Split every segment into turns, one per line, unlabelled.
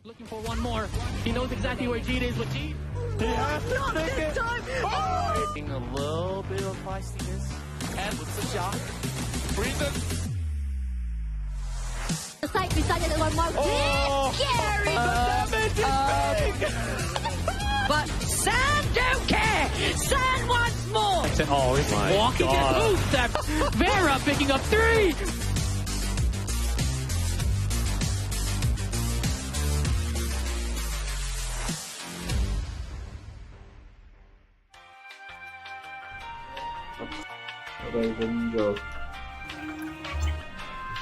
Looking for one more. He knows exactly where Jeet is with Jeet.
He has to
Not
take
this
it.
time!
Oh!
Getting a little bit of feistiness. And with the shot.
Reason.
The side decided to one more.
Oh!
Scary!
Damage is big.
But San don't care! San wants more!
Oh my
Walking
God.
at 2 steps. Vera picking up 3!
Đây đến giờ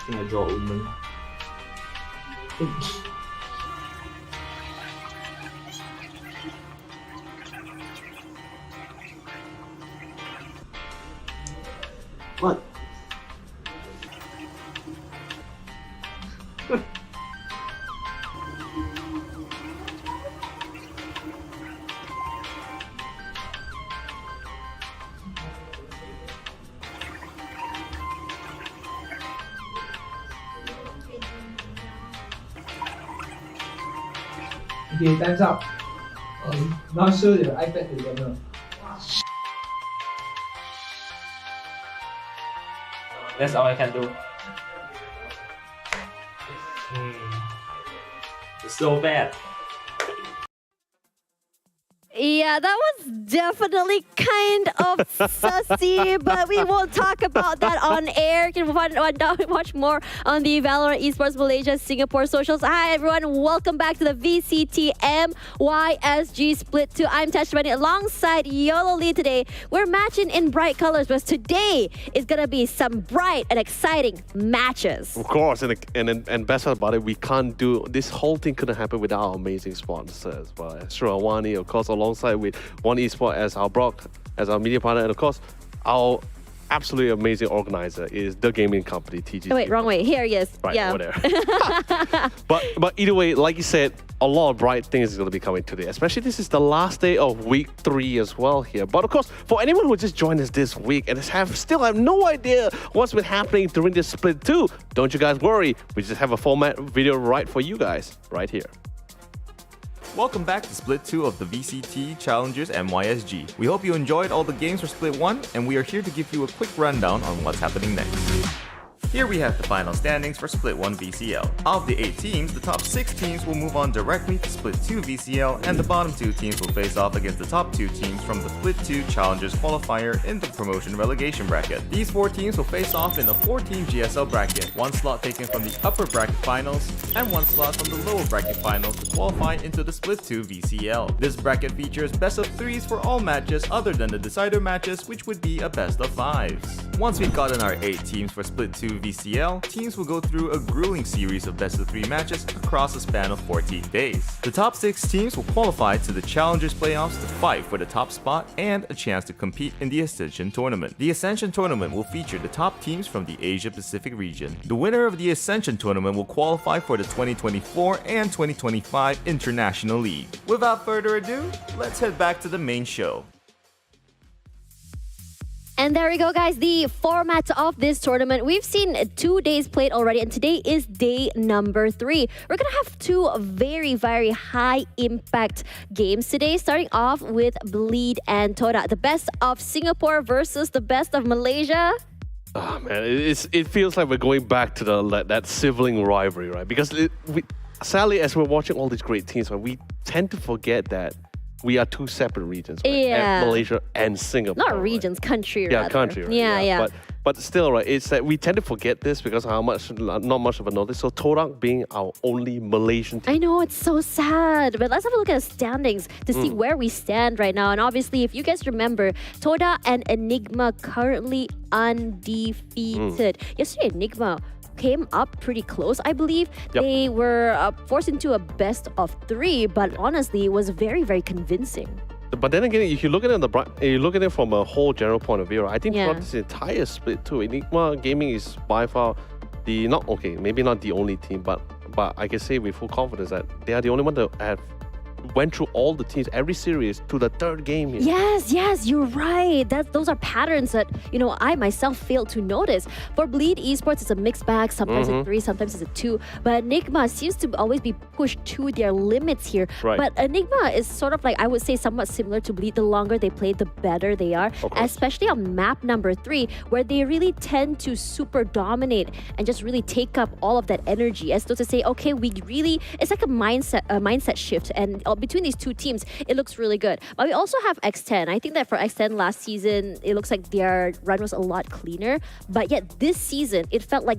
cái này rộ mình What?
Okay, time's up. Not sure the iPad is gonna.
That's all I can do. It's so bad.
Yeah, that was definitely kind of sussy, but we won't talk about that on air. You can watch more on the VALORANT Esports Malaysia Singapore socials. Hi everyone, welcome back to the VCT MYSG Split 2. I'm Tashmani alongside Yolo Lee today. We're matching in bright colors, but today is gonna be some bright and exciting matches.
Of course, and best part about it, we can't do this whole thing couldn't happen without our amazing sponsors. Well, Astro, Awani, of course, alongside with One Esports as our as our media partner, and of course, our absolutely amazing organizer is the gaming company TG.
Oh, wait, wrong way. Here he is.
Right,
yeah.
whatever. but either way, like you said, a lot of bright things is going to be coming today. Especially this is the last day of week 3 as well here. But of course, for anyone who just joined us this week and still have no idea what's been happening during this split 2, don't you guys worry. We just have a format video right for you guys right here.
Welcome back to Split 2 of the VCT Challengers MYSG. We hope you enjoyed all the games for Split 1, and we are here to give you a quick rundown on what's happening next. Here we have the final standings for Split 1 VCL. Of the 8 teams, the top 6 teams will move on directly to Split 2 VCL, and the bottom 2 teams will face off against the top 2 teams from the Split 2 Challengers qualifier in the promotion relegation bracket. These 4 teams will face off in a 4-team GSL bracket, 1 slot taken from the upper bracket finals, and 1 slot from the lower bracket finals to qualify into the Split 2 VCL. This bracket features best of 3s for all matches other than the decider matches, which would be a best of 5s. Once we've gotten our 8 teams for Split 2 VCL, teams will go through a grueling series of best of 3 matches across a span of 14 days. The top 6 teams will qualify to the Challengers playoffs to fight for the top spot and a chance to compete in the Ascension Tournament. The Ascension Tournament will feature the top teams from the Asia Pacific region. The winner of the Ascension Tournament will qualify for the 2024 and 2025 International League. Without further ado, let's head back to the main show.
And there we go, guys. The format of this tournament. We've seen 2 days played already, and today is day number 3. We're going to have 2 very, very high impact games today, starting off with Bleed and Todak. The best of Singapore versus the best of Malaysia.
Oh man, it feels like we're going back to that sibling rivalry, right? Because sadly, as we're watching all these great teams, we tend to forget that we are 2 separate regions, right?
Yeah.
Malaysia and Singapore.
Not regions,
right?
country,
Yeah,
rather.
country, right?
Yeah.
But still, right, it's that we tend to forget this because not much of a notice. So Todak being our only Malaysian team.
I know, it's so sad. But let's have a look at the standings to see where we stand right now. And obviously, if you guys remember, Todak and Enigma currently undefeated. Yesterday, Enigma came up pretty close, I believe.
Yep.
They were forced into a best of 3, but honestly, it was very, very convincing.
But then again, if you look at it from a whole general point of view, I think
Yeah.
throughout this entire split too, Enigma Gaming is by far maybe not the only team, but I can say with full confidence that they are the only one that have went through all the teams, every series, to the third game here.
Yes, you're right. Those are patterns that, I myself failed to notice. For Bleed Esports, it's a mixed bag. Sometimes it's 3, sometimes it's a 2. But Enigma seems to always be pushed to their limits here.
Right.
But Enigma is sort of like, I would say, somewhat similar to Bleed. The longer they play, the better they are. Especially on map number 3, where they really tend to super dominate and just really take up all of that energy. As though to say, okay, it's like a mindset shift. And between these two teams, it looks really good. But we also have X10. I think that for X10 last season, it looks like their run was a lot cleaner. But yet this season, it felt like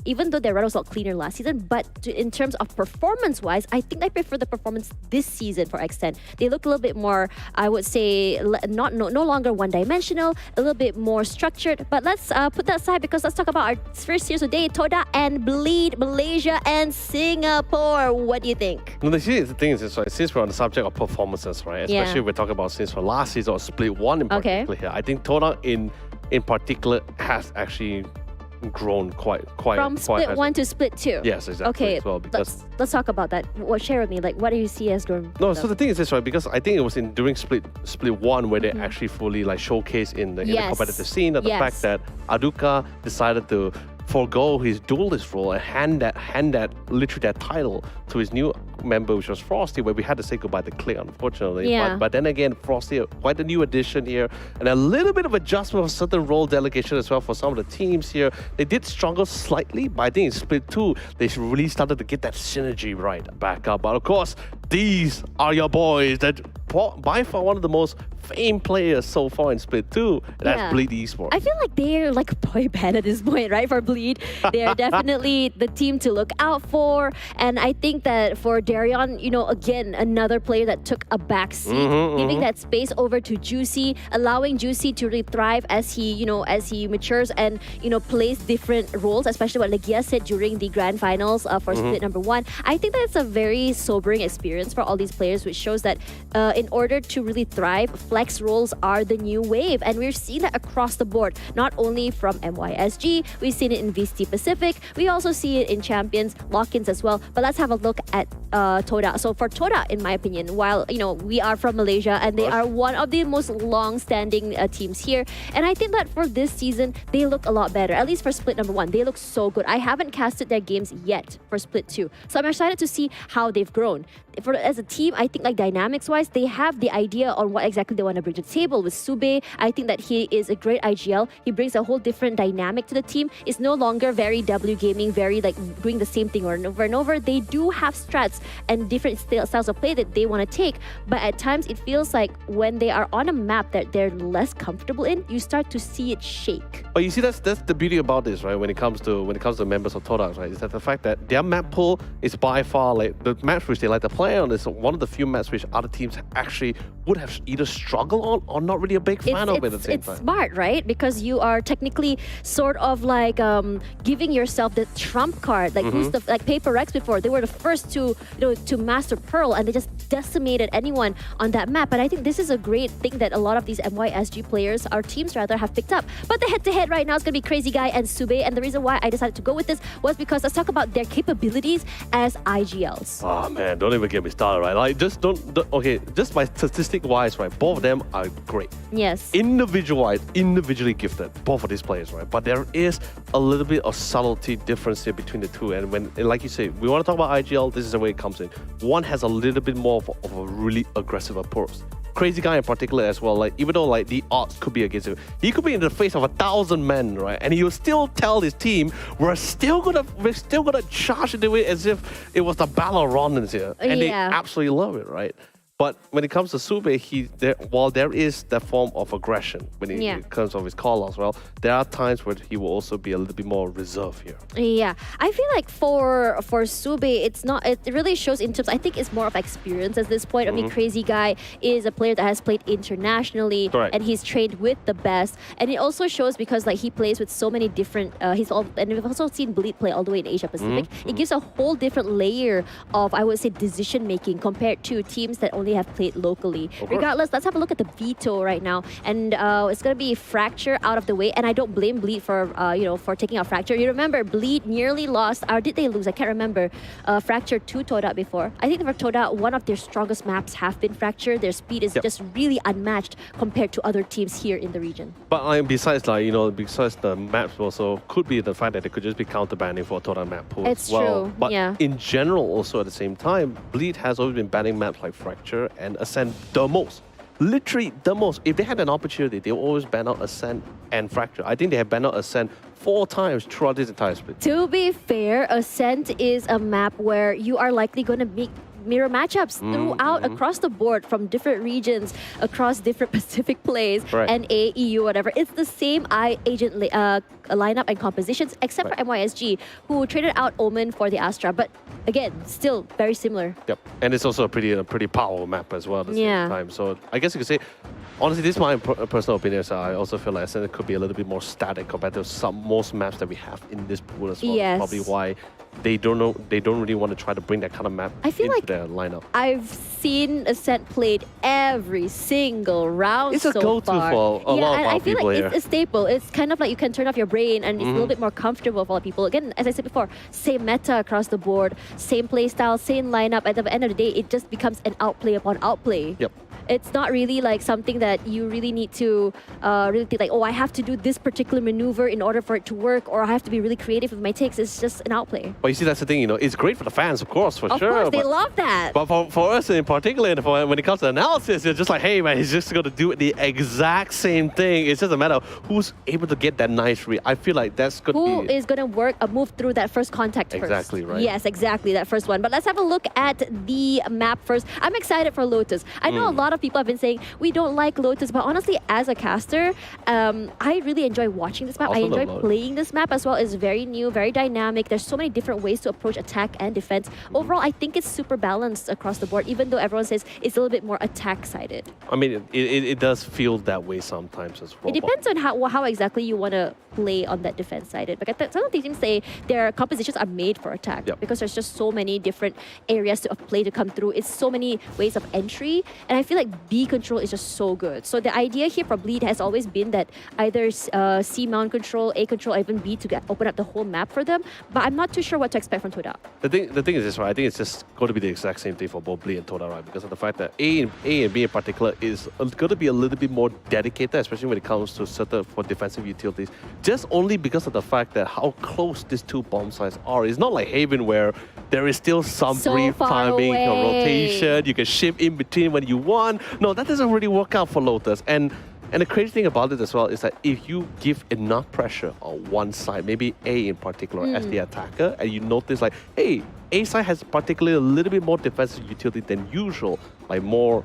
even though their run was a lot cleaner last season, but in terms of performance-wise, I think I prefer the performance this season for X10. They look a little bit more, I would say, no longer one-dimensional, a little bit more structured. But let's put that aside because let's talk about our first series today, Todak and Bleed Malaysia and Singapore. What do you think?
No, the thing is, right, since we're on the subject of performances, right? Especially we're talking about since for last season or Split 1 in particular here. I think Todak in particular has actually grown quite
from Split 1 to Split 2.
Yes, exactly.
Okay,
as well, because
let's talk about that. Share with me, like, what do you see as grown?
No, so the thing is this, right? Because I think it was during Split 1 where they actually fully showcased in the competitive scene the fact that Aduka decided to forego his duelist role and hand that literally that title to his new member, which was Frosty, where we had to say goodbye to Clay, unfortunately.
Yeah.
But then again, Frosty, quite a new addition here, and a little bit of adjustment of certain role delegation as well for some of the teams here. They did struggle slightly, but I think in Split 2, they really started to get that synergy right back up. But of course, these are your boys that by far one of the most famed players so far in Split 2, and that's Bleed Esports.
I feel like they're like a boy band at this point, right? For Bleed, they're definitely the team to look out for. And I think that for Darion, again, another player that took a back seat, giving that space over to Juicy, allowing Juicy to really thrive as he matures and, plays different roles, especially what Legia said during the grand finals for Split number 1. I think that's a very sobering experience for all these players, which shows that in order to really thrive, flex roles are the new wave. And we're seeing that across the board, not only from MYSG, we've seen it in VCT Pacific, we also see it in Champions, lock-ins as well. But let's have a look at Todak. So for Todak, in my opinion, while, we are from Malaysia and they are one of the most long-standing teams here. And I think that for this season, they look a lot better. At least for Split number 1, they look so good. I haven't casted their games yet for Split 2. So I'm excited to see how they've grown. As a team, I think like dynamics-wise, they have the idea on what exactly they want to bring to the table. With Sube, I think that he is a great IGL. He brings a whole different dynamic to the team. It's no longer very W gaming, very like doing the same thing over and over. They do have strats and different styles of play that they want to take, but at times it feels like when they are on a map that they're less comfortable in, you start to see it shake.
But you see, that's the beauty about this, right? When it comes to members of Todak, right? Is that the fact that their map pool is by far like the maps which they like to play on is one of the few maps which other teams actually would have either struggled on or not really a big fan of at the same time.
It's smart, right? Because you are technically sort of like giving yourself the trump card. Like who's the Paper Rex before? They were the first to to master Pearl, and they just decimated anyone on that map. But I think this is a great thing that a lot of these MYSG players, our teams rather, have picked up. But the head-to-head right now is going to be Crazy Guy and Sube, and the reason why I decided to go with this was because let's talk about their capabilities as IGLs.
Oh man, don't even get me started, right? Like just just by statistic-wise, right? Both of them are great.
Yes.
Individually gifted, both of these players, right? But there is a little bit of subtlety difference here between the two. And when, like you say, we want to talk about IGL, this is the way it comes in. One has a little bit more of a really aggressive approach. Crazy Guy in particular as well, like even though like the odds could be against him, he could be in the face of 1,000 men, right? And he will still tell his team, we're still gonna charge into it as if it was the VALORANT here. And they absolutely love it, right? But when it comes to Sube, while there is that form of aggression when it comes to his call as well, there are times where he will also be a little bit more reserved here.
Yeah, I feel like for Sube, it's not. It really shows in terms. I think it's more of experience at this point. I mean, Crazy Guy is a player that has played internationally, and he's trained with the best. And it also shows because like he plays with so many different. And we've also seen Bleed play all the way in Asia Pacific. It gives a whole different layer of, I would say, decision making compared to teams that only only have played locally. Regardless, let's have a look at the veto right now. And it's going to be Fracture out of the way. And I don't blame Bleed for, for taking out Fracture. You remember, Bleed nearly lost, or did they lose? I can't remember. Fracture to Todak before. I think for Todak, one of their strongest maps have been Fracture. Their speed is just really unmatched compared to other teams here in the region.
But besides, besides the maps also could be the fact that they could just be counter-banning for a Todak map pool
It's
as well.
true,
But
yeah.
in general, also at the same time, Bleed has always been banning maps like Fracture and Ascent the most. Literally the most. If they had an opportunity, they will always ban out Ascent and Fracture. I think they have banned out Ascent 4 times throughout this entire split.
To be fair, Ascent is a map where you are likely going to meet mirror matchups throughout across the board from different regions, across different Pacific plays, NA, EU, whatever. It's the same agent lineup and compositions, except for MYSG, who traded out Omen for the Astra. But again, still very similar.
Yep, and it's also a pretty powerful map as well at the same time. So I guess you could say, honestly, this is my personal opinion. So I also feel like Ascent could be a little bit more static compared to most maps that we have in this pool as well.
Yes.
Probably why they don't really want to try to bring that kind of map into their lineup.
I've seen Ascent played every single round
It's a go-to for a lot of our people
like
here.
It's a staple. It's kind of like you can turn off your brain and it's a little bit more comfortable for a lot of people. Again, as I said before, same meta across the board, same play style, same lineup. At the end of the day, it just becomes an outplay upon outplay.
Yep.
It's not really like something that you really need to really think like, oh, I have to do this particular maneuver in order for it to work, or I have to be really creative with my takes. It's just an outplay.
But you see, that's the thing, it's great for the fans, of course, for sure.
Of course, they
but,
love that.
But for us in particular, and when it comes to analysis, you're just like, hey, man, he's just going to do the exact same thing. It's just a matter of who's able to get that nice read. I feel like that's going to be...
Who is going to move through that first contact first.
Exactly, right.
Yes, exactly, that first one. But let's have a look at the map first. I'm excited for Lotus. I know a lot of people have been saying, we don't like Lotus, but honestly, as a caster, I really enjoy watching this map. I enjoy playing this map as well. It's very new, very dynamic. There's so many different ways to approach attack and defense. Overall, I think it's super balanced across the board, even though everyone says it's a little bit more attack-sided.
I mean, it does feel that way sometimes as well.
It depends on how exactly you want to play on that defense-sided. But some of the teams say their compositions are made for attack because there's just so many different areas of play to come through. It's so many ways of entry, and I feel like B control is just so good. So the idea here for Bleed has always been that either C mount control, A control, or even B to open up the whole map for them. But I'm not too sure what to expect from Todak.
The thing is this, right? I think it's just going to be the exact same thing for both Bleed and Todak, right? Because of the fact that A and B in particular is going to be a little bit more dedicated, especially when it comes to certain for defensive utilities. Just only because of the fact that how close these two bomb sites are. It's not like Haven where there is still some brief timing or rotation. You can shift in between when you want. No, that doesn't really work out for Lotus. And the crazy thing about it as well is that if you give enough pressure on one side, maybe A in particular as the attacker, and you notice like, hey, A side has particularly a little bit more defensive utility than usual, like more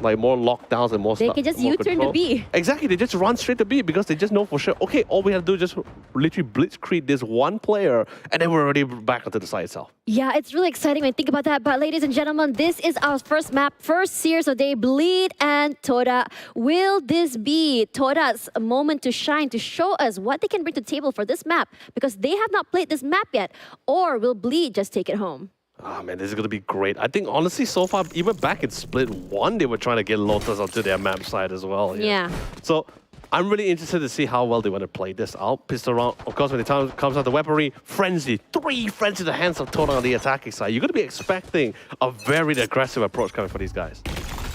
lockdowns and more
They can just U-turn to B.
Exactly, they just run straight to B because they just know for sure, okay, all we have to do is just literally blitzkrieg this one player and then we're already back onto the side itself.
Yeah, it's really exciting when you think about that. But ladies and gentlemen, this is our first map, first series of day, Bleed and Todak. Will this be Todak's moment to shine, to show us what they can bring to the table for this map? Because they have not played this map yet. Or will Bleed just take it home?
Oh man, this is going to be great. I think honestly, so far, even back in Split 1, they were trying to get Lotus onto their map side as well.
Yeah.
So I'm really interested to see how well they want to play this out. Pistol round, of course, when it comes out the weaponry, Frenzy. 3 Frenzy in the hands of Todak on the attacking side. You're going to be expecting a very aggressive approach coming for these guys.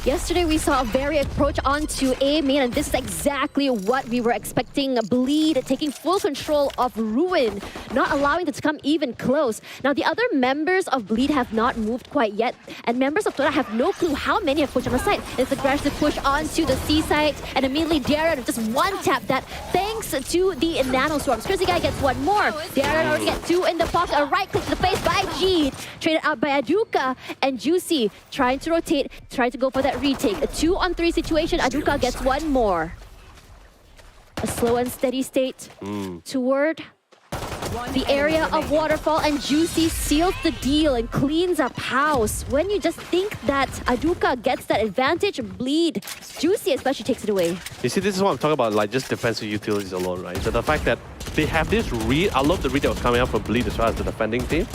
Yesterday, we saw a very approach onto A main, and this is exactly what we were expecting. Bleed taking full control of Ruin, not allowing it to come even close. Now, the other members of Bleed have not moved quite yet, and members of Todak have no clue how many have pushed on the side. It's aggressive push onto the C site, and immediately Darren just one-tap that thanks to the Nano Storms. Crazy Guy gets one more. Darren already gets 2 in the pocket. A right click to the face by Jeet. Traded out by Aduka, and Juicy trying to rotate, trying to go for that retake. A 2-on-3 situation. Aduka gets 1 more. A slow and steady state toward the area of Waterfall, and Juicy seals the deal and cleans up house. When you just think that Aduka gets that advantage, Bleed, Juicy especially takes it away.
You see, this is what I'm talking about, like just defensive utilities alone, right? So the fact that they have this read. I love the read that was coming out from Bleed as well as the defending team.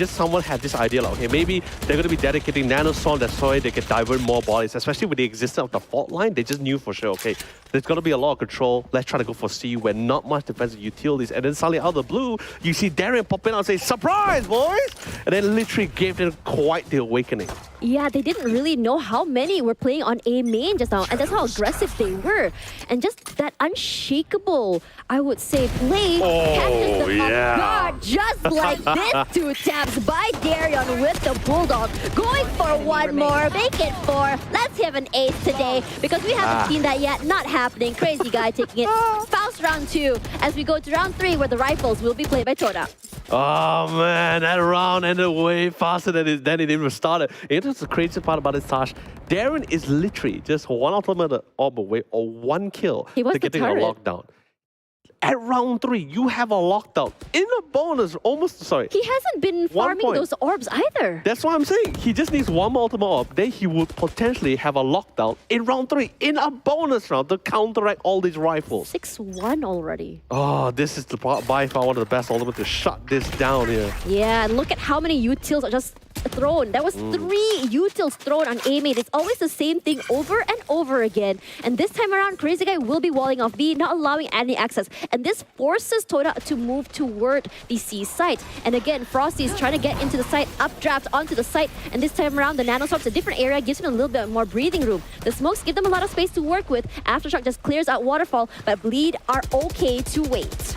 Someone had this idea like, okay, maybe they're going to be dedicating nanostorm, that's why they can divert more bodies, especially with the existence of the fault line. They just knew for sure, okay, there's going to be a lot of control. Let's try to go for C where not much defensive utilities. And then suddenly out of the blue, you see Darren pop in and say, surprise, boys! And then literally gave them quite the awakening.
Yeah, they didn't really know how many were playing on A main just now, and that's how aggressive they were. And just that unshakable, I would say, play catches them off guard, just like this. 2 taps by Darion with the Bulldog, going for one more, make it 4. Let's have an ace today, because we haven't seen that yet. Not happening. Crazy guy taking it. Faust round 2, as we go to round 3, where the rifles will be played by Todak.
Oh man, that round ended way faster than it even started. You know what's the crazy part about this, Tash? Darren is literally just one ultimate orb away or 1 kill to getting a lockdown. At round 3, you have a lockdown in a bonus,
He hasn't been farming those orbs either.
That's what I'm saying. He just needs 1 more ultimate orb. Then he would potentially have a lockdown in round 3, in a bonus round to counteract all these rifles.
6-1 already.
Oh, this is by far one of the best ultimate to shut this down here.
Yeah, and look at how many utils are just thrown. That was 3 utils thrown on A main. It's always the same thing over and over again. And this time around, Crazy Guy will be walling off B, not allowing any access. And this forces Todak to move toward the C site. And again, Frosty is trying to get into the site, updraft onto the site. And this time around, the nanoswarm's a different area, gives him a little bit more breathing room. The smokes give them a lot of space to work with. Aftershock just clears out Waterfall, but Bleed are okay to wait.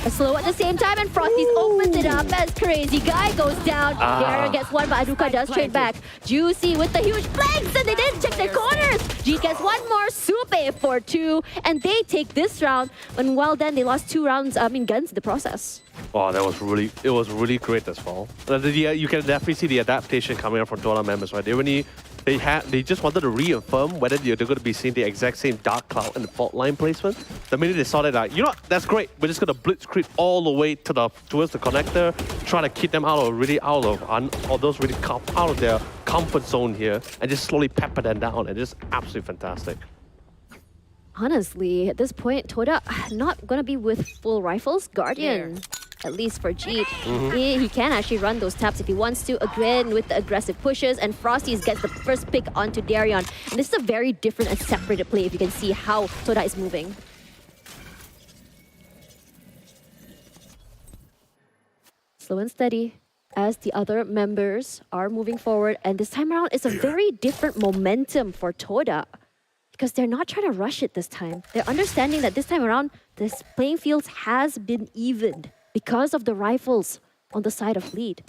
A slow at the same time, and Frosty's opens it up as Crazy Guy goes down. Darren gets 1, but Aduka does trade back. Juicy with the huge flanks, and they didn't check their corners. G gets 1 more, Supe for 2, and they take this round. And well, then they lost 2 rounds, guns in the process.
Oh, it was really great as well. You can definitely see the adaptation coming up from Todak members, right? They just wanted to reaffirm whether they're going to be seeing the exact same Dark Cloud and the fault line placement. The minute they saw that, like, you know what, that's great. We're just going to blitzkrieg all the way towards the connector, try to keep them out of their comfort zone here, and just slowly pepper them down, and just absolutely fantastic.
Honestly, at this point, Todak not going to be with full rifles. Guardian. At least for Jeet. He can actually run those taps if he wants to, again with the aggressive pushes, and Frosty gets the first pick onto Darion. And this is a very different and separated play if you can see how Todak is moving. Slow and steady as the other members are moving forward, and this time around it's a very different momentum for Todak, because they're not trying to rush it this time. They're understanding that this time around, this playing field has been evened because of the rifles on the side of Bleed.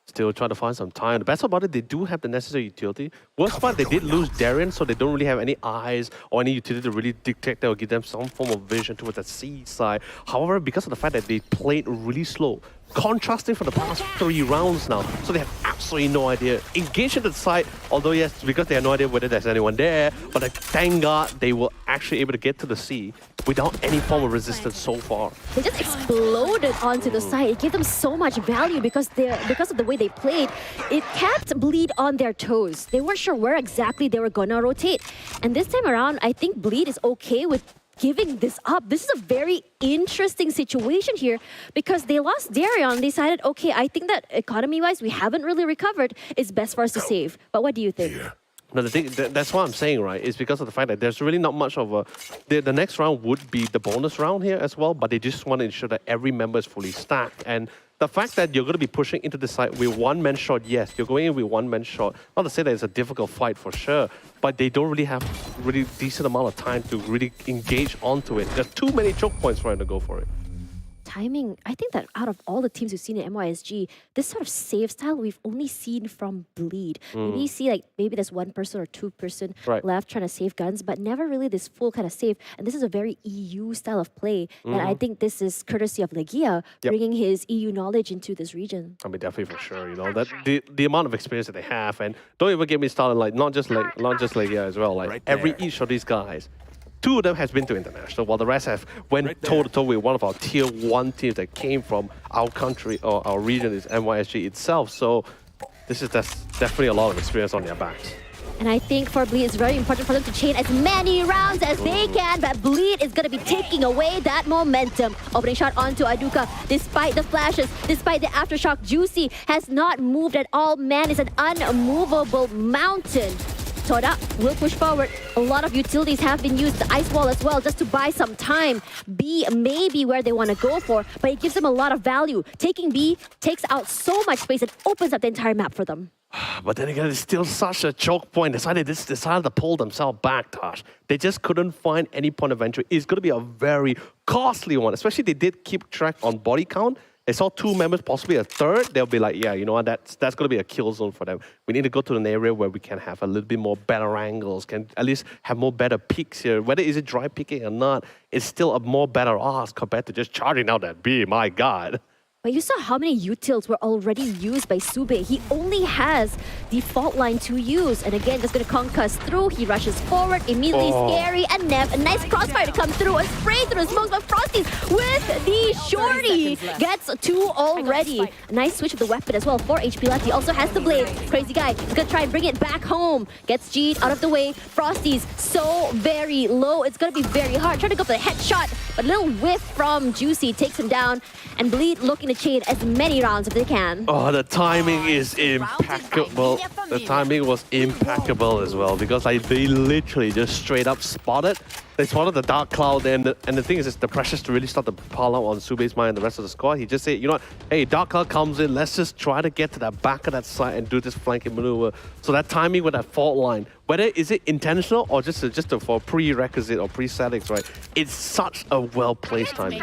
Still trying to find some time. The best about it, they do have the necessary utility. Worst part, they did lose Darren, so they don't really have any eyes or any utility to really dictate that or give them some form of vision towards the C side. However, because of the fact that they played really slow, contrasting for the past 3 rounds now, so they have absolutely no idea. Engaged into the side, although yes, because they have no idea whether there's anyone there, but thank God they were actually able to get to the C without any form of resistance so far.
They just exploded onto the side. It gave them so much value because of the way they played. It kept Bleed on their toes. They weren't sure where exactly they were gonna rotate. And this time around, I think Bleed is okay with giving this up. This is a very interesting situation here because they lost Darion. They decided, okay, I think that economy-wise, we haven't really recovered. It's best for us to save. But what do you think?
No, the thing, that's what I'm saying, right? It's because of the fact that there's really not much of a... The next round would be the bonus round here as well, but they just want to ensure that every member is fully stacked. And the fact that you're going to be pushing into the side with 1-man shot, yes, you're going in with 1-man shot. Not to say that it's a difficult fight for sure, but they don't really have really decent amount of time to really engage onto it. There's too many choke points for them to go for it.
Timing, I think that out of all the teams we've seen in MYSG, this sort of save style we've only seen from Bleed. We see like maybe there's 1 person or 2 person left trying to save guns, but never really this full kind of save. And this is a very EU style of play. And I think this is courtesy of Legia bringing his EU knowledge into this region.
I mean, definitely for sure. You know that the amount of experience that they have, and don't even get me started. Like not just Legia as well. Like each of these guys. 2 of them has been to international, while the rest have went toe-to-toe with one of our tier 1 teams that came from our country or our region is MYSG itself. So this is definitely a lot of experience on their backs.
And I think for Bleed, it's very important for them to chain as many rounds as they can, but Bleed is going to be taking away that momentum. Opening shot onto Aduka, despite the flashes, despite the aftershock, Juicy has not moved at all. Man is an unmovable mountain. Todak will push forward. A lot of utilities have been used, the ice wall as well, just to buy some time. B may be where they want to go for, but it gives them a lot of value. Taking B takes out so much space and opens up the entire map for them.
But then again, it's still such a choke point. That's why they just decided to pull themselves back, Tosh. They just couldn't find any point of entry. It's going to be a very costly one, especially they did keep track on body count. They saw 2 members, possibly a third. They'll be like, yeah, you know what, that's going to be a kill zone for them. We need to go to an area where we can have a little bit more better angles, can at least have more better peaks here. Whether is it dry picking or not, it's still a more better odds compared to just charging out that B, my God.
But you saw how many utils were already used by Sube. He only has the fault line to use. And again, just going to concuss through. He rushes forward, immediately scary. And Nev, a nice crossfire to come through. A spray through the smokes, but Frosty's with the shorty. Gets 2 already. A nice switch of the weapon as well. 4 HP left. He also has the blade. Crazy guy is going to try and bring it back home. Gets G'd out of the way. Frosty's so very low. It's going to be very hard. Trying to go for the headshot. But a little whiff from Juicy takes him down. And Bleed looking to chain as many rounds as they can.
Oh, the timing is impeccable. The timing was impeccable as well because they literally just straight up spotted. They spotted the dark cloud, and the thing is, the pressures to really start to pile out on Sube's mind and the rest of the squad. He just said, you know what, hey, dark cloud comes in, let's just try to get to the back of that side and do this flanking maneuver. So that timing with that fault line, whether is it intentional or just for prerequisite or pre-settings, right? It's such a well-placed timing.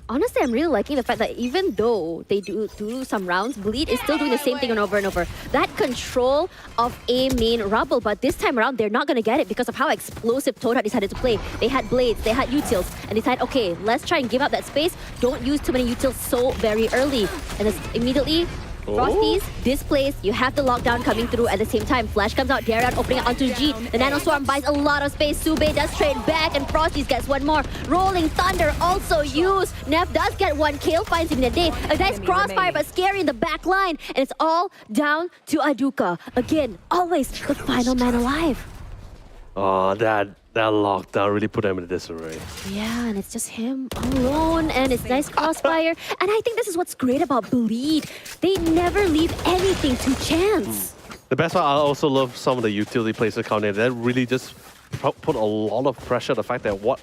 Honestly, I'm really liking the fact that even though they do some rounds, Bleed is still doing the same thing over and over. That control of A main rubble, but this time around, they're not going to get it because of how explosive Todak decided to play. They had blades, they had utils, and decided, okay, let's try and give up that space. Don't use too many utils so very early. And it's immediately Frosty's displays. You have the lockdown coming through at the same time. Flash comes out, Darren opening it onto G. The Nano Swarm buys a lot of space. Sube does trade back, and Frosty's gets 1 more. Rolling Thunder also used. Nev does get 1 kill, finds him in a day. A nice crossfire, but scary in the back line. And it's all down to Aduka. Again, always the final man alive.
Oh, that lockdown really put them in disarray.
Yeah, and it's just him alone, and it's nice crossfire. And I think this is what's great about Bleed. They never leave anything to chance.
The best part, I also love some of the utility plays that come in. That really just put a lot of pressure on the fact that what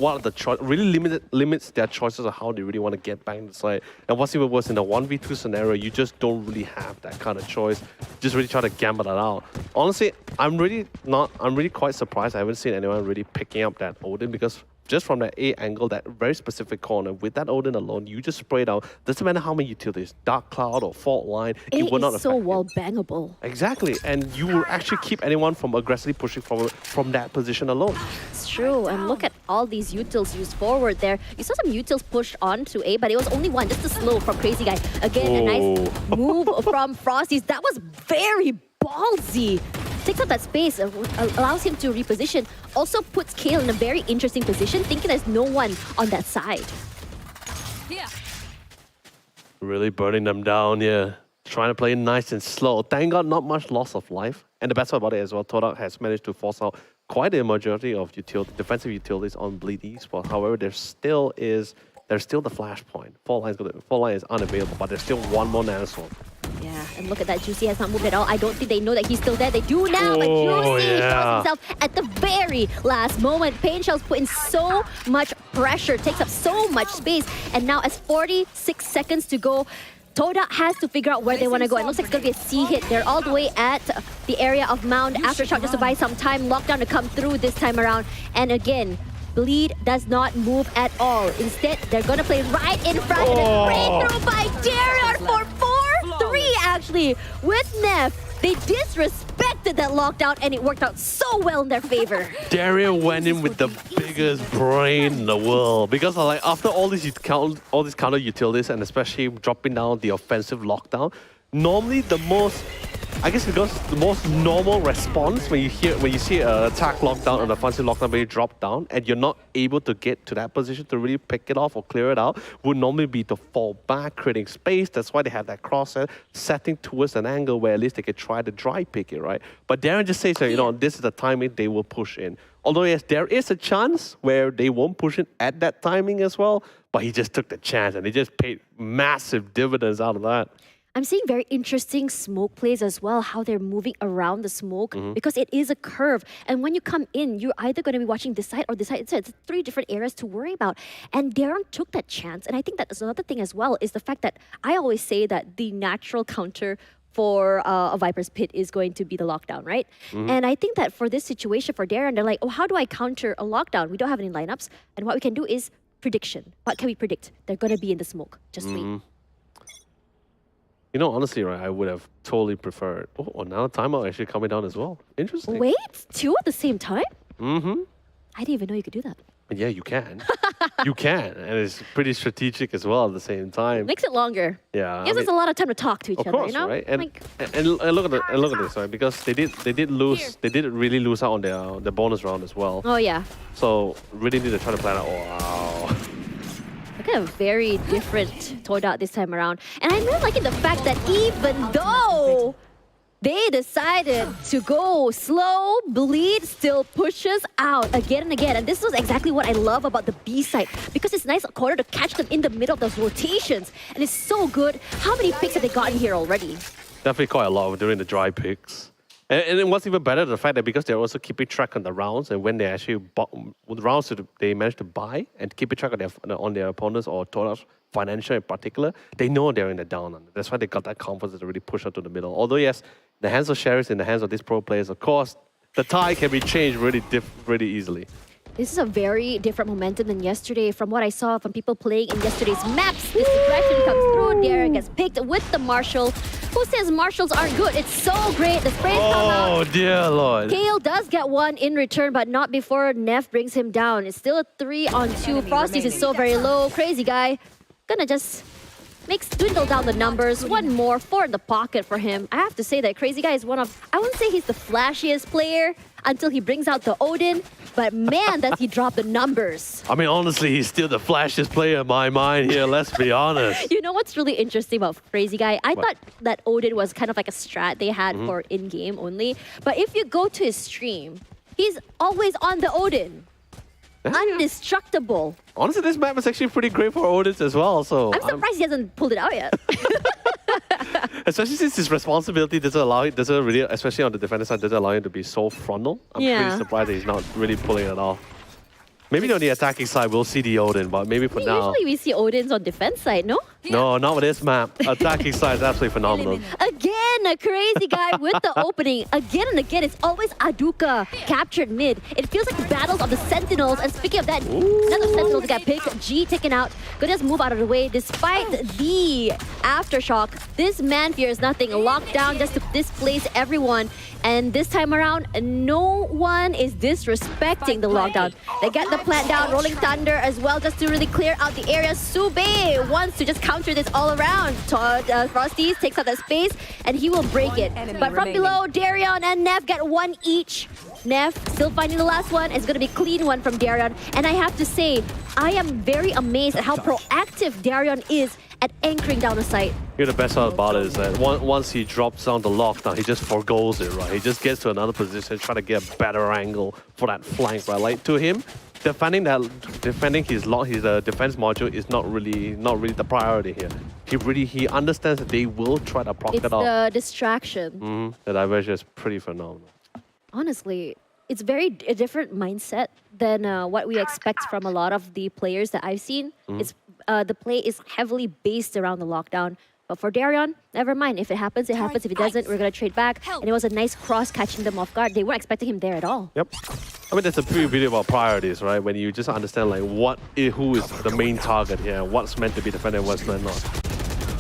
are the choice really limits their choices of how they really want to get back inside. And what's even worse, in a 1v2 scenario, you just don't really have that kind of choice. Just really try to gamble that out. Honestly, I'm really quite surprised I haven't seen anyone really picking up that Odin, because just from that A angle, that very specific corner, with that Odin alone, you just spray it out. Doesn't matter how many utilities, Dark Cloud or Fault Line, it will not affect
so
you.
well bangable.
Exactly, and you will actually keep anyone from aggressively pushing forward from that position alone.
It's true, and look at all these utils used forward there. You saw some utils pushed on to A, but it was only 1, just a slow from Crazy Guy. Again, a nice move from Frosty's. That was very ballsy. Takes up that space, allows him to reposition. Also puts Kale in a very interesting position, thinking there's no one on that side.
Yeah.
Really burning them down, yeah. Trying to play nice and slow. Thank God, not much loss of life. And the best part about it as well, Todak has managed to force out quite a majority of defensive utilities on Bleed Esports. However, there's still the flashpoint. Fault line is unavailable, but there's still 1 more Nano Swarm.
Yeah, and look at that. Juicy has not moved at all. I don't think they know that he's still there. They do now, but Juicy shows himself at the very last moment. Pain Shells put in so much pressure, takes up so much space, and now as 46 seconds to go, Todak has to figure out where they want to go. It looks like it's going to be a C hit. They're all the way at the area of Mound. Aftershock just to buy some time. Lockdown to come through this time around. And again, Bleed does not move at all. Instead, they're going to play right in front. And a breakthrough by Darren for 4-3 actually with Neff. They disrespected that lockdown, and it worked out so well in their favor.
Darian went in with the biggest brain in the world, because like after all these counter utilities, and especially dropping down the offensive lockdown, normally the most I guess because the most normal response when you see an attack lockdown or an offensive lockdown where you drop down and you're not able to get to that position to really pick it off or clear it out, would normally be to fall back, creating space. That's why they have that crosshair setting towards an angle where at least they could try to dry pick it, right? But Darren just says that, you know, this is the timing they will push in. Although, yes, there is a chance where they won't push it at that timing as well, but he just took the chance and he just paid massive dividends out of that.
I'm seeing very interesting smoke plays as well, how they're moving around the smoke because it is a curve. And when you come in, you're either going to be watching this side or this side. So it's 3 different areas to worry about. And Darren took that chance. And I think that's another thing as well, is the fact that I always say that the natural counter for a Viper's Pit is going to be the lockdown, right? And I think that for this situation, for Darren, they're like, oh, how do I counter a lockdown? We don't have any lineups. And what we can do is prediction. What can we predict? They're going to be in the smoke. Just wait.
You know, honestly, right, I would have totally preferred... Oh, now timeout actually coming down as well. Interesting.
Wait, 2 at the same time?
Mm-hmm.
I didn't even know you could do that.
Yeah, you can. You can. And it's pretty strategic as well at the same time.
Makes it longer.
Yeah.
Gives us a lot of time to talk to each
Of
other,
course,
you know?
right? And look at this, right? Because they did really lose out on their bonus round as well.
Oh, yeah.
So really need to try to plan out. Wow.
Look at a very different Todak this time around. And I'm really liking the fact that even though they decided to go slow, Bleed still pushes out again and again. And this was exactly what I love about the B side, because it's nice corner to catch them in the middle of those rotations. And it's so good. How many picks have they gotten here already?
Definitely quite a lot during the dry picks. And then what's even better, the fact that because they're also keeping track on the rounds, and when they actually with rounds they manage to buy and keep track on their opponents or Todak's financial in particular, they know they're in the down. That's why they got that confidence to really push out to the middle. Although yes, the hands of Sheriffs in the hands of these pro players, of course, the tide can be changed really easily.
This is a very different momentum than yesterday. From what I saw from people playing in yesterday's maps, this aggression comes through. Darren gets picked with the Marshall. Who says Marshalls aren't good? It's so great. The sprays come out.
Oh, dear Lord.
Kale does get one in return, but not before Neff brings him down. It's still a 3-on-2. Frosty's is so very low. Crazy guy. Gonna just dwindle down the numbers. One more, 4 in the pocket for him. I have to say that Crazy Guy is one of, I wouldn't say he's the flashiest player until he brings out the Odin, but man, does he drop the numbers.
I mean, honestly, he's still the flashiest player in my mind here, let's be honest.
You know what's really interesting about Crazy Guy? I thought that Odin was kind of like a strat they had for in-game only. But if you go to his stream, he's always on the Odin. Indestructible.
Honestly, this map is actually pretty great for Odins as well. So
I'm surprised he hasn't pulled it out yet.
Especially since his responsibility doesn't really, especially on the defender side, doesn't allow him to be so frontal. I'm pretty surprised that he's not really pulling it off. Maybe on the attacking side, we'll see the Odin, but maybe for now...
Usually we see Odins on defense side, no?
No, not with this map. Attacking side is absolutely phenomenal.
Again, a Crazy Guy with the opening. Again and again, it's always Aduka captured mid. It feels like the battles of the Sentinels. And speaking of that, another Sentinels got picked. G taken out. Gonna just move out of the way. Despite the aftershock, this man fears nothing. Locked down just to displace everyone. And this time around, no one is disrespecting the lockdown. They get the plant down, Rolling Thunder as well, just to really clear out the area. Sube wants to just counter this all around. Frosty takes out that space, and he will break it. But from below, Darion and Neff get one each. Neff still finding the last one. It's going to be a clean one from Darion. And I have to say, I am very amazed at how proactive Darion is at anchoring down the site.
Here, the best part about it is that once he drops down the lockdown, he just forgoes it, right? He just gets to another position, try to get a better angle for that flank, right? Like, to him, defending his defense module is not really the priority here. He understands that they will try to proc it off.
It's the distraction.
The diversion is pretty phenomenal.
Honestly, it's a different mindset than what we expect from a lot of the players that I've seen. It's the play is heavily based around the lockdown. But for Darion, never mind. If it happens, it happens. If it doesn't, we're going to trade back. And it was a nice cross catching them off guard. They weren't expecting him there at all.
Yep. I mean, that's a pretty video about priorities, right? When you just understand like who is the main target here, what's meant to be defended and what's meant not.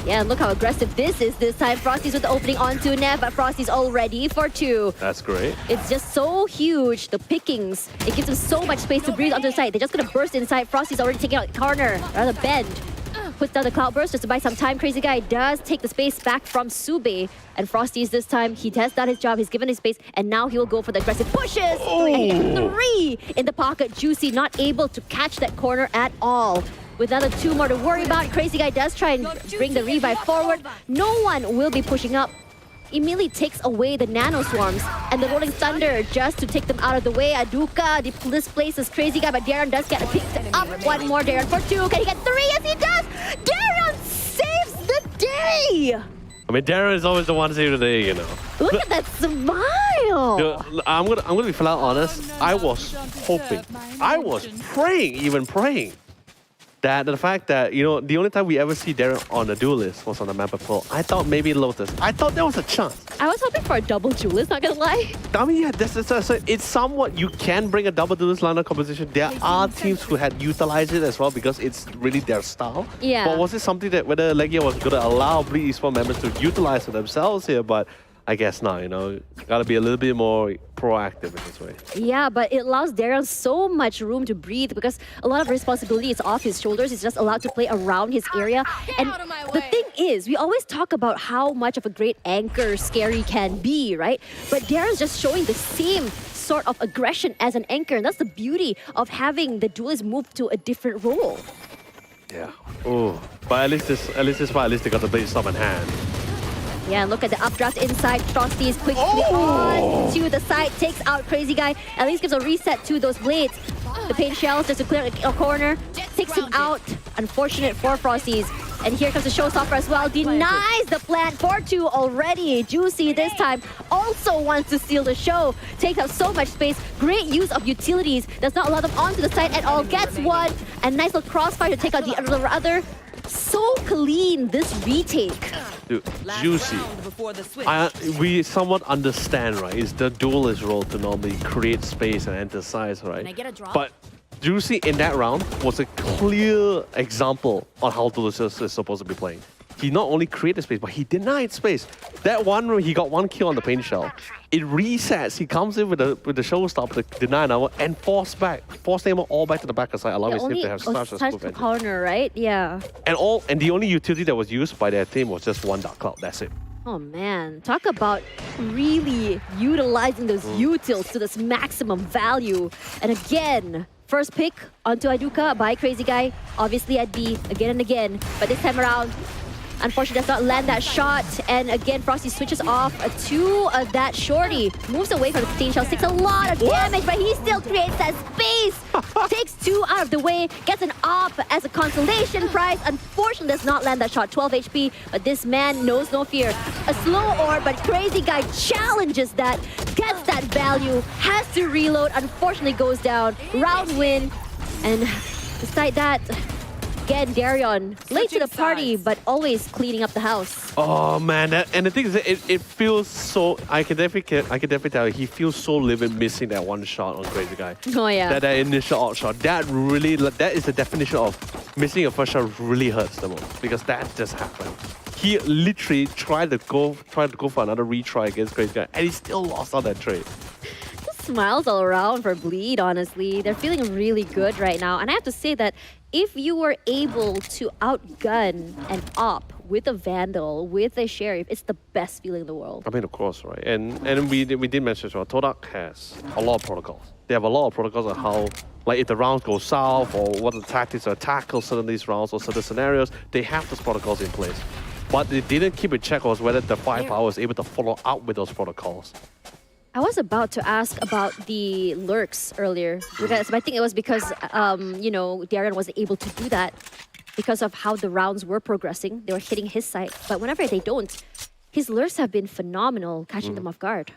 Yeah, and look how aggressive this is this time. Frosty's with the opening onto Neff, but Frosty's all ready for 2.
That's great.
It's just so huge. The pickings, it gives them so much space to breathe onto the side. They're just going to burst inside. Frosty's already taking out corner, rather bend. puts down the Cloudburst just to buy some time. Crazy Guy does take the space back from Sube. And Frosty's this time, he has done his job, he's given his space, and now he will go for the aggressive pushes. And 3 in the pocket. Juicy not able to catch that corner at all. With another 2 more to worry about, Crazy Guy does try and bring the revive forward. No one will be pushing up. Immediately takes away the Nano Swarms and the Rolling Thunder just to take them out of the way. Aduka displaces Crazy Guy, but Darren does get picked up. One more Darren for 2. Can he get 3? Yes, he does! Darren saves the day!
I mean, Darren is always the one to save the day, you know.
Look at that smile!
You know, I'm gonna be flat honest. I was hoping, I was praying that the fact that, you know, the only time we ever see Darren on the duelist was on the map of Pearl. I thought maybe Lotus. I thought there was a chance.
I was hoping for a double duelist, not gonna lie.
I mean, yeah, it's somewhat, you can bring a double duelist lineup composition. There are teams who had utilized it as well because it's really their style.
Yeah.
But was it something that whether Legia was going to allow Bleed Esports members to utilize it themselves here? But I guess not, you know. Gotta be a little bit more proactive in this way.
Yeah, but it allows Darren so much room to breathe because a lot of responsibility is off his shoulders. He's just allowed to play around his area. And the thing is, we always talk about how much of a great anchor Scary can be, right? But Darren's just showing the same sort of aggression as an anchor. And that's the beauty of having the duelist move to a different role.
Yeah. Oh, but at least they got the Blade Storm in hand.
Yeah, and look at the updraft inside. Frosty is quickly on to the side, takes out Crazy Guy. At least gives a reset to those blades. The pain shells just to clear a corner. Takes him out. Unfortunate for Frosties. And here comes the showstopper as well. Denies the plant for 2 already. Juicy this time also wants to steal the show. Takes up so much space. Great use of utilities. Does not allow them onto the side at all. Gets 1. And nice little crossfire to take out the other. So clean, this retake.
Dude, Juicy. We somewhat understand, right? It's the duelist role to normally create space and enter size, right? But Juicy in that round was a clear example on how duelist is supposed to be playing. He not only created space, but he denied space. That one where he got 1 kill on the pain shell. It resets. He comes in with the showstopper to deny another and force them all back to the back side, allowing him to have such a smooth
corner, right? Yeah.
And the only utility that was used by their team was just 1 Dark Cloud. That's it.
Oh man, talk about really utilizing those utils to this maximum value. And again, first pick onto Aduka by Crazy Guy. Obviously at B again and again, but this time around, unfortunately does not land that shot. And again, Frosty switches off to that shorty. Moves away from the pain shell, takes a lot of damage, but he still creates that space. Takes 2 out of the way, gets an op as a consolation prize. Unfortunately does not land that shot, 12 HP, but this man knows no fear. A slow orb, but Crazy Guy challenges that, gets that value, has to reload, unfortunately goes down. Round win, and despite that, again, Darion, late to the party, but always cleaning up the house.
Oh man, and the thing is, it feels so. I can definitely tell he feels so livid missing that 1 shot on Crazy Guy.
Oh yeah.
That initial out shot, that is the definition of missing a first shot. Really hurts the most because that just happened. He literally tried to go for another retry against Crazy Guy, and he still lost on that trade.
Smiles all around for Bleed, honestly. They're feeling really good right now. And I have to say that if you were able to outgun an op with a Vandal, with a Sheriff, it's the best feeling in the world.
I mean, of course, right? And we did mention as well, Todak has a lot of protocols. They have a lot of protocols on how, like if the rounds go south or what the tactics are tackle certain these rounds or certain scenarios, they have those protocols in place. But they didn't keep a check on whether the Firepower was able to follow up with those protocols.
I was about to ask about the lurks earlier, because I think it was because, you know, Darren wasn't able to do that because of how the rounds were progressing. They were hitting his side, but whenever they don't, his lurks have been phenomenal, catching them off guard.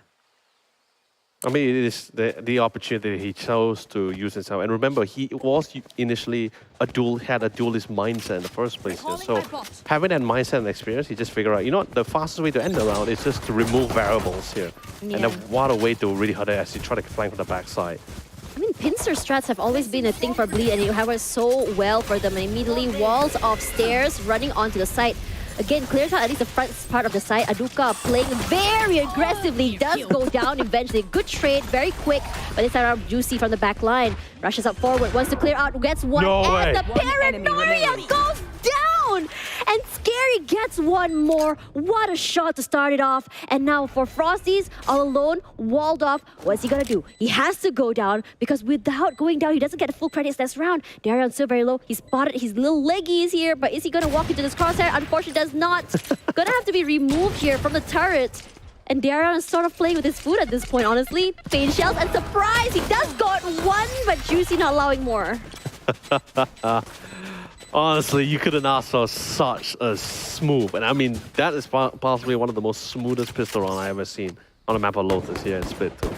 I mean, it is the opportunity he chose to use himself. And remember, he was initially had a duelist mindset in the first place. So having that mindset and experience, he just figured out, you know what, the fastest way to end the round is just to remove variables here. Yeah. And then what a way to really hurt it as you try to flank from the backside.
I mean, pincer strats have always been a thing for Bleed, and it works so well for them. And immediately walls off stairs, running onto the site. Again, clears out at least the front part of the site. Aduka playing very aggressively, does go down eventually. Good trade, very quick, but this time Juicy from the back line. Rushes up forward, wants to clear out, gets 1, and the paranoia goes down! alone. And Scary gets one more. What a shot to start it off. And now for Frosties, all alone, walled off. What's he gonna do? He has to go down because without going down, he doesn't get a full credits this round. Darion's still very low. He spotted his little leggies here, but is he gonna walk into this crosshair? Unfortunately, does not. Gonna have to be removed here from the turret. And Darion is sort of playing with his food at this point, honestly. Pain shells and surprise! He does got one, but Juicy not allowing more.
Honestly, you couldn't ask for such a smooth, and I mean, that is possibly one of the most smoothest pistol round I've ever seen on a map of Lotus here in Split 2.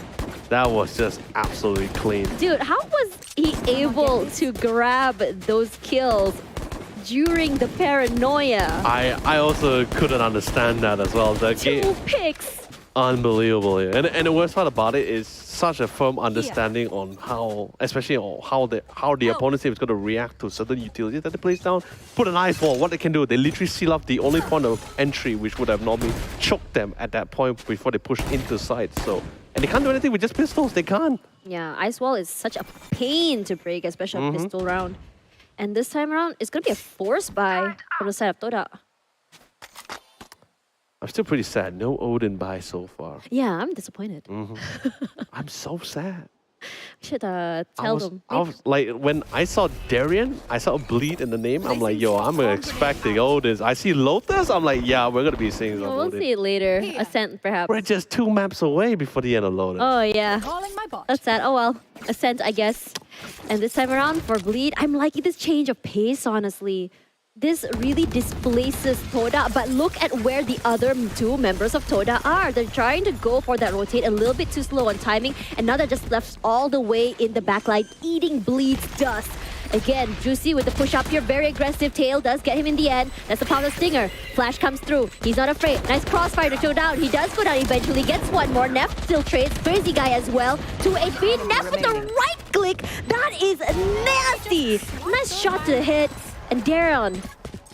That was just absolutely clean.
Dude, how was he able to grab those kills during the paranoia?
I also couldn't understand that as well. The
Two
game,
picks.
unbelievable here. And the worst part about it is such a firm understanding on how, especially on how the opponent's team is going to react to certain utilities that they place down. Put an ice wall, what they can do, they literally seal up the only point of entry which would have normally choked them at that point before they push into sight. So, and they can't do anything with just pistols, they can't.
Yeah, ice wall is such a pain to break, especially on pistol round. And this time around, it's going to be a force buy from the side of Todak.
I'm still pretty sad. No Odin buy so far.
Yeah, I'm disappointed.
I'm so sad.
We should tell them.
I was like, when I saw Darion, I saw Bleed in the name. I'm like, yo, I'm expecting Odin. I see Lotus. I'm like, yeah, we're gonna be seeing some
We'll
Odin.
see it later. Ascent, perhaps.
We're just 2 maps away before the end of Lotus.
Oh, yeah.
Calling my bot.
That's sad. Oh, well. Ascent, I guess. And this time around for Bleed, I'm liking this change of pace, honestly. This really displaces Toda, but look at where the other 2 members of Toda are. They're trying to go for that rotate a little bit too slow on timing, and now they're just left all the way in the backline, eating Bleed's dust. Again, Juicy with the push up here, very aggressive. Tail does get him in the end. That's the power of Stinger. Flash comes through. He's not afraid. Nice crossfire to go down. He does go down eventually, gets one more. Neff still trades. Crazy guy as well. 2 HP. Neff with the right click. That is nasty. Nice shot to the head. And Darren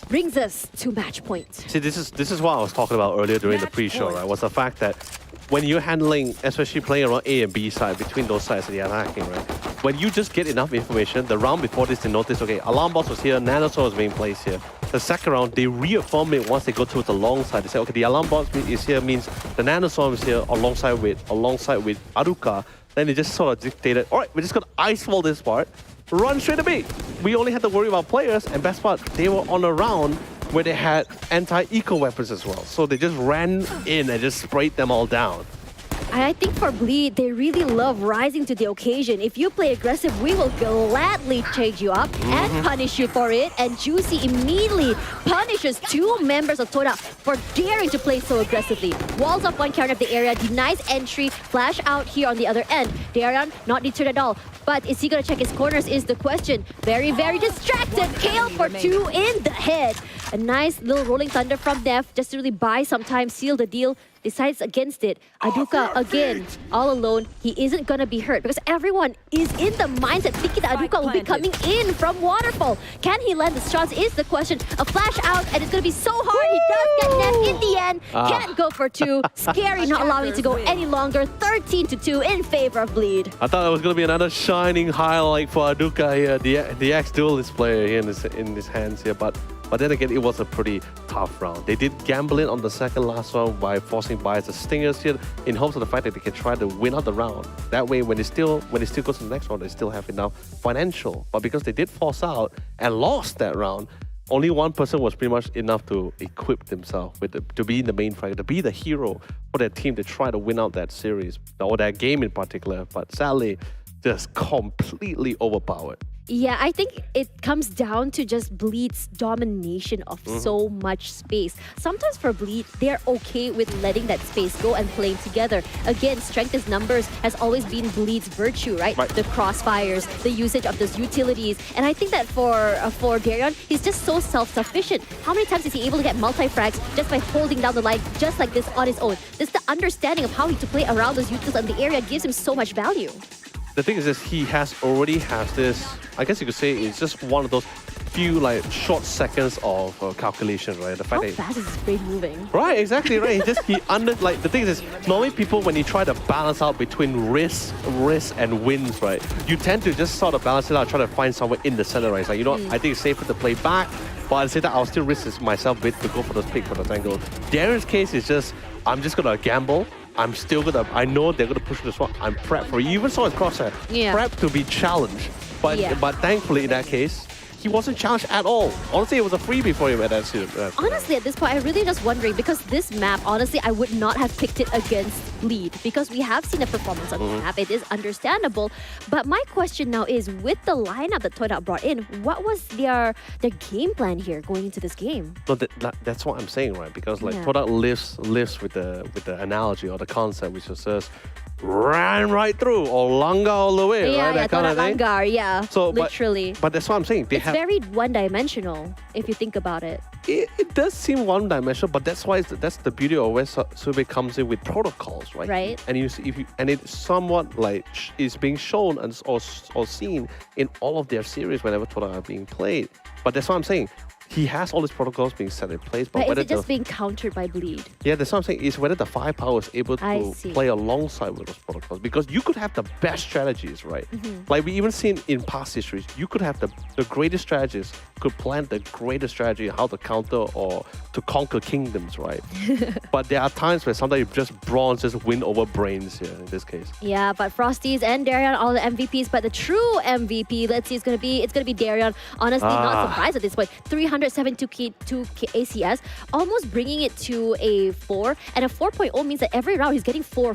brings us to match point.
See, this is what I was talking about earlier during the pre-show, right? Was the fact that when you're handling, especially playing around A and B side, between those sides of the attacking, right? When you just get enough information, the round before this, they notice, okay, alarm box was here, nanosword was being placed here. The second round, they reaffirm it once they go towards the long side. They say, okay, the alarm box is here, means the nanosword is here alongside with Aruka. Then they just sort of dictated, all right, we're just gonna ice wall this part, run straight to B. We only had to worry about players, and best part, they were on a round where they had anti-eco weapons as well. So they just ran in and just sprayed them all down.
I think for Bleed, they really love rising to the occasion. If you play aggressive, we will gladly change you up and punish you for it. And Juicy immediately punishes 2 members of Toda for daring to play so aggressively. Walls up one counter of the area, denies entry, flash out here on the other end. Darren not deterred at all. But is he going to check his corners is the question. Very, very distracted. KO for 2 in the head. A nice little rolling thunder from Neff just to really buy some time, seal the deal. Decides against it. Aduka again, all alone. He isn't gonna be hurt because everyone is in the mindset thinking that Aduka will be coming in from Waterfall. Can he land the shots is the question. A flash out and it's gonna be so hard. He does get Neff in the end. Can't go for 2. Scary not allowing it to go any longer. 13-2 in favor of Bleed.
I thought it was going to be another shining highlight for Aduka here, the ex-duelist player here in his hands here, but then again, it was a pretty tough round. They did gamble in on the second last round by forcing buys the Stingers here in hopes of the fact that they can try to win out the round. That way, when they still go to the next round, they still have enough financial. But because they did force out and lost that round, only one person was pretty much enough to equip themselves to be in the main fight, to be the hero for their team to try to win out that series, or that game in particular. But sadly, just completely overpowered.
Yeah, I think it comes down to just Bleed's domination of so much space. Sometimes for Bleed, they're okay with letting that space go and playing together. Again, strength is numbers has always been Bleed's virtue, right? The crossfires, the usage of those utilities. And I think that for Darion, he's just so self-sufficient. How many times is he able to get multi-frags just by holding down the line just like this on his own? Just the understanding of how he to play around those utilities in the area gives him so much value.
The thing is this, he already has this, I guess you could say it's just one of those few like short seconds of calculation, right? The fact
How fast is his brain moving?
Right, exactly right. The thing is normally people when you try to balance out between risk and wins, right? You tend to just sort of balance it out, try to find somewhere in the center, right? It's like, you know what, I think it's safer to play back, But at the same time, I'll still risk myself a bit to go for those pick for the tangle. Darren's case is just, I'm just gonna gamble. I know they're gonna push this one. I'm prepped for it. You even saw his crosshair.
Yeah.
Prepped to be challenged. But
Yeah.
but thankfully in that case, he wasn't challenged at all. Honestly, it was a freebie for him at that situation.
Honestly, at this point, I'm really just wondering because this map, honestly, I would not have picked it against Bleed because we have seen a performance on the map. It is understandable. But my question now is, with the lineup that Todak brought in, what was their game plan here going into this game?
No, that's what I'm saying, right? Because like
Yeah.
Todak lives with the analogy or the concept, which just says ran right through or langa all the way,
Yeah,
right? That kind
Todak
of thing.
Langar, yeah,
So,
literally.
But that's what I'm saying. They
It's
have
very one-dimensional if you think about it.
it does seem one-dimensional, but that's why that's the beauty of where Survey comes in with protocols, right?
Right.
And it's somewhat like is being shown or seen in all of their series whenever Todak are being played. But that's what I'm saying. He has all these protocols being set in place, but
But is
whether
it just being countered by Bleed?
yeah, that's what I'm saying. Is whether the firepower is able
I
to
see.
play alongside with those protocols. Because you could have the best strategies, right?
Mm-hmm.
Like we even seen in past histories, you could have the greatest strategists could plan the greatest strategy how to counter or to conquer kingdoms, right? But there are times where sometimes just bronze just win over brains here in this case.
Yeah, but Frosties and Darion all the MVPs, but the true MVP, let's see, it's gonna be Darion. Honestly, not surprised at this point. 372k ACS, almost bringing it to a 4, and a 4.0 means that every round he's getting 4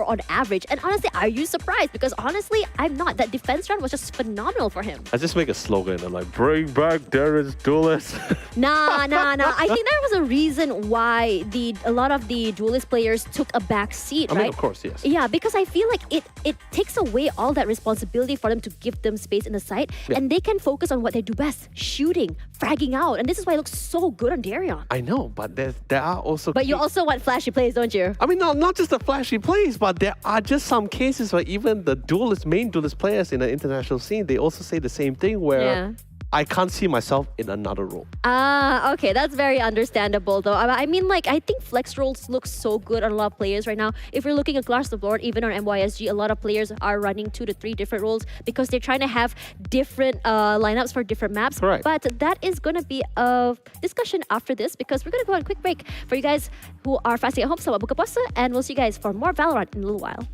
on average. And honestly, are you surprised? Because honestly, I'm not. That defense round was just phenomenal for him.
I just make a slogan. I'm like, bring back Darren's duelist.
Nah. I think there was a reason why a lot of the duelist players took a back seat,
I
right?
mean, of course, yes.
Yeah, because I feel like it takes away all that responsibility for them to give them space in the site, and they can focus on what they do best: shooting, fragging out, and this is why it looks so good on Darion.
I know, but there are also.
But you also want flashy plays, don't you?
I mean, not just the flashy plays, but there are just some cases where even the main duelist players in the international scene, they also say the same thing where
Yeah.
I can't see myself in another role.
Okay, that's very understandable though. I mean, like, I think flex roles look so good on a lot of players right now. If you're looking across the board, even on MYSG, a lot of players are running 2 to 3 different roles because they're trying to have different lineups for different maps.
Correct.
But that is going to be a discussion after this because we're going to go on a quick break for you guys who are fasting at home. Selamat buka puasa, and we'll see you guys for more Valorant in a little while.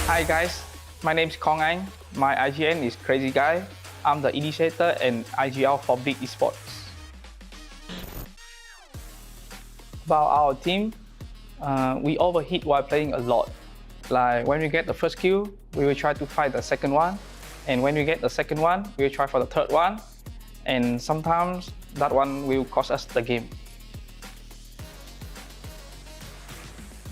Hi guys, my name is Kong Anh. My IGN is Crazy Guy. I'm the initiator and IGL for Big Esports. About our team, we overheat while playing a lot. Like when we get the first kill, we will try to fight the second one. And when we get the second one, we will try for the third one. And sometimes that one will cost us the game.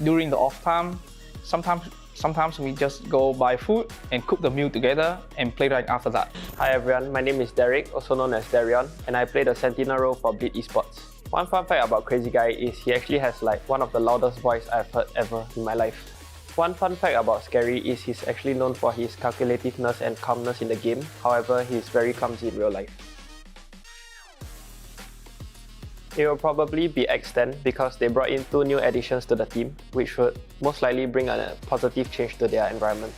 During the off time, sometimes we just go buy food and cook the meal together and play right after that.
Hi everyone, my name is Derek, also known as Darion, and I play the Sentinel role for Bleed Esports. One fun fact about Crazy Guy is he actually has like one of the loudest voice I've heard ever in my life. One fun fact about Scary is he's actually known for his calculativeness and calmness in the game, however he's very clumsy in real life. It will probably be X10 because they brought in 2 new additions to the team, which would most likely bring a positive change to their environment.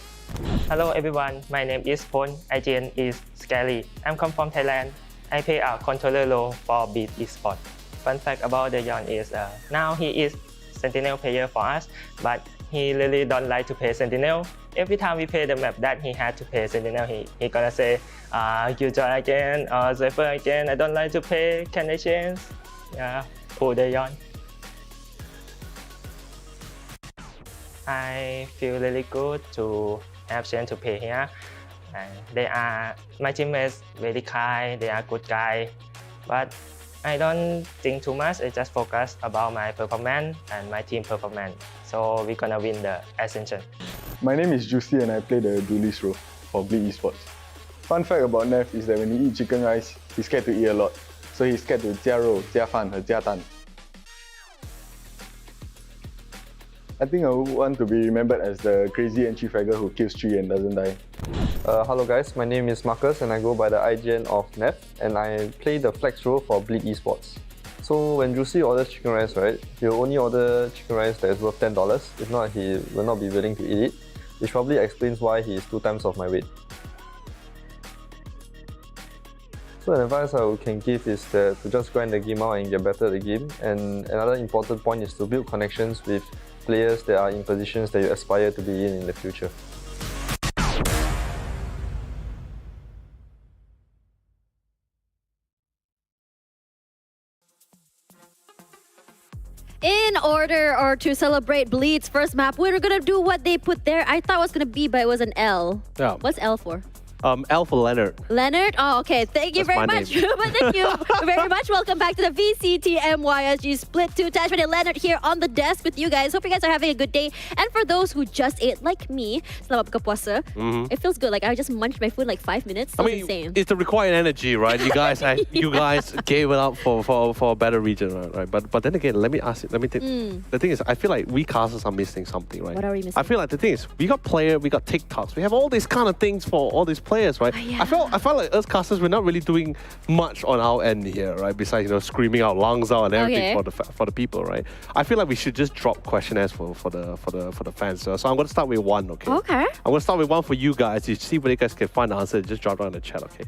Hello everyone, my name is Pon. IGN is Scary. I'm come from Thailand. I play a controller role for Beat Esports. Fun fact about Deon is now he is Sentinel player for us, but he really don't like to play Sentinel. Every time we play the map that he had to play Sentinel, he gonna say, you join again, or Zephyr again, I don't like to play, can I change? Yeah, poor Deon. I feel really good to have chance to play here. My teammates very kind, they are good guys. but I don't think too much. I just focus about my performance and my team performance. So we're gonna win the Ascension.
My name is Juicy and I play the duelist role for Bleed Esports. Fun fact about Neff is that when he eats chicken rice, he's scared to eat a lot. So he's scared to 加肉、加饭和加蛋. I think I would want to be remembered as the crazy entry fragger who kills 3 and doesn't die.
Hello guys, my name is Marcus and I go by the IGN of Neff and I play the flex role for Bleed Esports. So when Juicy orders chicken rice, right, he'll only order chicken rice that is worth $10. If not, he will not be willing to eat it, which probably explains why he is 2 times of my weight. So an advice I can give is that to just grind the game out and get better at the game. And another important point is to build connections with players that are in positions that you aspire to be in the future.
In order or to celebrate Bleed's first map, we're gonna do what they put there. I thought it was gonna be, but it was an L.
Yeah.
What's L for?
L for Leonard.
Leonard? Oh, okay. Thank you
That's
very
my
much.
name.
Thank you very much. Welcome back to the VCT MYSG Split 2. Tashman and Leonard here on the desk with you guys. Hope you guys are having a good day. And for those who just ate, like me, selamat buka puasa, it feels good. Like I just munched my food in like 5 minutes.
I mean,
insane.
it's the required energy, right? You guys, you guys gave it up for a better region, right? But then again, let me ask you. Let me think. The thing is, I feel like we casters are missing something, right?
What are we missing?
I feel like the thing is, we got TikToks, we have all these kind of things for all these players, right?
Yeah.
I felt like us casters, we're not really doing much on our end here, right? Besides, screaming our lungs out and everything for the people, right? I feel like we should just drop questionnaires for the fans. So I'm going to start with one, okay?
Okay.
I'm going to start with one for you guys. You see whether you guys can find the answer. Just drop down in the chat, okay?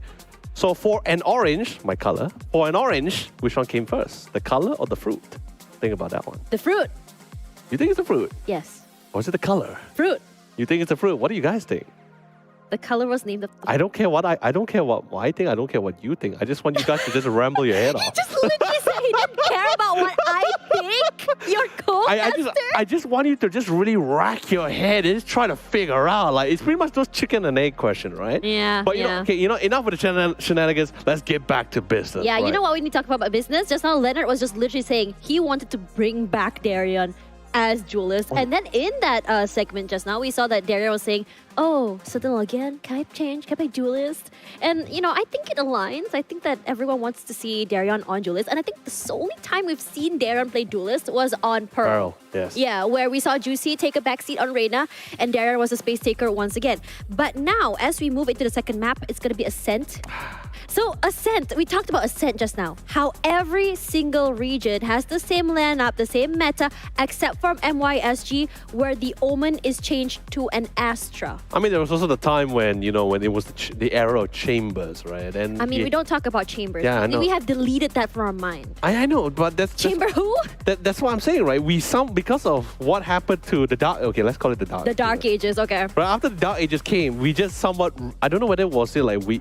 So for an orange, my color, for an orange, which one came first? The color or the fruit? Think about that one.
The fruit.
You think it's the fruit?
Yes.
Or is it the color?
Fruit.
You think it's the fruit? What do you guys think?
The color was named the
I don't care what I don't care what I think. I don't care what you think. I just want you guys to just ramble your head off.
Just literally said he didn't care about what I think. You're cool,
I just want you to just really rack your head and just try to figure out. Like it's pretty much those chicken and egg question, right?
Yeah.
But enough with the shenanigans. Let's get back to business.
Yeah,
right?
you know what we need to talk about business? Just now, Leonard was just literally saying he wanted to bring back Darion as duelist. And then in that segment just now, we saw that Darion was saying, oh, Sentinel again? Can I change? Can I play duelist? And, I think it aligns. I think that everyone wants to see Darion on duelist. And I think the only time we've seen Darion play duelist was on Pearl.
Yes.
Yeah, where we saw Juicy take a backseat on Reyna, and Darion was a space taker once again. But now, as we move into the second map, it's going to be Ascent. So Ascent, we talked about Ascent just now. How every single region has the same lineup, the same meta, except from MYSG, where the Omen is changed to an Astra.
I mean, there was also the time when, when it was the era of Chambers, right? And
I mean, we don't talk about Chambers.
Yeah, I know.
We have deleted that from our mind.
I know, but that's
Chamber who?
That's what I'm saying, right? Because of what happened to the Dark... Okay, let's call it the Dark
The Dark Ages, okay.
But after the Dark Ages came, we just somewhat... I don't know whether it was still like we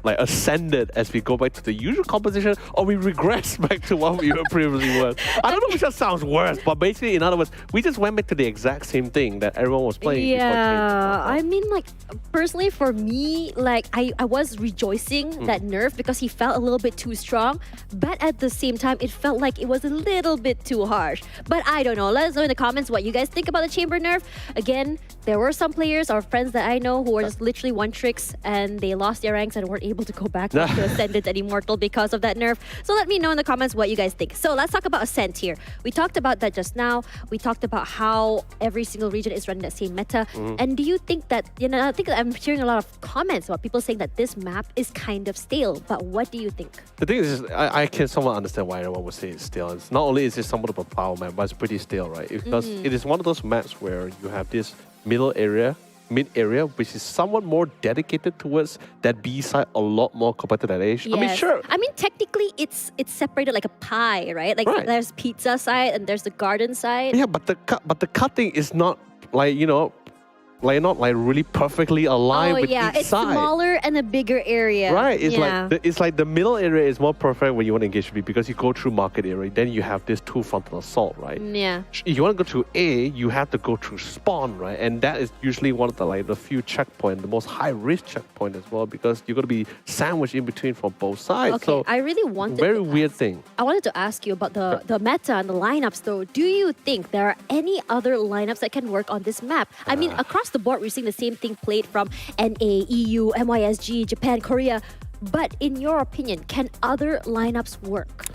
like ascended as we go back to the usual composition, or we regress back to what we were previously was. I don't know which one sounds worse, but basically, in other words, we just went back to the exact same thing that everyone was playing.
Yeah, I mean, like, personally for me, like, I was rejoicing that nerf because he felt a little bit too strong, but at the same time, it felt like it was a little bit too harsh. But I don't know. Let us know in the comments what you guys think about the Chamber nerf. Again, there were some players or friends that I know who were just literally one tricks and they lost their ranks and weren't able to go back to Ascendant and Immortal because of that nerf. So let me know in the comments what you guys think. So let's talk about Ascent here. We talked about that just now. We talked about how every single region is running that same meta. And do you think that, I think that I'm hearing a lot of comments about people saying that this map is kind of stale. But what do you think?
The thing is, I can somewhat understand why everyone would say it's stale. It's not only is it somewhat of a power map, but it's pretty stale, right? Because it is one of those maps where you have this mid area, which is somewhat more dedicated towards that B side a lot more compared to that A.
Yes.
I mean, sure.
I mean, technically, it's separated like a pie, right? Like there's pizza side and there's the garden side.
Yeah, but the cutting is not like, not like really perfectly aligned with each
it's
side.
smaller and a bigger area.
Right, it's
yeah.
it's like the middle area is more perfect when you want to engage B because you go through market area, then you have this two frontal assault, right?
Yeah.
If you want to go through A, you have to go through spawn, right? And that is usually one of the few checkpoints, the most high risk checkpoint as well, because you're going to be sandwiched in between from both sides.
Okay,
So
I really wanted
very
to
weird thing.
I wanted to ask you about the meta and the lineups though. Do you think there are any other lineups that can work on this map? I mean, across the board, we're seeing the same thing played from NA, EU, MYSG, Japan, Korea. But in your opinion, can other lineups work?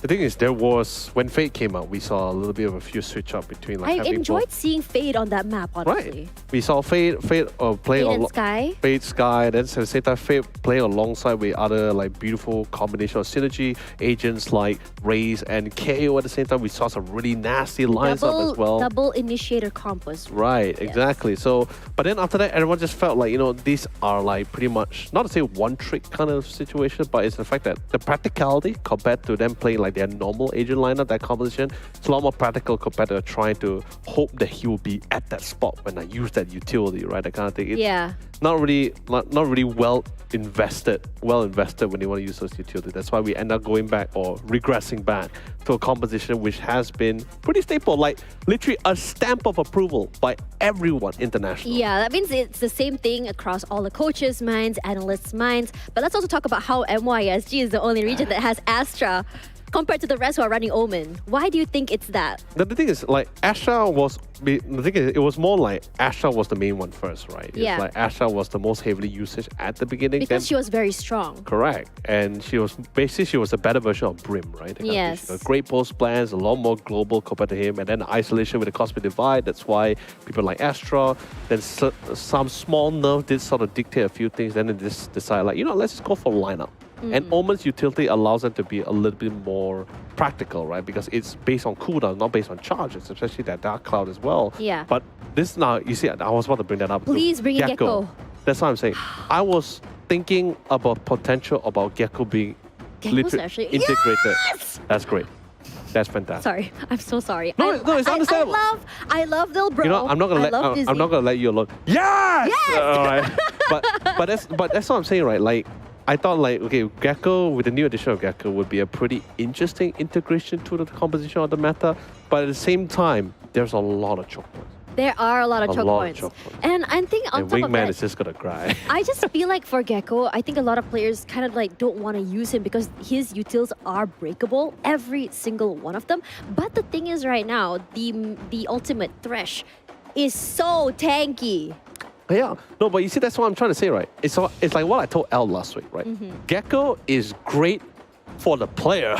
The thing is, there was, when Fate came out, we saw a little bit of a few switch up between
I
having
enjoyed
both.
seeing Fade on that map, honestly.
Right. We saw Fate play
Fade and Sky.
Fate Sky, then at the same time Fate play alongside with other beautiful combination of synergy agents like Raze and KO. At the same time, we saw some really nasty lines up as well.
Double initiator comp was
Right, exactly. So, but then after that, everyone just felt like, these are pretty much, not to say one trick kind of situation, but it's the fact that the practicality compared to them playing their normal agent lineup, that composition, it's a lot more practical compared to trying to hope that he will be at that spot when I use that utility, right? That kind of thing. It's not really well invested when you want to use those utilities. That's why we end up going back or regressing back to a composition which has been pretty stable, literally a stamp of approval by everyone internationally.
Yeah, that means it's the same thing across all the coaches' minds, analysts' minds. But let's also talk about how MYSG is the only region that has Astra compared to the rest who are running Omen. Why do you think it's that?
The thing is, Astra was, it was more like Astra was the main one first, right?
Yeah.
It's Astra was the most heavily used at the beginning.
Because she was very strong.
Correct. And she was a better version of Brim, right?
Yes.
Great post plans, a lot more global compared to him. And then isolation with the Cosmic Divide. That's why people like Astra. Then some small nerf did sort of dictate a few things. Then they just decide, let's just go for lineup. And Omen's utility allows them to be a little bit more practical, right? Because it's based on cooldown, not based on charges, especially that Dark Cloud as well.
Yeah.
But this now, you see, I was about to bring that up.
Please bring in Gecko.
That's what I'm saying. I was thinking about potential about Gecko being literally integrated.
Yes!
That's great. That's fantastic.
Sorry, I'm so sorry.
No, it's understandable.
I love Lil Bro.
I'm not gonna let you alone. Yes.
Yes!
All right. but that's what I'm saying, right? I thought Gecko, with the new addition of Gecko, would be a pretty interesting integration to the composition of the meta. But at the same time, there's a lot of choke points.
There are a lot of choke points. And I think on top of
Wingman
that,
is just gonna cry.
I just feel like for Gecko, I think a lot of players kind of don't want to use him because his utils are breakable, every single one of them. But the thing is right now, the ultimate Thresh is so tanky.
Yeah, no, but you see, that's what I'm trying to say, right? It's like what I told L last week, right? Gecko is great for the player,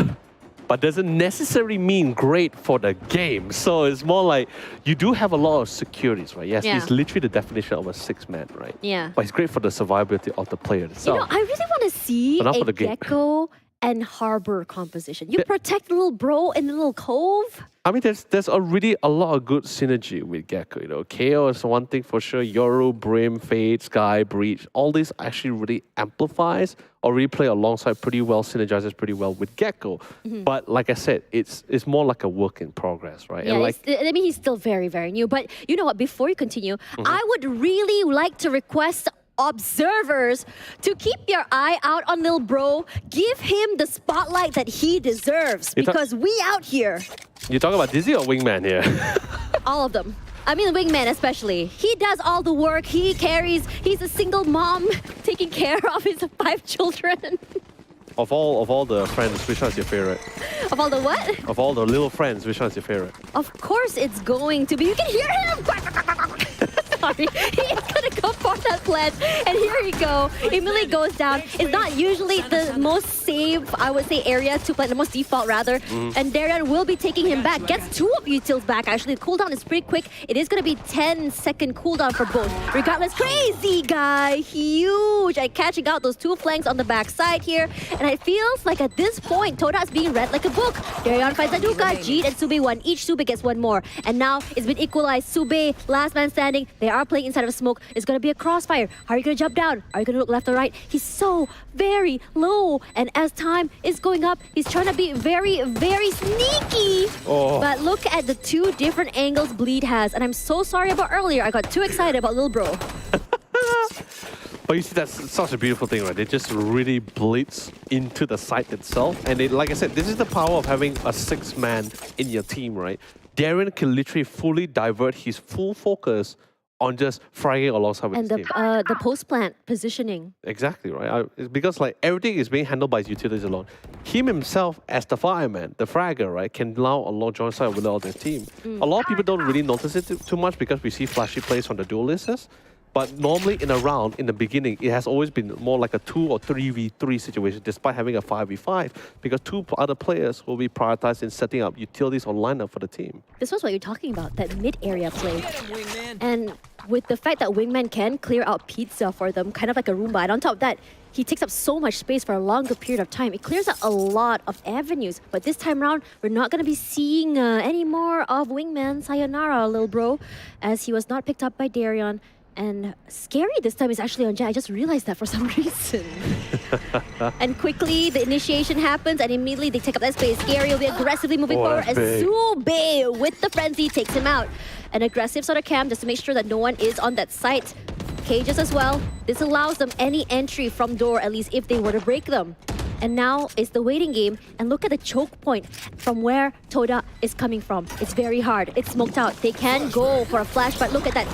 but doesn't necessarily mean great for the game. So it's more like you do have a lot of securities, right? Yes, he's literally the definition of a 6-man, right?
Yeah.
But it's great for the survivability of the player itself.
I really want to see a Gecko and Harbor composition. You protect the little bro in the little cove.
I mean, there's already a lot of good synergy with Gecko. KO is one thing for sure. Yoru, Brim, Fade, Sky, Breach, all these actually really amplifies or really play alongside pretty well, synergizes pretty well with Gecko. But like I said, it's more like a work in progress, right?
Yeah, and he's still very, very new. But you know what? Before you continue, I would really like to request observers to keep your eye out on Lil Bro. Give him the spotlight that he deserves because we out here.
You talking about Dizzy or Wingman here?
All of them. I mean, Wingman especially. He does all the work. He carries. He's a single mom taking care of his 5 children.
Of all the friends, which one's your favorite?
Of all the what?
Of all the little friends, which one's your favorite?
Of course it's going to be. You can hear him! Sorry. He's gonna go for that plant. And here he go. Immediately goes down. It's not usually the most safe, I would say, area to plant, the most default rather. And Darian will be taking him back. Gets 2 of utils back actually. The cooldown is pretty quick. It is gonna be 10-second cooldown for both. Regardless, crazy guy. Huge at catching out those 2 flanks on the backside here. And it feels like at this point, Todak's being read like a book. Darian finds Aduka, Jeet and Sube 1 each. Sube gets 1 more. And now it's been equalized. Sube, last man standing. They are playing inside of smoke. It's going to be a crossfire. How are you going to jump down? Are you going to look left or right? He's so very low. And as time is going up, he's trying to be very, very sneaky. But look at the two different angles Bleed has. And I'm so sorry about earlier. I got too excited about Lil Bro.
But you see, that's such a beautiful thing, right? They just really blitz into the site itself. And they, like I said, this is the power of having a 6-man in your team, right? Darren can literally fully divert his full focus on just fragging alongside with
And
his team.
the post-plant positioning.
Exactly, right? It's because like everything is being handled by his utilities alone. Him himself as the fireman, the fragger, right, can now along join side with all their team. A lot of people don't really notice it too much because we see flashy plays from the duelists. But normally in a round, in the beginning, it has always been more like a 2 or 3v3 situation, despite having a 5v5, because two other players will be prioritized in setting up utilities or lineup for the team.
This was what you're talking about, that mid-area play. And with the fact that Wingman can clear out pizza for them, kind of like a Roomba, and on top of that, he takes up so much space for a longer period of time. It clears out a lot of avenues. But this time around, we're not going to be seeing any more of Wingman. Sayonara, Lil Bro, as he was not picked up by Darion. And Scary this time is actually on Jet. I just realized that for some reason. And quickly, the initiation happens, and immediately they take up that space. Scary will be aggressively moving forward, and Sube, with the frenzy, takes him out. An aggressive sort of camp just to make sure that no one is on that site. Cages as well. This allows them any entry from door, at least if they were to break them. And now it's the waiting game, and look at the choke point from where Todak is coming from. It's very hard. It's smoked out. They can go for a flash, but look at that.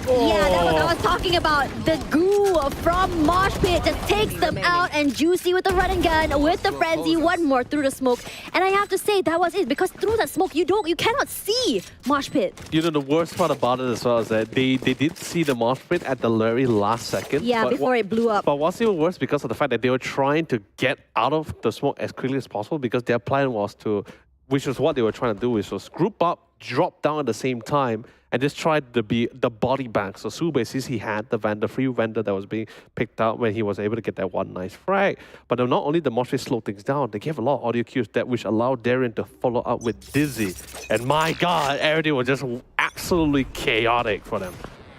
Yeah, that's what I was talking about. The goo from Mosh Pit just takes them out, and Juicy with the run and gun, with the frenzy, one more through the smoke. And I have to say, that was it, because through that smoke, you cannot see Mosh Pit.
You know, the worst part about it as well is that they did see the Mosh Pit at the very last second.
Yeah, before it blew up.
But what's even worse because of the fact that they were trying to get out of the smoke as quickly as possible, because their plan was to, which was what they were trying to do, which was group up, drop down at the same time, and just tried to be the body bag. So Sube, since he had the free vendor that was being picked out when he was able to get that one nice frag. But not only the Mosh Pit slowed things down, they gave a lot of audio cues that which allowed Darren to follow up with Dizzy. And my God, everything was just absolutely chaotic for them.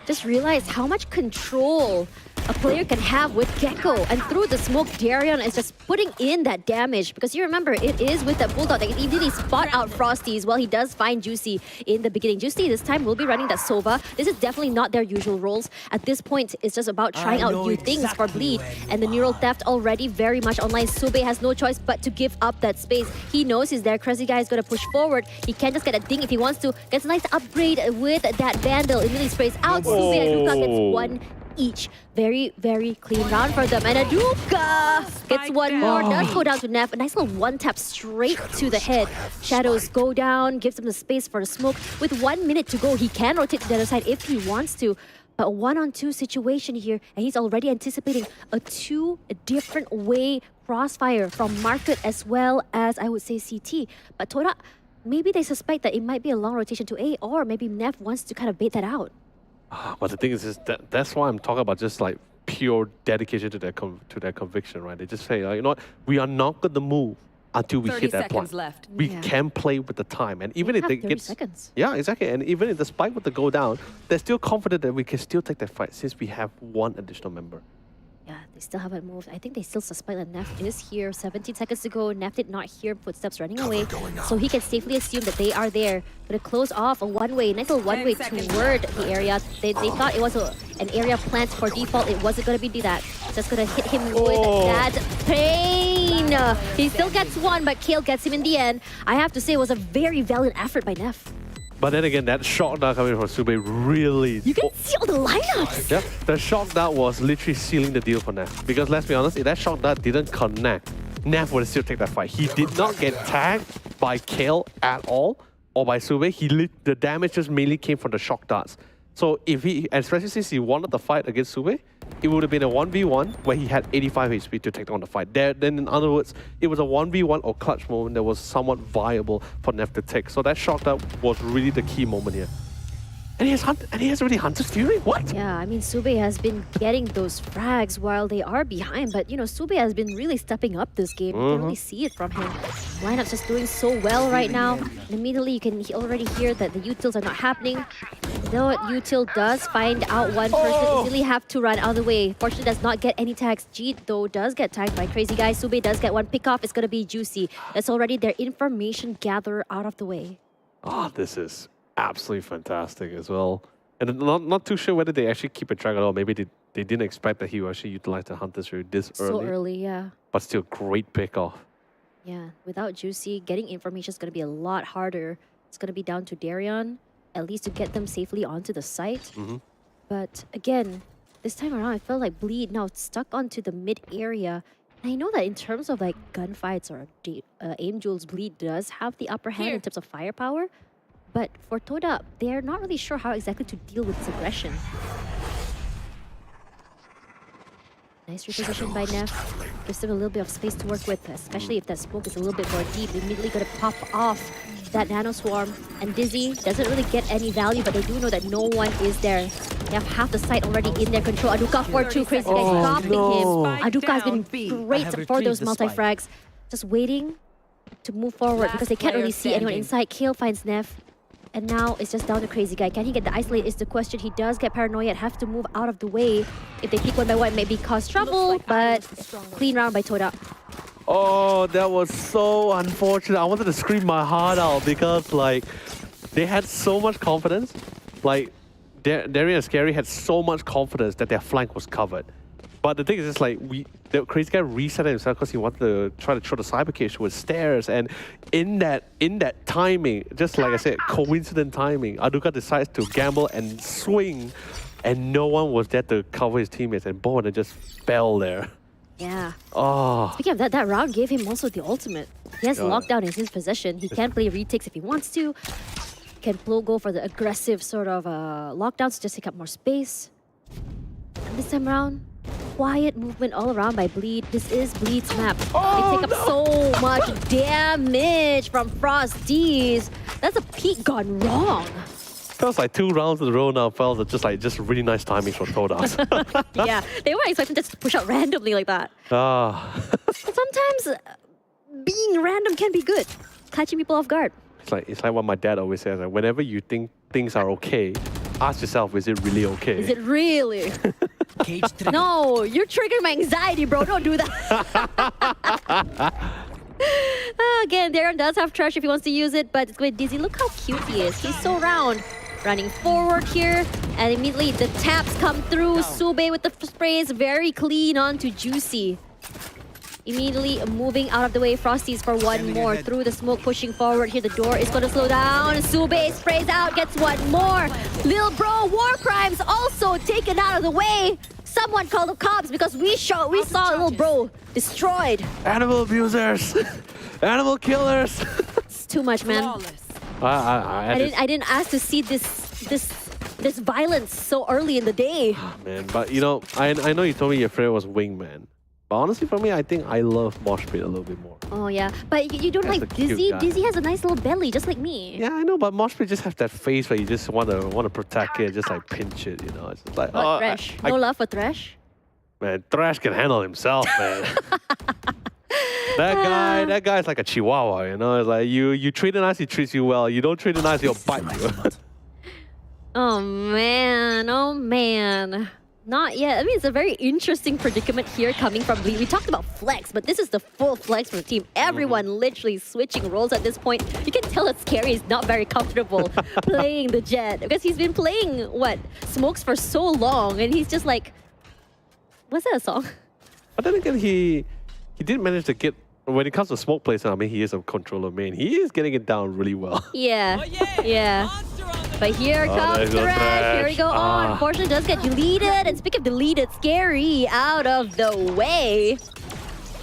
Just realized how much control a player can have with Gecko. And through the smoke, Darion is just putting in that damage. Because you remember, it is with that Bulldog that he did spot out Frosties. Well, he does find Juicy in the beginning. Juicy this time will be running that Sova. This is definitely not their usual roles. At this point, it's just about trying out new things for Bleed. And the Neural Theft already very much online. Sube has no choice but to give up that space. He knows he's there. Crazy Guy is going to push forward. He can just get a ding if he wants to. Gets a nice upgrade with that Vandal. It really sprays out. Sube and Luka gets one each. Very, very clean round for them. And Aduka gets one more. Does go down to Neff. A nice little one-tap straight to the head. Shadows go down, gives him the space for the smoke. With 1 minute to go, he can rotate to the other side if he wants to. But a 1-on-2 situation here, and he's already anticipating a different way crossfire from Market as well as, I would say, CT. But Todak, maybe they suspect that it might be a long rotation to A, or maybe Neff wants to kind of bait that out.
But the thing is that's why I'm talking about just like pure dedication to their conviction, right? They just say, you know what, we are not going to move until we hit that point.
Left.
We can play with the time, and even if they get
30 seconds.
Yeah, exactly. And even if the spike were to go down, they're still confident that we can still take that fight since we have one additional member.
Yeah, they still haven't moved. I think they still suspect that Neff is here. 17 seconds to go. Neff did not hear footsteps running away, so he can safely assume that they are there. Gonna close off a one-way, nice little one-way toward the area. They thought it was an area plant for default. It wasn't gonna be that. Just gonna hit him with that pain. He still gets one, but Kale gets him in the end. I have to say, it was a very valiant effort by Neff.
But then again, that shock dart coming from Sube really...
You can see all the lineups!
Yeah, the shock dart was literally sealing the deal for Neff. Because let's be honest, if that shock dart didn't connect, Neff would still take that fight. He did not get tagged by Kale at all, or by Sube. The damage just mainly came from the shock darts. So if he, especially since he wanted the fight against Sube, it would have been a 1v1 where he had 85 HP to take on the fight. Then in other words, it was a 1v1 or clutch moment that was somewhat viable for Neff to take. So that shock dart was really the key moment here. And he has already Hunter's Fury? What?
Yeah, I mean, Sube has been getting those frags while they are behind, but you know, Sube has been really stepping up this game. You can really see it from him. Lineup's just doing so well right now. And immediately you can already hear that the utils are not happening. Though Util does find out one person, immediately have to run out of the way. Fortunately does not get any tags. Jeet though does get tagged by Crazy Guy. Sube does get one pick off. It's gonna be Juicy. That's already their information gatherer out of the way.
Oh, this is absolutely fantastic as well. And I'm not too sure whether they actually keep a track at all. Maybe they didn't expect that he would actually utilize the Hunter's Fury this early.
So early, yeah.
But still, great pick off.
Yeah, without Juicy, getting information is going to be a lot harder. It's going to be down to Darion, at least to get them safely onto the site. But again, this time around, I felt like Bleed now stuck onto the mid area. And I know that in terms of like gunfights or aim duels, Bleed does have the upper hand in terms of firepower. But for Todak, they're not really sure how exactly to deal with this aggression. Nice reposition by Neff. Gives them a little bit of space to work with, especially if that smoke is a little bit more deep. They're immediately going to pop off that Nano Swarm. And Dizzy doesn't really get any value, but they do know that no one is there. They have half the site already in their control. Aduka 4-2, Crazy Guy stopping him. Aduka has been great for those multi-frags. Just waiting to move forward because they can't really see anyone inside. Kale finds Neff. And now it's just down to Crazy Guy. Can he get the isolate is the question. He does get paranoia, have to move out of the way. If they peek one by one, it maybe cause trouble, but clean round by Todak.
Oh, that was so unfortunate. I wanted to scream my heart out because like they had so much confidence. Like Darion and Scary had so much confidence that their flank was covered. But the thing is, just like the Crazy Guy reset himself because he wanted to try to throw the cyber cage with stairs, and in that timing, just like I said, coincident timing, Aduka decides to gamble and swing, and no one was there to cover his teammates, and Bowen just fell there.
Yeah.
Oh.
Speaking of that round gave him also the ultimate. He has lockdown in his possession. He can play retakes if he wants to. Can go for the aggressive sort of lockdowns to just take up more space. And this time around, quiet movement all around by Bleed. This is Bleed's map. They take up so much damage from Frosties. That's a peak gone wrong.
Feels like 2 rounds in a row now. Felt just really nice timing from Todak.
Yeah, they weren't expecting just to push out randomly like that. Sometimes being random can be good, catching people off guard.
It's like what my dad always says. Like, whenever you think things are okay, ask yourself, is it really okay?
Is it really? No, you're triggering my anxiety, bro. Don't do that. Again, Darren does have trash if he wants to use it, but it's going Dizzy. Look how cute he is. He's so round. Running forward here, and immediately the taps come through. Sube with the sprays, very clean onto Juicy. Immediately moving out of the way, Frosties for one more. Through the smoke, pushing forward here. The door is going to slow down. Sube sprays out, gets one more. Lil Bro, War Crimes also taken out of the way. Someone called the cops because we saw Lil Bro destroyed.
Animal abusers, animal killers.
It's too much, man. I didn't ask to see this violence so early in the day.
Man, but you know, I know you told me your favorite was Wingman. But honestly, for me, I think I love Mosh Pit a little bit more.
Oh yeah, but you don't like Dizzy? Dizzy has a nice little belly, just like me.
Yeah, I know, but Mosh Pit just have that face where you just want to protect it, just like pinch it, you know. It's just like
Thresh. No love for Thresh?
Man, Thresh can handle himself, man. That guy's like a chihuahua, you know. It's like you treat it nice, he treats you well. You don't treat it nice, he'll bite you.
Oh man. Not yet. I mean, it's a very interesting predicament here coming from Bleed. We talked about flex, but this is the full flex from the team. Everyone literally switching roles at this point. You can tell that Scary is not very comfortable playing the Jet because he's been playing, Smokes for so long, and he's just like, what's that a song?
But then again, he did manage to get, when it comes to smoke placement, I mean, he is a controller main. He is getting it down really well.
Yeah, yeah. But here comes Thresh. Here we go on. Unfortunately, does get deleted. And speaking of deleted, Scary out of the way.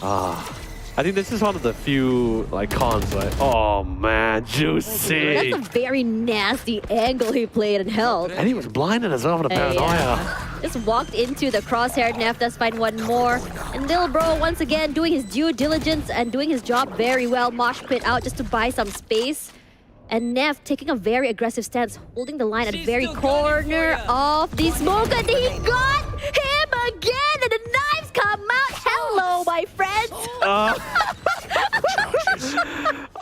I think this is one of the few cons, right? Oh man, Juicy.
That's a very nasty angle he played and held.
And he was blinded as well for the paranoia.
Just walked into the crosshair. Neff does find one more. And Lil Bro once again doing his due diligence and doing his job very well. Mosh Pit out just to buy some space. And Neff taking a very aggressive stance, holding the line at the very corner of the smoke. And he got him again! And the knives come out! Hello, my friends!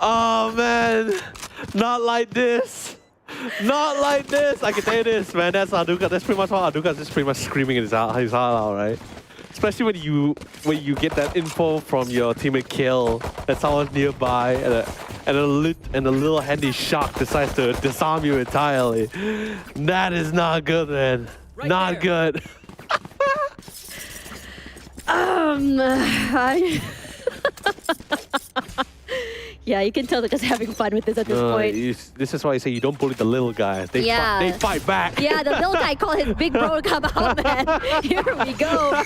Oh man, not like this. Not like this. I can tell you this, man. That's Aduka. That's pretty much what Aduka is just pretty much screaming in his heart out, right? Especially when you get that info from your teammate kill, that someone's nearby, and a little handy shark decides to disarm you entirely. That is not good, man. Not good.
Yeah, you can tell they're just having fun with this at this point.
This is why I say you don't bully the little guys. They fight back.
Yeah, the little guy called his big bro to come out, man. Here we go.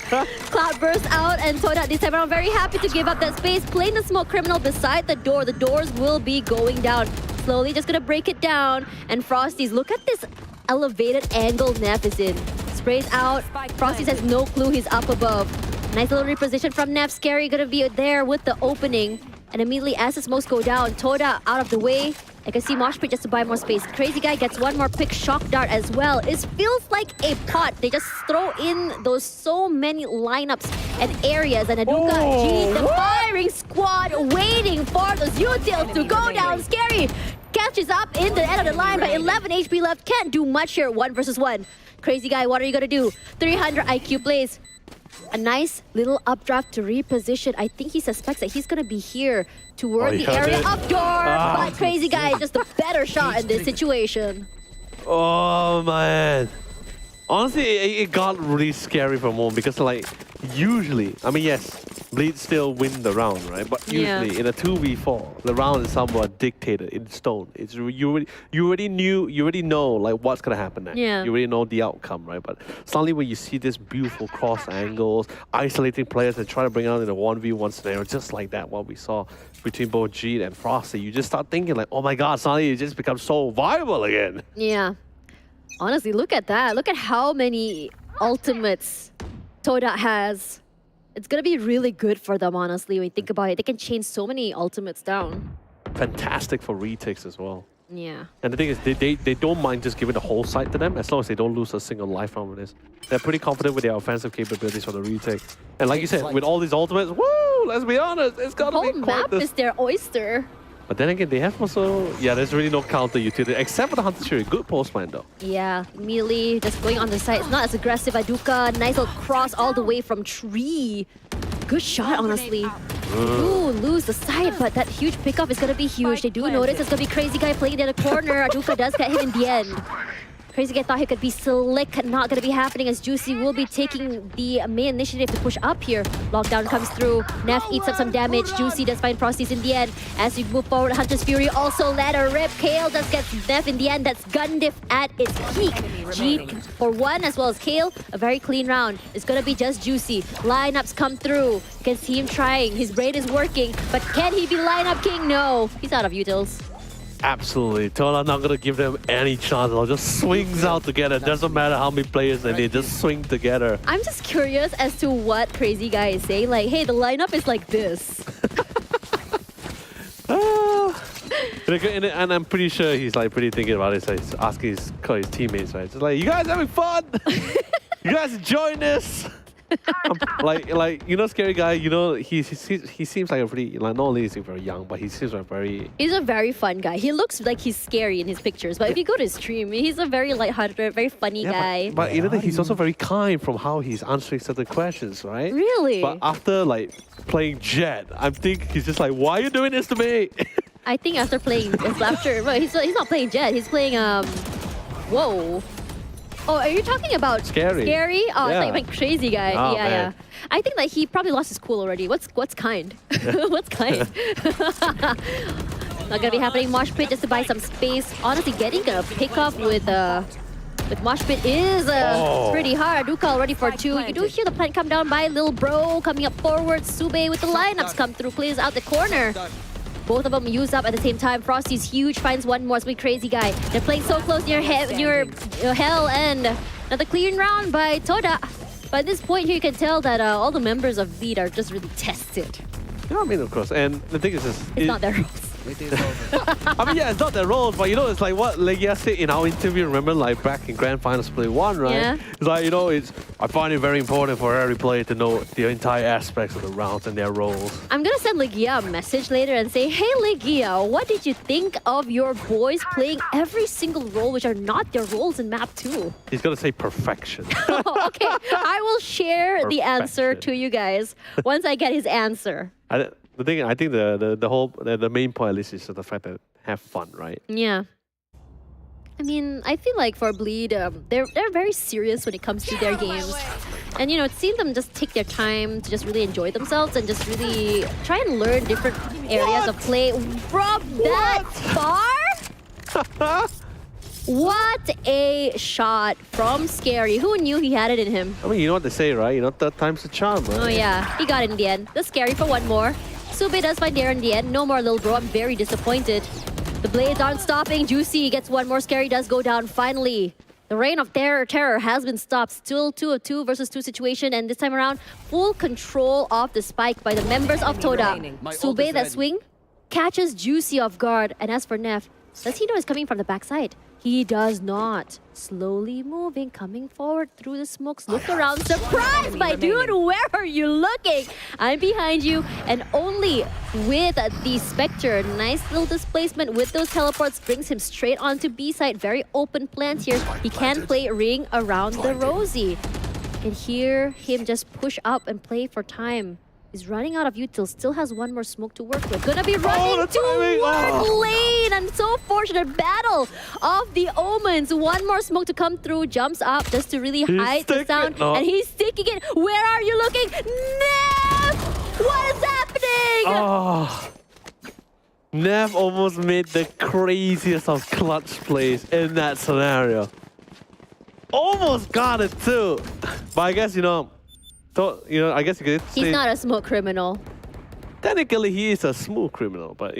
Cloud bursts out, and Todak this time around very happy to give up that space. Playing the smoke criminal beside the door. The doors will be going down. Slowly just gonna break it down. And Frosty's, look at this elevated angle Neff is in. Sprays out. Frosty's has no clue he's up above. Nice little reposition from Neff. Scary gonna be there with the opening. And immediately as the smokes go down, Toda out of the way. I can see Mosh Pit just to buy more space. Crazy Guy gets one more pick, Shock Dart as well. It feels like a pot. They just throw in those so many lineups and areas. And Aduka, G, the firing squad waiting for those utils to go down. Scary catches up in the end of the line, but 11 HP left. Can't do much here, 1 versus 1. Crazy Guy, what are you gonna do? 300 IQ plays. A nice little updraft to reposition. I think he suspects that he's gonna be here toward the area up door. But Crazy Guy just a better shot in this situation.
Oh man. Honestly, it got really scary for a moment because like usually, I mean yes, Bleed still win the round, right? But usually in a 2v4, the round is somewhat dictated in stone. It's you already know like what's gonna happen next.
Yeah.
You already know the outcome, right? But suddenly when you see this beautiful cross angles, isolating players and try to bring out in a 1v1 scenario, just like that what we saw between both Jeet and Frosty, you just start thinking like, oh my god, suddenly it just becomes so viable again.
Yeah. Honestly, look at that. Look at how many ultimates Todak has. It's gonna be really good for them, honestly, when you think about it. They can chain so many ultimates down.
Fantastic for retakes as well.
Yeah.
And the thing is, they don't mind just giving the whole site to them as long as they don't lose a single life from this. They're pretty confident with their offensive capabilities for the retake. And like you said, with all these ultimates, woo! Let's be honest, it's gonna be
The
quite
whole map is their oyster.
But then again, they have also... Yeah, there's really no counter utility, except for the Hunter Fury. Good postman though.
Yeah, immediately just going on the side. It's not as aggressive. Aduka, nice little cross all the way from tree. Good shot, honestly. They do lose the side, but that huge pickup is going to be huge. They do notice it's going to be Crazy Guy playing in the corner. Aduka does get him in the end. Crazy Guy thought he could be slick. Not going to be happening as Juicy will be taking the main initiative to push up here. Lockdown comes through. Neff eats up some damage. Juicy does find Frosties in the end. As we move forward, Hunter's Fury also let a rip. Kale does get Neff in the end. That's gun diff at its peak. Jeet for 1 as well as Kale. A very clean round. It's going to be just Juicy. Lineups come through. You can see him trying. His brain is working. But can he be lineup king? No. He's out of utils.
Absolutely. Toda not gonna give them any chance. It just swings out together. Doesn't matter how many players they just swing together.
I'm just curious as to what Crazy Guy is saying. Like, hey, the lineup is like this.
And I'm pretty sure he's like pretty thinking about it. So he's asking his teammates, right? Just like, you guys having fun? You guys enjoying this? like you know, Scary Guy, you know, he seems like a pretty, like, not only is he very young, but he seems like very...
He's a very fun guy. He looks like he's scary in his pictures, but if you go to his stream, he's a very lighthearted, very funny guy.
But you know that he's also very kind from how he's answering certain questions, right?
Really?
But after like playing Jet, I think he's just like, why are you doing this to me?
I think after playing after, but he's not playing Jet. He's playing whoa. Oh, are you talking about
Scary?
Scary? Oh,
Yeah.
it's like Crazy Guy.
Oh,
yeah,
man.
yeah. I think that he probably lost his cool already. What's kind? What's kind? Not gonna be happening. Mosh Pit just to buy some space. Honestly, getting a pickup with Mosh Pit is pretty hard. Aduka already for 2. You do hear the plant come down by Lil Bro coming up forward. Sube with the lineups come through, plays out the corner. Both of them use up at the same time. Frosty's huge, finds one more. Sweet Crazy Guy. They're playing so close near hell, and another clean round by Toda. But at this point here, you can tell that all the members of Lead are just really tested.
You know what I mean, of course. And the thing is,
It's not their rules.
It is over.
I mean, yeah, it's not their roles, but you know, it's like what Legia said in our interview. Remember, like back in Grand Final Split 1, right?
Yeah.
It's like, you know, I find it very important for every player to know the entire aspects of the rounds and their roles.
I'm gonna send Legia a message later and say, hey Legia, what did you think of your boys playing every single role which are not their roles in map 2?
He's gonna say perfection.
Okay, I will share the answer to you guys once I get his answer.
I think the main point at least is the fact that have fun, right?
Yeah. I mean, I feel like for Bleed, they're very serious when it comes to their games. And you know, seeing them just take their time to just really enjoy themselves and just really try and learn different areas of play from that far. What a shot from Scary. Who knew he had it in him?
I mean, you know what they say, right? You know, third time's the charm, right?
Oh yeah, he got it in the end. The Scary for one more. Sube does find Darren in the end. No more little bro. I'm very disappointed. The blades aren't stopping. Juicy gets one more. Scary does go down finally. The reign of terror has been stopped. Still 2-2 versus 2 situation, and this time around, full control of the spike by the members of Todak. Sube, that swing, catches Juicy off guard. And as for Neff, does he know it's coming from the backside? He does not. Slowly moving, coming forward through the smokes. Look around, surprised my dude, where are you looking? I'm behind you, and only with the Spectre. Nice little displacement with those teleports brings him straight onto B side. Very open plant here. He can play ring around the Rosie. And hear him just push up and play for time. He's running out of util, still has one more smoke to work with. Gonna be running toward lane, and so fortunate battle of the Omens. One more smoke to come through, jumps up just to really hide the sound, and he's sticking it. Where are you looking? Neff! What is happening?
Oh. Neff almost made the craziest of clutch plays in that scenario. Almost got it too. But I guess, I guess you could say...
He's not a smoke criminal.
Technically, he is a smooth criminal, but,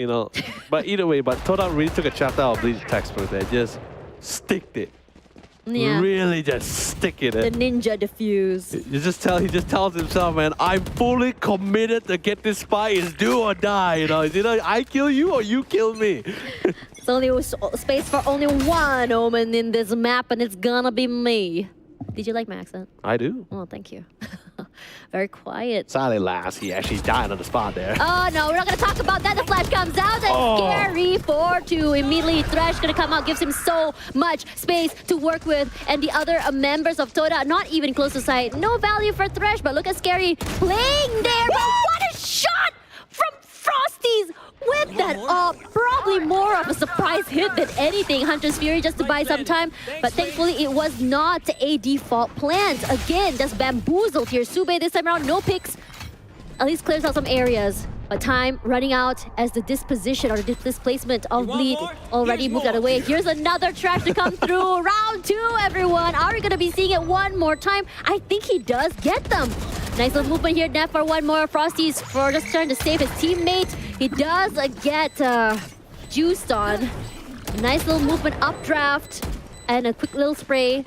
but either way, but Todak really took a chapter out of Bleach textbook there. Just sticked it.
Yeah.
Really just stick it.
The ninja diffuse.
He just tells himself, man, I'm fully committed to get this spy. It's do or die, It's either I kill you or you kill me.
It's only space for only one Omen in this map, and it's gonna be me. Did you like my accent?
I do.
Oh, thank you. Very quiet.
Sadly, last, he actually died on the spot there.
Oh, no, we're not going to talk about that. The flash comes out, and Scary 4-2. Immediately, Thresh going to come out, gives him so much space to work with. And the other members of Toda, not even close to sight. No value for Thresh, but look at Scary playing there. But what a shot from Frosties with that probably more of a surprise hit than anything. Hunter's Fury just to buy some time, but thankfully it was not a default plant. Again, just bamboozled here. Sube this time around, no picks. At least clears out some areas. But time running out as the disposition or the displacement of Bleed already moved out of the way. Here's another trash to come through. Round 2, everyone. Are we going to be seeing it one more time? I think he does get them. Nice little movement here, Neff, for one more. Frosty's for just trying to save his teammate. He does get juiced on. Nice little movement, updraft, and a quick little spray.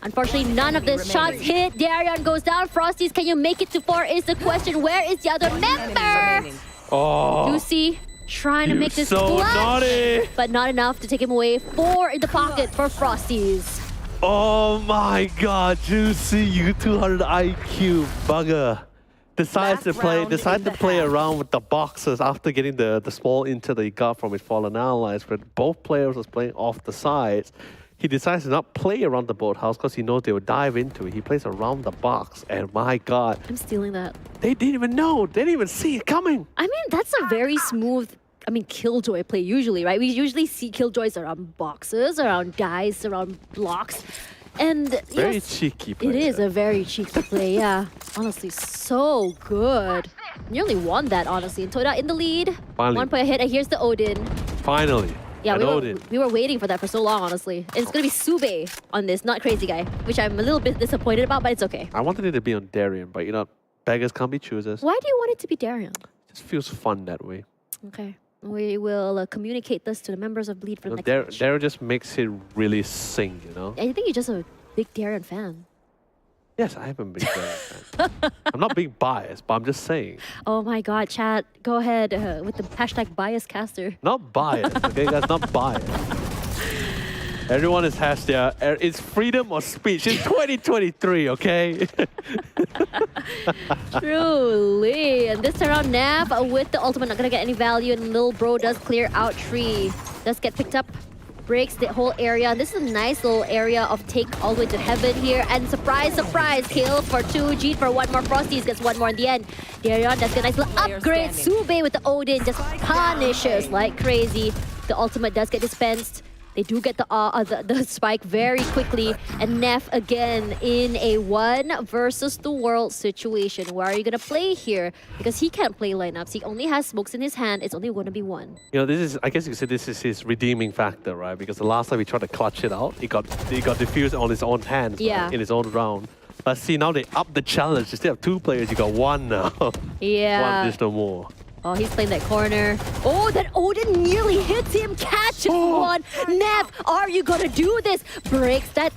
Unfortunately, none of the shots hit. Darion goes down. Frosties, can you make it to 4 is the question. Where is the other member? Juicy trying to make this clutch,
naughty.
but not enough to take him away. 4 in the pocket for Frosties.
Oh my god, Juicy, you 200 IQ bugger. Decides to play around with the boxes after getting the small intel that he got from his fallen allies, but both players was playing off the sides. He decides to not play around the boathouse because he knows they will dive into it. He plays around the box, and my god.
I'm stealing that.
They didn't even know. They didn't even see it coming.
I mean, that's a very smooth, Killjoy play usually, right? We usually see Killjoys around boxes, around guys, around blocks. And
very cheeky play.
It is a very cheeky play, yeah. Honestly, so good. Nearly won that, honestly. And Toda in the lead.
Finally.
1 point ahead, and here's the Odin.
Finally.
Yeah, we were waiting for that for so long, honestly. And it's going to be Sube on this, not Crazy Guy, which I'm a little bit disappointed about, but it's okay.
I wanted it to be on Darion, but beggars can't be choosers.
Why do you want it to be Darion?
It just feels fun that way.
Okay. We will communicate this to the members of Bleed for the next match.
Darion just makes it really sing,
I think you're just a big Darion fan.
Yes, I am a big Derek fan. I'm not being biased, but I'm just saying.
Oh my God, chat. Go ahead with the hashtag biascaster.
Not biased, okay? That's not biased. Everyone has their... It's freedom of speech. It's 2023, okay?
Truly. And this time around, Nav with the ultimate, not gonna get any value, and Lil Bro does clear out tree. Does get picked up, breaks the whole area. This is a nice little area of take all the way to heaven here. And surprise, surprise, kill for 2, Jeet for 1 more, Frosties gets 1 more in the end. Darion does get a nice little upgrade. Sube with the Odin just punishes like crazy. The ultimate does get dispensed. They do get the spike very quickly, and Neff again in a 1 versus the world situation. Where are you gonna play here? Because he can't play lineups. He only has smokes in his hand. It's only going to be 1.
You know, this is, I guess you could say this is his redeeming factor, right? Because the last time he tried to clutch it out, he got diffused on his own hands, right? In his own round. But see, now they up the challenge. Instead of 2 players, you got 1 now.
Yeah.
1 additional more.
Oh, he's playing that corner. Oh, that Odin nearly hits him. Catches 1. Neff, are you gonna do this? Breaks that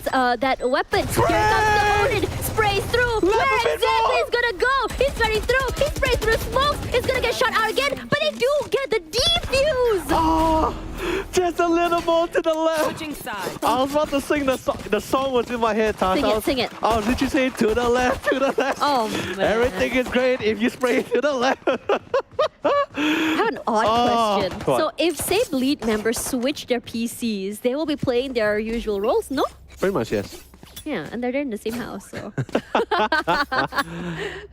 weapon. Here comes the Odin. Sprays through. Where exactly is gonna go? He's running through. He sprays through smokes. He's gonna get shot out again. But they do get the defuse.
Oh, just a little more to the left. I was about to sing the song. The song was in my head, Tasha.
Sing it.
I was literally saying to the left, to the left.
Oh, man.
Everything is great if you spray to the left.
I have an odd question.
What?
So if, say, Bleed members switch their PCs, they will be playing their usual roles, no?
Pretty much, yes.
Yeah, and they're in the same house, so...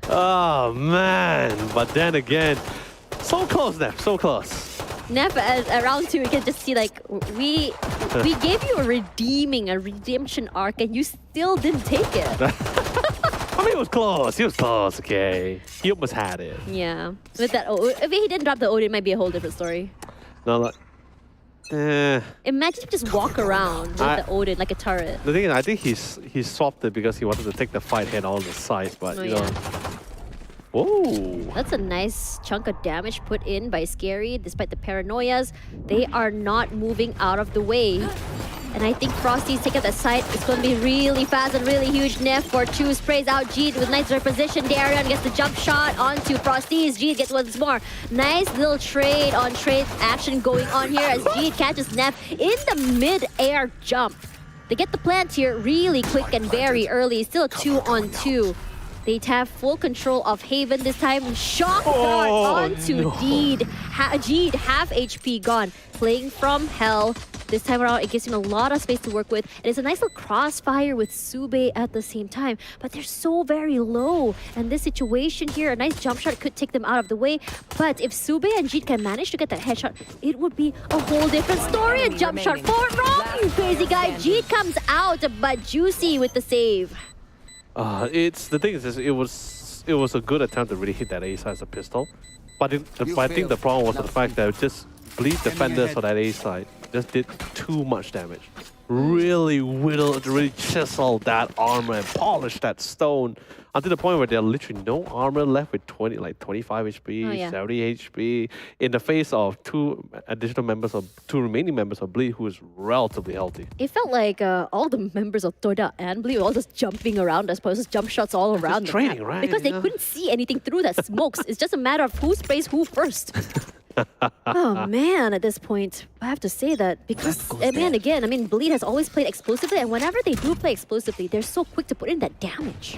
Oh, man. But then again, so close, Neff, so close.
Neff, at round 2, you can just see, like, we gave you a redemption arc, and you still didn't take it.
I mean, it was close. He was close, okay. He almost had it.
Yeah. With that, if he didn't drop the Odin, it might be a whole different story.
No, like...
Imagine just walk around with the Odin like a turret.
The thing is, I think he swapped it because he wanted to take the fight head on the side, but you know... Whoa!
That's a nice chunk of damage put in by Scary. Despite the paranoias, they are not moving out of the way. And I think Frosty's taking the side. It's going to be really fast and really huge. Neff for 2 sprays out Jeet with nice reposition. Darion gets the jump shot onto Frosty's. Jeet gets once more. Nice little trade on trade action going on here as Jeet catches Neff in the mid-air jump. They get the plant here really quick and very early. Still a 2-on-2. They have full control of Haven this time. Shock dart onto Jeet. Jeet, half HP gone. Playing from hell. This time around, it gives him a lot of space to work with. And it's a nice little crossfire with Sube at the same time. But they're so very low. And this situation here, a nice jump shot could take them out of the way. But if Sube and Jeet can manage to get that headshot, it would be a whole different story. A jump shot forward, wrong, you crazy guy. Jeet comes out, but Juicy with the save.
It's the thing is, it was a good attempt to really hit that A side as a pistol. But I think the problem was the fact that just Bleed defenders for that A side just did too much damage. Really whittled, really chiseled that armor and polished that stone until the point where there are literally no armor left with 25 HP, 70 HP in the face of 2 remaining members of Bleed who is relatively healthy.
It felt like all the members of Todak and Bleed were all just jumping around as opposed to jump shots all around them.
Training, right?
Because they couldn't see anything through that smokes. It's just a matter of who sprays who first. Oh man, at this point, I have to say that because, man, again, I mean, Bleed has always played explosively, and whenever they do play explosively, they're so quick to put in that damage.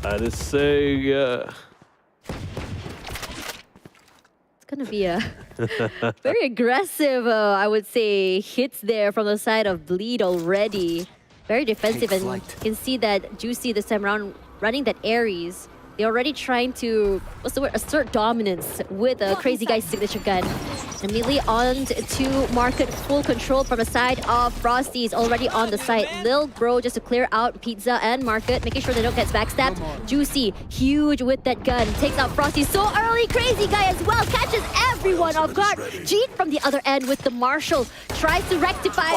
That is saying,
It's gonna be a very aggressive, I would say, hits there from the side of Bleed already. Very defensive, and you can see that Juicy this time around running that Ares. They're already trying to, assert dominance with a Crazy Guy's signature gun. Immediately on to Market, full control from the side of Frosty is already on the site. Lil Bro just to clear out Pizza and Market, making sure they don't get backstabbed. Juicy, huge with that gun, takes out Frosty so early. Crazy Guy as well, catches everyone off guard. Jeet from the other end with the Marshall, tries to rectify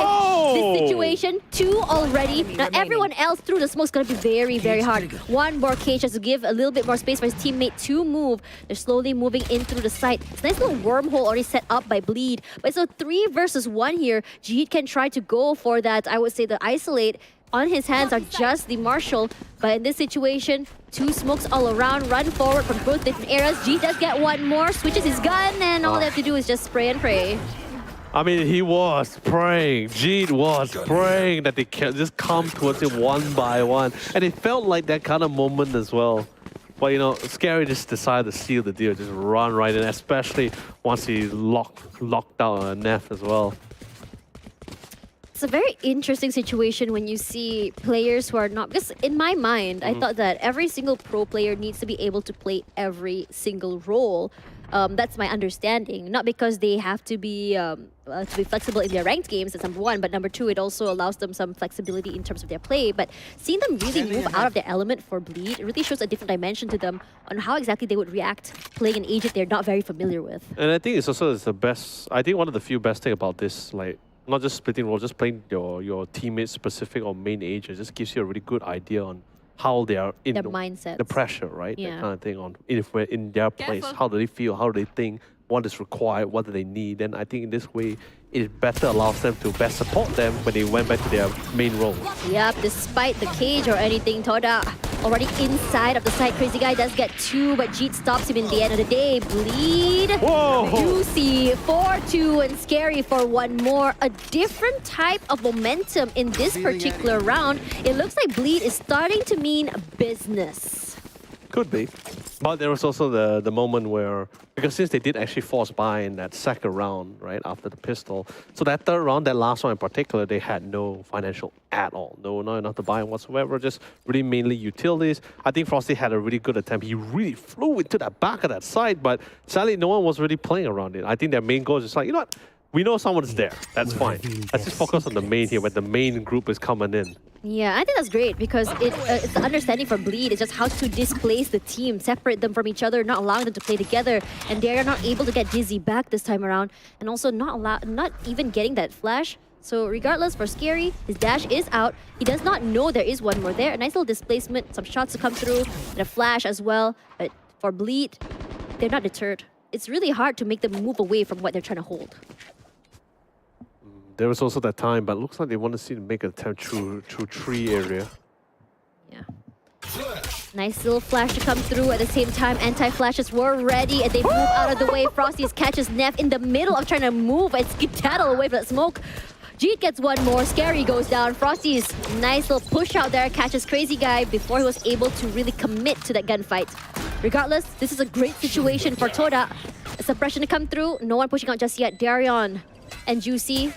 this situation. 2 already. Now everyone else through the smoke's gonna be very, very hard. 1 more cage has to give a little bit more space for his teammate to move. They're slowly moving in through the site. It's a nice little wormhole already set up by Bleed. But it's a 3 versus 1 here. Jeet can try to go for that, I would say, the isolate. on his hands are just the Marshal. But in this situation, 2 smokes all around, run forward from both different areas. G does get one more, switches his gun, and all they have to do is just spray and pray.
I mean, he was praying. Jeet was praying that they can just come towards him one by one. And it felt like that kind of moment as well. But, you know, Scary just decided to seal the deal, just run right in, especially once he locked out Neff as well.
It's a very interesting situation when you see players who are not... Because in my mind, I thought that every single pro player needs to be able to play every single role. That's my understanding. Not because they have to be flexible in their ranked games, that's number one. But number two, it also allows them some flexibility in terms of their play. But seeing them really move out of their element for Bleed, it really shows a different dimension to them on how exactly they would react playing an agent they're not very familiar with.
And I think it's also the best... I think one of the few best things about this, like, not just splitting roles, just playing your teammates specific or main agent, just gives you a really good idea on how they are in
Their mindsets.
the pressure, right?
Yeah.
That kind of thing on if we're in their place. How do they feel? How do they think? What is required? What do they need? And I think in this way, it better allows them to best support them when they went back to their main role.
Yep, despite the cage or anything, Todak already inside of the site. Crazy Guy does get 2, but Jeet stops him in the end of the day. Bleed.
Whoa!
Juicy, 4-2, and Scary for one more. A different type of momentum in this particular round. It looks like Bleed is starting to mean business.
Could be. But there was also the moment where, because since they did actually force buy in that second round, right, after the pistol, so that third round, that last one in particular, they had no financial at all. No, not enough to buy whatsoever, just really mainly utilities. I think Frosty had a really good attempt. He really flew into the back of that side, but sadly, no one was really playing around it. I think their main goal is just like, you know what, we know someone's there. That's fine. Let's just focus on the main here, when the main group is coming in.
Yeah, I think that's great because it's the understanding for Bleed. It's just how to displace the team, separate them from each other, not allowing them to play together. And they're not able to get Dizzy back this time around. And also not even getting that flash. So regardless, for Scary, his dash is out. He does not know there is one more there. A nice little displacement, some shots to come through, and a flash as well. But for Bleed, they're not deterred. It's really hard to make them move away from what they're trying to hold.
There was also that time, but it looks like they want to see them make an attempt through tree area.
Yeah. Nice little flash to come through. At the same time, anti-flashes were ready and they move out of the way. Frosty's catches Neff in the middle of trying to move and skedaddle away from that smoke. Jeet gets one more. Scary goes down. Frosty's nice little push out there catches Crazy Guy before he was able to really commit to that gunfight. Regardless, this is a great situation for Todak. A suppression to come through. No one pushing out just yet. Darion and Juicy.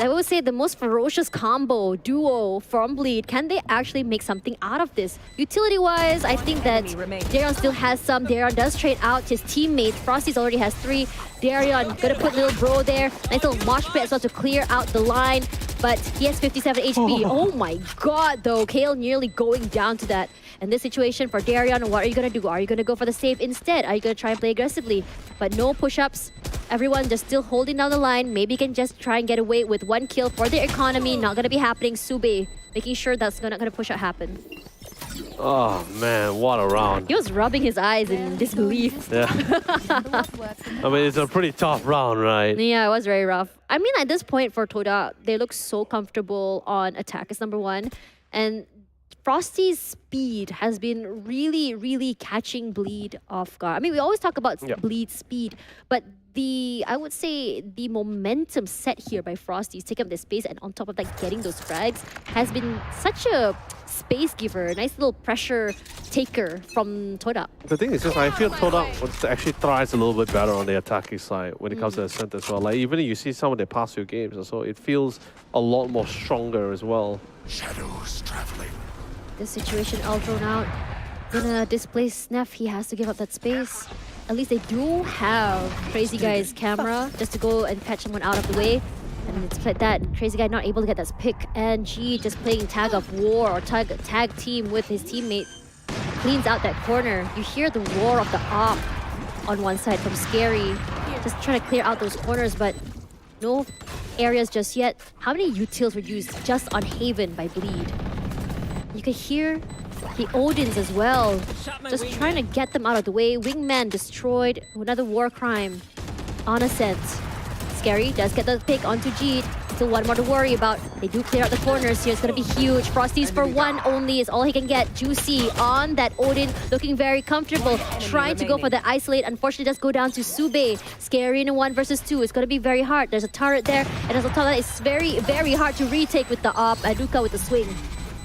I would say the most ferocious combo duo from Bleed. Can they actually make something out of this? Utility-wise, I think that Darion still has some. Darion does trade out his teammate. Frosty's already has 3. Darion gonna put little bro there. Nice little mosh pit as well to clear out the line. But he has 57 HP. Oh my god, though. Kale nearly going down to that. In this situation for Darion, what are you gonna do? Are you gonna go for the save instead? Are you gonna try and play aggressively? But no push-ups. Everyone just still holding down the line. Maybe can just try and get away with 1 kill for their economy. Not gonna be happening. Sube making sure that's not gonna push out happen.
Oh man, what a round.
He was rubbing his eyes in disbelief.
Yeah. I mean, it's a pretty tough round, right?
Yeah, it was very rough. I mean, at this point for Todak, they look so comfortable on attack as number 1. And Frosty's speed has been really, really catching Bleed off guard. I mean, we always talk about Bleed's speed, but I would say the momentum set here by Frosty, taking up the space and on top of that getting those frags has been such a space giver, nice little pressure taker from Todak.
The thing is just I feel Todak actually thrives a little bit better on the attacking side when it comes to Ascent as well. Like even if you see some of their past few games or so, it feels a lot more stronger as well.
Shadows traveling.
This situation all thrown out. Gonna displace Neff, he has to give up that space. At least they do have Crazy Guy's camera just to go and catch someone out of the way. And it's like that. Crazy Guy not able to get that pick. And G just playing tag of war or tag team with his teammate. Cleans out that corner. You hear the roar of the op on one side from Scary. Just trying to clear out those corners, but no areas just yet. How many utils were used just on Haven by Bleed? You could hear the Odins as well. Just trying to get them out of the way. Wingman destroyed. Another war crime on Ascent. Scary does get the pick onto Jeet. still one more to worry about. They do clear out the corners here. It's going to be huge. Frosty's for one only is all he can get. Juicy on that Odin, looking very comfortable. Trying to go for the isolate. Unfortunately, does go down to Sube. Scary in a 1 versus 2. It's going to be very hard. There's a turret there. And as on top of that, it's very, very hard to retake with the op. Aduka with the swing.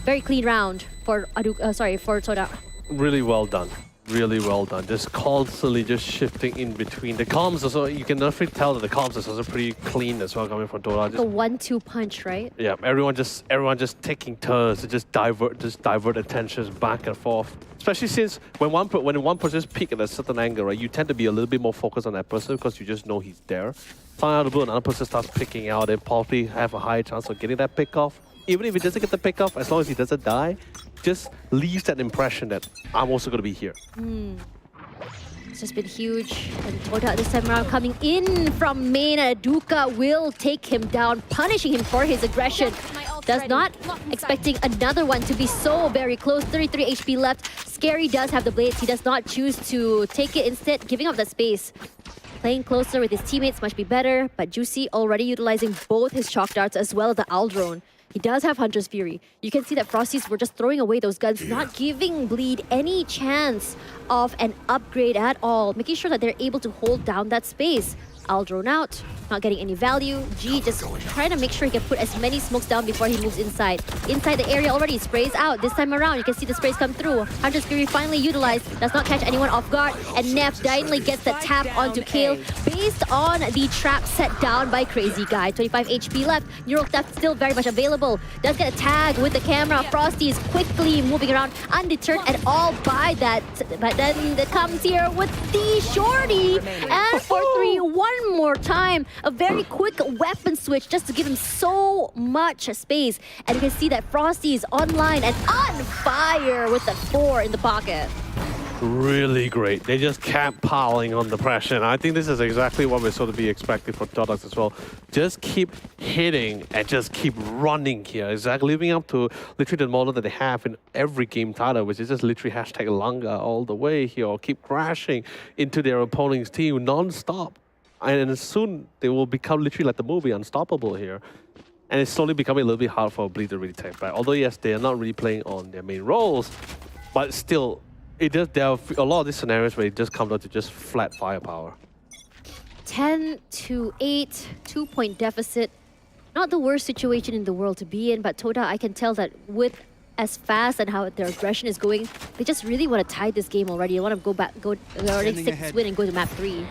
Very clean round for for Todak.
Really well done. Really well done. Just constantly just shifting in between. The comms also, you can definitely tell that the comms is also pretty clean as well coming from Todak.
The 1-2 punch, right?
Yeah, everyone just taking turns to just divert attentions back and forth. Especially since when one person peak at a certain angle, right, you tend to be a little bit more focused on that person because you just know he's there. Find out the blue, another person starts picking out, and probably have a high chance of getting that pick off. Even if he doesn't get the pick off, as long as he doesn't die, just leaves that impression that I'm also going to be here.
It's just been huge. And Todak this time around coming in from main. Aduka will take him down, punishing him for his aggression. Does not expecting another one to be so very close. 33 HP left. Scary does have the blades. He does not choose to take it, instead giving up that space. Playing closer with his teammates must be better, but Juicy already utilizing both his chalk darts as well as the Owl Drone. He does have Hunter's Fury. You can see that Frosties were just throwing away those guns, not giving Bleed any chance of an upgrade at all, making sure that they're able to hold down that space. Owl Drone out, not getting any value. G just trying to make sure he can put as many smokes down before he moves inside. Inside the area already, sprays out. This time around, you can see the sprays come through. Hunter's Fury finally utilized, does not catch anyone off guard, and Neff finally gets the tap onto Kale based on the trap set down by Crazy Guy. 25 HP left, Neural Theft still very much available. Does get a tag with the camera. Frosty is quickly moving around, undeterred at all by that. But then it comes here with the Shorty, and for 3, one more time, a very quick weapon switch just to give him so much space. And you can see that Frosty is online and on fire with that 4 in the pocket.
Really great. They just kept piling on the pressure. And I think this is exactly what we're sort of be expecting for Todak as well. Just keep hitting and just keep running here. Exactly living up to literally the model that they have in every game title, which is just literally hashtag Langa all the way here, or keep crashing into their opponent's team non-stop. And soon they will become literally like the movie Unstoppable here. And it's slowly becoming a little bit hard for Bleed to really take back. Although yes, they are not really playing on their main roles, but still, there are a lot of these scenarios where it just comes down to just flat firepower.
10-8, 2-point deficit. Not the worst situation in the world to be in, but Todak, I can tell that with as fast and how their aggression is going, they just really want to tie this game already. They want to go already 6 win and go to map 3.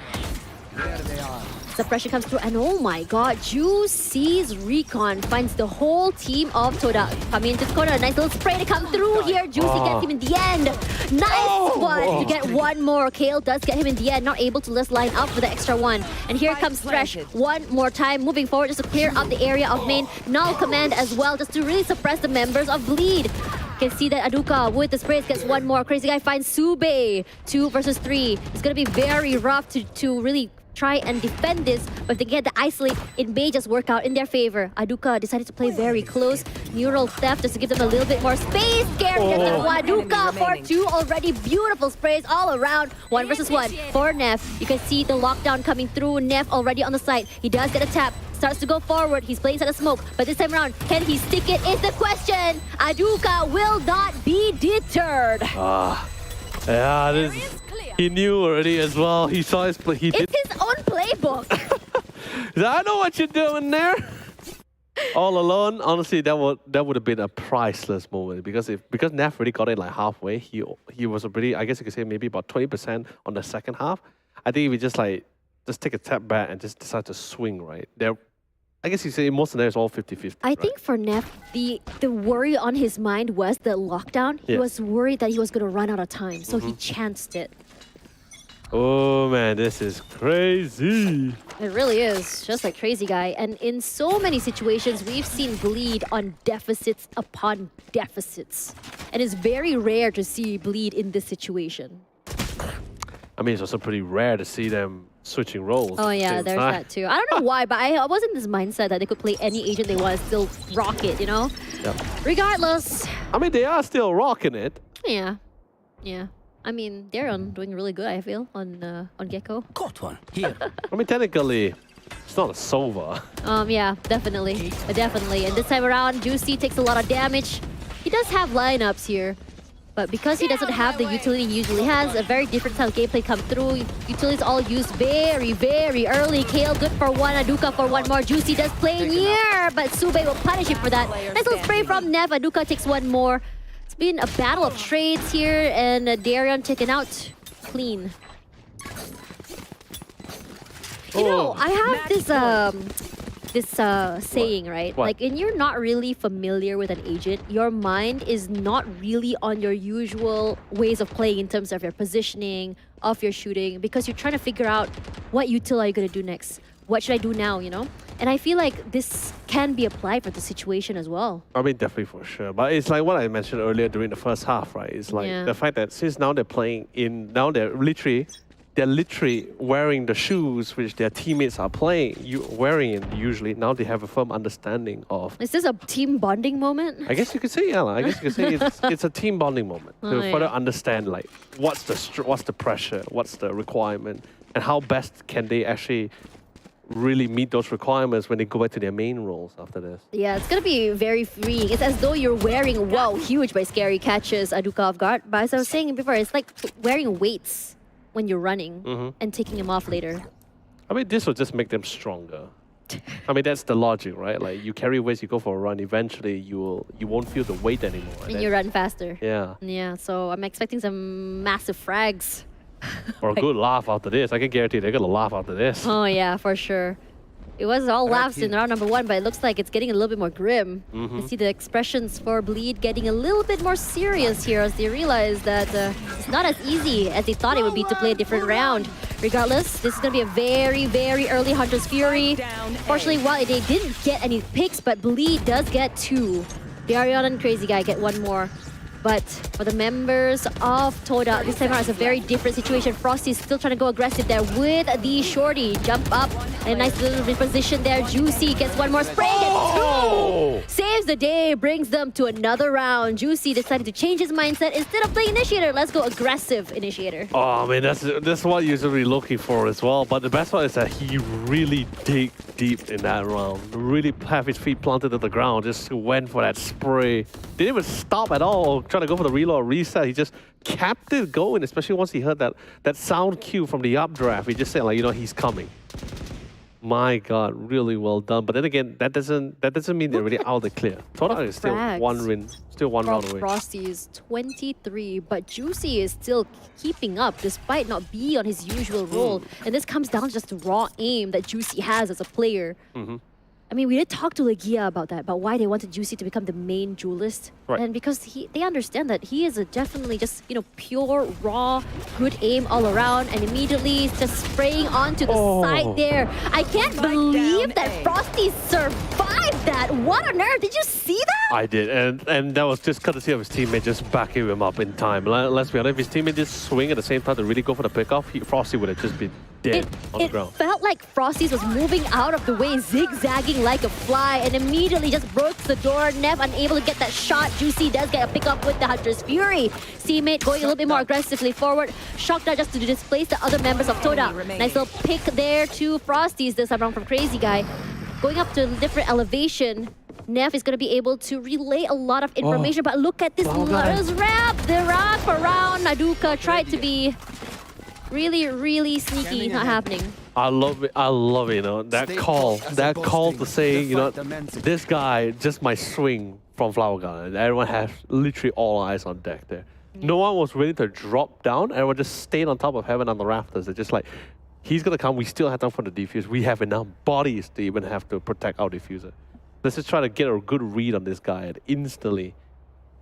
There they are.
The pressure comes through, and oh my god, Juicy's Recon finds the whole team of Todak coming into the corner. Nice little spray to come through here. Juicy gets him in the end. Nice one to get one more. Kale does get him in the end, not able to just line up for the extra one. And here comes Thresh one more time, moving forward just to clear up the area of main. Null command as well, just to really suppress the members of Bleed. You can see that Aduka with the sprays gets one more. Crazy Guy finds Sube. 2 versus 3. It's going to be very rough to really try and defend this, but if they get the isolate, it may just work out in their favor. Aduka decided to play very close. Neural Theft just to give them a little bit more space. Scary Aduka for 2 already. Beautiful sprays all around. 1 versus 1 for Neff. You can see the lockdown coming through. Neff already on the side. He does get a tap. Starts to go forward. He's playing inside the smoke, but this time around, can he stick it? Is the question. Aduka will not be deterred.
Yeah, this. He knew already as well. He saw his play.
It's his own playbook.
I know what you're doing there. All alone, honestly, that would have been a priceless moment because Neff already got it like halfway. He was already, I guess you could say maybe about 20% on the second half. I think if we just take a step back and just decide to swing right there. I guess you say most of them is all 50-50.
I think for Neff, the worry on his mind was the lockdown. He was worried that he was going to run out of time, so he chanced it.
Oh man, this is crazy.
It really is, just like Crazy Guy. And in so many situations, we've seen Bleed on deficits upon deficits. And it's very rare to see Bleed in this situation.
I mean, it's also pretty rare to see them switching roles.
Oh yeah, there's that too. I don't know why, but I was in this mindset that they could play any agent they want and still rock it, you know?
Yep.
Regardless.
I mean, they are still rocking it.
Yeah. Yeah. I mean, they're doing really good, I feel, on Gecko.
Caught one. Here.
I mean, technically, It's not a Sova.
Yeah, definitely. Definitely. And this time around, Juicy takes a lot of damage. He does have lineups here. But because he doesn't have the utility he usually has, a very different style of gameplay come through. Utilities all used very, very early. Kale good for one, Aduka for one more. Juicy does play near, but Sube will punish him for that. Nice little spray from Nev. Aduka takes one more. It's been a battle of trades here, and Darion taken out clean. You know, I have this saying, right?
What?
Like, when you're not really familiar with an agent, your mind is not really on your usual ways of playing in terms of your positioning, of your shooting, because you're trying to figure out what util are you going to do next? What should I do now, you know? And I feel like this can be applied for the situation as well.
I mean, definitely for sure. But it's like what I mentioned earlier during the first half, right? It's like the fact that since now they're playing now they're literally wearing the shoes which their teammates are wearing it usually. Now they have a firm understanding of.
Is this a team bonding moment?
I guess you could say, yeah. I guess you could say it's a team bonding moment to further understand like what's the pressure, what's the requirement, and how best can they actually really meet those requirements when they go back to their main roles after this.
Yeah, it's gonna be very freeing. It's as though you're wearing, wow, huge by Scary catches Aduka off guard. But as I was saying before, it's like wearing weights when you're running and taking them off later.
I mean, this will just make them stronger. I mean, that's the logic, right? Like, you carry weights, you go for a run, eventually you won't feel the weight anymore.
And you run faster.
Yeah.
Yeah, so I'm expecting some massive frags.
Or a good laugh after this. I can guarantee they're going to laugh after this.
Oh yeah, for sure. It was all laughs in round number 1, but it looks like it's getting a little bit more grim. You see the expressions for Bleed getting a little bit more serious here as they realize that it's not as easy as they thought it would be to play a different round. Regardless, this is going to be a very, very early Hunter's Fury. Fortunately, while they didn't get any picks, but Bleed does get 2. Darion and Crazy Guy get 1 more. But for the members of Todak, this time around it's a very different situation. Frosty's still trying to go aggressive there with the shorty. Jump up, and a nice little reposition there. Juicy gets 1 more spray, gets 2! Saves the day, brings them to another round. Juicy decided to change his mindset. Instead of playing Initiator, let's go aggressive Initiator.
Oh, man, that's what you're usually looking for as well. But the best part is that he really dig deep in that round. Really have his feet planted to the ground, just went for that spray. Didn't even stop at all, trying to go for the reload or reset. He just kept it going, especially once he heard that sound cue from the updraft. He just said, like, you know, he's coming. My God, really well done. But then again, that doesn't mean they're really out of the clear. Todak is still one win, still 1 round away.
Frosty is 23, but Juicy is still keeping up despite not being on his usual role. And this comes down to just the raw aim that Juicy has as a player. I mean, we did talk to Legia about that, about why they wanted Juicy to become the main duelist.
Right.
And because they understand that he is definitely just, you know, pure, raw, good aim all around, and immediately just spraying onto the side there. I can't believe that Frosty survived that. What on earth? Did you see that?
I did, and that was just courtesy of his teammate just backing him up in time. Let's be honest, if his teammate just swing at the same time to really go for the pickoff, Frosty would have just been dead on the ground.
It felt like Frosty's was moving out of the way, zigzagging like a fly, and immediately just broke the door. Nev unable to get that shot. Juicy does get a pickup with the Hunter's Fury. Teammate going a little bit more aggressively forward. Shocked out just to displace the other members of Todak. Nice little pick there to Frosty's this time around from Crazy Guy. Going up to a different elevation. Nev is going to be able to relay a lot of information, but look at this wrap. The wrap around. Aduka tried to be really, really sneaky, not happening.
I love it, you know, that call to say, you know, this guy just might swing from Flower Garden. Everyone has literally all eyes on deck there. No one was willing to drop down. Everyone just stayed on top of heaven on the rafters. They're just like, he's going to come. We still have time for the defuse. We have enough bodies to even have to protect our diffuser. Let's just try to get a good read on this guy and instantly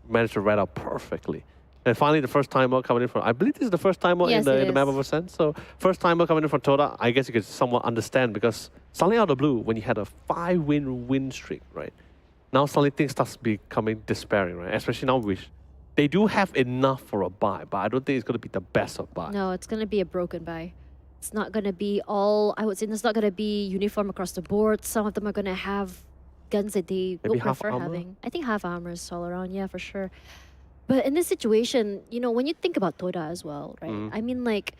manage to read out perfectly. And finally, the first timer coming in from, I believe this is the first timer in the map of Ascent. So first timer coming in from Todak, I guess you could somewhat understand, because suddenly out of the blue, when you had a 5-win streak, right? Now suddenly things start becoming despairing, right? Especially now they do have enough for a buy, but I don't think it's going to be the best of buy.
No, it's going to be a broken buy. It's not going to be all, I would say it's not going to be uniform across the board. Some of them are going to have guns that they would prefer having. I think half armor is all around, yeah, for sure. But in this situation, you know, when you think about Todak as well, right? I mean, like,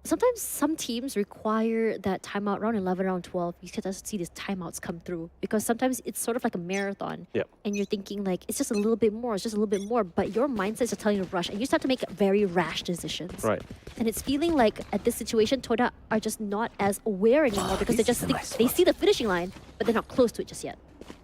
sometimes some teams require that timeout round 11, round 12. You get to see these timeouts come through because sometimes it's sort of like a marathon.
Yep.
And you're thinking like, it's just a little bit more, it's just a little bit more. But your mindset is telling you to rush and you start to make very rash decisions.
Right.
And it's feeling like at this situation, Todak are just not as aware anymore because they just think they see the finishing line, but they're not close to it just yet.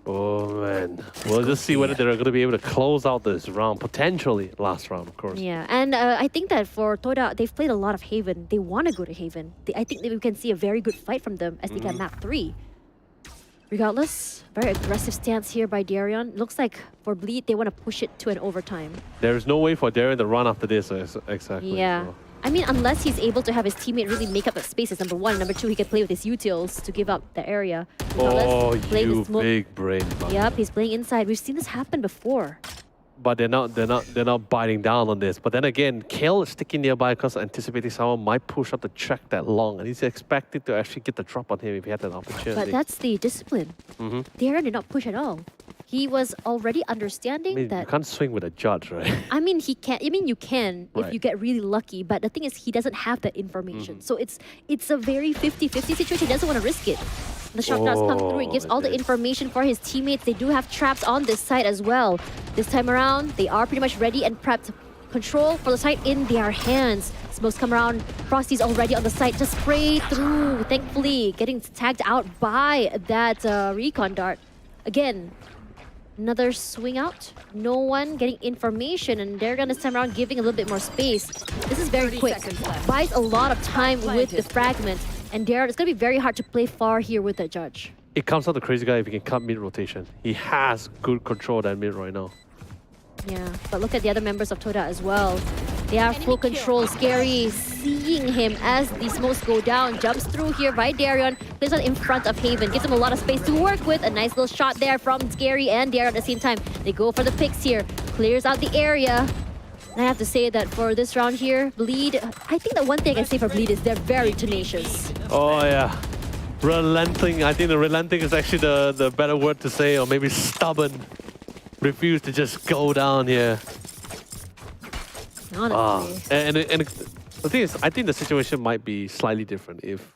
Oh man, we'll just see whether they're going to be able to close out this round, potentially last round, of course.
Yeah, and I think that for Todak, they've played a lot of Haven. They want to go to Haven. I think that we can see a very good fight from them as they get map 3. Regardless, very aggressive stance here by Darion. Looks like for Bleed, they want to push it to an overtime.
There's no way for Darren to run after this, exactly.
Yeah.
So.
I mean, unless he's able to have his teammate really make up the spaces, number one. Number two, he can play with his utils to give up the area.
Oh,
play
you
the smoke.
big brain.
Yep, he's playing inside. We've seen this happen before.
But they're not biting down on this. But then again, Kale is sticking nearby because anticipating someone might push up the track that long, and he's expected to actually get the drop on him if he had an opportunity.
But that's the discipline. Darren did not push at all. He was already understanding
I mean,
that.
you can't swing with a judge, right?
I mean, he can. I mean, you can if
Right.
you get really lucky. But the thing is, he doesn't have that information. So it's a very 50-50 situation. He doesn't want to risk it. The shot does come through. He gives all the
okay.
information for his teammates. They do have traps on this side as well. This time around, they are pretty much ready and prepped. Control for the site in their hands. Smokes come around. Frosty's already on the site. Just spray through. Thankfully, getting tagged out by that recon dart. Again, another swing out. No one getting information, and they're gonna this time around giving a little bit more space. This is very quick. Buys a lot of time with the fragment. And Darren, it's gonna be very hard to play far here with the judge.
It comes down to Crazy Guy if he can cut mid rotation. He has good control of that mid right now.
Yeah, but look at the other members of Todak as well. They are full control. Scary seeing him as the smokes go down. Jumps through here by Darion. Plays on in front of Haven. Gives him a lot of space to work with. A nice little shot there from Scary and Darion at the same time. They go for the picks here. Clears out the area. And I have to say that for this round here, Bleed, I think the one thing I can say for Bleed is they're very tenacious.
Oh yeah. Relenting. I think the relenting is actually the better word to say, or maybe stubborn. Refuse to just go down here.
Honestly.
And the thing is, I think the situation might be slightly different if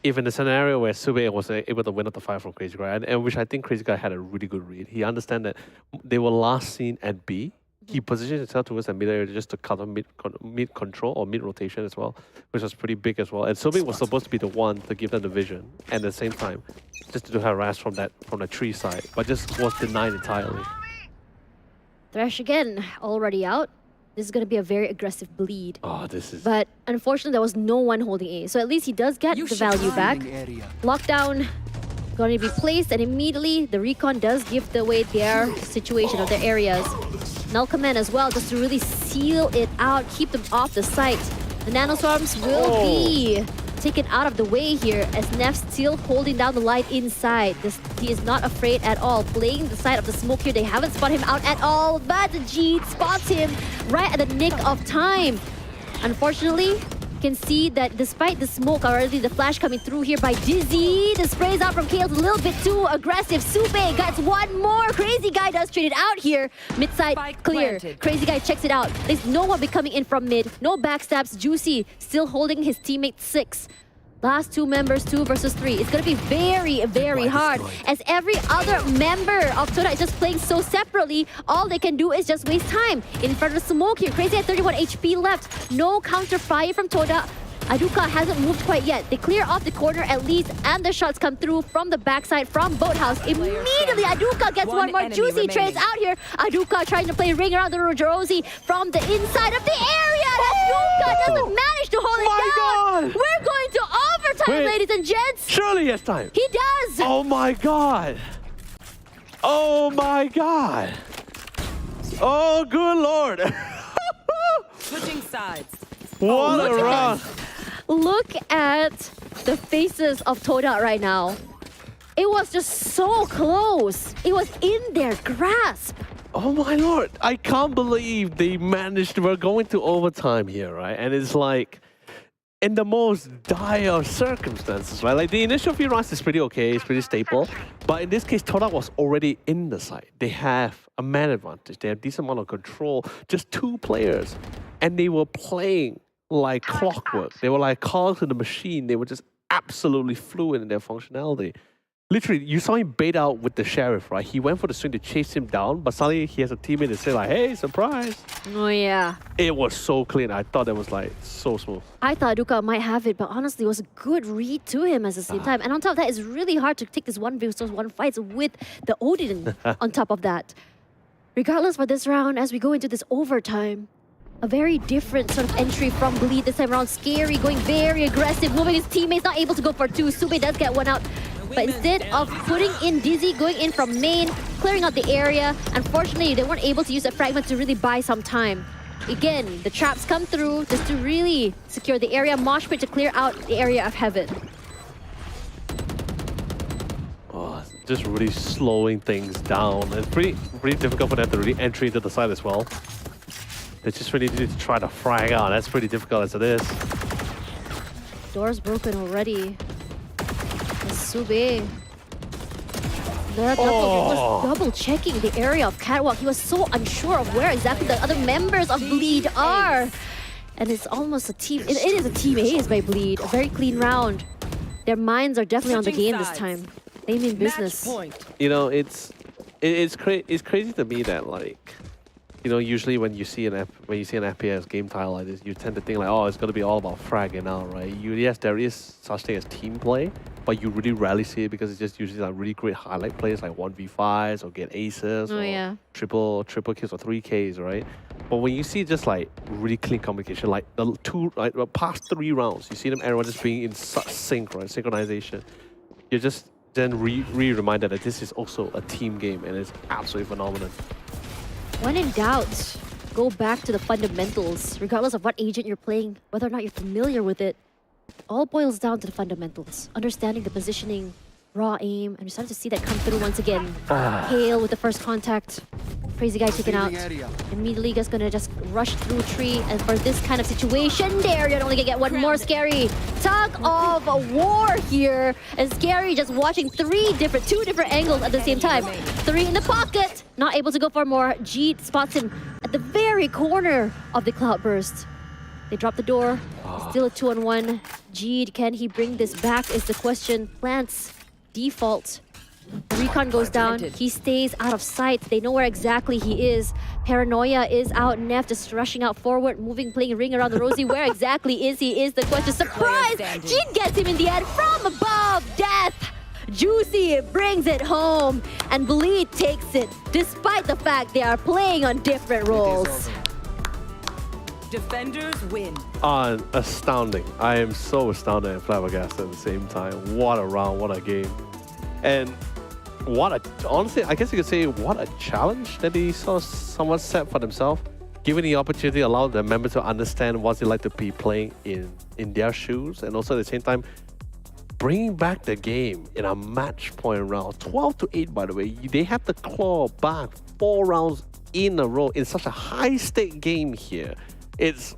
in a scenario where Sube was able to win up the fight from Crazy Guy, and which I think Crazy Guy had a really good read. He understand that they were last seen at B. He positioned himself towards the mid area just to cover mid control or mid rotation as well, which was pretty big as well. And Sube was supposed to be the one to give them the vision, and at the same time, just to do harass from the tree side, but just was denied entirely.
Thresh again, already out. This is going to be a very aggressive Bleed.
Oh, this is...
But unfortunately, there was no one holding A. So at least he does get the value back. Lockdown going to be placed, and immediately the recon does give away their situation or their areas. Null command as well, just to really seal it out, keep them off the site. The nanoswarms will be taken out of the way here as Nef still holding down the line inside. He is not afraid at all. Playing the side of the smoke here. They haven't spotted him out at all, but Jeet spots him right at the nick of time. Unfortunately, you can see that despite the smoke already, the flash coming through here by Dizzy. The sprays out from Kale's a little bit too aggressive. Sube gets one more. Crazy Guy does trade it out here. Mid side clear. Crazy Guy checks it out. There's no one be coming in from mid. No backstabs. Juicy still holding his teammate 6. Last two members, 2 versus 3. It's going to be very, very hard as every other member of Todak is just playing so separately. All they can do is just waste time in front of the smoke here. Crazy had 31 HP left. No counter fire from Todak. Aduka hasn't moved quite yet. They clear off the corner at least, and the shots come through from the backside from Boathouse. Immediately, Aduka gets one more. Juicy trades out here. Aduka trying to play ring around the Rosie from the inside of the area. Aduka doesn't manage to hold it down.
God.
We're going to overtime, ladies and gents.
Surely it's time.
He does.
Oh my god. Oh my god. Oh good lord.
Switching sides.
What a run.
Look at the faces of Todak right now. It was just so close. It was in their grasp.
Oh my lord. I can't believe they managed. We're going to overtime here, right? And it's like in the most dire of circumstances, right? Like the initial few rounds is pretty okay, it's pretty stable. But in this case, Todak was already in the side. They have a man advantage. They have a decent amount of control. Just 2 players. And they were playing like clockwork. They were like cogs in the machine. They were just absolutely fluid in their functionality. Literally, you saw him bait out with the sheriff, right? He went for the swing to chase him down, but suddenly he has a teammate to say like, hey, surprise.
Oh yeah.
It was so clean. I thought that was like so smooth.
I thought Duka might have it, but honestly, it was a good read to him at the same time. And on top of that, it's really hard to take this 1v1 fights with the Odin on top of that. Regardless for this round, as we go into this overtime, a very different sort of entry from Bleed this time around. Scary, going very aggressive, moving his teammates, not able to go for two. Sube does get one out. But instead of putting in Dizzy, going in from main, clearing out the area, unfortunately, they weren't able to use a fragment to really buy some time. Again, the traps come through just to really secure the area. Mosh pit to clear out the area of heaven.
Oh, just really slowing things down. It's pretty difficult for them to really enter into the side as well. They just really need to try to frag out. That's pretty difficult as it is.
Door's broken already. Sube. Double checking the area of Catwalk. He was so unsure of where exactly the other members of Bleed are. And it's almost a team. It is a team ace by Bleed. A very clean round. Their minds are definitely on the game this time. They mean business.
You know, it's crazy to me that like, you know, usually when you see an FPS game title like this, you tend to think like, oh, it's gonna be all about fragging out, right? Yes, there is such thing as team play, but you really rarely see it because it's just usually like really great highlight plays like 1v5s or get aces or triple kills or 3Ks, right? But when you see just like really clean communication, like the past 3 rounds, you see them everyone just being in sync, right? Synchronization. You're just then reminded that this is also a team game and it's absolutely phenomenal.
When in doubt, go back to the fundamentals. Regardless of what agent you're playing, whether or not you're familiar with it, all boils down to the fundamentals. Understanding the positioning, raw aim, and we're starting to see that come through once again. Hail with the first contact. Crazy guy taken out. Immediately just gonna just rush through tree, and for this kind of situation, there you're only gonna get one more. Scary tug of a war here, and Scary just watching two different angles at the same time. 3 in the pocket, not able to go for more. Jeet spots him at the very corner of the cloudburst. They drop the door. Still a 2-on-1. Jeet, can he bring this back is the question. Plants default. Recon goes down. He stays out of sight. They know where exactly he is. Paranoia is out. Neff just rushing out forward, moving, playing ring around the rosy. Where exactly is he? Is the question. Surprise! Jeet gets him in the end from above. Death! Juicy brings it home, and Bleed takes it, despite the fact they are playing on different roles.
Defenders win.
Astounding. I am so astounded and flabbergasted at the same time. What a round, what a game. And honestly, I guess you could say, what a challenge that he saw someone set for themselves. Given the opportunity, allowed the members to understand what it's like to be playing in their shoes, and also at the same time, bringing back the game in a match point round. 12-8, by the way. They have to claw back 4 rounds in a row in such a high-stake game here. It's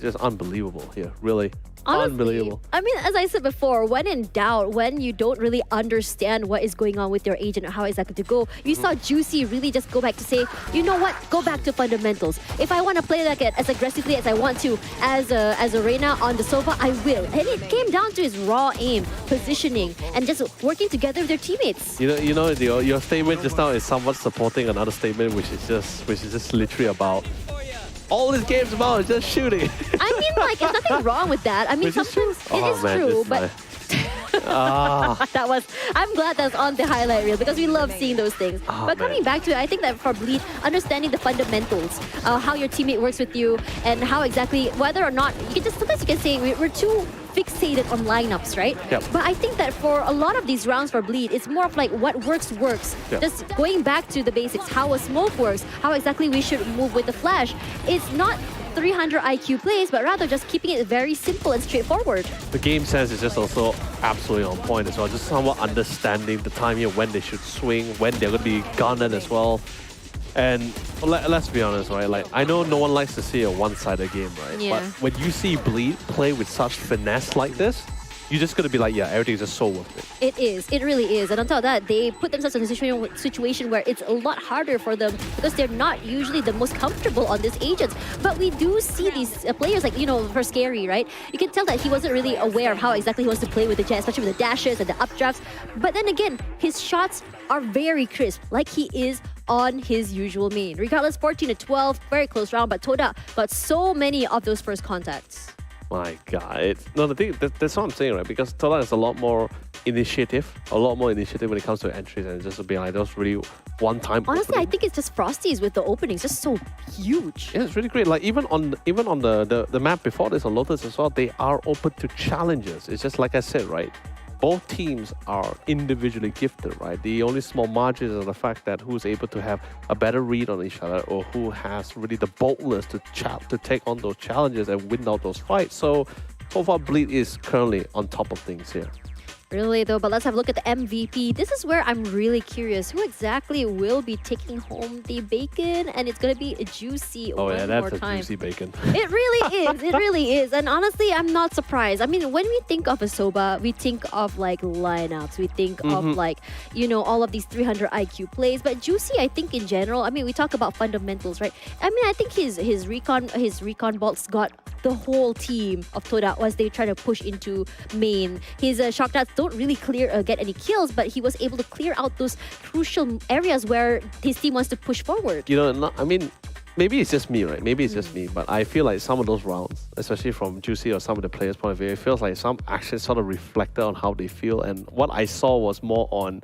just unbelievable here, really. Honestly, unbelievable.
I mean, as I said before, when in doubt, when you don't really understand what is going on with your agent or how exactly to go, you saw Juicy really just go back to say, you know what, go back to fundamentals. If I want to play like it as aggressively as I want to, as a Reina on the sofa, I will. And it came down to his raw aim, positioning, and just working together with their teammates.
You know, your statement just now is somewhat supporting another statement, which is just literally about. All this game's about is just shooting. I
mean, like, there's nothing wrong with that. I mean, sometimes it is true, but I'm glad that's on the highlight reel because we love seeing those things. But coming back to it, I think that for Bleed, understanding the fundamentals, how your teammate works with you, and how exactly, whether or not, sometimes you can say we're too fixated on lineups, right?
Yep.
But I think that for a lot of these rounds for Bleed, it's more of like what works. Yep. Just going back to the basics, how a smoke works, how exactly we should move with the flash. It's not 300 IQ plays, but rather just keeping it very simple and straightforward.
The game sense is just also absolutely on point as well. Just somewhat understanding the timing of when they should swing, when they're going to be gunned as well. And let's be honest, right? Like, I know no one likes to see a one-sided game, right?
Yeah.
But when you see Bleed play with such finesse like this, you're just going to be like, yeah, everything's just so worth it.
It is. It really is. And on top of that, they put themselves in a situation where it's a lot harder for them because they're not usually the most comfortable on these agents. But we do see these players like, for Scary, right? You can tell that he wasn't really aware of how exactly he wants to play with the jet, especially with the dashes and the updrafts. But then again, his shots are very crisp, like he is on his usual main. Regardless, 14-12, very close round, but Todak got so many of those first contacts.
My God, the thing, that's what I'm saying, right? Because Todak has a lot more initiative when it comes to entries, and just being like those really one-time.
Honestly, I think it's just Frosty's with the openings, just so huge.
Yeah, it's really great. Like even on the map before this on Lotus as well, they are open to challenges. It's just like I said, right? Both teams are individually gifted, right? The only small margins are the fact that who's able to have a better read on each other or who has really the boldness to take on those challenges and win out those fights. So far, Bleed is currently on top of things here.
Really though, but let's have a look at the MVP. This is where I'm really curious. Who exactly will be taking home the bacon? And it's going to be Juicy
one more time. Oh yeah, that's a juicy bacon.
It really is. It really is. And honestly, I'm not surprised. I mean, when we think of Asoba, we think of like lineups. We think of like, all of these 300 IQ plays. But Juicy, I think in general, I mean, we talk about fundamentals, right? I mean, I think his recon bolts got the whole team of Todak as they try to push into main. His shock darts don't really get any kills, but he was able to clear out those crucial areas where his team wants to push forward.
I mean, maybe it's just me, right? Maybe it's just me, but I feel like some of those rounds, especially from Juicy or some of the players' point of view, it feels like some actions sort of reflected on how they feel. And what I saw was more on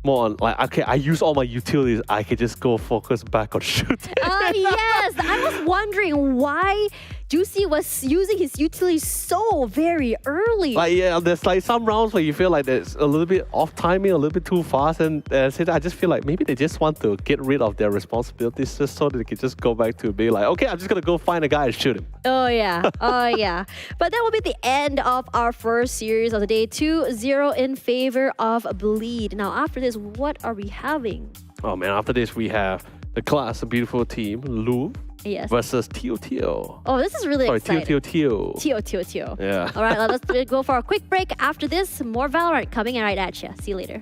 like, okay, I use all my utilities, I could just go focus back on shooting.
Yes, I was wondering why Juicy was using his utilities so very early.
Like, yeah, there's like some rounds where you feel like there's a little bit off timing, a little bit too fast, and I just feel like maybe they just want to get rid of their responsibilities just so they can just go back to being like, okay, I'm just gonna go find a guy and shoot him.
Oh yeah, oh yeah. But that will be the end of our first series of the day. 2-0 in favor of Bleed. Now after this, what are we having?
Oh man, after this we have the class, a beautiful team, Louvre.
Yes.
Versus TeoTeoTeo.
Oh, this is really exciting.
TeoTeoTeo.
TeoTeoTeo.
Yeah.
All right, let's go for a quick break. After this, more Valorant coming right at you. See you later.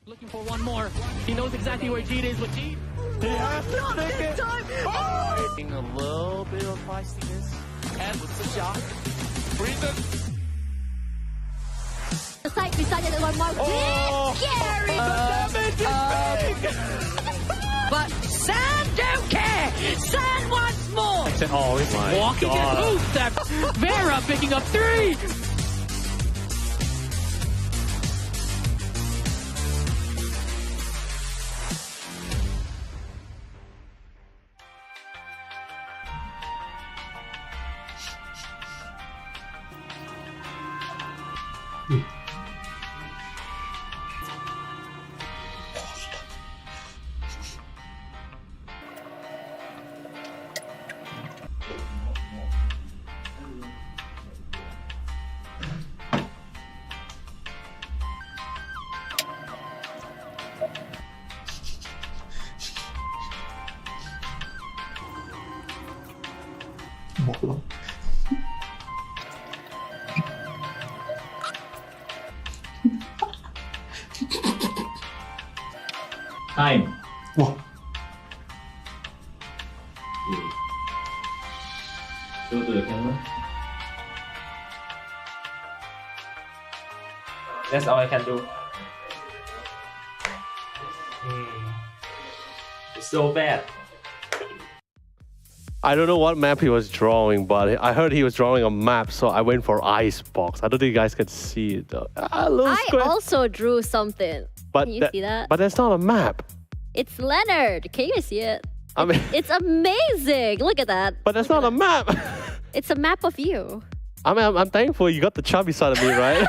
Looking for one more. He knows exactly where Jeet is with Jeet.
He has to take it.
Oh! A little bit of feistiness. And with the shot. Reason.
The side decided one more.
Oh!
Scary.
But San don't care. San wants more.
Oh, he's walking and moves that. Vera picking up 3.
Time. Show to the camera. That's all I can do. It's so bad.
I don't know what map he was drawing, but I heard he was drawing a map, so I went for Icebox. I don't think you guys can see it though.
I also drew something. Can you see that?
But that's not a map.
It's Leonard. Can you see it?
I mean,
It's amazing. Look at that.
but that's not a map.
It's a map of you.
I mean, I'm thankful you got the chubby side of me, right?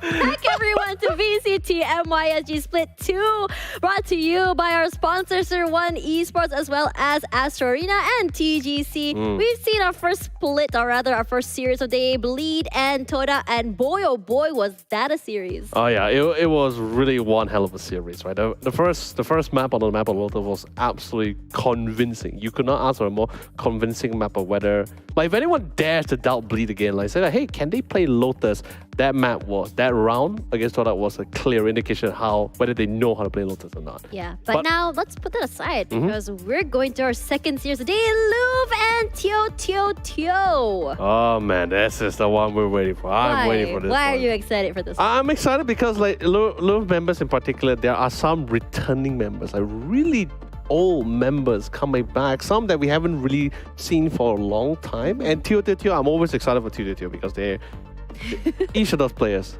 Welcome back, everyone, to VCT MYSG Split 2, brought to you by our sponsors, Sir One Esports, as well as Astro Arena and TGC. We've seen our first split, or rather our first series of the Bleed and Todak, and boy, oh boy, was that a series.
Oh yeah, it was really one hell of a series, right? The first map on the map of Lotus was absolutely convincing. You could not ask for a more convincing map of whether, like, if anyone dares to doubt Bleed again, like say, like, hey, can they play Lotus? That round against Todak was a clear indication of whether they know how to play Lotus or not.
Yeah, but now let's put that aside because we're going to our second series of the day, Louvre and TeoTeoTeo.
Oh man, this is the one we're waiting for. I'm waiting for this.
Why are you excited for this one?
I'm excited because like Louvre members in particular, there are some returning members, like really old members coming back, some that we haven't really seen for a long time. And TeoTeoTeo, I'm always excited for TeoTeoTeo because each of those players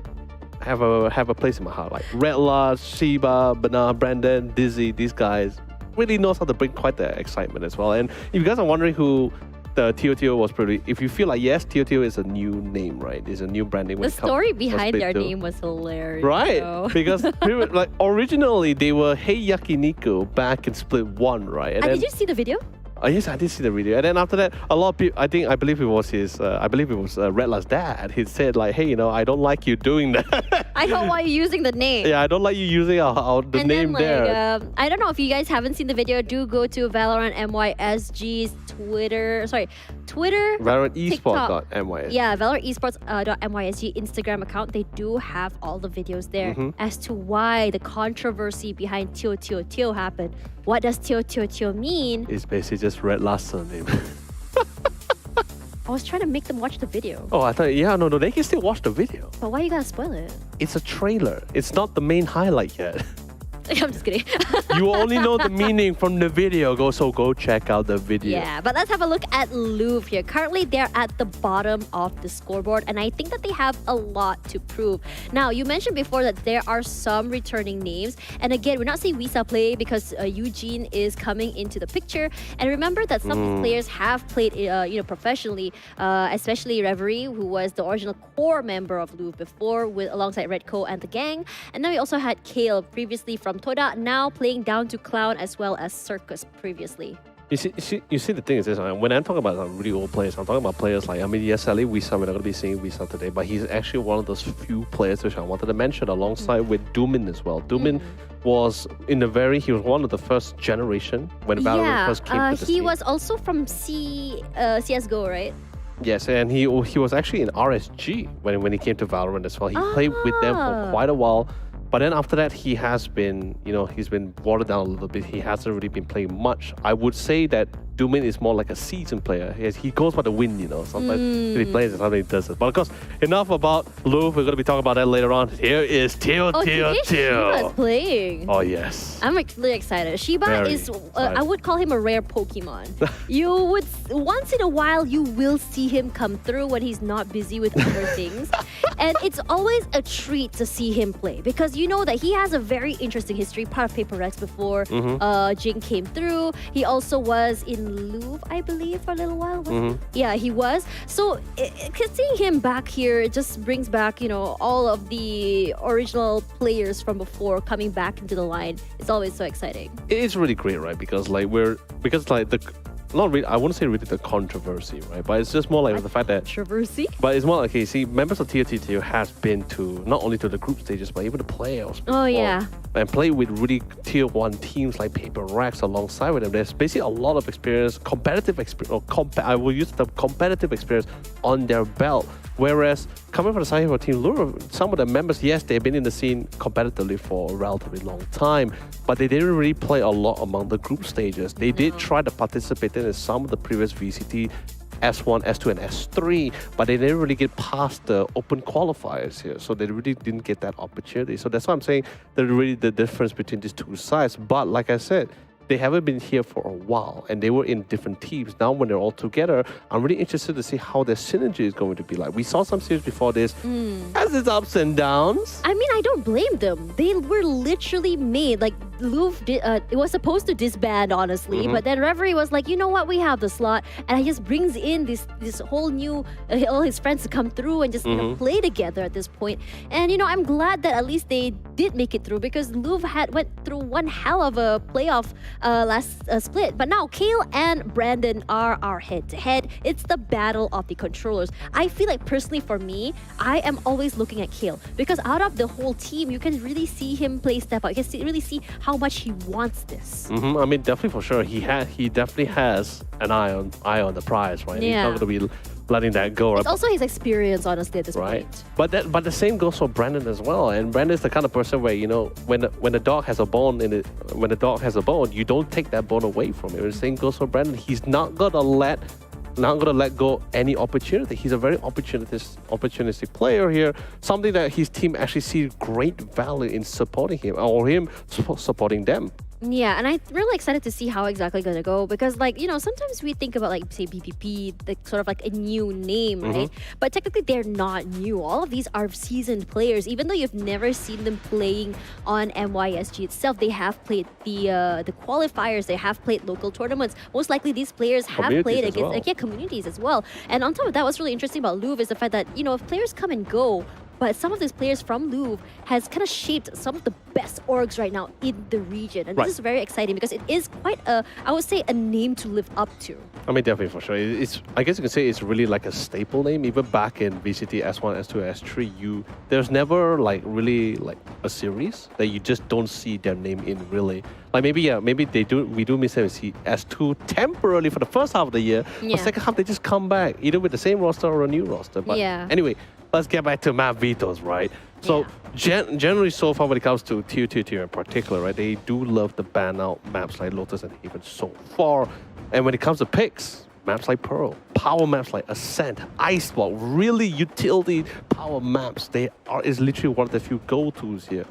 have a place in my heart. Like Red Lodge, Sheba, Bana, Brandon, Dizzy, these guys really knows how to bring quite the excitement as well. And if you guys are wondering who the TeoTeoTeo was, probably, if you feel like yes, TeoTeoTeo is a new name, right? It's a new branding.
The story behind their name was hilarious.
Right,
though.
because like originally they were Hey Yakiniku back in Split 1, right? And
did you see the video?
Yes, I did see the video, and then after that, a lot of people. I believe it was Red Lodge's dad. He said like, "Hey, I don't like you doing that.
I don't want you using the name.
Yeah, I don't like you using the name there."
I don't know if you guys haven't seen the video. Do go to VALORANT MYSG's Twitter.
VALORANT Esports.mys.
Yeah, VALORANT Esports.mysg Instagram account. They do have all the videos there as to why the controversy behind TeoTeoTeo happened. What does TeoTeoTeo mean?
It's basically just Red Lodge's surname.
I was trying to make them watch the video.
Oh, I thought, no, they can still watch the video.
But why you gotta spoil it?
It's a trailer. It's not the main highlight yet.
I'm just kidding.
You only know the meaning from the video. Go check out the video.
Yeah, but let's have a look at Louvre here. Currently, they're at the bottom of the scoreboard, and I think that they have a lot to prove. Now, you mentioned before that there are some returning names, and again, we're not seeing Visa play because Eugene is coming into the picture. And remember that some players have played, professionally, especially Reverie, who was the original core member of Louvre before, alongside Redco and the gang. And then we also had Kale previously from Todak, now playing down to Clown as well as Circus previously.
You see, the thing is this, when I'm talking about really old players, I'm talking about players like, sadly, Visa, we're not going to be seeing Visa today, but he's actually one of those few players which I wanted to mention alongside with Doomin as well. Doomin was he was one of the first generation when VALORANT first came to the scene.
He was also from CSGO, right?
Yes, and he was actually in RSG when he came to VALORANT as well. He played with them for quite a while. But then after that, he has been, he's been watered down a little bit. He hasn't really been playing much. I would say that Dumin is more like a seasoned player. He goes by the wind, Sometimes he plays and sometimes he doesn't. But of course, enough about Louvre. We're going to be talking about that later on. Here is TeoTeoTeo.
Shiba's playing.
Oh, yes.
I'm really excited. Shiba
Very
is,
excited.
I would call him a rare Pokemon. You would, once in a while, you will see him come through when he's not busy with other things. And it's always a treat to see him play because you know that he has a very interesting history, part of Paper Rex before Jing came through. He also was in Louvre, I believe, for a little while. Yeah, he was. So seeing him back here, it just brings back, all of the original players from before coming back into the line. It's always so exciting.
It's really great, right? Because not really, I wouldn't say really the controversy, right? But it's just more like the fact that...
Controversy?
But it's more like, okay, see, members of TeoTeoTeo has been to, not only to the group stages, but even the playoffs.
Oh, yeah.
And play with really tier 1 teams like Paper Rex alongside with them. There's basically a lot of experience, competitive experience, I will use the competitive experience on their belt. Whereas coming from the side of our team, Louvre, some of the members, yes, they've been in the scene competitively for a relatively long time, but they didn't really play a lot among the group stages. They did try to participate in some of the previous VCT S1, S2, and S3, but they didn't really get past the open qualifiers here. So they really didn't get that opportunity. So that's why I'm saying there's really the difference between these two sides. But like I said, they haven't been here for a while and they were in different teams. Now when they're all together, I'm really interested to see how their synergy is going to be like. We saw some series before this, has its ups and downs.
I mean, I don't blame them. They were literally made, like Louvre it was supposed to disband, honestly, but then Reverie was like, you know what, we have the slot, and he just brings in this whole new, all his friends to come through and just play together at this point. And I'm glad that at least they did make it through because Louvre went through one hell of a playoff last split. But now Kale and Brandon are our head-to-head. It's the battle of the controllers. I feel like personally for me, I am always looking at Kale because out of the whole team, you can really see him play step out. You can really see how much he wants this.
I mean, definitely for sure. He definitely has an eye on the prize, right?
Yeah.
He's not going to be letting that go.
It's also his experience, honestly, at this point.
But the same goes for Brandon as well. And Brandon's the kind of person where when the dog has a bone when the dog has a bone, you don't take that bone away from him. The same goes for Brandon. He's not gonna let go any opportunity. He's a very opportunistic player here. Something that his team actually sees great value in supporting him or him supporting them.
Yeah, and I'm really excited to see how exactly gonna go because, sometimes we think about, say, BPP, the sort of like a new name, right? But technically, they're not new. All of these are seasoned players. Even though you've never seen them playing on MYSG itself, they have played the qualifiers. They have played local tournaments. Most likely, these players have played against communities as well. And on top of that, what's really interesting about Louvre is the fact that if players come and go, but some of these players from Louvre has kind of shaped some of the best orgs right now in the region. And this is very exciting because it is quite I would say, a name to live up to.
I mean, definitely for sure. I guess you can say it's really like a staple name. Even back in VCT S1, S2, S3, there's never really a series that you just don't see their name in really. Like maybe we do miss them in S2 temporarily for the first half of the year. But second half they just come back either with the same roster or a new roster. But anyway, let's get back to map vetoes, right? So generally so far when it comes to TeoTeoTeo in particular, right, they do love to ban out maps like Lotus and Haven so far. And when it comes to picks, maps like Pearl, power maps like Ascent, Ice Block, really utility power maps, is literally one of the few go-tos here.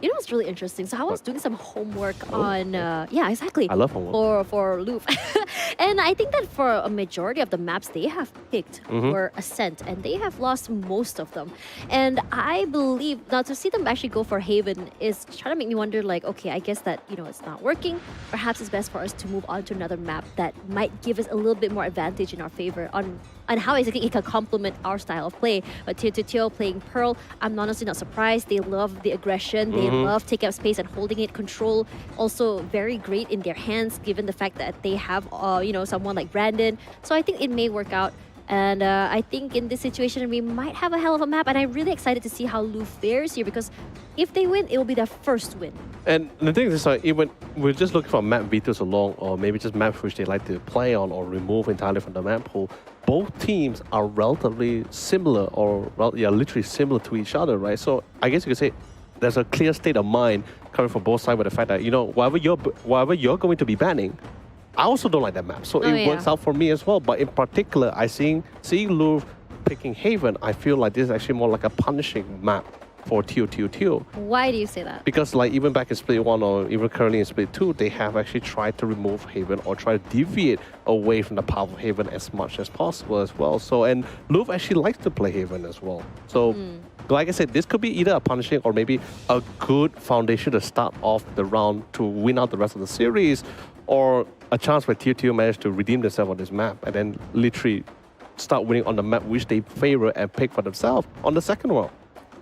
You know what's really interesting? So I was doing some homework on, exactly.
I love homework.
For Louvre. And I think that for a majority of the maps they have picked were Ascent, and they have lost most of them. And I believe, now to see them actually go for Haven is trying to make me wonder, okay, I guess that, it's not working. Perhaps it's best for us to move on to another map that might give us a little bit more advantage in our favor on how exactly it can complement our style of play. But TeoTeoTeo playing Pearl, I'm honestly not surprised. They love the aggression. They love taking up space and holding it. Control also very great in their hands, given the fact that they have, someone like Brandon. So I think it may work out. And I think in this situation, we might have a hell of a map. And I'm really excited to see how Louvre fares here because if they win, it will be their first win.
And the thing is, even we're just looking for map vetoes along, or maybe just maps which they like to play on or remove entirely from the map pool. Both teams are relatively similar, or literally similar to each other, right? So I guess you could say there's a clear state of mind coming from both sides with the fact that, you know, whatever you're going to be banning, I also don't like that map. So it works out for me as well. But in particular, seeing Louvre picking Haven, I feel like this is actually more like a punishing map for TeoTeoTeo.
Why do you say that?
Because like even back in Split 1 or even currently in Split 2, they have actually tried to remove Haven or try to deviate away from the power of Haven as much as possible as well. So, and Louvre actually likes to play Haven as well. So, like I said, this could be either a punishing or maybe a good foundation to start off the round to win out the rest of the series, or a chance where TeoTeoTeo managed to redeem themselves on this map and then literally start winning on the map which they favor and pick for themselves on the second round.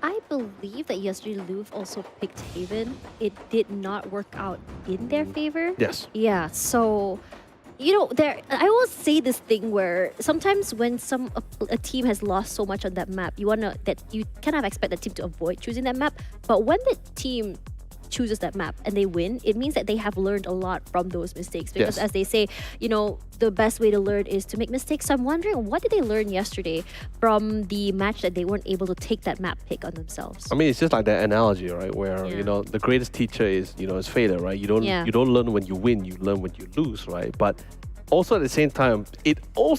I believe that yesterday Louvre also picked Haven. It did not work out in their favor.
Yes.
Yeah, so, you know, I always say this thing where sometimes when a team has lost so much on that map, you kind of expect the team to avoid choosing that map. But when the team chooses that map and they win, it means that they have learned a lot from those mistakes. Because as they say, you know, the best way to learn is to make mistakes. So I'm wondering, what did they learn yesterday from the match that they weren't able to take that map pick on themselves?
I mean, it's just like that analogy, right? Where, you know, the greatest teacher is failure, right? You don't learn when you win, you learn when you lose, right? But also at the same time,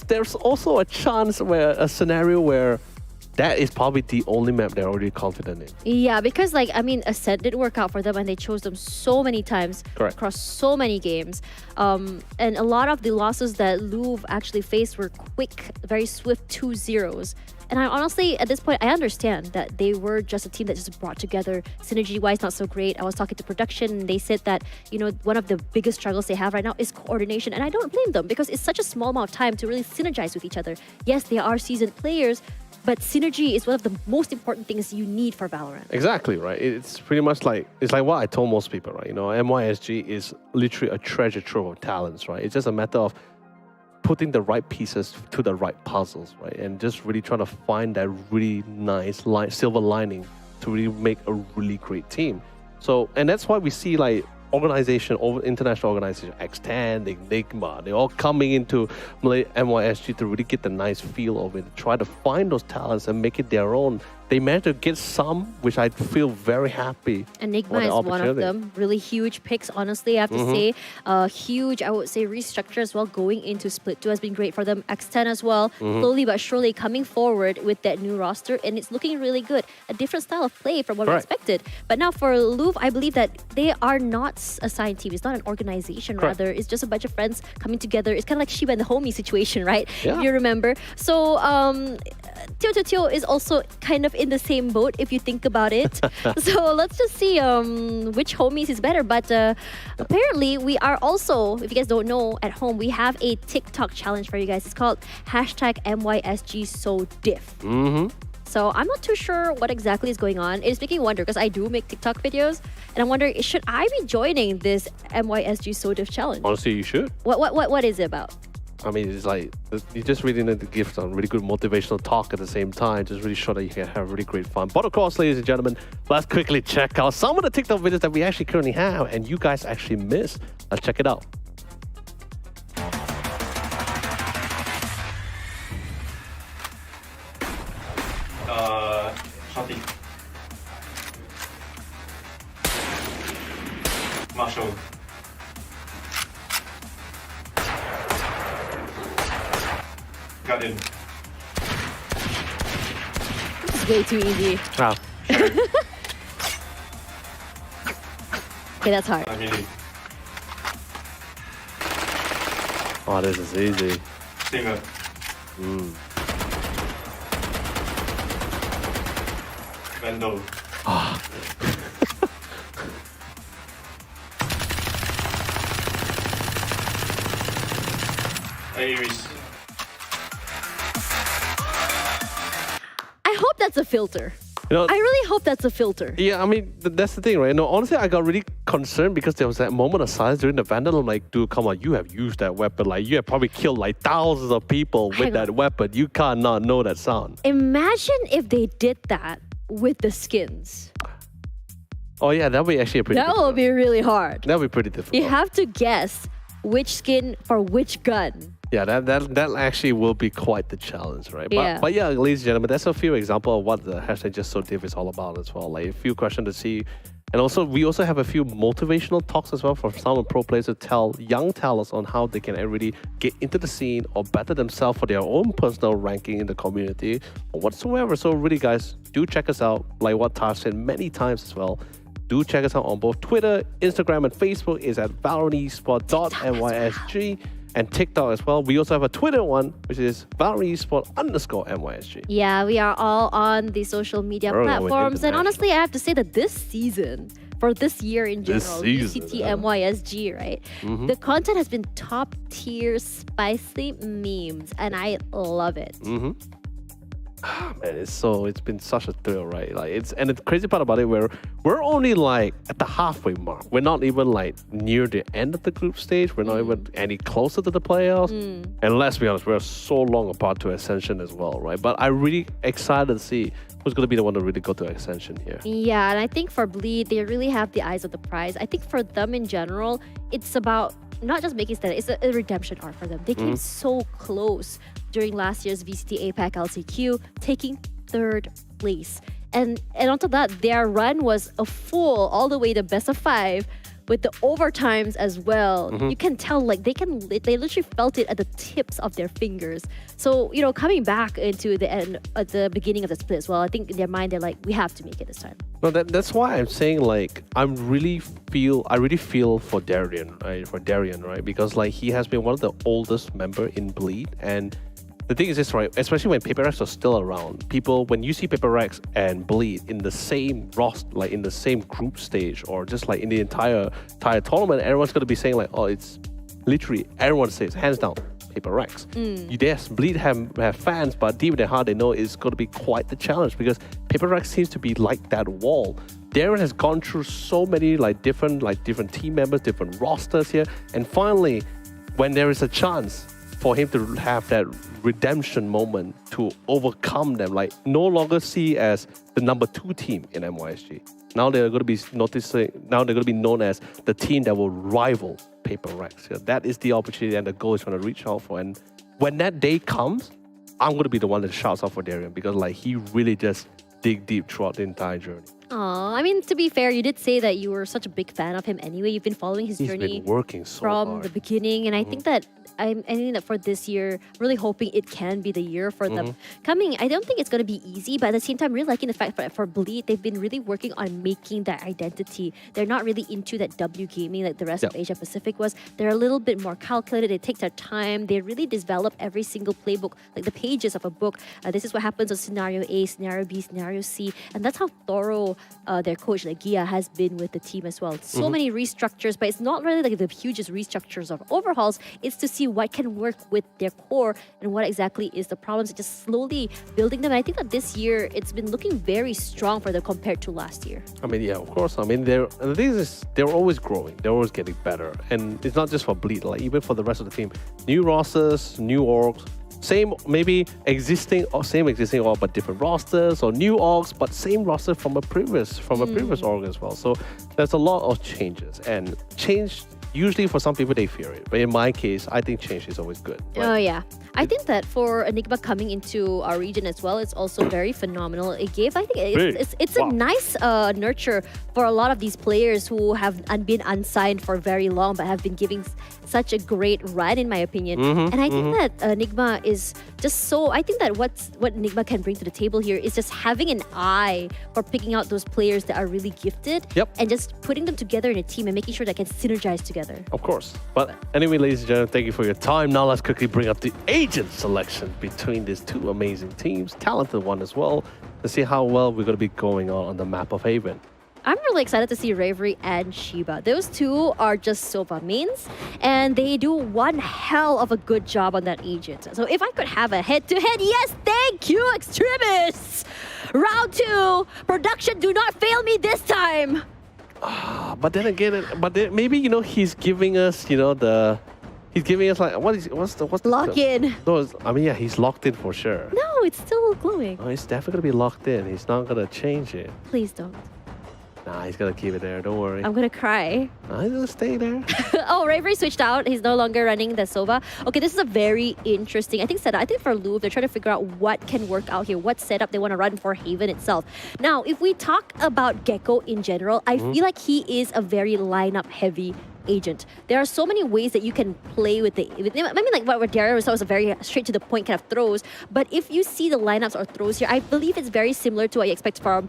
there's also a chance where a scenario where that is probably the only map they're already confident in.
Yeah, because like, I mean, Ascent didn't work out for them and they chose them so many times across so many games. And a lot of the losses that Louvre actually faced were quick, very swift 2-0s. And I honestly, at this point, I understand that they were just a team that just brought together. Synergy-wise, not so great. I was talking to production and they said that, you know, one of the biggest struggles they have right now is coordination. And I don't blame them because it's such a small amount of time to really synergize with each other. Yes, they are seasoned players, but synergy is one of the most important things you need for Valorant.
Exactly, right? It's pretty much like, it's like what I told most people, right? You know, MYSG is literally a treasure trove of talents, right? It's just a matter of putting the right pieces to the right puzzles, right? And just really trying to find that really nice silver lining to really make a really great team. So, and that's why we see like international organization, X10, Enigma, they're all coming into MYSG to really get the nice feel of it, try to find those talents and make it their own. They managed to get some, which I feel very happy.
Enigma is one of them. Really huge picks, honestly, I have to say. Huge, I would say, restructure as well going into Split 2 has been great for them. X10 as well, slowly but surely coming forward with that new roster, and it's looking really good. A different style of play from what we expected. But now for Louvre, I believe that they are not a signed team. It's not an organization, rather. It's just a bunch of friends coming together. It's kind of like Shiba and the homie situation, right?
Yeah.
If you remember. So, TeoTeoTeo is also kind of in the same boat if you think about it. So let's just see which homies is better. But apparently we are also, if you guys don't know at home, we have a TikTok challenge for you guys. It's called #MYSGSoDiff. So I'm not too sure what exactly is going on. It's making me wonder because I do make TikTok videos and I'm wondering, should I be joining this MYSGSoDiff challenge?
Honestly, you should.
What is it about?
I mean, it's like, you just really need to give some really good motivational talk at the same time, just really show that you can have really great fun. But of course, ladies and gentlemen, let's quickly check out some of the TikTok videos that we actually currently have and you guys actually missed. Let's check it out.
Shotty. Marshall. Guardian.
This is way too easy.
Wow.
Okay, that's hard.
Oh, this is easy.
Stinger. Vandal. Aries.
I hope that's a filter.
You know,
I really hope that's a filter.
Yeah, I mean, that's the thing, right? No, honestly, I got really concerned because there was that moment of silence during the Vandal. I'm like, dude, come on, you have used that weapon. Like, you have probably killed like thousands of people with that weapon. You can't not know that sound.
Imagine if they did that with the skins.
Oh yeah, that would be actually pretty
That will be really hard.
That would be pretty difficult.
You have to guess which skin for which gun.
Yeah, that actually will be quite the challenge, right?
Yeah.
But yeah, ladies and gentlemen, that's a few examples of what the hashtag Just So Div is all about as well. Like a few questions to see. And also, we also have a few motivational talks as well from some pro players to tell young talents on how they can really get into the scene or better themselves for their own personal ranking in the community or whatsoever. So really, guys, do check us out. Like what Taj said many times as well. Do check us out on both Twitter, Instagram, and Facebook is at ValorantEsport.mysg and TikTok as well. We also have a Twitter one, which is ValorantEsport_MYSG.
Yeah, we are all on the social media
We're going
platforms. And
international.
honestly, I have to say that this season, for this year in
This
general,
season,
VCT
yeah.
MYSG, right? The content has been top tier spicy memes, and I love it.
Man, it's been such a thrill, right? Like and the crazy part about it, we're only like at the halfway mark. We're not even like near the end of the group stage. We're not even any closer to the playoffs. And let's be honest, we're so long apart to Ascension as well, right? But I'm really excited to see who's going to be the one to really go to Ascension here.
Yeah, and I think for Bleed, they really have the eyes of the prize. I think for them in general, it's about not just making stand, it's a redemption arc for them. They came so close during last year's VCT APAC LCQ, taking 3rd place. And on top of that, their run was a full all the way to best of 5 with the overtimes as well. You can tell like they literally felt it at the tips of their fingers. So, you know, coming back into the end at the beginning of the split as well, I think in their mind they're like, we have to make it this time.
No, that's why I'm saying like I really feel for Darian, right? Because like he has been one of the oldest member in Bleed, and the thing is this, right? Especially when Paper Rex are still around, when you see Paper Rex and Bleed in the same roster, like in the same group stage, or just like in the entire tournament, everyone's gonna be saying like, oh, it's literally everyone says hands down Paper Rex. Yes, Bleed have fans, but deep in their heart they know it's gonna be quite the challenge because Paper Rex seems to be like that wall. Darren has gone through so many different team members, different rosters here, and finally, when there is a chance for him to have that redemption moment to overcome them, like no longer see as the number 2 team in MYSG. Now they're going to be known as the team that will rival Paper Rex. Yeah, that is the opportunity and the goal is going to reach out for. And when that day comes, I'm going to be the one that shouts out for Darian because like he really just dig deep throughout the entire journey.
Aw, I mean, to be fair, you did say that you were such a big fan of him anyway. You've been following his journey.
He's been working so
from
hard.
the beginning, and I think that I think that for this year, really hoping it can be the year for them coming. I don't think it's going to be easy, but at the same time, really liking the fact that for Bleed, they've been really working on making that identity. They're not really into that W gaming like the rest of Asia Pacific was. They're a little bit more calculated. They take their time. They really develop every single playbook, like the pages of a book. This is what happens on scenario A, scenario B, scenario C, and that's how thorough their coach, like Gia, has been with the team as well. So many restructures, but it's not really like the hugest restructures or overhauls. It's to see what can work with their core and what exactly is the problems. Just slowly building them. And I think that this year it's been looking very strong for them compared to last year.
I mean, yeah, of course. I mean, the thing is, they're always growing. They're always getting better. And it's not just for Bleed, like even for the rest of the team. New rosters, new orgs, same existing org but different rosters, or new orgs but same roster from a previous org as well. So there's a lot of changes, and change usually for some people they fear it, but in my case I think change is always good.
Oh yeah, I think that for Enigma coming into our region as well, it's also very phenomenal. It gave, I think it's a nice nurture for a lot of these players who have been unsigned for very long but have been giving such a great run, in my opinion. And I think that Enigma is just so, I think that what Enigma can bring to the table here is just having an eye for picking out those players that are really gifted and just putting them together in a team and making sure they can synergize together.
Of course. But anyway, ladies and gentlemen, thank you for your time. Now let's quickly bring up the agent selection between these two amazing teams, talented one as well, to see how well we're going to be going on the map of Haven.
I'm really excited to see Ravery and Shiba. Those two are just Sofa mains, and they do one hell of a good job on that agent. So if I could have a head-to-head, yes, thank you, Extremists! Round 2, production, do not fail me this time!
But then again, maybe, he's giving us, he's giving us like, what's the
lock in.
No, I mean, yeah, he's locked in for sure.
No, it's still glowing.
Oh, he's definitely gonna be locked in. He's not gonna change it.
Please don't.
Nah, he's gonna keep it there. Don't worry.
I'm gonna cry.
I'm gonna stay there.
Oh, Reverie switched out. He's no longer running the Sova. Okay, this is a very interesting, I think for Louvre, they're trying to figure out what can work out here, what setup they want to run for Haven itself. Now, if we talk about Gecko in general, I feel like he is a very lineup heavy agent. There are so many ways that you can play with I mean, like what Dario saw was a very straight to the point kind of throws. But if you see the lineups or throws here, I believe it's very similar to what you expect from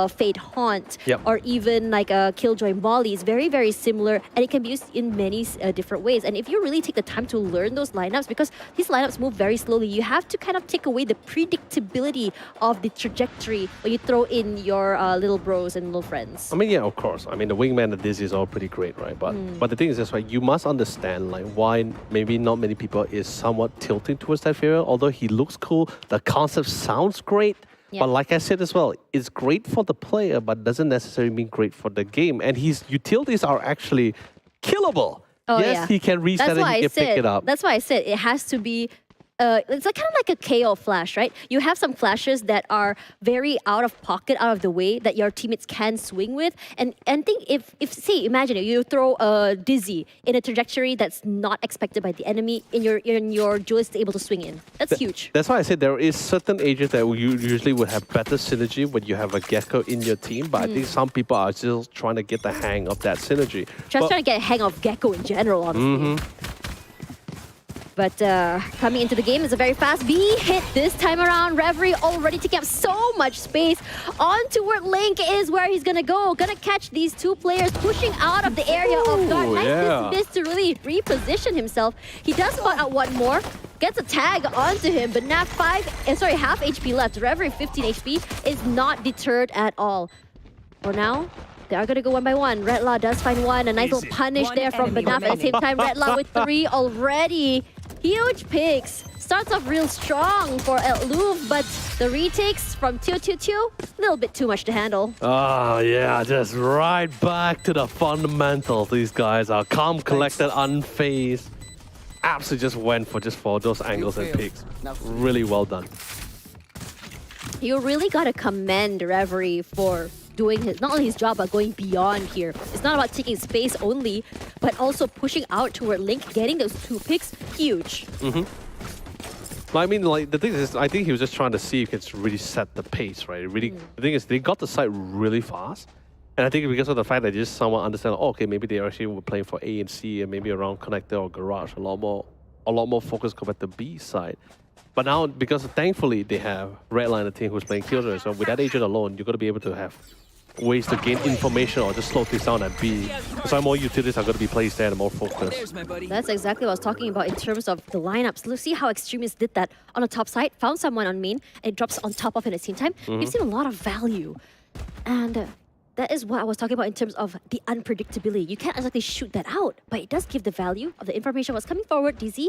Fade Haunt or even like a Killjoy Molly. It's very, very similar, and it can be used in many different ways. And if you really take the time to learn those lineups, because these lineups move very slowly, you have to kind of take away the predictability of the trajectory when you throw in your little bros and little friends.
I mean, yeah, of course. I mean, the wingman and this is all pretty great, right? But the thing is this, right? You must understand like why maybe not many people is somewhat tilting towards that area. Although he looks cool, the concept sounds great.
Yeah.
But like I said as well, it's great for the player, but doesn't necessarily mean great for the game. And his utilities are actually killable.
Oh,
yes,
yeah.
he can reset it, he can pick it up.
That's why I said it has to be it's like kind of like a KO flash, right? You have some flashes that are very out of pocket, out of the way, that your teammates can swing with. And think if say, imagine you throw a Dizzy in a trajectory that's not expected by the enemy, and your duelist is able to swing in. That's huge.
That's why I said there is certain agents that you usually would have better synergy when you have a Gecko in your team. But I think some people are still trying to get the hang of that synergy.
Trying to get a hang of Gecko in general, honestly. But coming into the game is a very fast B hit this time around. Reverie already taking up so much space. On toward Link is where he's gonna go. Gonna catch these two players pushing out of the area of guard. Nice miss to really reposition himself. He does spot out one more. Gets a tag onto him, but now half HP left. Reverie 15 HP is not deterred at all. For now, they are going to go one by one. Redlaw does find one. A nice little punish there from Banaf. At the same time, Redlaw with 3 already. Huge picks. Starts off real strong for Louvre, but the retakes from TeoTeoTeo, a little bit too much to handle.
Oh, yeah, just right back to the fundamentals. These guys are calm, collected, unfazed. Absolutely just went for those angles and picks. Really well done.
You really got to commend Reverie for doing not only his job, but going beyond here. It's not about taking space only, but also pushing out toward Link, getting those 2 picks, huge.
I mean, like, the thing is, I think he was just trying to see if he can really set the pace, right? Really, the thing is, they got the site really fast. And I think because of the fact that just someone understand, oh, okay, maybe they actually were playing for A and C and maybe around connector or garage, a lot more focus compared to B side. But now, because thankfully they have Redline, the team who's playing Killjoy, so with that agent alone, you're going to be able to have ways to gain information or just slow things down at B. So more utilities are going to be placed there and more focus.
That's exactly what I was talking about in terms of the lineups. Let's see how Extremists did that on the top side. Found someone on main and it drops on top of it at the same time. Gives him a lot of value. And that is what I was talking about in terms of the unpredictability. You can't exactly shoot that out, but it does give the value of the information what's coming forward. DZ,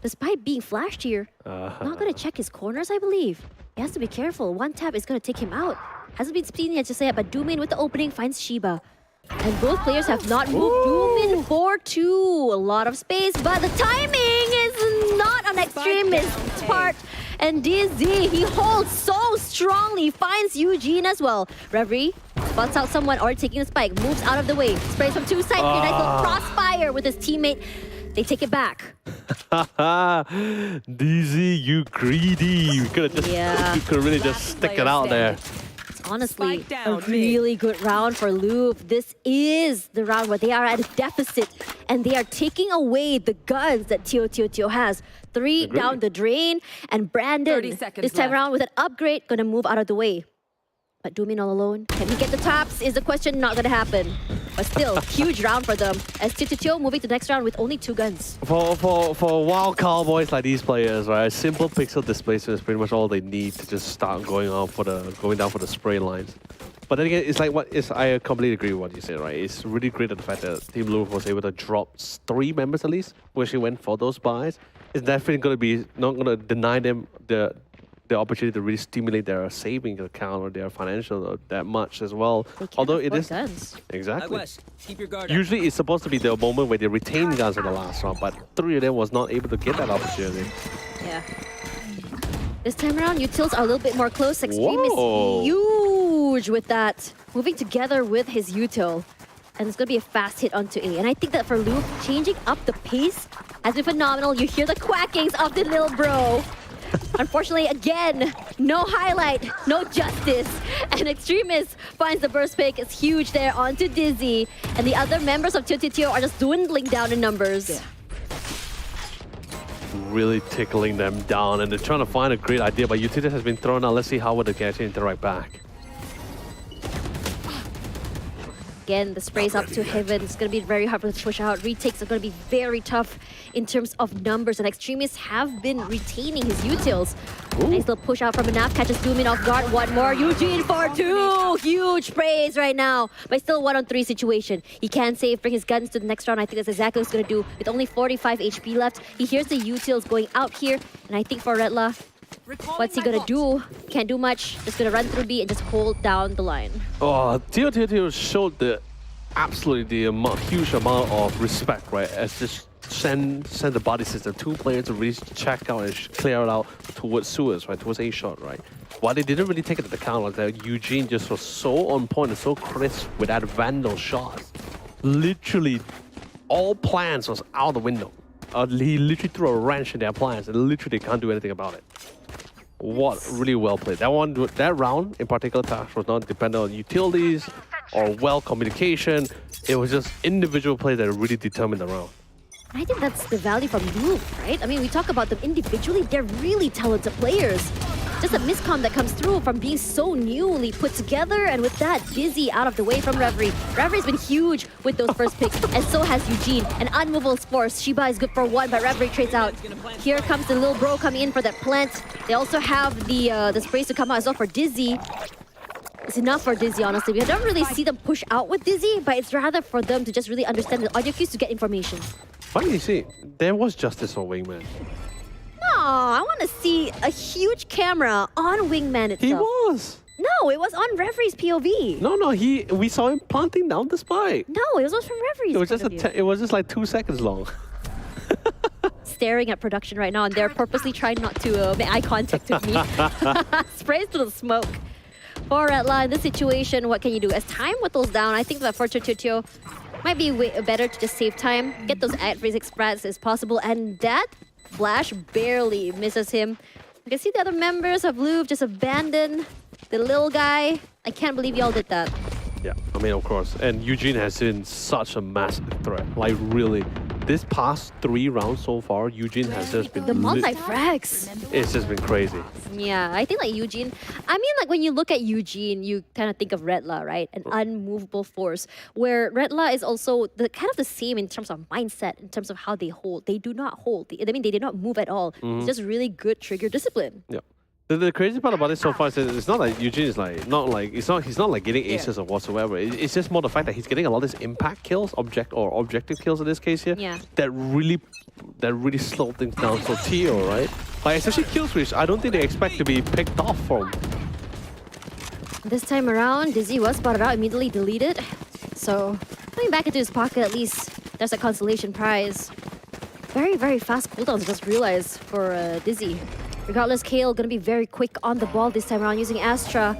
despite being flashed here, not going to check his corners, I believe. He has to be careful. One tap is going to take him out. Hasn't been seen yet, just say it, but Doomin with the opening finds Shiba. And both players have not moved. Doomin 4-2. A lot of space, but the timing is not on Extremist's part. And DZ, he holds so strongly, finds Eugene as well. Reverie spots out someone already taking the spike, moves out of the way, sprays from 2 sides. Nice little crossfire with his teammate. They take it back.
DZ, you greedy. You could really just stick it out there.
Honestly, a really good round for Louvre. This is the round where they are at a deficit and they are taking away the guns that TeoTeoTeo has. 3 down the drain, and Brandon, this time around with an upgrade, gonna move out of the way. But Doomin all alone. Can he get the tops? Is the question. Not gonna happen. But still, huge round for them. As TeoTeoTeo moving to the next round with only 2 guns.
For wild cowboys like these players, right? Simple pixel displacement is pretty much all they need to just start going down for the spray lines. But then again, it's like I completely agree with what you said, right? It's really great that the fact that Team Louvre was able to drop 3 members at least, where she went for those buys. It's definitely going to be not going to deny them the opportunity to really stimulate their savings account or their financial that much as well. Although it is
guns.
Exactly. Usually it's supposed to be the moment where they retain guns in the last round, but 3 of them was not able to get that opportunity.
Yeah. This time around, utils are a little bit more close. Extreme is huge. huge with that. Moving together with his util. And it's going to be a fast hit onto A. And I think that for Louvre, changing up the pace has been phenomenal. You hear the quackings of the little bro. Unfortunately, again, no highlight, no justice. And Extremist finds the burst pick. It's huge there onto Dizzy. And the other members of TeoTeoTeo are just dwindling down in numbers. Yeah.
Really tickling them down, and they're trying to find a great idea, but utility has been thrown out. Let's see how would they actually interact back.
Again, the spray's up to heaven. It's going to be very hard for them to push out. Retakes are going to be very tough in terms of numbers, and Extremists have been retaining his utils. Nice little push out from Manaf, catches Doomin off guard. One more, Eugene for 2! Huge sprays right now, but still 1-on-3 situation. He can save, bring his guns to the next round. I think that's exactly what he's going to do. With only 45 HP left, he hears the utils going out here, and I think for Redla, what's he gonna do? Can't do much. Just gonna run through B and just hold down the line.
Oh, TeoTeoTeo showed the huge amount of respect, right? As just send the body system, 2 players to really check out and clear it out towards sewers, right? Towards A shot, right? While they didn't really take it to account like that, Eugene just was so on point and so crisp with that Vandal shot. Literally, all plans was out the window. He literally threw a wrench in their plans and literally can't do anything about it. What really well played. That round in particular, Tash was not dependent on utilities or well communication. It was just individual plays that really determined the round.
I think that's the value from Louvre, right? I mean, we talk about them individually. They're really talented players. Just a miscom that comes through from being so newly put together, and with that, Dizzy out of the way from Reverie. Reverie's been huge with those first picks, and so has Eugene. An unmovable force. Shiba is good for 1, but Reverie trades out. Here comes the little bro coming in for that plant. They also have the sprays to come out as well for Dizzy. It's enough for Dizzy, honestly. We don't really see them push out with Dizzy, but it's rather for them to just really understand the audio cues to get information.
What do you see? There was justice on Wingman.
No, I want to see a huge camera on Wingman itself.
He was.
No, it was on Reverie's POV.
No, we saw him planting down the spike.
No, it was from Reverie's.
It was just like 2 seconds long.
Staring at production right now, and they're purposely trying not to make eye contact with me. Sprays to the smoke. For Redla, in this situation, what can you do? As time whittles down, I think that for TeoTeoTeo, might be better to just save time, get those ad-freeze express as possible, and that flash barely misses him. You can see the other members of Louvre just abandon the little guy. I can't believe y'all did that.
Yeah, I mean, of course. And Eugene has been such a massive threat. Like, really, this past 3 rounds so far, Eugene has just been...
The multi-frags.
It's just been crazy.
Yeah, I think like Eugene... I mean, like when you look at Eugene, you kind of think of Redla, right? An unmovable force. Where Redla is also kind of the same in terms of mindset, in terms of how they hold. They do not hold. They did not move at all. It's just really good trigger discipline.
Yeah. The crazy part about it so far is that it's not like Eugene is like he's not like getting aces or whatsoever. It's just more the fact that he's getting a lot of these impact kills, objective kills in this case here.
Yeah.
That really slowed things down for Teo, right? Like especially kills which I don't think they expect to be picked off from.
This time around, Dizzy was spotted out, immediately deleted. So coming back into his pocket, at least there's a consolation prize. Very, very fast cooldowns, just realized for Dizzy. Regardless, Kale gonna be very quick on the ball this time around using Astra.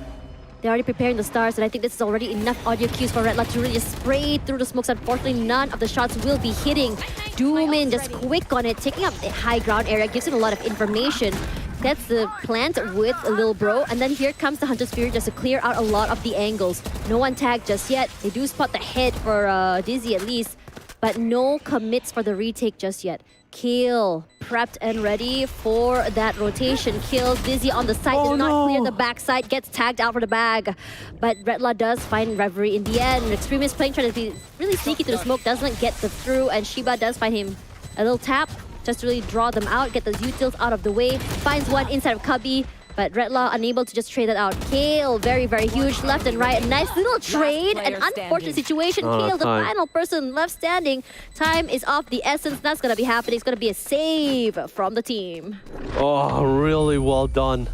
They're already preparing the stars, and I think this is already enough audio cues for Redla to really spray through the smokes. Unfortunately, none of the shots will be hitting. Doomin just quick on it, taking up the high ground area, gives him a lot of information. That's the plant with a little bro, and then here comes the Hunter's Fury just to clear out a lot of the angles. No one tagged just yet. They do spot the head for Dizzy at least, but no commits for the retake just yet. Kill, prepped and ready for that rotation. Kills Dizzy on the side, does not clear the backside, gets tagged out for the bag. But Redla does find Reverie in the end. Extremist playing, trying to be really sneaky through the smoke, doesn't get the through, and Shiba does find him a little tap, just to really draw them out, get those utils out of the way. Finds one inside of Cubby, but Redla unable to just trade it out. Kale, very, very huge, left and right. A nice little trade, an unfortunate situation. Kale, the final person left standing. Time is of the essence. That's going to be happening. It's going to be a save from the team.
Oh, really well done.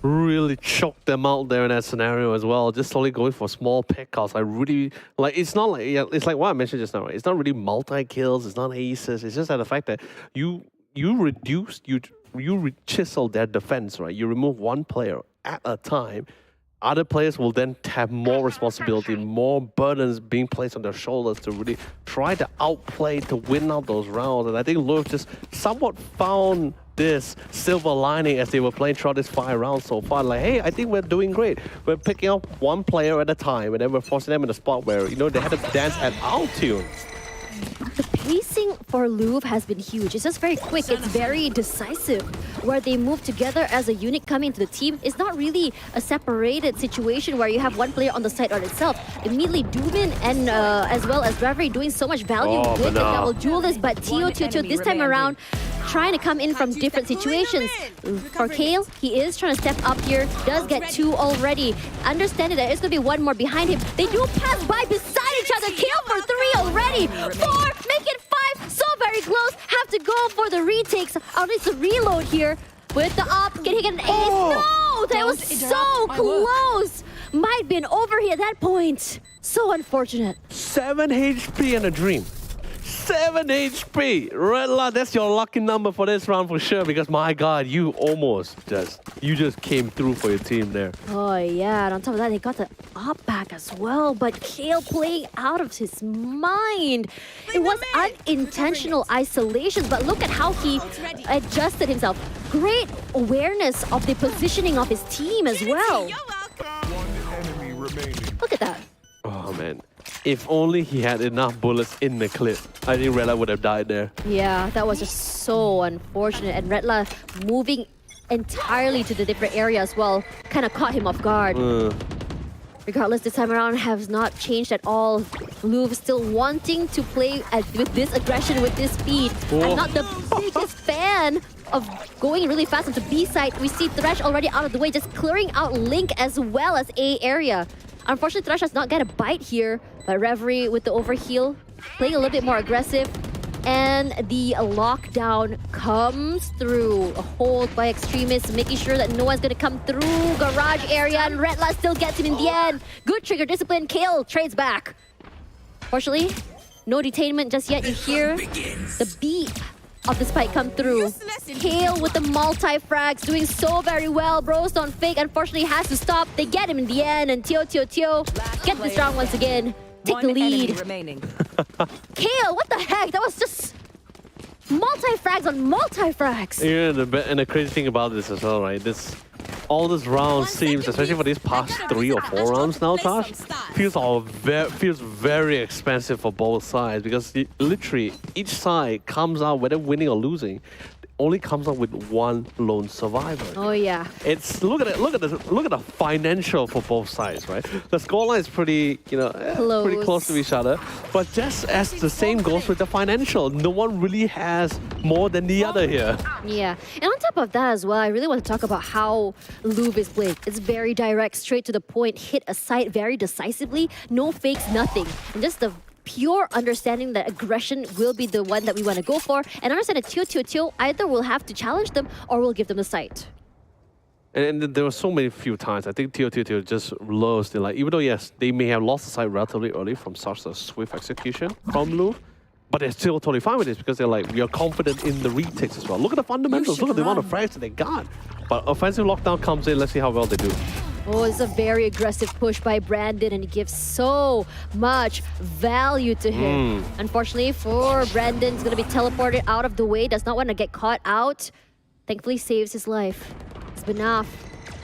Really choked them out there in that scenario as well. Just slowly going for small pickouts. I really, like, it's not like, it's like what I mentioned just now, right? It's not really multi-kills, it's not aces. It's just that the fact that you chisel their defense, right? You remove one player at a time. other players will then have more responsibility, more burdens being placed on their shoulders to really try to outplay to win out those rounds. And I think Louvre just somewhat found this silver lining as they were playing throughout this 5 rounds so far. Like, hey, I think we're doing great. We're picking up one player at a time, and then we're forcing them in a spot where, you know, they had to dance at our tune.
The pacing for Louvre has been huge. It's just very quick. It's very decisive. Where they move together as a unit coming into the team. It's not really a separated situation where you have one player on the side on itself. Immediately, Dubin and as well as Reverie doing so much value with the double duelist. But TeoTeoTeo this time around trying to come in from different situations. For Kale, he is trying to step up here. Does get 2 already. Understanding that there's going to be one more behind him. They do pass by beside each other. Kale for 3 already. 4, make it 5. So very close. Have to go for the retakes. At least the reload here. With the up, can he get an ace? No! That was so close! Might be an overheat at that point. So unfortunate.
7 HP and a dream. 7 HP! Redla, that's your lucky number for this round for sure, because my god, you just came through for your team there.
Oh yeah, and on top of that, they got the up back as well, but Kale playing out of his mind. It was unintentional isolation, but look at how he adjusted himself. Great awareness of the positioning of his team as well. Look at that.
Oh man. If only he had enough bullets in the clip, I think Redla would have died there.
Yeah, that was just so unfortunate. And Redla moving entirely to the different area as well kind of caught him off guard. Regardless, this time around has not changed at all. Louvre still wanting to play with this aggression, with this speed. I'm not the biggest fan of going really fast onto B side. We see Thresh already out of the way, just clearing out Link as well as A area. Unfortunately, Thresh does not get a bite here, but Reverie with the overheal, playing a little bit more aggressive. And the lockdown comes through. A hold by Extremists, making sure that no one's going to come through garage area, and Redla still gets him in the end. Good trigger discipline, Kale trades back. Fortunately, no detainment just yet. You hear the beat of the spike come through. Kale with the multi-frags, doing so very well. Bros on fake, unfortunately has to stop. They get him in the end, and TeoTeoTeo get this round once again. Take the lead. Kale, what the heck? That was just multi-frags on multi-frags.
Yeah, and the crazy thing about this as well, right? All this round seems, especially for these past 3 or 4 rounds now, Tosh, feels very expensive for both sides, because literally each side comes out, whether winning or losing, only comes out with one lone survivor.
Oh yeah.
It's look at the financial for both sides, right? The scoreline is pretty, pretty close to each other. But just as the same goes with the financial, no one really has more than the other here.
Yeah, and on top of that as well, I really want to talk about how Louvre is played. It's very direct, straight to the point, hit a site very decisively, no fakes, nothing, and just the pure understanding that aggression will be the one that we want to go for, and understand that TeoTeoTeo either will have to challenge them or will give them the site.
And there were so many few times, I think TeoTeoTeo just lost. Even though, yes, they may have lost the site relatively early from such a swift execution from Louvre, but they're still totally fine with this because they're like, we are confident in the retakes as well. Look at the fundamentals, look at the amount of frags that they got. But offensive lockdown comes in, let's see how well they do.
Oh, it's a very aggressive push by Brandon, and he gives so much value to him. Unfortunately for Brandon, he's going to be teleported out of the way, does not want to get caught out. Thankfully saves his life. It's Banaf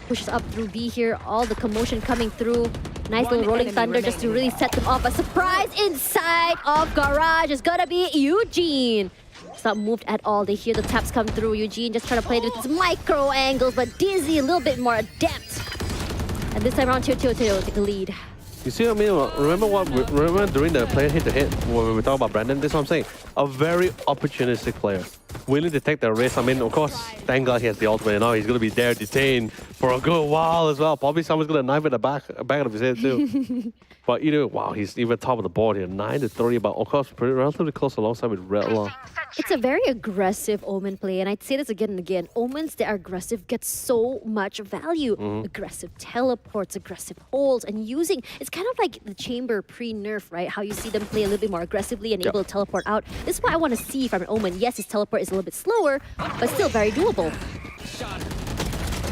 pushes up through B here, all the commotion coming through. Nice little rolling thunder just to really set them off. A surprise inside of garage is gonna be Eugene. It's not moved at all. They hear the taps come through. Eugene just trying to play with his micro angles, but Dizzy a little bit more adept. And this time around, TeoTeoTeo take the lead.
You see what I mean? Remember during the player hit-to-hit, when we talk about Brandon, this is what I'm saying. A very opportunistic player. Willing to take the risk. I mean, of course, thank God he has the ultimate, and now he's going to be there detained for a good while as well. Probably someone's going to knife at the back of his head too. But either way, wow, he's even top of the board here. 9-3, but of course, pretty relatively close alongside with Redla.
It's a very aggressive Omen play, and I'd say this again and again. Omens that are aggressive get so much value. Aggressive teleports, aggressive holds, and using... It's kind of like the Chamber pre-nerf, right? How you see them play a little bit more aggressively and able to teleport out. This is what I want to see from an Omen. Yes, his teleport is a little bit slower, but still very doable.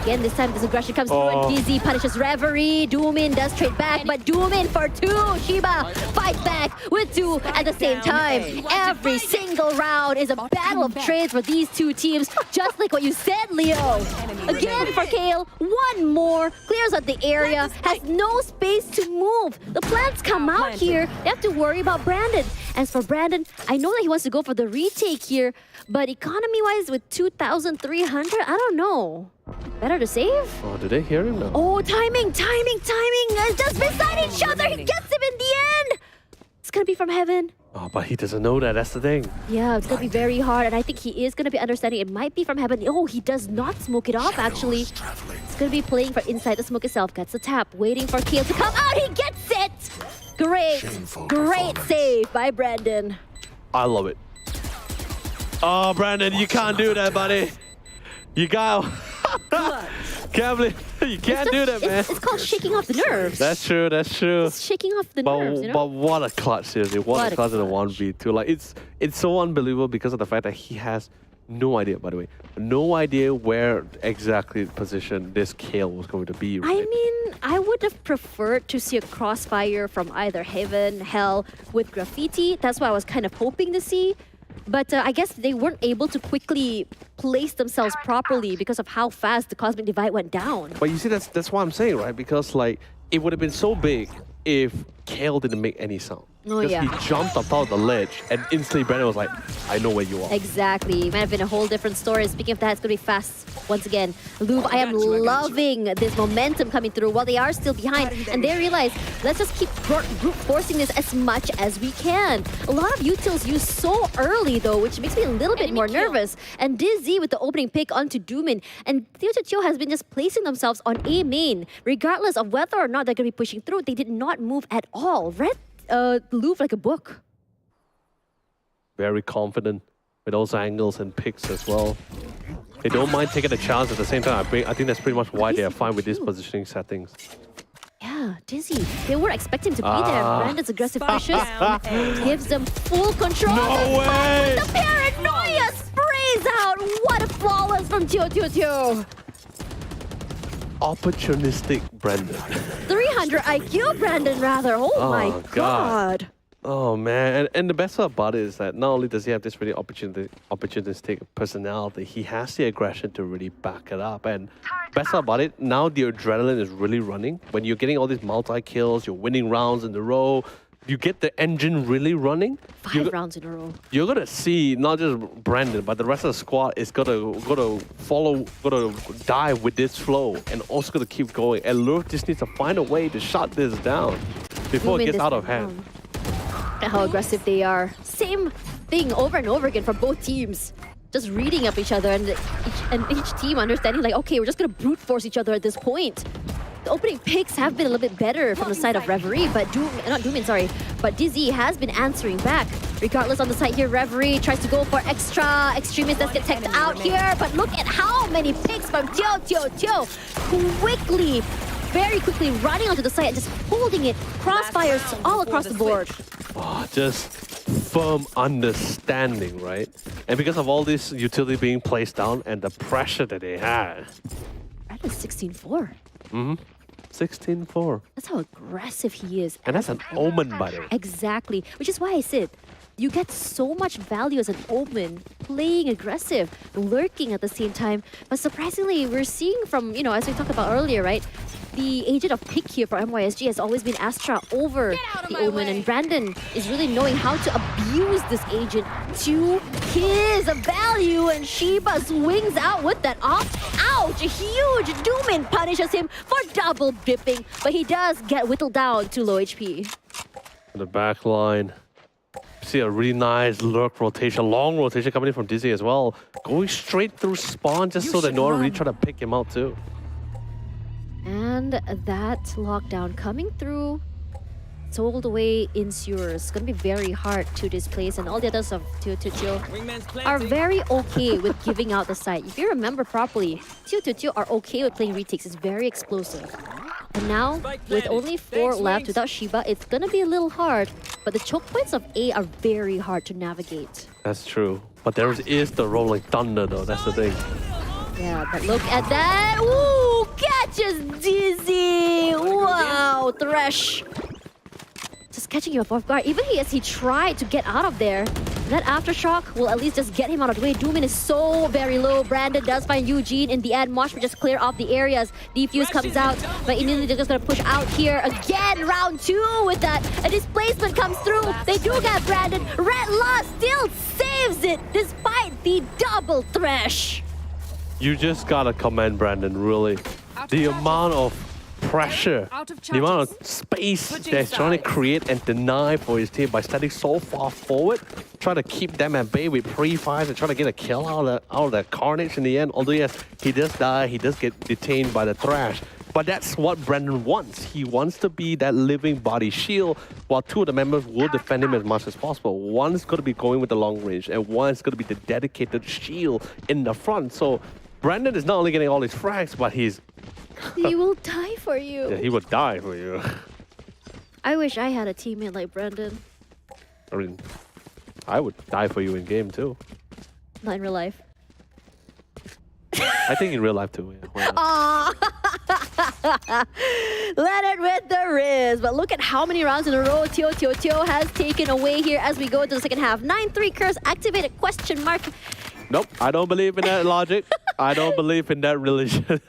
again, this time this aggression comes through and Dizzy punishes Reverie. Doomin does trade back, but Doomin for 2. Shiba fights back with 2 at the same time. Every single round is a battle of trades for these two teams, just like what you said, Leo. Again for Kale, one more, clears out the area, has no space to move. The plants come out here, they have to worry about Brandon. As for Brandon, I know that he wants to go for the retake here, but economy-wise with 2,300, I don't know. Better to save?
Oh, did they hear him now?
Oh, timing! Just beside each other, he gets him in the end! It's gonna be from heaven.
Oh, but he doesn't know that, that's the thing.
Yeah, it's gonna be very hard, and I think he is gonna be understanding it might be from heaven. Oh, he does not smoke it off, actually. It's gonna be playing for inside the smoke itself. Gets the tap, waiting for Kale to come out. He gets it! Great save by Brandon.
I love it. Oh, Brandon, you can't do that, buddy. You got... Can't believe you can't do that, man.
It's called shaking off the nerves.
That's true.
It's shaking off the nerves, you know?
But what a clutch, seriously. What a clutch in the 1v2. Like, it's so unbelievable because of the fact that he has no idea, by the way. No idea where exactly position this Kale was going to be, right?
I mean, I would have preferred to see a crossfire from either Heaven, Hell with Graffiti. That's what I was kind of hoping to see. But I guess they weren't able to quickly place themselves properly because of how fast the Cosmic Divide went down.
But you see, that's what I'm saying, right? Because like, it would have been so big if Kale didn't make any sound.
Oh,
because
yeah.
he jumped up out of the ledge and instantly Brandon was like, I know where you are.
Exactly. Might have been a whole different story. Speaking of that, it's going to be fast once again. Louvre, I am loving this momentum coming through while they are still behind. And they realize, let's just keep brute forcing this as much as we can. A lot of utils used so early though, which makes me a little bit more nervous. And Dizzy with the opening pick onto Doomin. And TeoTeoTeo has been just placing themselves on A main. Regardless of whether or not they're going to be pushing through, they did not move at all. Read Louvre like a book.
Very confident with those angles and picks as well. They don't mind taking a chance at the same time. I think that's pretty much why they are fine with these positioning settings.
Yeah, Dizzy. They were expecting to be there. Brandon's aggressive pushes gives them full control.
No way!
The paranoia sprays out. What a flawless from TeoTeoTeo.
Opportunistic Brandon.
300 IQ Brandon, rather. Oh my god.
Oh man, and the best part about it is that not only does he have this really opportunistic personality, he has the aggression to really back it up. And best part about it, now the adrenaline is really running. When you're getting all these multi-kills, you're winning rounds in a row, you get the engine really running.
5 rounds in a row.
You're gonna see not just Brandon, but the rest of the squad is gonna dive with this flow and also gonna keep going. And Louvre just needs to find a way to shut this down before it gets out of hand.
How aggressive they are. Same thing over and over again for both teams. Just reading up each other and each team understanding like, okay, we're just gonna brute force each other at this point. The opening picks have been a little bit better from the side of Reverie, but but Dizzy has been answering back. Regardless on the side here, Reverie tries to go for extra. Extremists that get teched out here, but look at how many picks from TeoTeoTeo. Very quickly running onto the side and just holding it. Crossfires all across the board.
Oh, just firm understanding, right? And because of all this utility being placed down and the pressure that they had.
That is 16-4.
16-4.
That's how aggressive he is.
And that's an Omen, by the way.
Exactly. Which is why I said, you get so much value as an Omen, playing aggressive, lurking at the same time. But surprisingly, we're seeing from, as we talked about earlier, right? The agent of pick here for MYSG has always been Astro over the Omen, and Brandon is really knowing how to abuse this agent to his value, and Shiba swings out with that off. Ouch! A huge Doomin punishes him for double dipping, but he does get whittled down to low HP.
The back line. See a really nice lurk rotation, long rotation coming in from Dizzy as well. Going straight through spawn just so that no one really try to pick him out too.
And that lockdown coming through, sold away in sewers. It's going to be very hard to displace, and all the others of TeoTeoTeo are very okay with giving out the site. If you remember properly, TeoTeoTeo are okay with playing retakes. It's very explosive. And now, with only 4 left without Shiba, it's going to be a little hard, but the choke points of A are very hard to navigate.
That's true. But there is the rolling thunder though, that's the thing.
Yeah, but look at that. Ooh, catches Dizzy. Wow, Thresh. Just catching you off guard. Even as he tried to get out of there. That aftershock will at least just get him out of the way. Doomin is so very low. Brandon does find Eugene in the end. Mosh will just clear off the areas. Defuse comes out, but immediately they're just gonna push out here again. Round 2 with that. A displacement comes through. They do get Brandon. Red Lost still saves it despite the double thresh.
You just gotta commend Brandon, really. The amount of pressure, the amount of space that he's trying to create and deny for his team by standing so far forward, trying to keep them at bay with pre-fires and trying to get a kill out of that Carnage in the end. Although yes, he does die, he does get detained by the Thrash. But that's what Brandon wants. He wants to be that living body shield, while 2 of the members will defend him as much as possible. One's going to be going with the long range, and one's going to be the dedicated shield in the front. So Brandon is not only getting all his frags, but he's...
He will die for you.
Yeah, he would die for you.
I wish I had a teammate like Brandon.
I mean, I would die for you in game too.
Not in real life.
I think in real life too. Yeah.
Aww. Let it with the Riz. But look at how many rounds in a row TeoTeoTeo has taken away here as we go to the second half. 9-3 curse activated question mark.
Nope, I don't believe in that logic. I don't believe in that religion.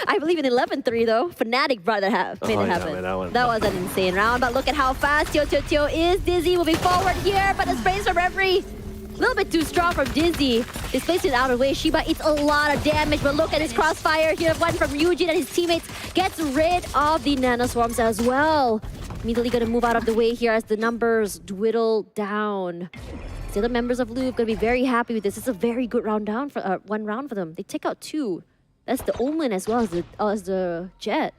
I believe in 11-3 though. Fnatic brought that made it happen.
Man,
that was an insane round. But look at how fast TeoTeoTeo is. Dizzy moving forward here, but the sprays from referee. A little bit too strong from Dizzy. Displays it out of the way. Shiba eats a lot of damage, but look at his crossfire here. One from Eugene and his teammates gets rid of the nanoswarms as well. Immediately gonna move out of the way here as the numbers dwindle down. The other members of Louvre gonna be very happy with this. It's a very good round down for one round for them. They take out 2. That's the Omen as well as the Jet.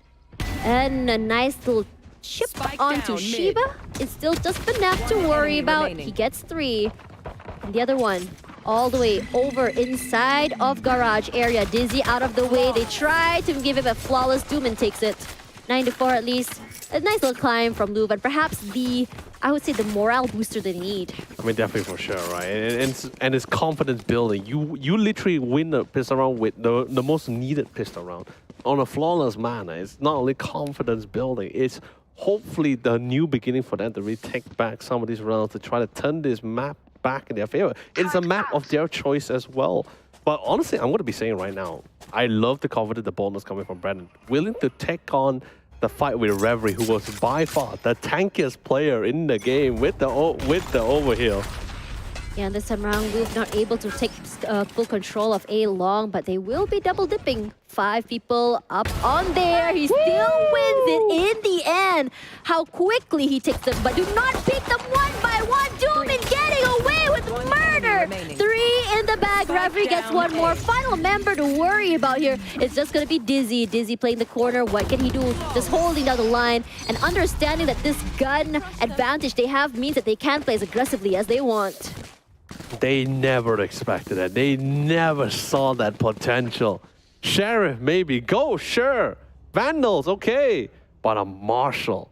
And a nice little chip onto Shiba. It's still just Fnatic to worry about. He gets 3. And the other one all the way over inside of garage area. Dizzy out of the way. They try to give him a flawless doom and takes it. 9-4 at least. A nice little climb from Louvre, and perhaps I would say the morale booster they need.
I mean, definitely for sure, right? And it's confidence building. You literally win the pistol round with the most needed pistol round on a flawless manner. It's not only confidence building, it's hopefully the new beginning for them to really take back some of these rounds to try to turn this map back in their favor. It's a map of their choice as well. But honestly, I'm going to be saying right now, I love the confidence, the boldness coming from Brandon. Willing to take on the fight with Reverie, who was by far the tankiest player in the game with the overheal.
Yeah, and this time around, Louvre not able to take full control of A long, but they will be double dipping. 5 people up on there. He still wins it in the end. How quickly he takes them, but do not pick them one by one. Doomin getting away with murder. 3 in the bag. Reverie gets 1 more. Final member to worry about here. It's just going to be Dizzy. Dizzy playing the corner. What can he do? Just holding down the line and understanding that this gun advantage they have means that they can play as aggressively as they want.
They never expected it. They never saw that potential. Sheriff, maybe. Go, sure. Vandals, okay. But a Marshal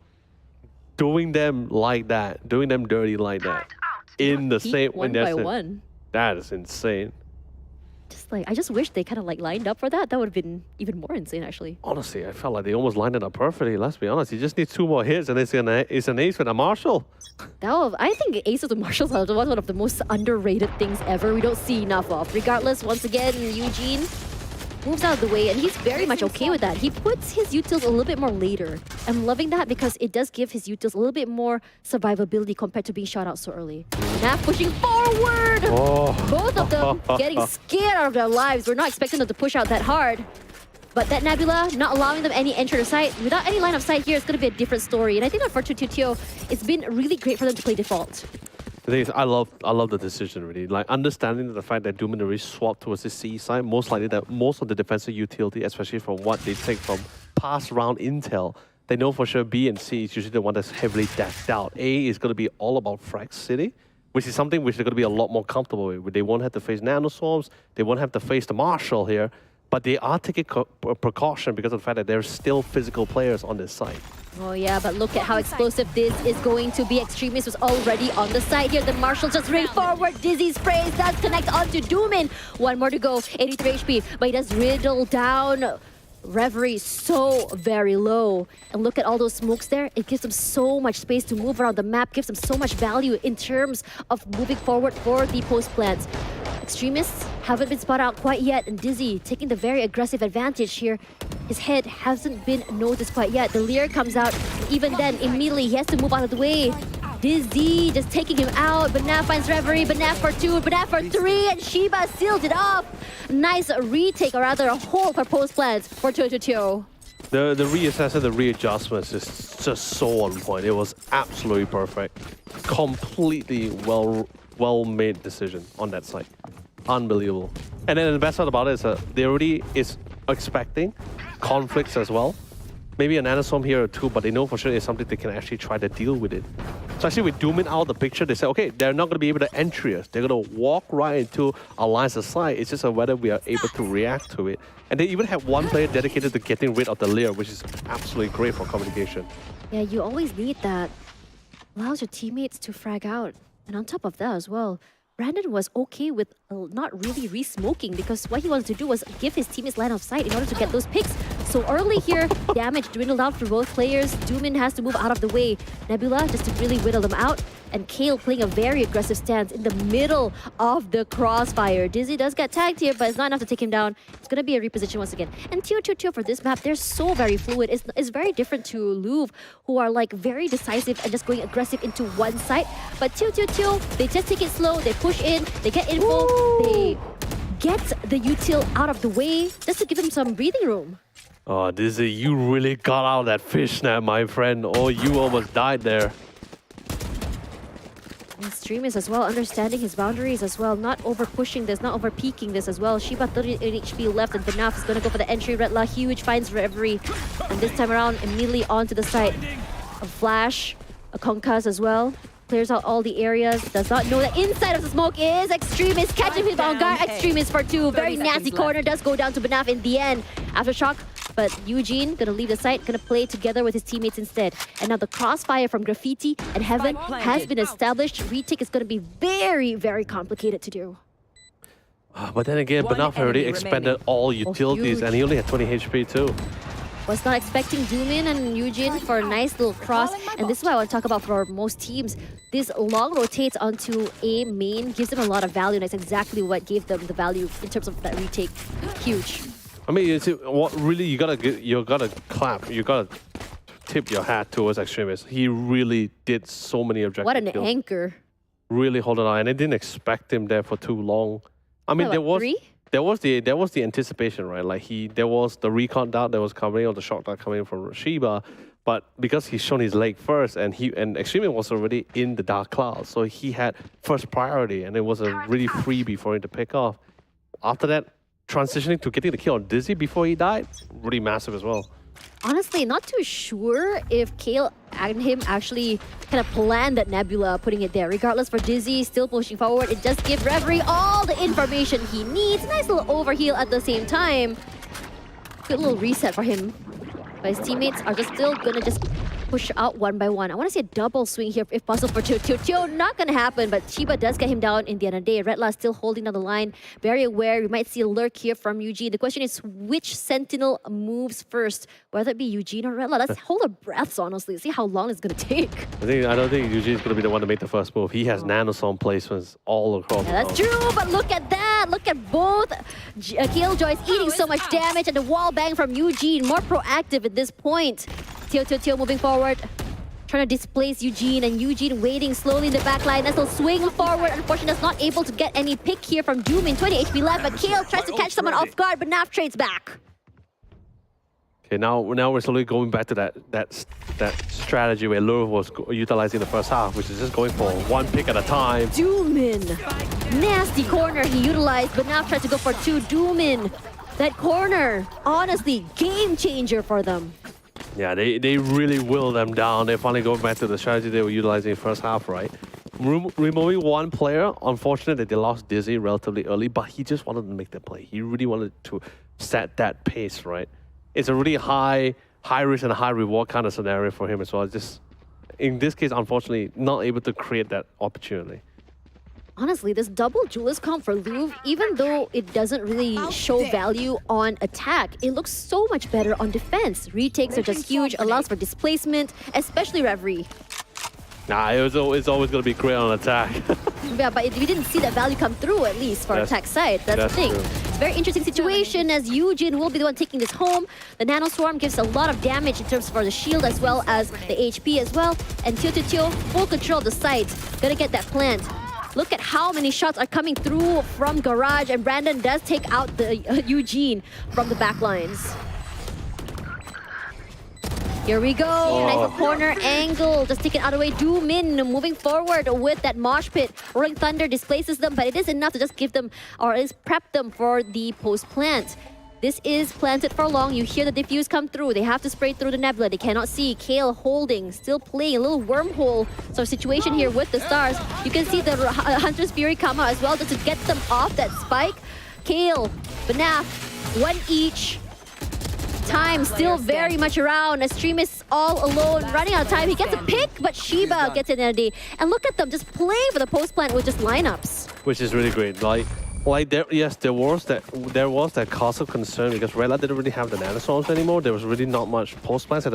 doing them like that, doing them dirty like that. In the same...
One by one.
That is insane.
Just like, I just wish they kind of like lined up for that. That would have been even more insane, actually.
Honestly, I felt like they almost lined it up perfectly. Let's be honest. He just needs 2 more hits and it's an ace with a Marshal.
I think aces with Marshals was one of the most underrated things ever. We don't see enough of. Regardless, once again, Eugene moves out of the way, and he's very much okay with that. He puts his utils a little bit more later. I'm loving that because it does give his utils a little bit more survivability compared to being shot out so early. Nav pushing forward! Both of them getting scared out of their lives. We're not expecting them to push out that hard. But that Nebula, not allowing them any entry to sight. Without any line of sight here, it's going to be a different story. And I think that for TeoTeoTeo, it's been really great for them to play default.
The thing is, I love the decision, really. Like, understanding the fact that Doomin already swapped towards the C side, most likely that most of the defensive utility, especially from what they take from past round intel, they know for sure B and C is usually the one that's heavily decked out. A is going to be all about Frag City, which is something which they're going to be a lot more comfortable with. They won't have to face nanoswarms, they won't have to face the Marshal here. but they are taking precaution because of the fact that there's still physical players on this side.
Oh yeah, but look at how explosive this is going to be. Extremist was already on the side here. The Marshall just ring forward. Dizzy sprays, does connect onto Doomin. One more to go, 83 HP, but he does riddle down. Reverie so very low. And look at all those smokes there. It gives them so much space to move around the map, gives them so much value in terms of moving forward for the post plants. Extremists haven't been spotted out quite yet, and Dizzy taking the very aggressive advantage here. His head hasn't been noticed quite yet. The Lear comes out, even then, immediately he has to move out of the way. Dizzy just taking him out. Banaf finds Reverie, Banaf for 2, Banaf for 3, and Shiba sealed it off. Nice retake, or rather a hold for post plants for TeoTeoTeo.
The reassessment, the readjustments is just so on point. It was absolutely perfect. Completely well-made decision on that side. Unbelievable. And then the best part about it is that they already is expecting conflicts as well. Maybe an nanostorm here or two, but they know for sure it's something they can actually try to deal with it. So actually with Doomin out of the picture, they say, okay, they're not going to be able to entry us. They're going to walk right into our lines of sight. It's just whether we are able to react to it. And they even have one player dedicated to getting rid of the Lear, which is absolutely great for communication.
Yeah, you always need that. Allows your teammates to frag out. And on top of that as well, Brandon was okay with not really re-smoking because what he wanted to do was give his teammates line of sight in order to get those picks. So early here, damage dwindled out for both players. Doomin has to move out of the way. Nebula just to really whittle them out. And Kale playing a very aggressive stance in the middle of the crossfire. Dizzy does get tagged here, but it's not enough to take him down. It's going to be a reposition once again. And TeoTeoTeo for this map, they're so very fluid. It's very different to Louvre, who are like very decisive and just going aggressive into one side. But TeoTeoTeo, they just take it slow, they push in, they get info, they get the util out of the way just to give him some breathing room.
Oh, Dizzy, you really got out of that fish snap, my friend. Oh, you almost died there.
And Streamers as well, understanding his boundaries as well, not over pushing this, not over peaking this as well. Shiba 38 HP left, and Banaf is going to go for the entry. Redla huge finds Reverie, and this time around immediately onto the site. A flash, a concuss as well. Clears out all the areas, does not know that inside of the smoke is Extremist, catching him on guard. Extremist for 2, very nasty corner, does go down to Banaf in the end. Aftershock, but Eugene gonna leave the site, gonna play together with his teammates instead. And now the crossfire from Graffiti and Heaven has been established. Retake is gonna be very, very complicated to do.
But then again, Banaf already expended all utilities and he only had 20 HP too.
Was not expecting Doomin and Eugene for a nice little cross. And this is what I want to talk about for most teams. This long rotates onto A main, gives them a lot of value, and that's exactly what gave them the value in terms of that retake. Huge.
I mean, you see, what really you gotta clap, you gotta tip your hat towards Extremist. He really did so many objective
What an
kills.
anchor.
Really holding on, and I didn't expect him there for too long. I mean, there was the anticipation, right? Like there was the recon dart that was coming, or the shock dart coming from Shiba, but because he's shown his leg first, and Extremist was already in the dark cloud, so he had first priority, and it was a really freebie for him to pick off. After that, transitioning to getting the kill on Dizzy before he died, really massive as well.
Honestly, not too sure if Kale and him actually kind of planned that Nebula putting it there. Regardless, for Dizzy, still pushing forward. It does give Reverie all the information he needs. Nice little overheal at the same time. Good little reset for him. But his teammates are just still gonna just push out one by one. I want to see a double swing here if possible for TeoTeoTeo. Not gonna happen, but Shiba does get him down in the end of the day. Redla still holding down the line. Very aware. We might see a lurk here from Eugene. The question is which Sentinel moves first, whether it be Eugene or Redla. Let's hold our breaths, honestly. See how long it's gonna take.
I don't think Eugene's gonna be the one to make the first move. He has nanostorm placements all across.
Yeah, that's true, but look at that. Look at both Killjoys eating so much damage, and the wall bang from Eugene. More proactive at this point. TeoTeoTeo moving forward, trying to displace Eugene, and Eugene waiting slowly in the back line. Nestle swing forward. Unfortunately, that's not able to get any pick here from Doomin. 20 HP left, but Kale tries to catch someone off guard, but Naf trades back.
Okay, now we're slowly going back to that strategy where Louvre was utilizing the first half, which is just going for one pick at a time.
Doomin, nasty corner he utilized, but Naf tried to go for 2. Doomin, that corner, honestly, game changer for them.
Yeah, they really will them down. They're finally going back to the strategy they were utilizing in the first half, right? removing one player, unfortunately they lost Dizzy relatively early, but he just wanted to make the play. He really wanted to set that pace, right? It's a really high risk and high reward kind of scenario for him as well. Just in this case, unfortunately, not able to create that opportunity.
Honestly, this double duelist comp for Louvre, even though it doesn't really show value on attack, it looks so much better on defense. Retakes are just huge, allows for displacement, especially Reverie.
Nah, it's always going to be great on attack.
Yeah, but we didn't see that value come through, at least for attack side. That's the thing.
True.
Very interesting situation as Eugene will be the one taking this home. The Nano Swarm gives a lot of damage in terms for the shield as well as the HP as well. And TeoTeoTeo, full control of the site. Gonna get that plant. Look at how many shots are coming through from Garage, and Brandon does take out the Eugene from the backlines. Here we go, nice corner angle, just taken out of the way. Doomin moving forward with that mosh pit. Rolling Thunder displaces them, but it is enough to just give them, or at least prep them for the post plant. This is planted for long. You hear the diffuse come through. They have to spray through the nebula. They cannot see. Kale holding, still playing a little wormhole sort of situation here with the stars. You can see the Hunter's Fury come out as well just to get them off that spike. Kale, Banaf, one each. Time still very much around. Extremist all alone, running out of time. He gets a pick, but Shiba gets it in a day. And look at them just playing for the post plant with just lineups.
Which is really great. Like there was that cause of concern because Rela didn't really have the nanoswarms anymore. There was really not much post plants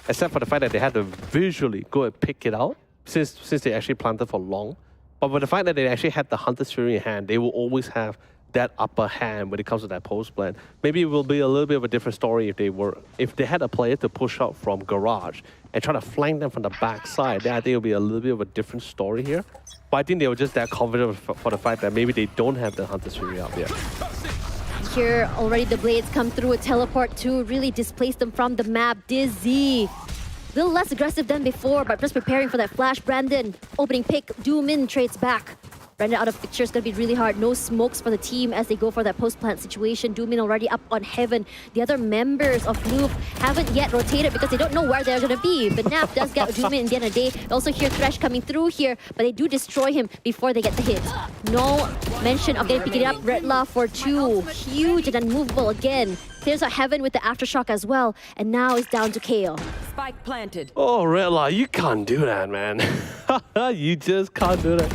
except for the fact that they had to visually go and pick it out since they actually planted for long. But with the fact that they actually had the Hunter's Fury in hand, they will always have that upper hand when it comes to that post plant. Maybe it will be a little bit of a different story if they had a player to push out from Garage and try to flank them from the backside. Then I think it'll be a little bit of a different story here. But I think they were just that confident for the fact that maybe they don't have the Hunter's Fury up yet.
Here already the blades come through a teleport to really displace them from the map. Dizzy. A little less aggressive than before, but just preparing for that flash. Brandon, opening pick. Doomin trades back. Brandon out of picture is going to be really hard. No smokes for the team as they go for that post-plant situation. Doomin already up on Heaven. The other members of Louvre haven't yet rotated because they don't know where they're going to be. But Nap does get Doomin in the end of the day. They also hear Thresh coming through here, but they do destroy him before they get the hit. No mention of getting picking up. Redla for 2. Huge and unmovable again. Clears out Heaven with the Aftershock as well. And now it's down to Kale.
Spike planted.
Oh, Redla, you can't do that, man. You just can't do that.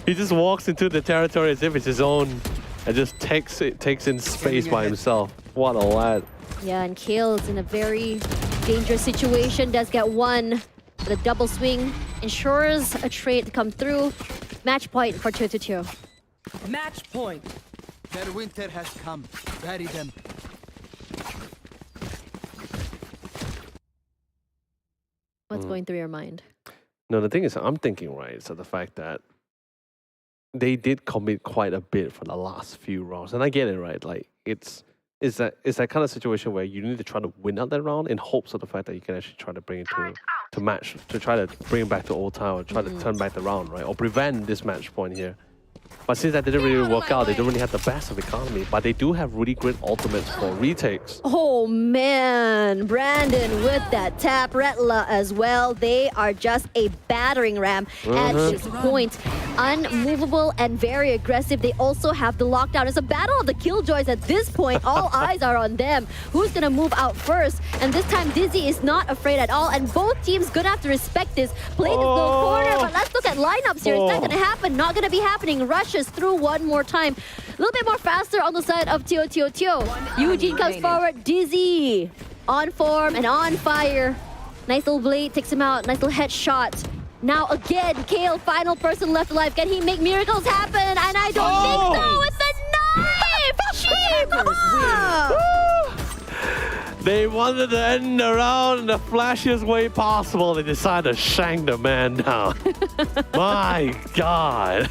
He just walks into the territory as if it's his own and just takes in space by himself. What a lad.
Yeah, and Kale is in a very dangerous situation. Does get one. The double swing ensures a trade to come through. Match point for TeoTeoTeo.
Match point.
Their winter has come. Bury them.
What's going through your mind?
No, the thing is, I'm thinking, right, so the fact that they did commit quite a bit for the last few rounds. And I get it, right? Like, it's that kind of situation where you need to try to win out that round in hopes of the fact that you can actually try to bring it to match, to try to bring it back to old time or try to turn back the round, right? Or prevent this match point here. But since that didn't really work out, they don't really have the best of economy, but they do have really great ultimates for retakes.
Oh man, Brandon with that tap, Redla as well. They are just a battering ram at this point. Unmovable and very aggressive. They also have the lockdown. It's a battle of the killjoys at this point. All eyes are on them. Who's gonna move out first? And this time Dizzy is not afraid at all, and both teams gonna have to respect this. Play this little corner, but let's look at lineups here. It's not gonna happen, not gonna be happening. Rushes through one more time. A little bit more faster on the side of TeoTeoTeo. Eugene comes forward. Dizzy on form and on fire. Nice little blade takes him out. Nice little headshot. Now again, Kale, final person left alive. Can he make miracles happen? And I don't think so. With the knife!
They wanted to end the round in the flashiest way possible. They decided to shank the man down. My God.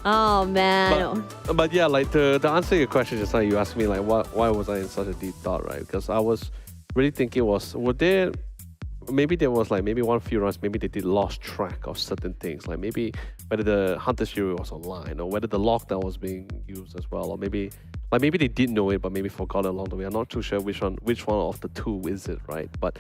Oh man.
But yeah, like to answer your question just now, you asked me like why was I in such a deep thought, right? Because I was really thinking maybe there was like maybe one few rounds, maybe they did lost track of certain things, like maybe whether the Hunter's Fury was online or whether the lockdown was being used as well, or maybe they did know it but maybe forgot along the way. I'm not too sure which one of the two is it, right? But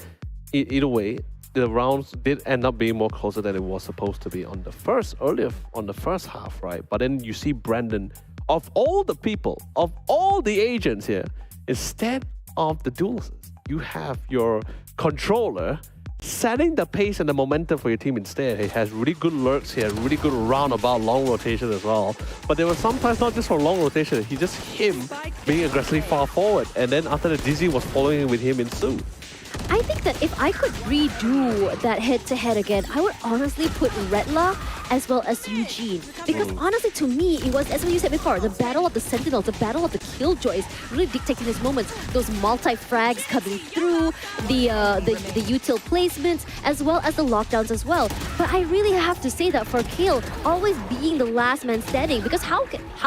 either way, the rounds did end up being more closer than it was supposed to be on the first half, right? But then you see Brandon, of all the people, of all the agents here, instead of the duelists, you have your controller setting the pace and the momentum for your team instead. He has really good lurks here, really good roundabout long rotation as well. But there was sometimes not just for long rotation, he just him being aggressively far forward. And then after the Dizzy was following with him in Su.
I think that if I could redo that head-to-head again, I would honestly put Redla as well as Eugene. Because honestly, to me, it was, as you said before, the battle of the Sentinels, the battle of the Killjoys, really dictating these moments. Those multi-frags coming through, the util placements, as well as the lockdowns as well. But I really have to say that for Kale, always being the last man standing, because how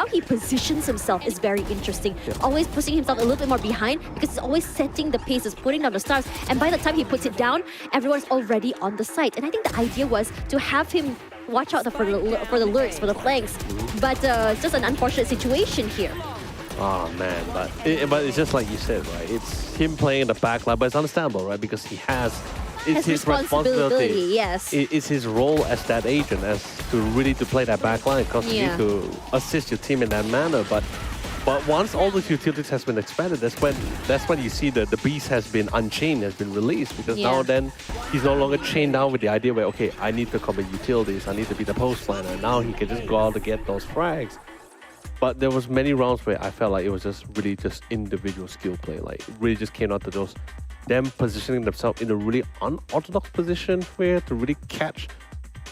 he positions himself is very interesting. Always pushing himself a little bit more behind, because he's always setting the paces, putting down the stars. And by the time he puts it down, everyone's already on the site. And I think the idea was to have him watch out for the lurks, for the flanks. But it's just an unfortunate situation here.
Oh man, but it's just like you said, right? It's him playing in the back line, but it's understandable, right? Because it's his responsibility.
Yes.
It's his role as that agent, as to play that back line, because you need to assist your team in that manner. But once all the utilities has been expanded, that's when you see the beast has been unchained, has been released, because now then he's no longer chained down with the idea where, okay, I need to commit utilities, I need to be the post planner. Now he can just go out to get those frags. But there was many rounds where I felt like it was just really just individual skill play. Like it really just came out to those them positioning themselves in a really unorthodox position where to really catch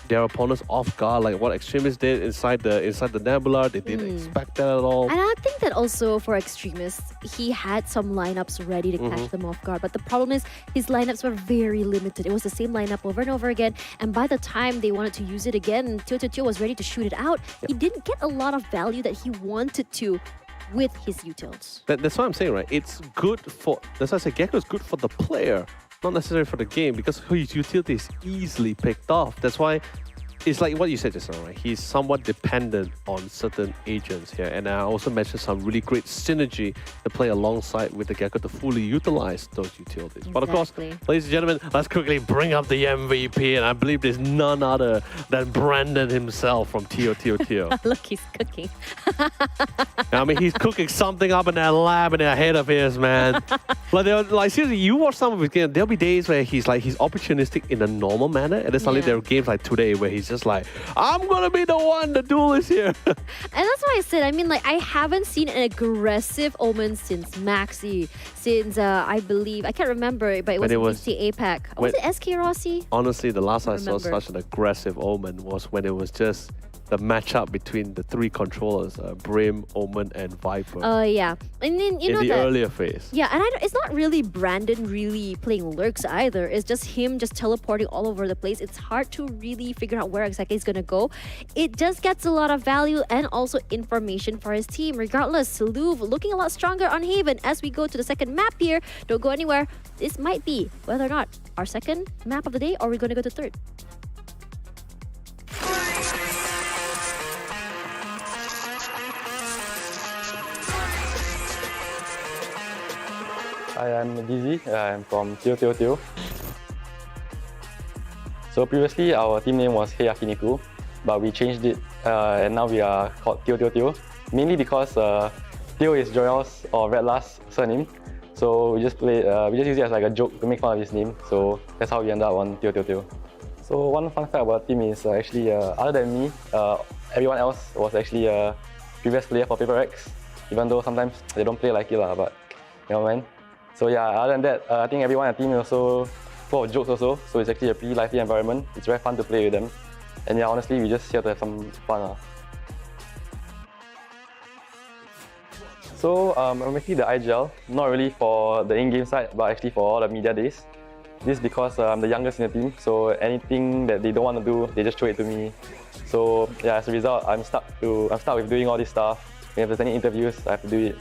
their opponents off guard, like what Extremists did inside the Nebula. They didn't expect that at all.
And I think that also for Extremists, he had some lineups ready to catch them off guard. But the problem is his lineups were very limited. It was the same lineup over and over again. And by the time they wanted to use it again, TeoTeoTeo was ready to shoot it out. He didn't get a lot of value that he wanted to with his utils.
That's what I'm saying, right? It's good for, that's why I say Gecko is good for the player, not necessarily for the game, because his utility is easily picked off. That's why it's like what you said just now, right? He's somewhat dependent on certain agents here. And I also mentioned some really great synergy to play alongside with the Gecko to fully utilize those utilities. But of course, ladies and gentlemen, let's quickly bring up the MVP. And I believe there's none other than Brandon himself from TeoTeoTeo.
Look, he's cooking.
I mean, he's cooking something up in that lab in that head of his, man. Like seriously, you watch some of his games, there'll be days where he's opportunistic in a normal manner. And then suddenly there are games like today where he's just like, I'm gonna be the one, the duelist here.
And that's why I said, I mean, like, I haven't seen an aggressive Omen since Maxi, since I believe, I can't remember, but it was VCT APAC. Was it SK Rossi?
Honestly, the last I saw such an aggressive Omen was when it was just the matchup between the three controllers, Brim, Omen, and Viper.
Oh, yeah. And then, you know,
in the earlier phase.
Yeah, and it's not really Brandon really playing lurks either. It's just him just teleporting all over the place. It's hard to really figure out where exactly he's going to go. It just gets a lot of value and also information for his team. Regardless, Louvre looking a lot stronger on Haven as we go to the second map here. Don't go anywhere. This might be, whether or not, our second map of the day, or we're going to go to third.
Hi, I'm Dizzy. I'm from TeoTeoTeo. So previously our team name was Hey Yakiniku, but we changed it and now we are called TeoTeoTeo. Mainly because Teo is Joyol's or Redla's surname. So we just use it as like a joke to make fun of his name. So that's how we ended up on TeoTeoTeo. So one fun fact about the team is actually other than me, everyone else was actually a previous player for Paper X. Even though sometimes they don't play like it, but you know, man. So yeah, other than that, I think everyone on the team is also full of jokes also. So it's actually a pretty lively environment. It's very fun to play with them. And yeah, honestly, we just here to have some fun. So I'm actually the IGL, not really for the in-game side, but actually for all the media days. This is because I'm the youngest in the team, so anything that they don't want to do, they just throw it to me. So yeah, as a result, I'm stuck with doing all this stuff. If there's any interviews, I have to do it.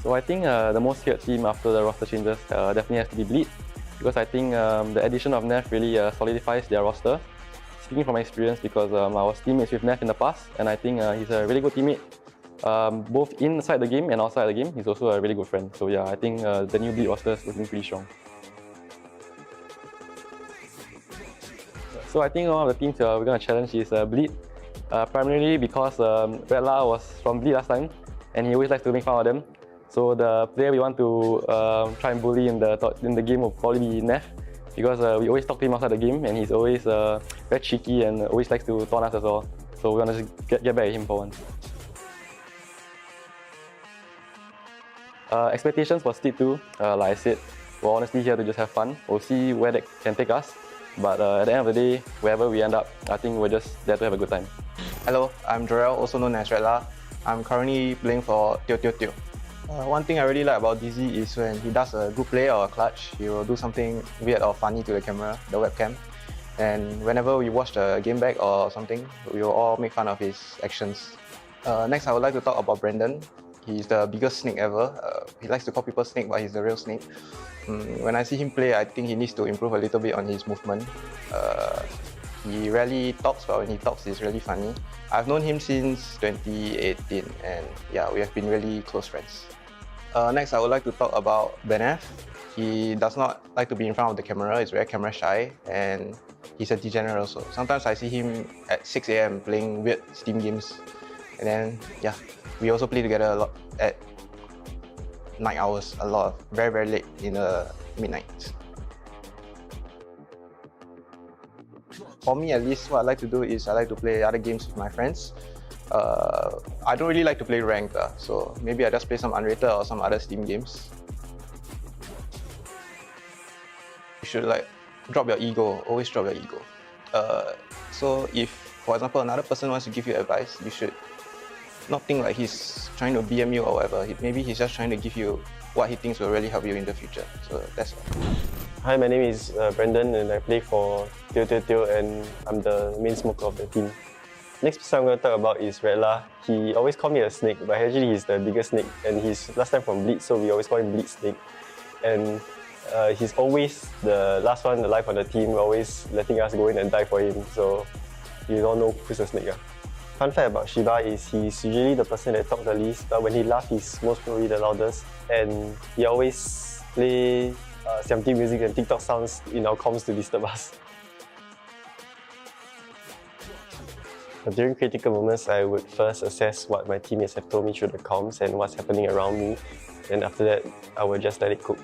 So I think the most feared team after the roster changes definitely has to be Bleed, because I think the addition of Neff really solidifies their roster. Speaking from my experience, because I was teammates with Neff in the past, and I think he's a really good teammate. both inside the game and outside the game, he's also a really good friend. So yeah, I think the new Bleed roster is looking pretty strong. So I think one of the teams we're going to challenge is Bleed, primarily because Redla was from Bleed last time, and he always likes to make fun of them. So the player we want to try and bully in the game will probably be Neff, because we always talk to him outside the game, and he's always very cheeky and always likes to taunt us as well. So we're going to just get back at him for once. Expectations for Split 2, like I said, we're honestly here to just have fun. We'll see where that can take us. But at the end of the day, wherever we end up, I think we're just there to have a good time.
Hello, I'm Jorel, also known as Redla. I'm currently playing for TeoTeoTeo. One thing I really like about DZ is when he does a good play or a clutch, he will do something weird or funny to the camera, the webcam. And whenever we watch the game back or something, we will all make fun of his actions. Next, I would like to talk about Brandon. He's the biggest snake ever. He likes to call people snake, but he's the real snake. When I see him play, I think he needs to improve a little bit on his movement. He rarely talks, but when he talks, he's really funny. I've known him since 2018, and yeah, we have been really close friends. Next, I would like to talk about Benef. He does not like to be in front of the camera. He's very camera shy, and he's a degenerate also. Sometimes I see him at 6 AM playing weird Steam games, and then yeah, we also play together a lot at night hours, a lot, very, very late in the midnight. For me, at least, what I like to do is I like to play other games with my friends. I don't really like to play ranked, so maybe I just play some unrated or some other Steam games. You should like drop your ego, always drop your ego. So if, for example, another person wants to give you advice, you should not think like he's trying to BM you or whatever. Maybe he's just trying to give you what he thinks will really help you in the future. So that's all.
Hi, my name is Brandon, and I play for TeoTeoTeo, and I'm the main smoker of the team. Next person I'm going to talk about is Redla. He always called me a snake, but actually he's the biggest snake, and he's last time from Bleed, so we always call him Bleed Snake. And he's always the last one alive on the team, always letting us go in and die for him. So you don't know who's the snake. Fun fact about Shiba is he's usually the person that talks the least, but when he laughs, he's most probably the loudest. And he always play Siamti music and TikTok sounds in our comms to disturb us. During critical moments, I would first assess what my teammates have told me through the comms and what's happening around me. And after that, I would just let it cook.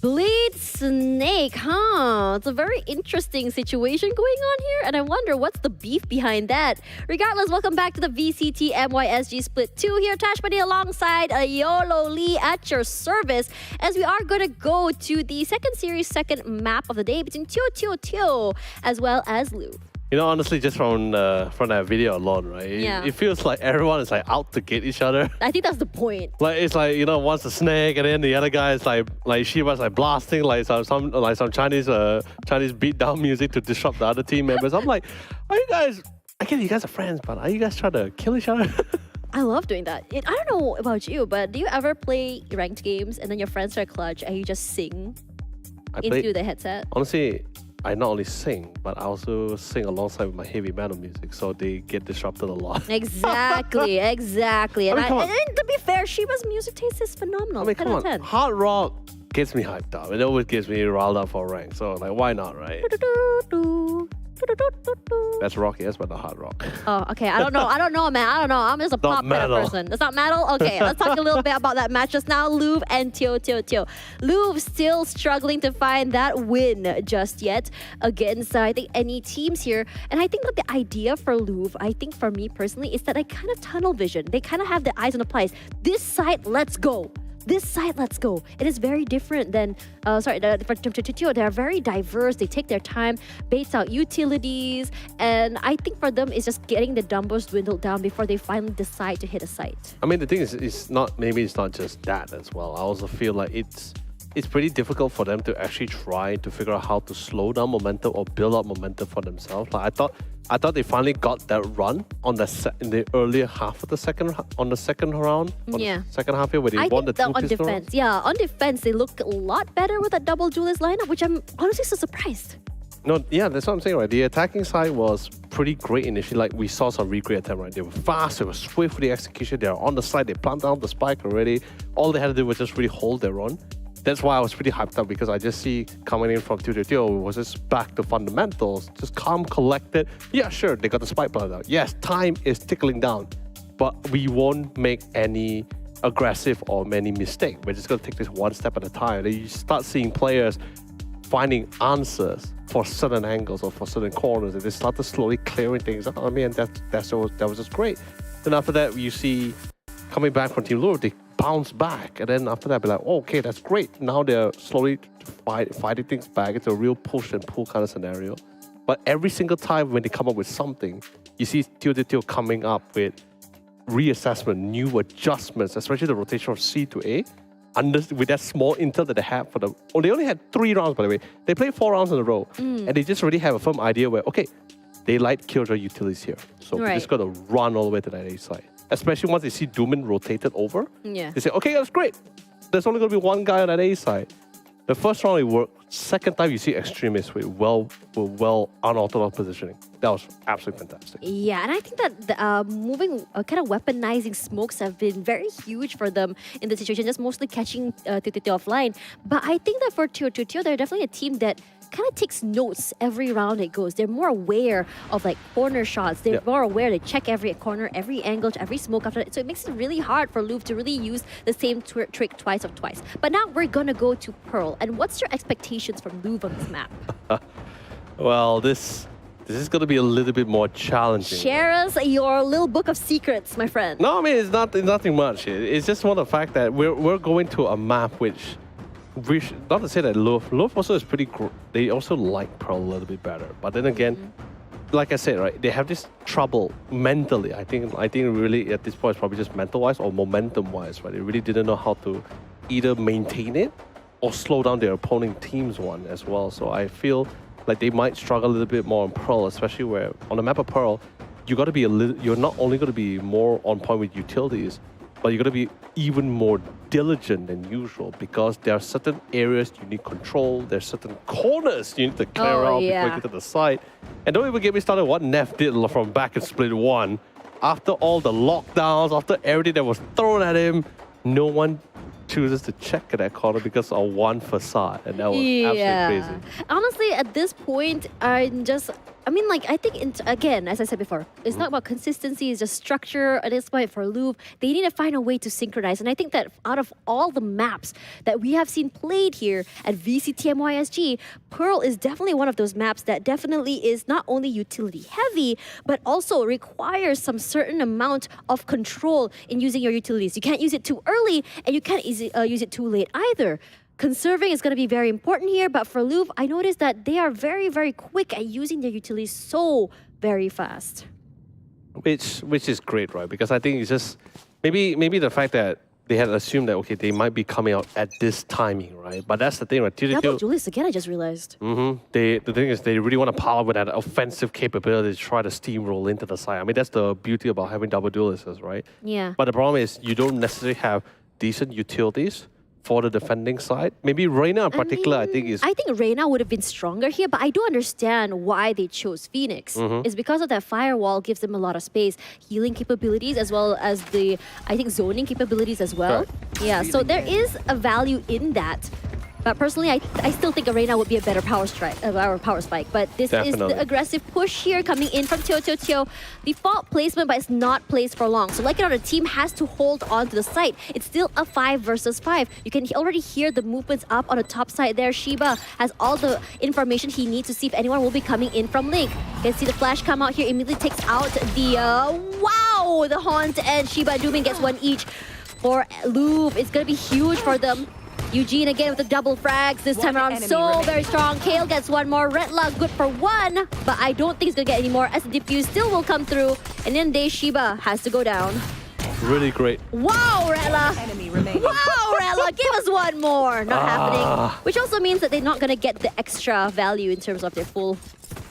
Bleed Snake, huh? It's a very interesting situation going on here, and I wonder what's the beef behind that. Regardless, welcome back to the VCT MYSG Split 2 here. Tash Padi alongside YOLO Lee at your service, as we are going to go to the second series, second map of the day between TeoTeoTeo as well as Louvre.
You know, honestly, just from that video alone, right?
Yeah.
It feels like everyone is like out to get each other.
I think that's the point.
Like it's like, you know, one's a snake, and then the other guy is like Shiba's like blasting like some Chinese beatdown music to disrupt the other team members. I'm like, are you guys? I get you guys are friends, but are you guys trying to kill each other?
I love doing that. I don't know about you, but do you ever play ranked games and then your friends are clutch and you just sing into the headset?
Honestly, I not only sing, but I also sing alongside with my heavy metal music, so they get disrupted a lot.
Exactly. And, to be fair, Shiba's music taste is phenomenal.
I mean,
10
come
out of
on.
10.
Hard rock gets me hyped up. It always gets me riled up for rank. So, like, why not, right? That's rock, yes, but not hard rock.
Oh, okay. I don't know, man. I don't know. I'm just a pop kind of person. It's not metal? Okay, let's talk a little bit about that match just now. Louvre and TeoTeoTeo. Louvre still struggling to find that win just yet against, I think, any teams here. And I think that the idea for Louvre, I think for me personally, is that I kind of tunnel vision. They kind of have the eyes on the prize. This side, let's go. This side, let's go. It is very different than, for TeoTeoTeo, they're very diverse. They take their time, baits out utilities, and I think for them, it's just getting the numbers dwindled down before they finally decide to hit a site.
I mean, the thing is, it's not just that as well. I also feel like it's it's pretty difficult for them to actually try to figure out how to slow down momentum or build up momentum for themselves. Like I thought they finally got that run on in the earlier half of the second round, on the second half here where they won the two
on
pistol
defense, on defense they look a lot better with that double duelist lineup, which I'm honestly so surprised.
No, yeah, that's what I'm saying, right? The attacking side was pretty great initially. Like, we saw some recreate attempt, right? They were fast, they were swift with the execution, they were on the side, they planted down the spike already. All they had to do was just really hold their own. That's why I was pretty hyped up, because I just see coming in from TeoTeoTeo was just back to fundamentals, just calm, collected. Yeah, sure, they got the spike planted out. Yes, time is tickling down, but we won't make any aggressive or many mistakes. We're just going to take this one step at a time. And you start seeing players finding answers for certain angles or for certain corners, and they started slowly clearing things up. I mean, that was just great. Then after that, you see coming back from Team Louvre, they bounce back, and then after that, be like, oh, okay, that's great. Now they're slowly fighting things back. It's a real push and pull kind of scenario. But every single time when they come up with something, you see TeoTeoTeo coming up with reassessment, new adjustments, especially the rotation of C to A. With that small intel that they had for the... Oh, they only had 3 rounds, by the way. They played 4 rounds in a row. And they just already have a firm idea where, okay, they like Killjoy utilities here. So we're just going to run all the way to that A side. Especially once they see Doomin rotated over. They say, okay, that's great. There's only going to be one guy on that A side. The first round, it worked. Second time, you see Extremists with well unorthodox positioning. That was absolutely fantastic.
Yeah, and I think that the, moving, kind of weaponizing smokes have been very huge for them in the situation, just mostly catching TeoTeoTeo offline. But I think that for TeoTeoTeo, they're definitely a team that kind of takes notes every round it goes. They're more aware of like corner shots. They're more aware. They check every corner, every angle, every smoke after that. So it makes it really hard for Louvre to really use the same trick twice. But now we're gonna go to Pearl. And what's your expectations from Louvre on this map?
Well, this is going to be a little bit more challenging.
Share us your little book of secrets, my friend.
No, I mean, it's nothing much. It's just more the fact that we're going to a map which, not to say that Louvre also is pretty good. They also like Pearl a little bit better. But then again, like I said, right, they have this trouble mentally. I think really at this point it's probably just mental-wise or momentum-wise, right? They really didn't know how to either maintain it or slow down their opposing team's one as well. So I feel like they might struggle a little bit more on Pearl, especially where on the map of Pearl, you're not only going to be more on point with utilities, but you're going to be even more diligent than usual, because there are certain areas you need control, there's certain corners you need to clear out before you get to the side. And don't even get me started what Neff did from back in Split 1. After all the lockdowns, after everything that was thrown at him, no one chooses to check at that corner because of one facade, and that was absolutely crazy.
Honestly, at this point, I think, again, as I said before, it's not about consistency, it's just structure. At this point for Louvre, they need to find a way to synchronize. And I think that out of all the maps that we have seen played here at VCT MYSG, Pearl is definitely one of those maps that definitely is not only utility heavy, but also requires some certain amount of control in using your utilities. You can't use it too early, and you can't use it too late either. Conserving is going to be very important here, but for Louvre, I noticed that they are very, very quick at using their utilities so very fast.
Which is great, right? Because I think it's just maybe the fact that they had assumed that, okay, they might be coming out at this timing, right? But that's the thing, right?
Double Julius again, I just realized.
The thing is, they really want to power with that offensive capability to try to steamroll into the side. I mean, that's the beauty about having double duelists, right?
Yeah.
But the problem is, you don't necessarily have decent utilities for the defending side. Maybe Reyna in particular, I think
Reyna would have been stronger here, but I do understand why they chose Phoenix. It's because of that firewall gives them a lot of space, healing capabilities, as well as the, I think, zoning capabilities as well. Yeah, so there is a value in that. But personally, I still think Arena would be a better power spike. But this is the aggressive push here coming in from TeoTeoTeo. Default placement, but it's not placed for long. So like the team has to hold on to the site. It's still a 5 versus 5. You can already hear the movements up on the top side there. Shiba has all the information he needs to see if anyone will be coming in from Link. You can see the flash come out here, immediately takes out the, the Haunt, and Shiba Doomin gets one each. For Louvre, it's going to be huge for them. Eugene again with the double frags this time around, so very strong. Kale gets one more, Red Luck good for one, but I don't think he's gonna get any more as the defuse still will come through, and then Shiba has to go down.
Really great.
Wow, Rella! Wow, Rella! Give us one more! Not happening. Which also means that they're not gonna get the extra value in terms of their full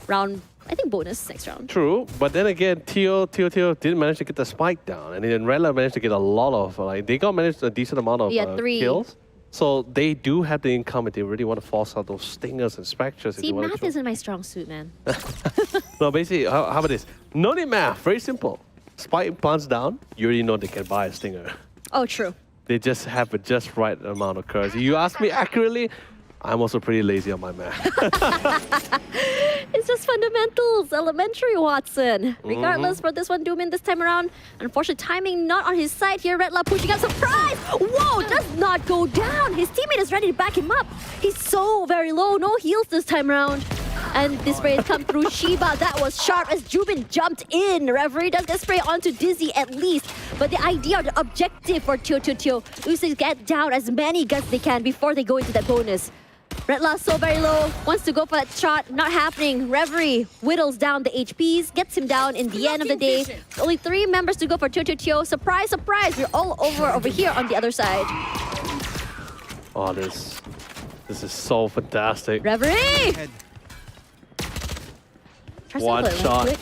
round, I think, bonus next round.
True, but then again, TeoTeoTeo didn't manage to get the spike down, and then Rella managed to get a lot of, like, they managed a decent amount of
3
kills. So they do have the income if they really want to force out those stingers and specters.
See, math isn't my strong suit, man.
No, basically, how about this? No need math, very simple. Spike plants down, you already know they can buy a stinger.
Oh, true.
They just have a just right amount of currency. You ask me accurately, I'm also pretty lazy on my math.
It's just fundamentals, elementary, Watson. Regardless for this one, Doomin this time around. Unfortunately, timing not on his side here. Redla pushing up, surprise! Whoa, does not go down. His teammate is ready to back him up. He's so very low, no heals this time around. And this spray has come through Shiba. That was sharp as Jubin jumped in. Reverie does get spray onto Dizzy at least. But the idea or the objective for TeoTeoTeo is to get down as many guns they can before they go into that bonus. Redla so very low, wants to go for that shot, not happening. Reverie whittles down the HPs, gets him down in the end of the day. Only 3 members to go for TeoTeoTeo. Surprise, surprise, we're all over here on the other side.
Oh, this is so fantastic.
Reverie!
One shot.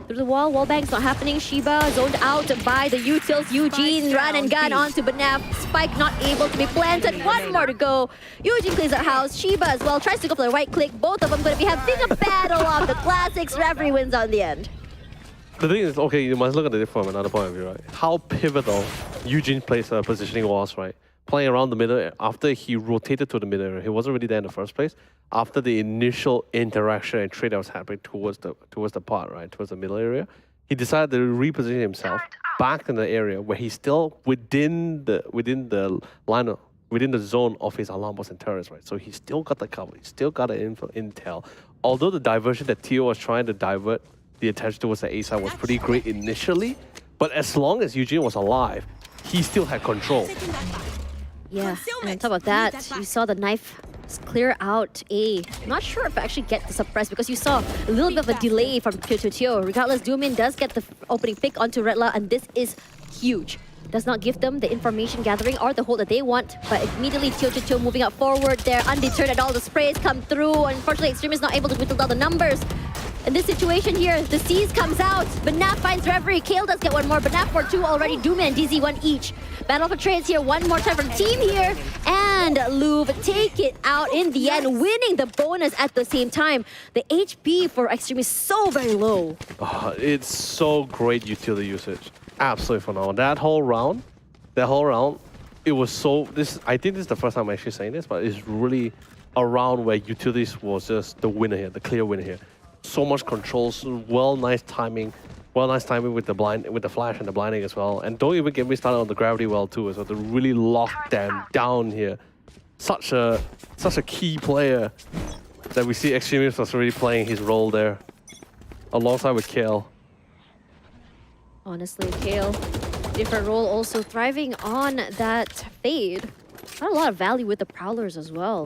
Through the wall bang's not happening. Shiba zoned out by the utils. Eugene ran and gun onto Banaf. Spike not able to be planted. One more to go. Eugene cleans our house. Shiba as well tries to go for the right click. Both of them going to be having a battle of the classics. Reverie wins on the end.
The thing is, okay, you must look at it from another point of view, right? How pivotal Eugene plays positioning was, right? Playing around the middle after he rotated to the middle area. He wasn't really there in the first place. After the initial interaction and trade that was happening towards the part, right, towards the middle area, he decided to reposition himself back in the area where he's still within the zone of his alarm bots and turrets, right? So he still got the cover, he still got the intel. Although the diversion that Teo was trying to divert the attention towards the A side was pretty great initially, but as long as Eugene was alive, he still had control.
Yeah, and on top of that, you saw the knife clear out A. I'm not sure if I actually get the suppress because you saw a little bit of a delay from TeoTeoTeo. Regardless, Doomin does get the opening pick onto Redla, and this is huge. Does not give them the information gathering or the hold that they want, but immediately TeoTeoTeo moving up forward there, undeterred at all the sprays come through. Unfortunately, Extreme is not able to whittle down the numbers. In this situation here, the Seas comes out. Banaf finds Reverie. Kale does get one more. Banaf for 2 already. Doomin and DZ 1 each. Battle for trades here. One more time from team here. And Louvre take it out in the end, winning the bonus at the same time. The HP for Extreme is so very low.
Oh, it's so great utility usage. Absolutely phenomenal. That whole round, it was so... I think this is the first time I'm actually saying this, but it's really a round where utilities was just the winner here, the clear winner here. So much controls, nice timing with the flash and the blinding as well. And don't even get me started on the gravity well too, as well, to really lock them down here. Such a key player that we see Extremist was really playing his role there, alongside with Kale.
Honestly, Kale, different role, also thriving on that fade. Not a lot of value with the Prowlers as well.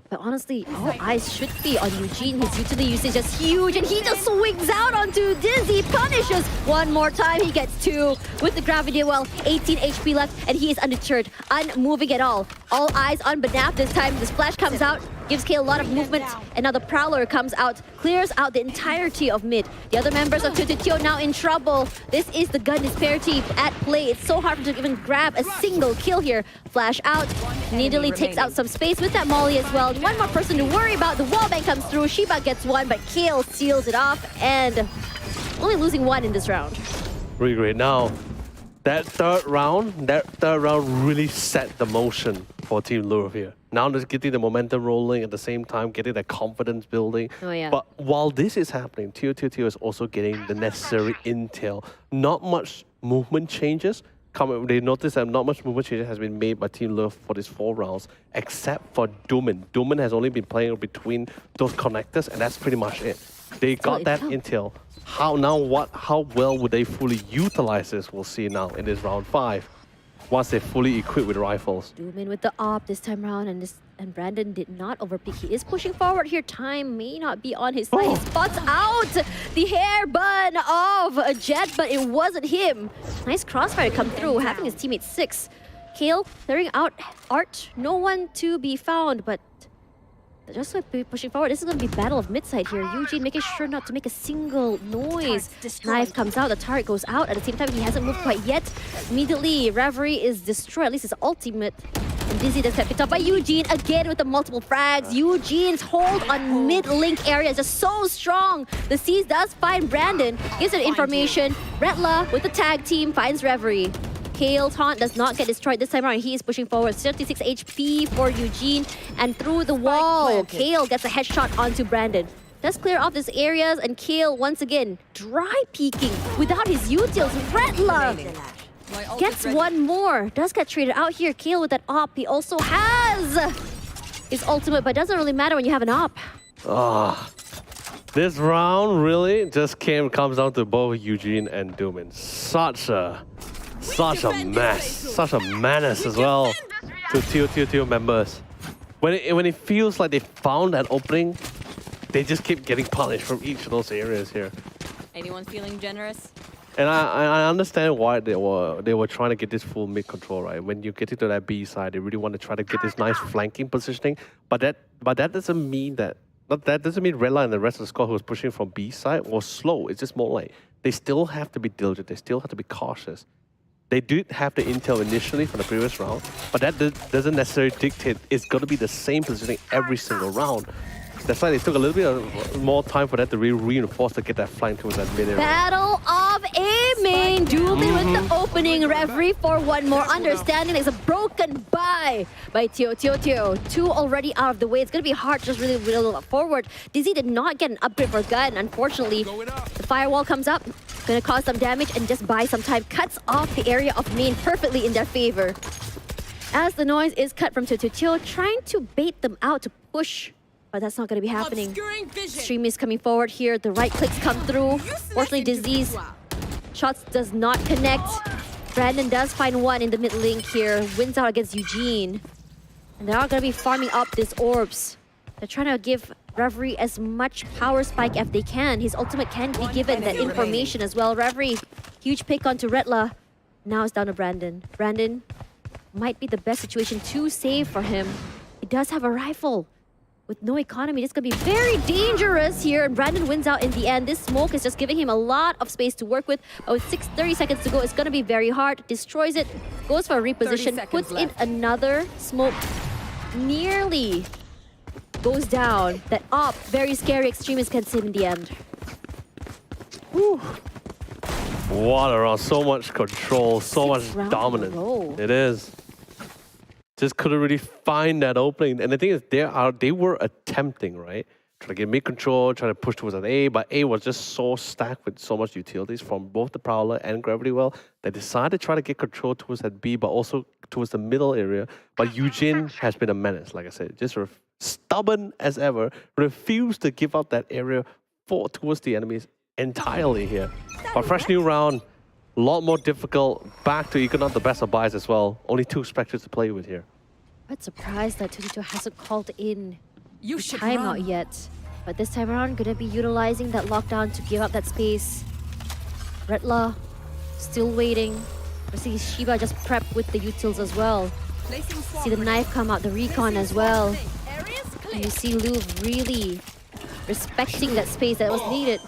But honestly, all eyes should be on Eugene. His utility usage is huge, and he just swings out onto Dizzy. Punishes one more time. He gets 2 with the gravity well. 18 HP left, and he is undeterred, unmoving at all. All eyes on Banaf this time. The splash comes out, gives Kale a lot of movement, and now the Prowler comes out, clears out the entirety of mid. The other members of TeoTeoTeo now in trouble. This is the gun disparity at play. It's so hard to even grab a single kill here. Flash out, immediately takes out some space with that Molly as well. One more person to worry about. The wallbang comes through. Shiba gets 1, but Kale seals it off, and only losing 1 in this round.
Really great. Now, that third round really set the motion for Team Louvre here. Now just getting the momentum rolling at the same time, getting that confidence building.
Oh, yeah.
But while this is happening, TeoTeoTeo is also getting the necessary intel. Not much movement changes. They notice that not much movement changes has been made by Team Louvre for these 4 rounds, except for Doomin. Doomin has only been playing between those connectors, and that's pretty much it. They got that intel. How well would they fully utilize this? We'll see now in this round 5. once they're fully equipped with rifles.
Doom with the op this time around, and Brandon did not overpeak. He is pushing forward here. Time may not be on his side. He spots out the hair bun of a Jet, but it wasn't him. Nice crossfire come through, having his teammate 6. Kale clearing out Art. No one to be found, but just pushing forward. This is going to be battle of mid-side here. Eugene making sure not to make a single noise. Knife comes out, the turret goes out. At the same time, he hasn't moved quite yet. Immediately, Reverie is destroyed, at least his ultimate. And Dizzy does get picked up by Eugene again with the multiple frags. Eugene's hold on mid-link area is just so strong. The Seas does find Brandon, gives it information. Retla with the tag team finds Reverie. Kale taunt does not get destroyed this time around. He is pushing forward. 36 HP for Eugene. And through the wall, Kale gets a headshot onto Brandon. Does clear off these areas, and Kale once again dry peeking without his utils. Retla gets one more. Does get traded out here. Kale with that op. He also has his ultimate, but doesn't really matter when you have an op.
This round really just comes down to both Eugene and Doomin. Such a mess, such a menace as well to TeoTeoTeo members. When it feels like they found that opening, they just keep getting punished from each of those areas here.
Anyone feeling generous?
And I understand why they were trying to get this full mid control, right? When you get into that B side, they really want to try to get this nice flanking positioning. But that doesn't mean that doesn't mean Redline and the rest of the squad who was pushing from B side was slow. It's just more like they still have to be diligent. They still have to be cautious. They did have the intel initially from the previous round, but that doesn't necessarily dictate it's going to be the same positioning every single round. That's why they took a little bit more time for that to reinforce to get that flank towards that mid area.
Battle of A main. Dooley with the opening. Reverie for one more. Understanding there's a broken by TeoTeoTeo. 2 already out of the way. It's going to be hard to just really forward. Dizzy did not get an upgrade for gun. Unfortunately, the firewall comes up. Going to cause some damage and just buy some time. Cuts off the area of main perfectly in their favor. As the noise is cut from TeoTeoTeo, trying to bait them out to push. But that's not going to be happening. Stream is coming forward here. The right clicks come through. Fortunately, Disease shots does not connect. Brandon does find one in the mid link here. Wins out against Eugene. And they're all going to be farming up these orbs. They're trying to give Reverie as much power spike as they can. His ultimate can be given that information as well. Reverie, huge pick onto Retla. Now it's down to Brandon. Brandon might be the best situation to save for him. He does have a rifle. With no economy, this is going to be very dangerous here. And Brandon wins out in the end. This smoke is just giving him a lot of space to work with. But with 30 seconds to go, it's going to be very hard. Destroys it, goes for a reposition, puts in another smoke. Nearly goes down. That op, very scary. Extremist gets him in the end.
Whew. What a round. So much control, so much dominance. It is. Just couldn't really find that opening. And the thing is, they were attempting, right? Trying to get mid-control, trying to push towards an A, but A was just so stacked with so much utilities from both the Prowler and Gravity Well. They decided to try to get control towards that B, but also towards the middle area. But Eugene has been a menace, like I said. Just stubborn as ever, refused to give up that area towards the enemies entirely here. But fresh new round. A lot more difficult. Back to Econaut, the best of buys as well. Only 2 Spectres to play with here.
I'm surprised that TeoTeoTeo hasn't called in the timeout yet. But this time around, gonna be utilizing that lockdown to give up that space. Retla still waiting. We see Shiba just prep with the utils as well. See the knife come out, the recon as well. And you see Louvre really respecting that space that was needed.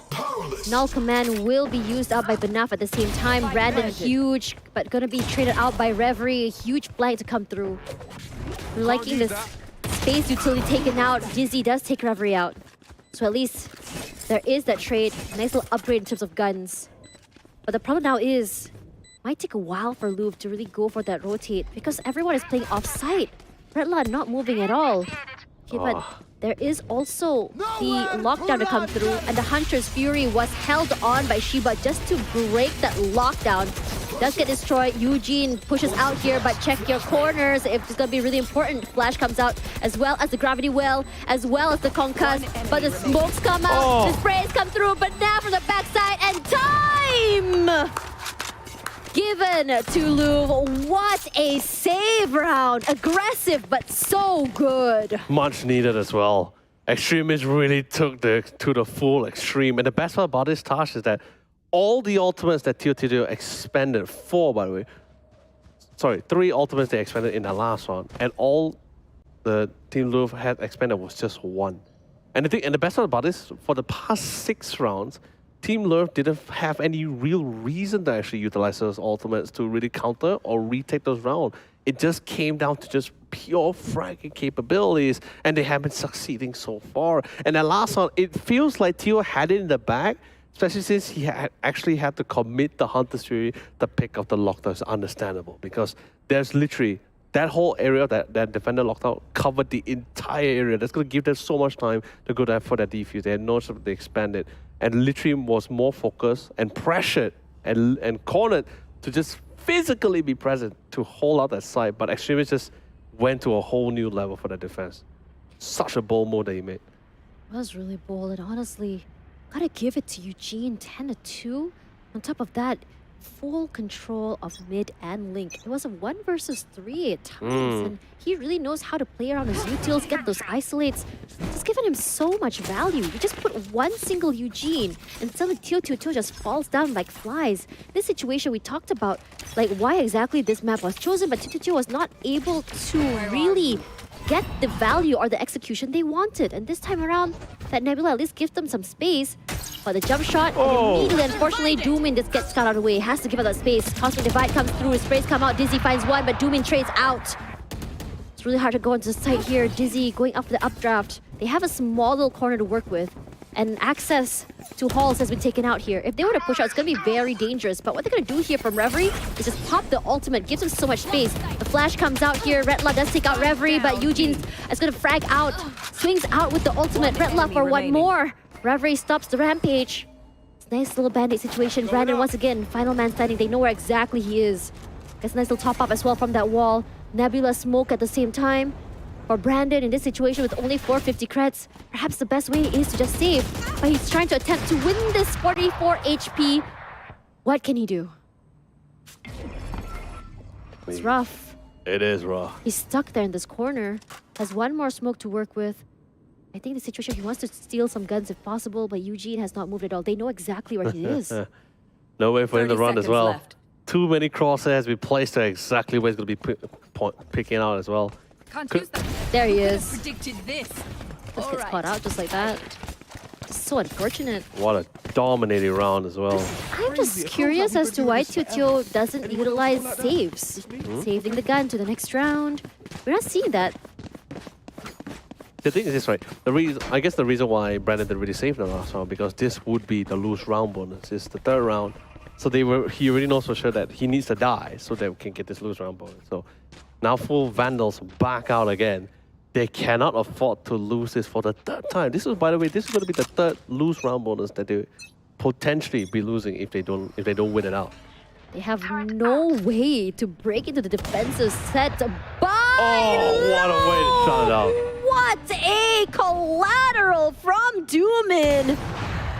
Null command will be used out by Banaf at the same time. Brandon huge, but gonna be traded out by Reverie. A huge flank to come through. We're liking this space utility taken out. Dizzy does take Reverie out. So at least there is that trade. Nice little upgrade in terms of guns. But the problem now is, might take a while for Louvre to really go for that rotate because everyone is playing off-site. Redla not moving at all. Okay, but there is also the lockdown to come through, and the Hunter's Fury was held on by Shiba just to break that lockdown. Does get destroyed. Eugene pushes out here, but check your corners if it's going to be really important. Flash comes out, as well as the Gravity Well, as well as the Concuss. But the smokes come out, the sprays come through, but now from the backside, and time! given to Louvre. What a save round. Aggressive, but so good.
Much needed as well. Extremists really took to the full extreme. And the best part about this task is that all the ultimates that TeoTeoTeo expended, 4 by the way, sorry, 3 ultimates they expended in the last round, and all the Team Louvre had expended was just 1. And the best part about this, for the past 6 rounds, Team Louvre didn't have any real reason to actually utilize those ultimates to really counter or retake those rounds. It just came down to just pure fragging capabilities, and they have been succeeding so far. And the last one, it feels like Teo had it in the bag, especially since he actually had to commit the Hunter's Fury. The pick of the lockdown is understandable because there's literally that whole area that defender locked out covered the entire area. That's going to give them so much time to go there for that defuse. They had no chance to expand it, and literally was more focused and pressured and cornered to just physically be present to hold out that side. But Extremists just went to a whole new level for the defense. Such a bold move that he made.
It was really bold, and honestly, gotta give it to Eugene, 10-2. On top of that, full control of mid and link. It was a 1 versus 3 at times, and he really knows how to play around his utils, get those isolates. It's given him so much value. You just put one single Eugene, and suddenly TeoTeoTeo just falls down like flies. This situation we talked about, like why exactly this map was chosen, but TeoTeoTeo was not able to really get the value or the execution they wanted. And this time around, that Nebula at least gives them some space. But the jump shot, immediately, unfortunately, Doomin just gets cut out of the way. Has to give up that space. Cosmic Divide comes through, his sprays come out, Dizzy finds one, but Doomin trades out. It's really hard to go into the site here. Dizzy going up for the updraft. They have a small little corner to work with, and access to halls has been taken out here. If they were to push out, it's going to be very dangerous. But what they're going to do here from Reverie is just pop the ultimate, gives them so much space. The flash comes out here. Redla does take out Reverie, but Eugene is going to frag out. Swings out with the ultimate. Redla for one more. Reverie stops the rampage. It's a nice little band-aid situation. Brandon once again, final man standing. They know where exactly he is. Gets a nice little top up as well from that wall. Nebula smoke at the same time. For Brandon in this situation with only 450 creds, perhaps the best way is to just save. But he's trying to attempt to win this 44 HP. What can he do? It's rough.
It is rough.
He's stuck there in this corner. Has one more smoke to work with. I think the situation, he wants to steal some guns if possible, but Eugene has not moved at all. They know exactly where he is.
No way for him to run as well.
Left.
Too many crosshairs be placed to exactly where he's going to be picking out as well.
Can't use that.
There he is.
Predicted this.
Just gets caught out just like that. Just so unfortunate.
What a dominating round as well.
I'm just curious as to why TeoTeoTeo doesn't utilize saves. Saving the gun to the next round. We're not seeing that.
The thing is this, right? I guess the reason why Brandon didn't really save the last round, because this would be the lose round bonus. It's the 3rd round. So he already knows for sure that he needs to die so that we can get this lose round bonus. So now full Vandals back out again. They cannot afford to lose this for the 3rd time. This is, by the way, this is going to be the 3rd lose round bonus that they potentially be losing if they don't win it out.
They have no way to break into the defensive set by
Oh, what a way to shut it out.
What a collateral from Doomin.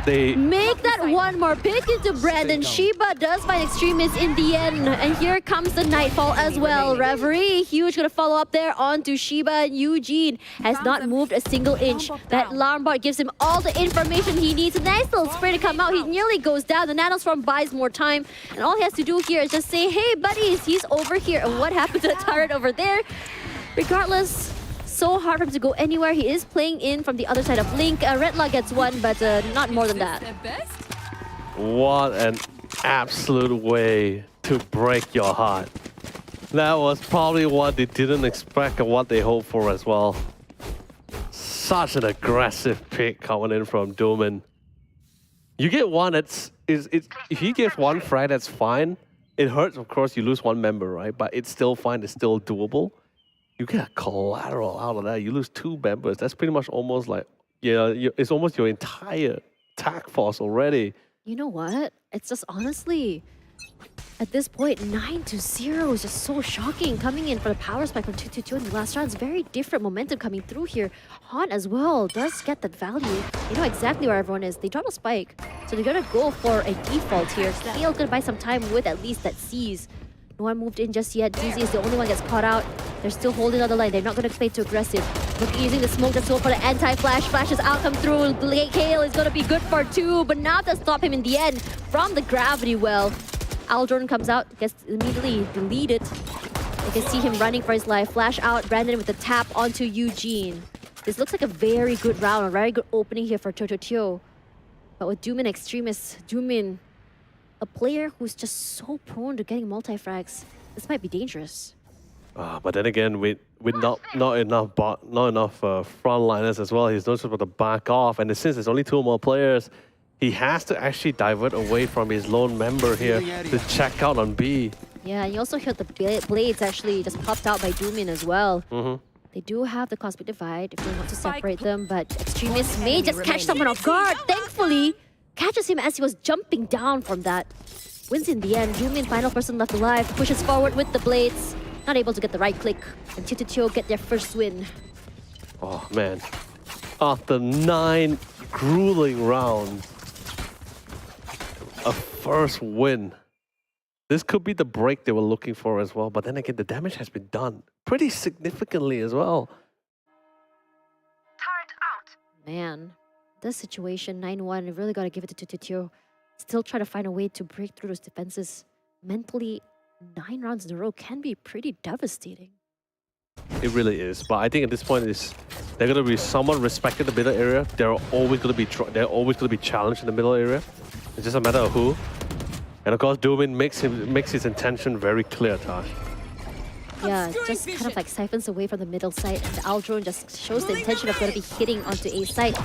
They
make that one more pick into Brandon. Shiba does find Extremists in the end. And here comes the Nightfall as well. Reverie, huge, gonna follow up there onto Shiba. Eugene has not moved a single inch. That alarm bot gives him all the information he needs. A nice little spray to come out. He nearly goes down. The Nanoswarm buys more time. And all he has to do here is just say, hey buddies, he's over here. And what happened to the turret over there? Regardless, so hard for him to go anywhere. He is playing in from the other side of Link. Redla gets one, but not more than that.
What an absolute way to break your heart. That was probably what they didn't expect and what they hoped for as well. Such an aggressive pick coming in from Doomin. You get one, if he gets one frag, that's fine. It hurts, of course, you lose one member, right? But it's still fine, it's still doable. You get a collateral out of that. You lose 2 members. That's pretty much almost like, it's almost your entire attack force already.
You know what? It's just honestly, At this point, 9-0 is just so shocking. Coming in for the power spike from TeoTeoTeo in the last round. It's very different momentum coming through here. Han as well does get that value. They know exactly where everyone is. They drop a spike, so they're gonna go for a default here. Kale gonna buy some time with at least that C's. No one moved in just yet. DZ is the only one that gets caught out. They're still holding on the line. They're not gonna play too aggressive. Looking using the smoke just go for the anti-flash. Flashes out, come through. Kale is gonna be good for 2, but not to stop him in the end from the gravity well. Jordan comes out, gets immediately deleted. You can see him running for his life. Flash out, Brandon with the tap onto Eugene. This looks like a very good round, a very good opening here for TeoTeoTeo. But with Doomin Extremist, Doomin, a player who's just so prone to getting multi-frags, this might be dangerous.
But then again, with not enough frontliners as well, he's not supposed to back off. And since there's only 2 more players, he has to actually divert away from his lone member here to check out on B.
Yeah, and you also heard the blades actually just popped out by Doomin as well. They do have the Cosmic Divide if they want to separate them, but Extremist may just catch someone off guard. Thankfully, catches him as he was jumping down from that. Wins in the end. Doomin, final person left alive, pushes forward with the blades. Not able to get the right click. And TeoTeoTeo get their first win.
Oh man. After 9 grueling rounds, a first win. This could be the break they were looking for as well. But then again, the damage has been done pretty significantly as well.
Man, this situation, 9-1, we really got to give it to TeoTeoTeo. Still try to find a way to break through those defenses. Mentally, 9 rounds in a row can be pretty devastating.
It really is. But I think at this point, they're going to be somewhat respected in the middle area. They're always going to be challenged in the middle area. It's just a matter of who. And of course, Doomin makes his intention very clear, Tash.
Yeah, just kind of like siphons away from the middle side, and the Aldrone just shows the intention of going to be hitting onto A site.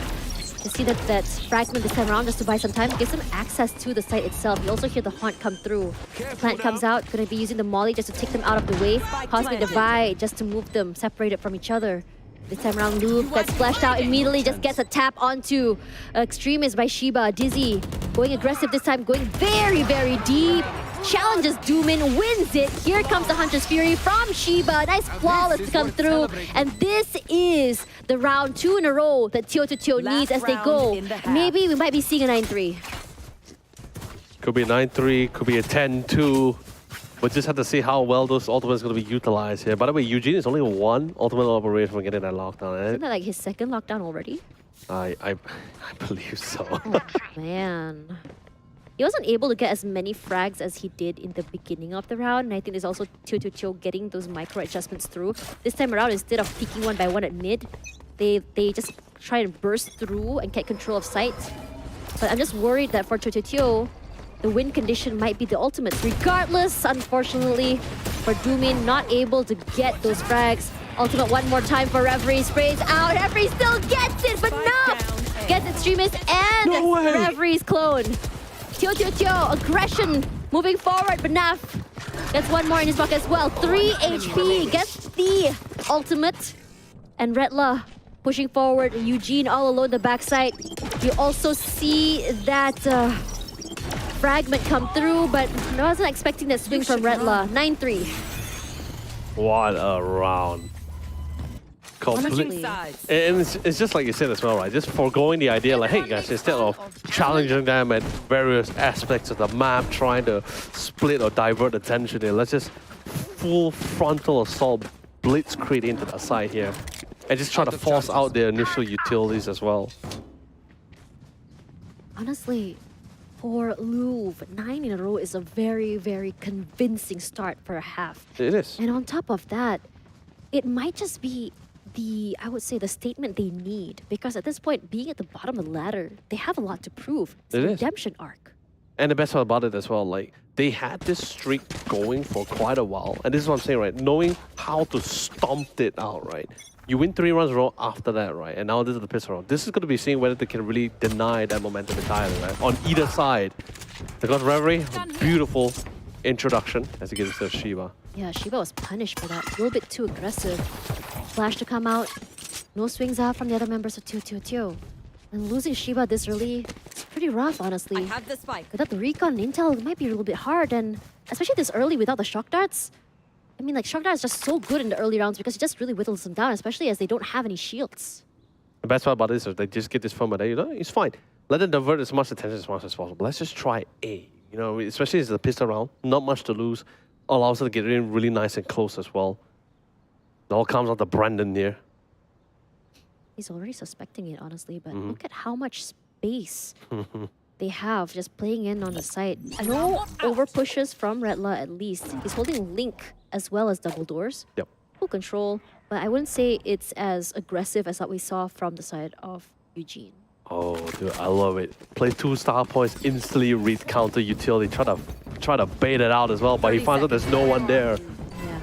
You see that fragment this time around just to buy some time, gives him access to the site itself. You also hear the haunt come through. Plant comes out, going to be using the molly just to take them out of the way. Cosmic Divide just to move them separated from each other. This time around, Louvre gets splashed out immediately, just gets a tap onto Extremist by Shiba. Dizzy going aggressive this time, going very, very deep. Challenges Doomin, wins it. Here comes the Hunter's Fury from Shiba. Nice flawless to come through. And this is the round 2 in a row that TeoTeoTeo needs as they go. Maybe we might be seeing a 9-3.
Could be a 9-3, could be a 10-2. We'll just have to see how well those ultimates are going to be utilized here. By the way, Eugene is only 1 ultimate operation from getting that lockdown.
Isn't that like his 2nd lockdown already?
I believe so.
Oh, man. He wasn't able to get as many frags as he did in the beginning of the round. And I think there's also TeoTeoTeo getting those micro adjustments through. This time around, instead of peeking 1 by 1 at mid, they just try and burst through and get control of sight. But I'm just worried that for TeoTeoTeo, the win condition might be the ultimate. Regardless, unfortunately, for Doomin, not able to get those frags. Ultimate one more time for Reverie. Sprays out. Reverie still gets it, but no! Gets Extremist and Reverie's clone. TeoTeoTeo, aggression moving forward, but Naf gets 1 more in his bucket as well. 3 HP, gets the ultimate. And Redla pushing forward. Eugene all alone the backside. You also see that fragment come through, but I wasn't expecting that swing from Redla. 9-3.
What a round.
Honestly.
And it's just like you said as well, right? Just foregoing the idea, like, hey guys, instead of challenging them at various aspects of the map, trying to split or divert attention here, let's just full frontal assault blitzkrieg into the side here. And just try to force out their initial utilities as well.
Honestly, for Louvre, 9 in a row is a very, very convincing start for a half.
It is.
And on top of that, it might just be I would say the statement they need, because at this point, being at the bottom of the ladder, they have a lot to prove. It's a redemption arc.
And the best part about it as well, like, they had this streak going for quite a while. And this is what I'm saying, right? Knowing how to stomp it out, right? You win 3 rounds in a row after that, right? And now this is the pistol round. This is going to be seeing whether they can really deny that momentum entirely, right? On either side. They got Reverie, beautiful introduction as he gets to Shiba.
Yeah, Shiba was punished for that. A little bit too aggressive. Flash to come out. No swings out from the other members of TeoTeoTeo. And losing Shiba this early, it's pretty rough, honestly.
I have the spike.
Without the recon and intel, it might be a little bit hard. And especially this early without the shock darts. I mean, like, shock dart is just so good in the early rounds because it just really whittles them down, especially as they don't have any shields.
The best part about this is they just get this from a, it's fine. Let them divert as much attention as much as possible. Let's just try A. Especially as the pistol round, not much to lose. Allows us to get in really nice and close as well. It all comes out to Brandon here.
He's already suspecting it, honestly, but look at how much space they have just playing in on the side. No over pushes from Redla at least. He's holding Link as well as double doors.
Yep.
Full control, but I wouldn't say it's as aggressive as what we saw from the side of Eugene.
Oh, dude, I love it. Play 2 star points, instantly read counter utility. Try to bait it out as well, but he finds out there's no one there.
Yeah,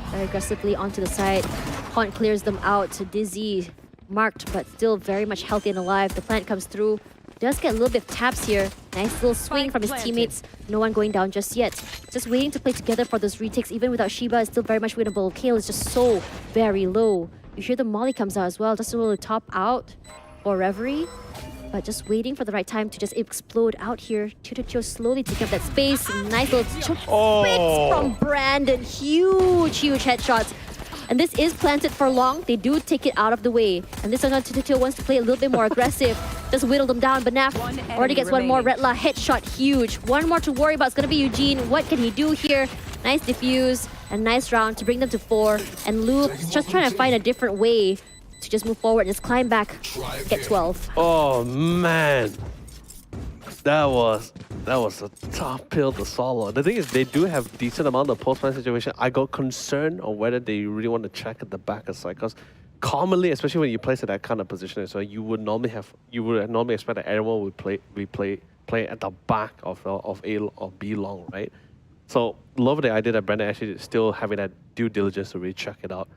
very aggressively onto the side. Haunt clears them out. Dizzy marked, but still very much healthy and alive. The plant comes through. Does get a little bit of taps here. Nice little swing from his teammates. No one going down just yet. Just waiting to play together for those retakes. Even without Shiba, it's still very much winnable. Kale is just so very low. You hear the molly comes out as well. Just a little top out for Reverie. But just waiting for the right time to just explode out here. TeoTeoTeo slowly taking up that space. Nice little spits from Brandon. Huge headshots. And this is planted for long. They do take it out of the way. And this time TeoTeoTeo wants to play a little bit more aggressive. Just whittle them down. Banaf already gets one more. Redla headshot, huge. One more to worry about. It's going to be Eugene. What can he do here? Nice diffuse. A nice round to bring them to 4. And Luke just trying to find a different way to just move forward, just climb back, get 12.
Oh man, that was a tough pill to swallow. The thing is, they do have decent amount of post-plan situation. I got concerned on whether they really want to check at the back side, because commonly, especially when you place at that kind of position, so you would normally expect that everyone would play at the back of A or B long, right? So love the idea that Brandon actually is still having that due diligence to really check it out.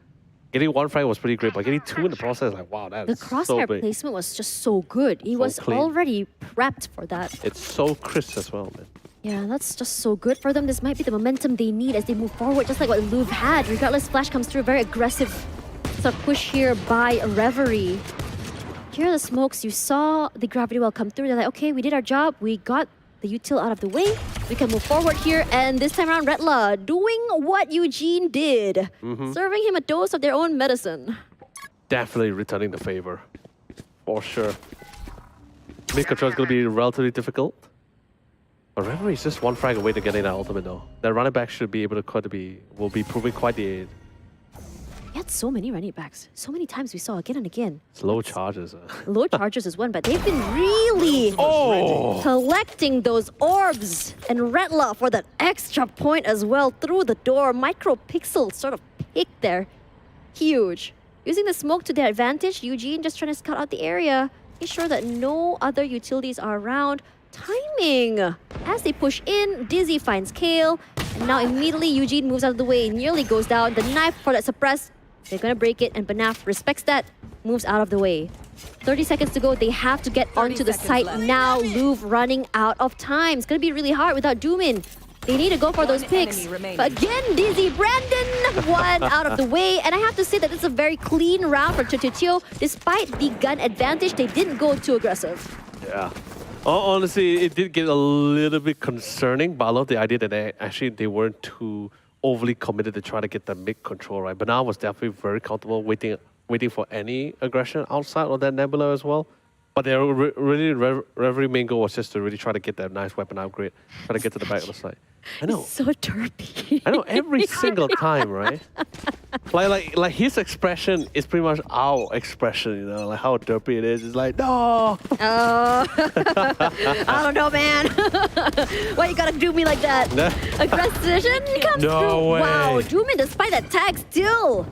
Getting 1 frag was pretty great, but getting 2 in the process, like, wow, that is so big.
The crosshair placement was just so good. He was
clean.
already prepped for that.
It's so crisp as well, man.
Yeah, that's just so good for them. This might be the momentum they need as they move forward, just like what Louvre had. Regardless, Flash comes through, very aggressive sort of push here by Reverie. Here are the smokes. You saw the gravity well come through. They're like, okay, we did our job. We got the util out of the way. We can move forward here. And this time around, Redla doing what Eugene did. Serving him a dose of their own medicine.
Definitely returning the favor. For sure. Mid control is going to be relatively difficult. But Reverie is just 1 frag away to getting that ultimate though. That running back should be able to will be proving quite the...
He had so many running backs. So many times we saw again and again.
It's low charges.
Low charges is one, but they've been really collecting those orbs. And Redla for that extra point as well through the door. Micropixel sort of picked there. Huge. Using the smoke to their advantage, Eugene just trying to scout out the area. Make sure that no other utilities are around. Timing! As they push in, Dizzy finds Kale. And now immediately Eugene moves out of the way. Nearly goes down. The knife for that suppress. They're gonna break it, and Banaf respects that, moves out of the way. 30 seconds to go. They have to get onto the site now. Louvre running out of time. It's gonna be really hard without Doomin. They need to go for those picks. But again, Dizzy Brandon, one out of the way. And I have to say that it's a very clean round for TeoTeoTeo. Despite the gun advantage, they didn't go too aggressive.
Yeah. Honestly, it did get a little bit concerning, but I love the idea that they weren't too overly committed to try to get the mid control, right? But now was definitely very comfortable waiting for any aggression outside of that Nebula as well. But their Reverie main goal was just to really try to get that nice weapon upgrade, try to get to the back of the site. I know.
So derpy.
I know, every single time, right? Like his expression is pretty much our expression, like how derpy it is. It's like, no!
Oh, I don't know, man. Why you gotta do me like that? Aggression comes through.
Way.
Wow, Doomin, despite that tag, still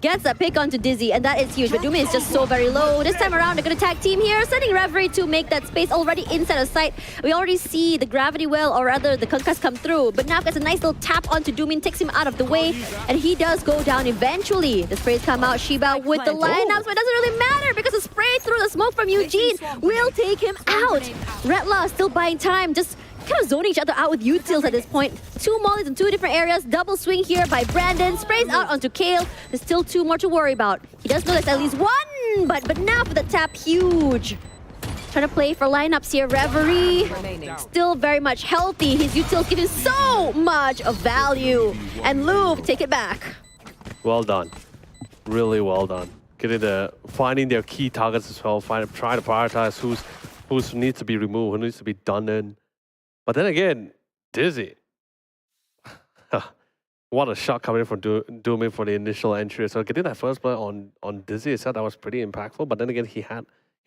gets that pick onto Dizzy, and that is huge. But Doomin is just so very low. This time around, they're gonna tag team here, sending Reverie to make that space already inside of sight. We already see the gravity well, or rather the concuss come through. But now gets a nice little tap onto Doomin, takes him out of the way, and he does go down eventually. The sprays come out, Shiba with the lineups, but it doesn't really matter because the spray through the smoke from Eugene will take him out. Redla still buying time, just kind of zoning each other out with utils at this point. 2 mollies in 2 different areas. Double swing here by Brandon. Sprays out onto Kale. There's still 2 more to worry about. He does know there's at least 1, but now for the tap, huge. Trying to play for lineups here. Reverie still very much healthy. His utils giving so much of value. And Louvre take it back.
Well done. Really well done. Finding their key targets as well. Trying to prioritize who needs to be removed, who needs to be done in. But then again, Dizzy. What a shot coming in from Doomin for the initial entry. So getting that first blood on Dizzy itself, that was pretty impactful. But then again, he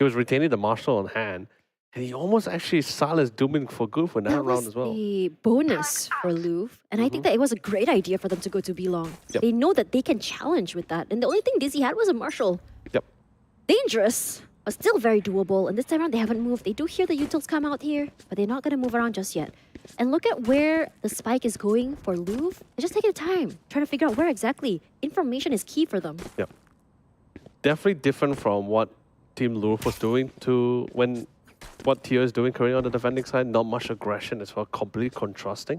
was retaining the Marshal on hand. And he almost actually silenced Doomin for good for that round as well.
The bonus for Louvre. And I think that it was a great idea for them to go to B-Long. Yep. They know that they can challenge with that. And the only thing Dizzy had was a Marshal.
Yep.
Dangerous, but still very doable. And this time around, they haven't moved. They do hear the utils come out here, but they're not going to move around just yet. And look at where the spike is going for Louvre. They're just taking time, trying to figure out where exactly. Information is key for them.
Yep. Definitely different from what Team Louvre was doing to what Teo is doing currently on the defending side. Not much aggression as well, completely contrasting.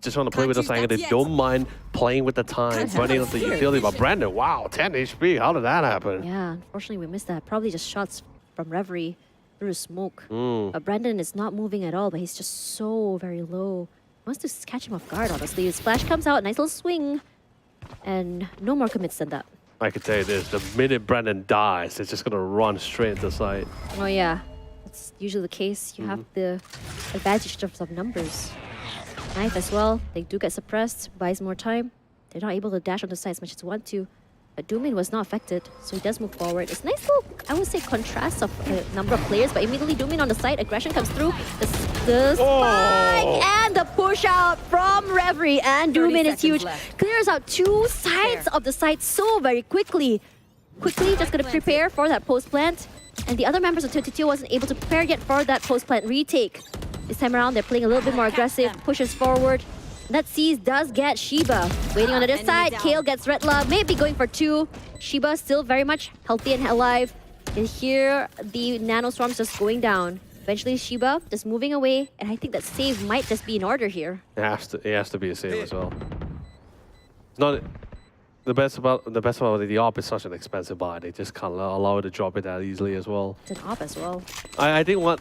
Just want to play with the angle. They don't mind playing with the time, running onto the utility. But Brandon, wow, 10 HP. How did that happen?
Yeah, unfortunately we missed that. Probably just shots from Reverie through smoke. But Brandon is not moving at all, but he's just so very low. Wants to catch him off guard, honestly. His flash comes out, nice little swing. And no more commits than that.
I can tell you this, the minute Brandon dies, it's just going to run straight into the side.
Oh yeah, that's usually the case. You have the advantage in terms of numbers. Knife as well, they do get suppressed, buys more time. They're not able to dash on the side as much as they want to. But Doomin was not affected, so he does move forward. It's nice little, I would say, contrast of the number of players, but immediately Doomin on the side, aggression comes through. The spike and the push out from Reverie, and Doomin is huge. Clears out two sides of the site so very quickly. Quickly, just gonna prepare for that post plant. And the other members of TeoTeoTeo wasn't able to prepare yet for that post plant retake. This time around, they're playing a little bit more aggressive, pushes forward. That Seas does get Shiba. Waiting on the other side, Kale gets Redla, maybe going for two. Shiba still very much healthy and alive. And here, the Nano Storm's just going down. Eventually, Shiba just moving away, and I think that save might just be in order here.
It has to be a save as well. It's not the best about the AWP is such an expensive buy. They just can't allow it to drop it that easily as well.
It's an AWP as well.
I think what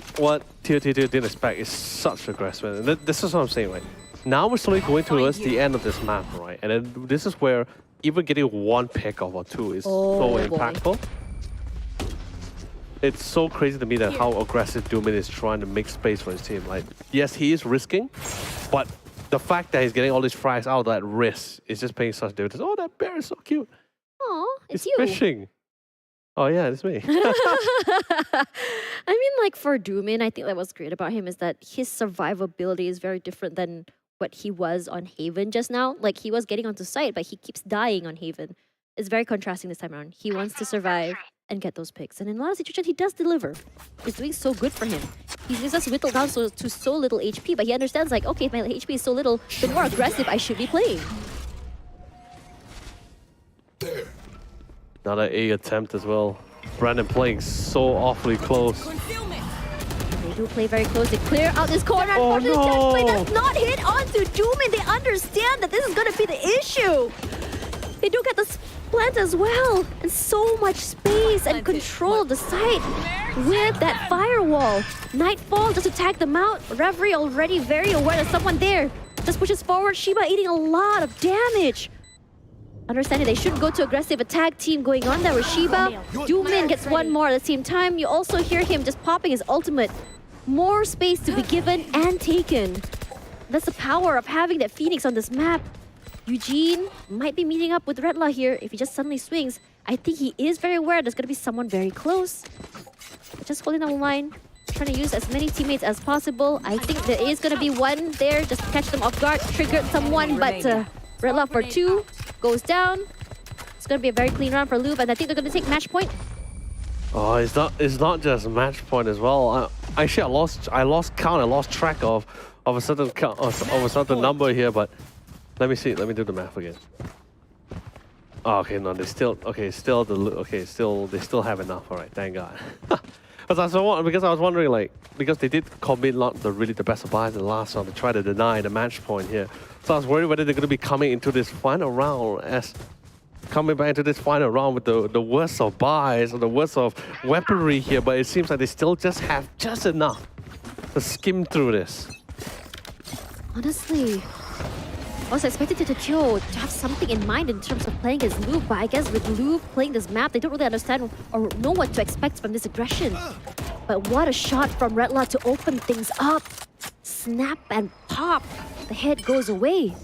TeoTeoTeo didn't expect is such aggressive. And this is what I'm saying, right? Now we're slowly going towards the end of this map, right? And then this is where even getting one pick off or two is so impactful. It's so crazy to me that how aggressive Doomin is trying to make space for his team. Like, yes, he is risking, but the fact that he's getting all these frags out of that risk is just paying such dividends. Oh, that bear is so cute.
Oh, it's you.
Fishing. Oh yeah, it's me.
I mean, like for Doomin, I think that what's great about him is that his survivability is very different than what he was on Haven just now. Like he was getting onto site, but he keeps dying on Haven. It's very contrasting this time around. He wants to survive and get those picks. And in a lot of situations, he does deliver. It's doing so good for him. He's just whittled down to so little HP, but he understands like, okay, if my HP is so little, the more aggressive I should be playing.
Another A attempt as well. Brandon playing so awfully close.
They do play very close. They clear out this corner. Unfortunately, the play does not hit onto Doomin. They understand that this is going to be the issue. They do get the plant as well. And so much space and control of the site with that firewall. Nightfall just to tag them out. Reverie already very aware there's someone there. Just pushes forward. Shiba eating a lot of damage. Understanding they shouldn't go to aggressive attack team going on there with Shiba. Doomin gets one more at the same time. You also hear him just popping his ultimate. More space to be given and taken. That's the power of having that Phoenix on this map. Eugene might be meeting up with Redla here if he just suddenly swings. I think he is very aware there's going to be someone very close. Just holding on the line, trying to use as many teammates as possible. I think there is going to be one there just to catch them off guard, triggered someone, but Redla for two goes down. It's going to be a very clean round for Louvre, and I think they're going to take match point.
Oh, it's not just match point as well. Actually, I lost count. I lost track of a certain count, of a certain number here. But let me see. Let me do the math again. Oh, okay, no, they still they still have enough. All right, thank God. Because I was wondering, like, because they did commit the best of buys in the last round to try to deny the match point here. So I was worried whether they're going to be coming into this final round as coming back into this final round with the worst of buys or the worst of weaponry here, but it seems like they still just have just enough to skim through this.
Honestly, I was expecting TeoTeoTeo to have something in mind in terms of playing as Louvre, but I guess with Louvre playing this map, they don't really understand or know what to expect from this aggression. But what a shot from Redla to open things up. Snap and pop. The head goes away.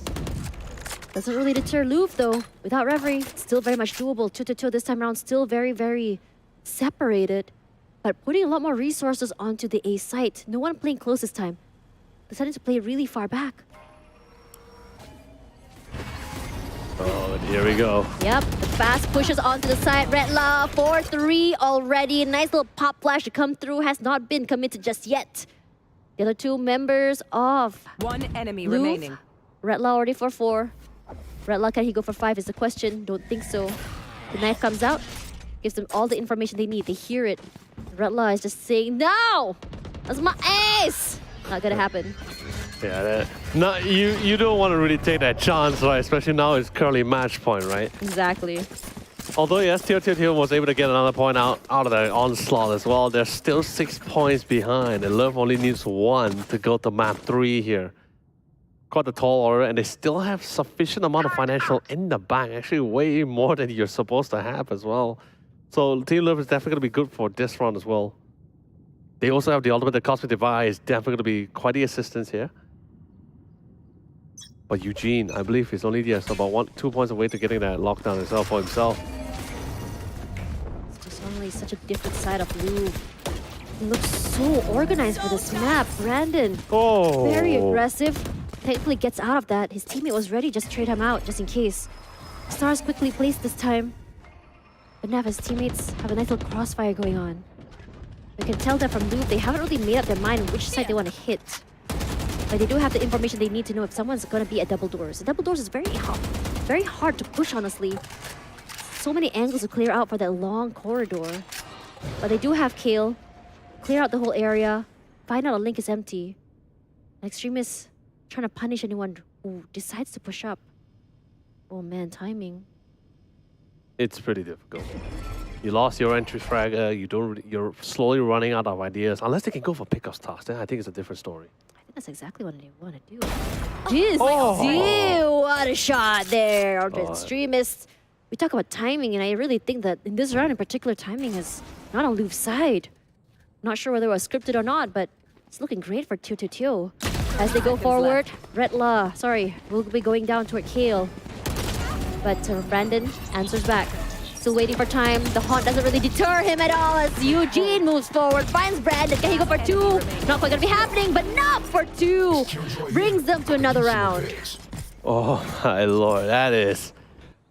Doesn't really deter Louvre though. Without Reverie, still very much doable. TeoTeoTeo this time around still very, very separated. But putting a lot more resources onto the A site. No one playing close this time. Decided to play really far back.
Oh, and here we go.
Yep, the fast pushes onto the side. Redla 4-3 already. Nice little pop flash to come through. Has not been committed just yet. The other two members of
One enemy
Louvre.
remaining.
Redla already for 4. Redla, can he go for 5 is the question. Don't think so. The knife comes out. Gives them all the information they need. They hear it. Redla is just saying, no! That's my ace! Not gonna happen.
Yeah, you don't want to really take that chance, right? Especially now it's currently match point, right?
Exactly.
Although yes, TeoTeoTeo was able to get another point out of the onslaught as well. They're still 6 points behind, and Love only needs 1 to go to map 3 here. Got the tall order, and they still have sufficient amount of financial in the bank. Actually, way more than you're supposed to have as well. So Team Love is definitely going to be good for this round as well. They also have the ultimate, the Cosmic Device, definitely going to be quite the assistance here. But Eugene, I believe, is only just about 2 points away to getting that lockdown itself for himself.
It's just only such a different side of Louvre. He looks so organized for this map. Brandon, very aggressive. Thankfully gets out of that. His teammate was ready, just trade him out, just in case. Stars quickly placed this time. But now his teammates have a nice little crossfire going on. We can tell that from Louvre, they haven't really made up their mind which side they want to hit. But they do have the information they need to know if someone's going to be at double doors. The double doors is very hard to push, honestly. So many angles to clear out for that long corridor. But they do have Kale. Clear out the whole area. Find out a link is empty. An extremist trying to punish anyone who decides to push up. Oh man, timing.
It's pretty difficult. You lost your entry frag. You're slowly running out of ideas. Unless they can go for pickup tasks, then I think it's a different story.
I think that's exactly what they want to do. What a shot there. The extremists. We talk about timing, and I really think that in this round in particular, timing is not on Louvre's side. Not sure whether it was scripted or not, but it's looking great for TeoTeoTeo. As they go forward, Redla, will be going down toward Kale. But Brandon answers back. Still waiting for time. The haunt doesn't really deter him at all as Eugene moves forward, finds Brandon. Can he go for 2? Not quite gonna be happening, but not for 2. Brings them to another round.
Oh my lord, that is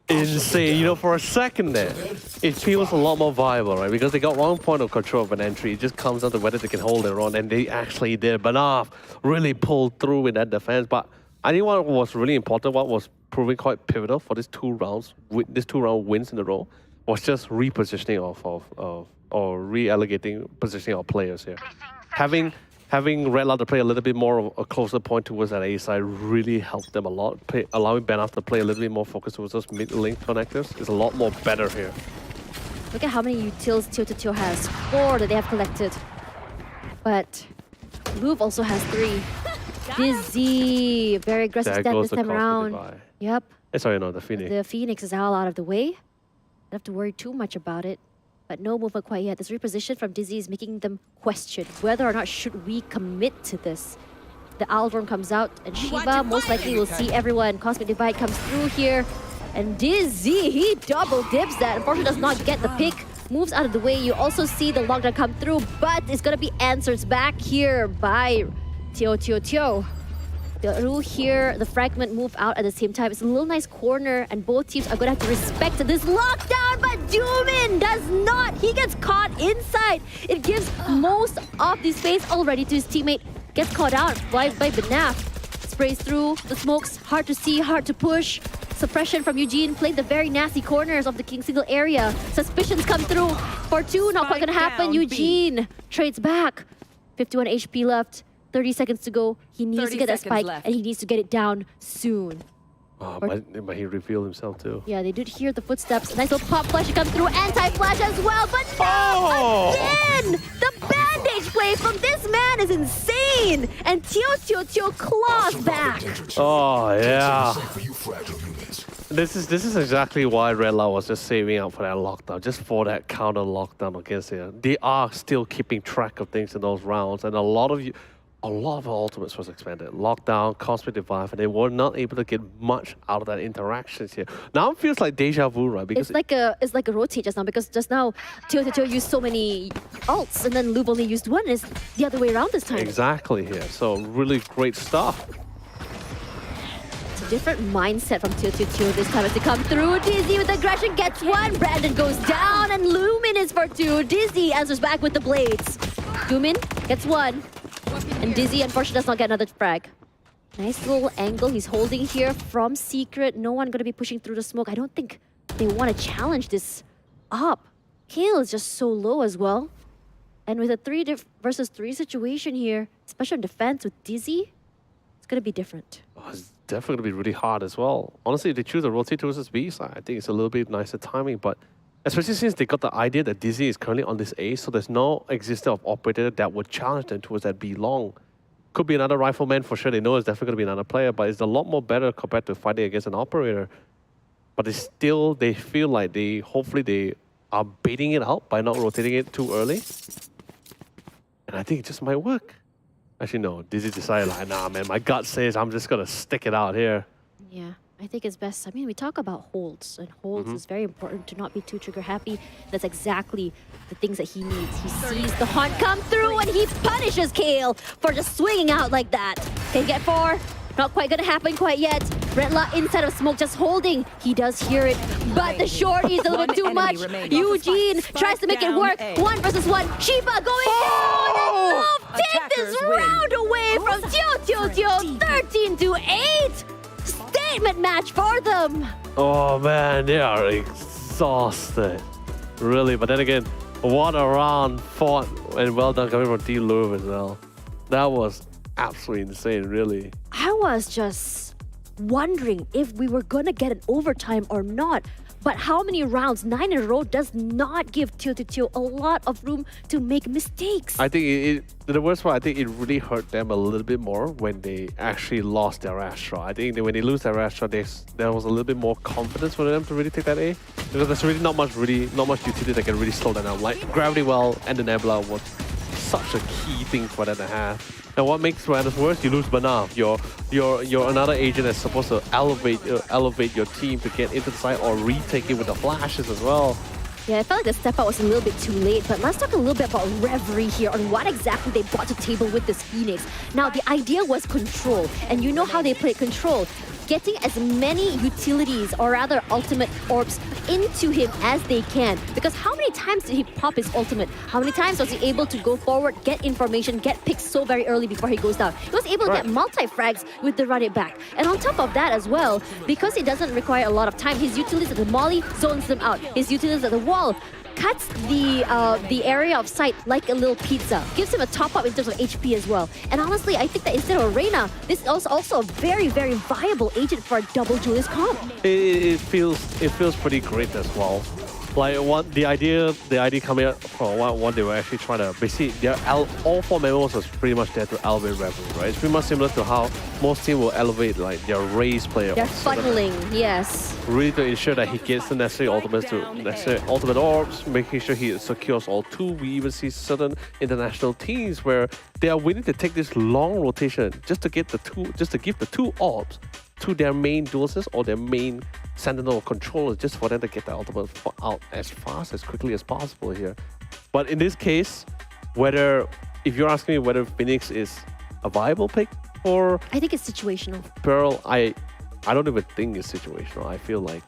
insane. You know, for a second there, it feels a lot more viable, right? Because they got 1 point of control of an entry. It just comes down to whether they can hold their own, and they actually did. Banaf really pulled through in that defense. But I think what was really important, what was proving quite pivotal for these 2 rounds, these 2 round wins in a row, was just repositioning or reallocating positioning of players here. Having Redla to play a little bit more of a closer point towards that A side really helped them a lot. Allowing Banaf to play a little bit more focused towards those mid-link connectors is a lot more better here.
Look at how many utils TeoTeoTeo has. 4 that they have collected. But Louvre also has 3. Dizzy, very aggressive step this time around. Yep.
Sorry, no, the Phoenix.
The Phoenix is all out of the way. Don't have to worry too much about it. But no movement quite yet. This reposition from Dizzy is making them question whether or not should we commit to this. The Aldron comes out, and Shiva most likely will see everyone. Cosmic Divide comes through here. And Dizzy, he double dips that. Unfortunately, does not get the pick. Moves out of the way. You also see the lockdown come through, but it's going to be answers back here by TeoTeoTeo. The rule here, the fragment move out at the same time. It's a little nice corner, and both teams are going to have to respect this lockdown, but Doomin does not. He gets caught inside. It gives most of the space already to his teammate. Gets caught out by Banaf. Sprays through the smokes. Hard to see, hard to push. Suppression from Eugene, playing the very nasty corners of the King single area. Suspicions come through for 2. Not quite going to happen. Eugene trades back. 51 HP left. 30 seconds to go. He needs to get that spike, and he needs to get it down soon.
But he revealed himself too.
Yeah, they did hear the footsteps. Nice little pop flash to come through. Anti-flash as well, but no! Again! The bandage play from this man is insane! And TeoTeoTeo claws back.
Oh, yeah. This is exactly why Redla was just saving up for that lockdown, just for that counter lockdown against it. They are still keeping track of things in those rounds, and a lot of our ultimates was expanded. Lockdown, Cosmic Divide, and they were not able to get much out of that interactions here. Now it feels like deja vu, right? Because
it's like a rotate just now, because just now TeoTeoTeo used so many ults, and then Louvre only used one. It's the other way around this time.
Exactly here. So really great stuff.
It's a different mindset from TeoTeoTeo this time as they come through. Dizzy with aggression gets one. Brandon goes down, and Lumin is for two. Dizzy answers back with the blades. Lumin gets one. And Dizzy, unfortunately, does not get another frag. Nice little angle he's holding here from Secret. No one going to be pushing through the smoke. I don't think they want to challenge this up. Kale is just so low as well. And with a 3 versus 3 situation here, especially on defense with Dizzy, it's going to be different.
Oh, it's definitely going to be really hard as well. Honestly, if they choose a rotate versus B side, I think it's a little bit nicer timing, but especially since they got the idea that Dizzy is currently on this A, so there's no existence of operator that would challenge them towards that B long. Could be another rifleman for sure. They know it's definitely going to be another player, but it's a lot more better compared to fighting against an operator. But they feel like hopefully they are baiting it out by not rotating it too early. And I think it just might work. Actually, no. Dizzy decided like, nah, man, my gut says I'm just going to stick it out here.
Yeah. I think it's best. I mean, we talk about holds, and holds is very important to not be too trigger happy. That's exactly the things that he needs. He sees the hunt come through, and he punishes Kale for just swinging out like that. Can get 4. Not quite gonna happen quite yet. Redla inside of smoke, just holding. He does hear it, but the shorty is a little bit too much. Eugene tries to make it work. 1 versus 1. Shiba going down, and Love take this round away from TeoTeoTeo. 13 to 8. Statement match for them.
Oh man, they are exhausted. Really, but then again, what a round fought, and well done coming from Team Louvre as well. That was absolutely insane, really.
I was just wondering if we were gonna get an overtime or not. But how many rounds? 9 in a row does not give TeoTeoTeo a lot of room to make mistakes.
I think the worst part, I think it really hurt them a little bit more when they actually lost their Astro. I think when they lose their Astro, there was a little bit more confidence for them to really take that A. Because there's really not much utility that can really slow them down. Like Gravity Well and the Nebula was such a key thing for them to have. And what makes matters worse, you lose Banav. You're another agent that's supposed to elevate your team to get into the side or retake it with the flashes as well.
Yeah, I felt like the step out was a little bit too late, but let's talk a little bit about Reverie here on what exactly they brought to the table with this Phoenix. Now, the idea was control, and you know how they played control. Getting as many utilities, or rather ultimate orbs, into him as they can. Because how many times did he pop his ultimate? How many times was he able to go forward, get information, get picks so very early before he goes down? He was able to get multi-frags with the run it back. And on top of that as well, because it doesn't require a lot of time, his utilities at the molly zones them out. His utilities at the wall cuts the area of sight like a little pizza. Gives him a top up in terms of HP as well. And honestly, I think that instead of Reyna, this is also a very, very viable agent for a double Julius comp.
It feels pretty great as well. Like the idea coming out from what they were actually trying to basically all 4 members was pretty much there to elevate Reverie, right? It's pretty much similar to how most teams will elevate like their race player.
They're funneling, yes.
Really to ensure that he gets the necessary ultimate orbs, making sure he secures all 2. We even see certain international teams where they are willing to take this long rotation just to give the 2 orbs to their main duelists or their main Sentinel controllers, just for them to get the ultimate out as fast, as quickly as possible here. But in this case, if you're asking me whether Phoenix is a viable pick for...
I think it's situational.
Pearl, I don't even think it's situational. I feel like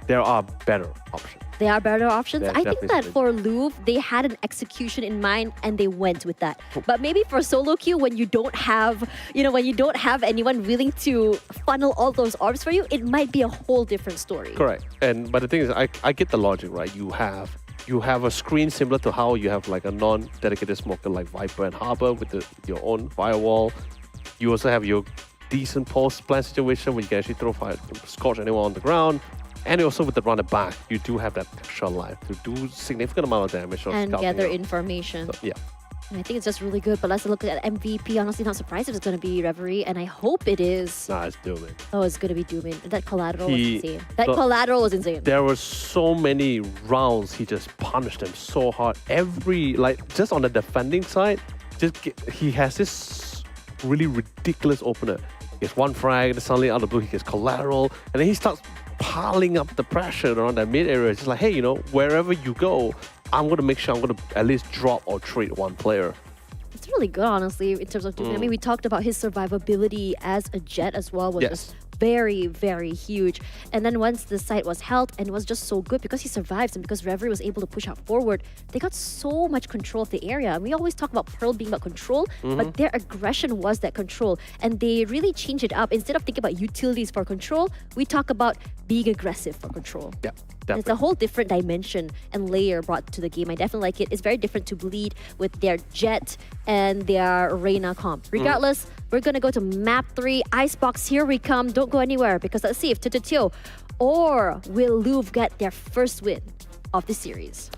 there are better options.
They are better options. I think that for Louvre, they had an execution in mind and they went with that. But maybe for solo queue, when you don't have, anyone willing to funnel all those orbs for you, it might be a whole different story.
Correct. But the thing is, I get the logic, right? You have a screen similar to how you have like a non-dedicated smoker like Viper and Harbor with your own firewall. You also have your decent post plan situation where you can actually throw fire, scorch anyone on the ground. And also with the runner back, you do have that extra life to do significant amount of damage.
And gather information.
So, yeah.
And I think it's just really good. But let's look at MVP. Honestly, not surprised if it's going to be Reverie. And I hope it is.
Nah, it's Doomin.
Oh, it's going to be Doomin. That collateral was insane. That collateral was insane.
There were so many rounds he just punished them so hard. Just on the defending side, he has this really ridiculous opener. He gets one frag, then suddenly out of the blue he gets collateral, and then he starts piling up the pressure around that mid area. It's just like, hey, wherever you go, I'm going to make sure I'm going to at least drop or trade one player.
It's really good, honestly, in terms of Doomin. I mean, we talked about his survivability as a jet as well, was just very, very huge. And then once the site was held, and it was just so good because he survives and because Reverie was able to push out forward, they got so much control of the area. And we always talk about Pearl being about control, but their aggression was that control. And they really changed it up. Instead of thinking about utilities for control, we talk about being aggressive for control.
Yeah.
Definitely. It's a whole different dimension and layer brought to the game. I definitely like it. It's very different to Bleed with their Jet and their Reyna comp. Regardless, we're going to go to map 3. Icebox, here we come. Don't go anywhere because let's see if TeoTeoTeo or will Louvre get their first win of the series.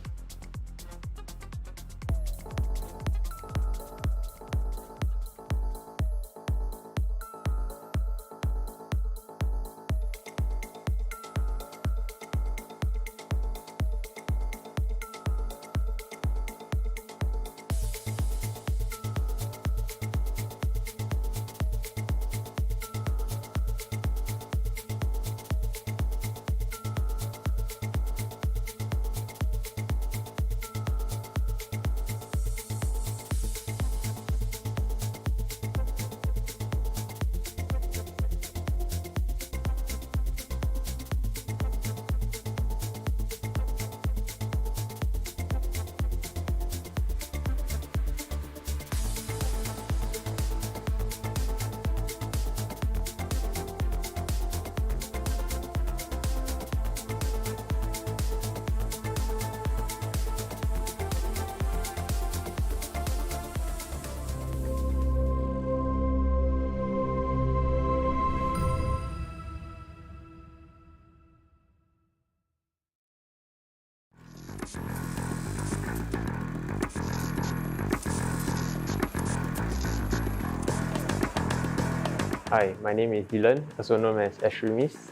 Hi, my name is Dylan, also known as Extremist.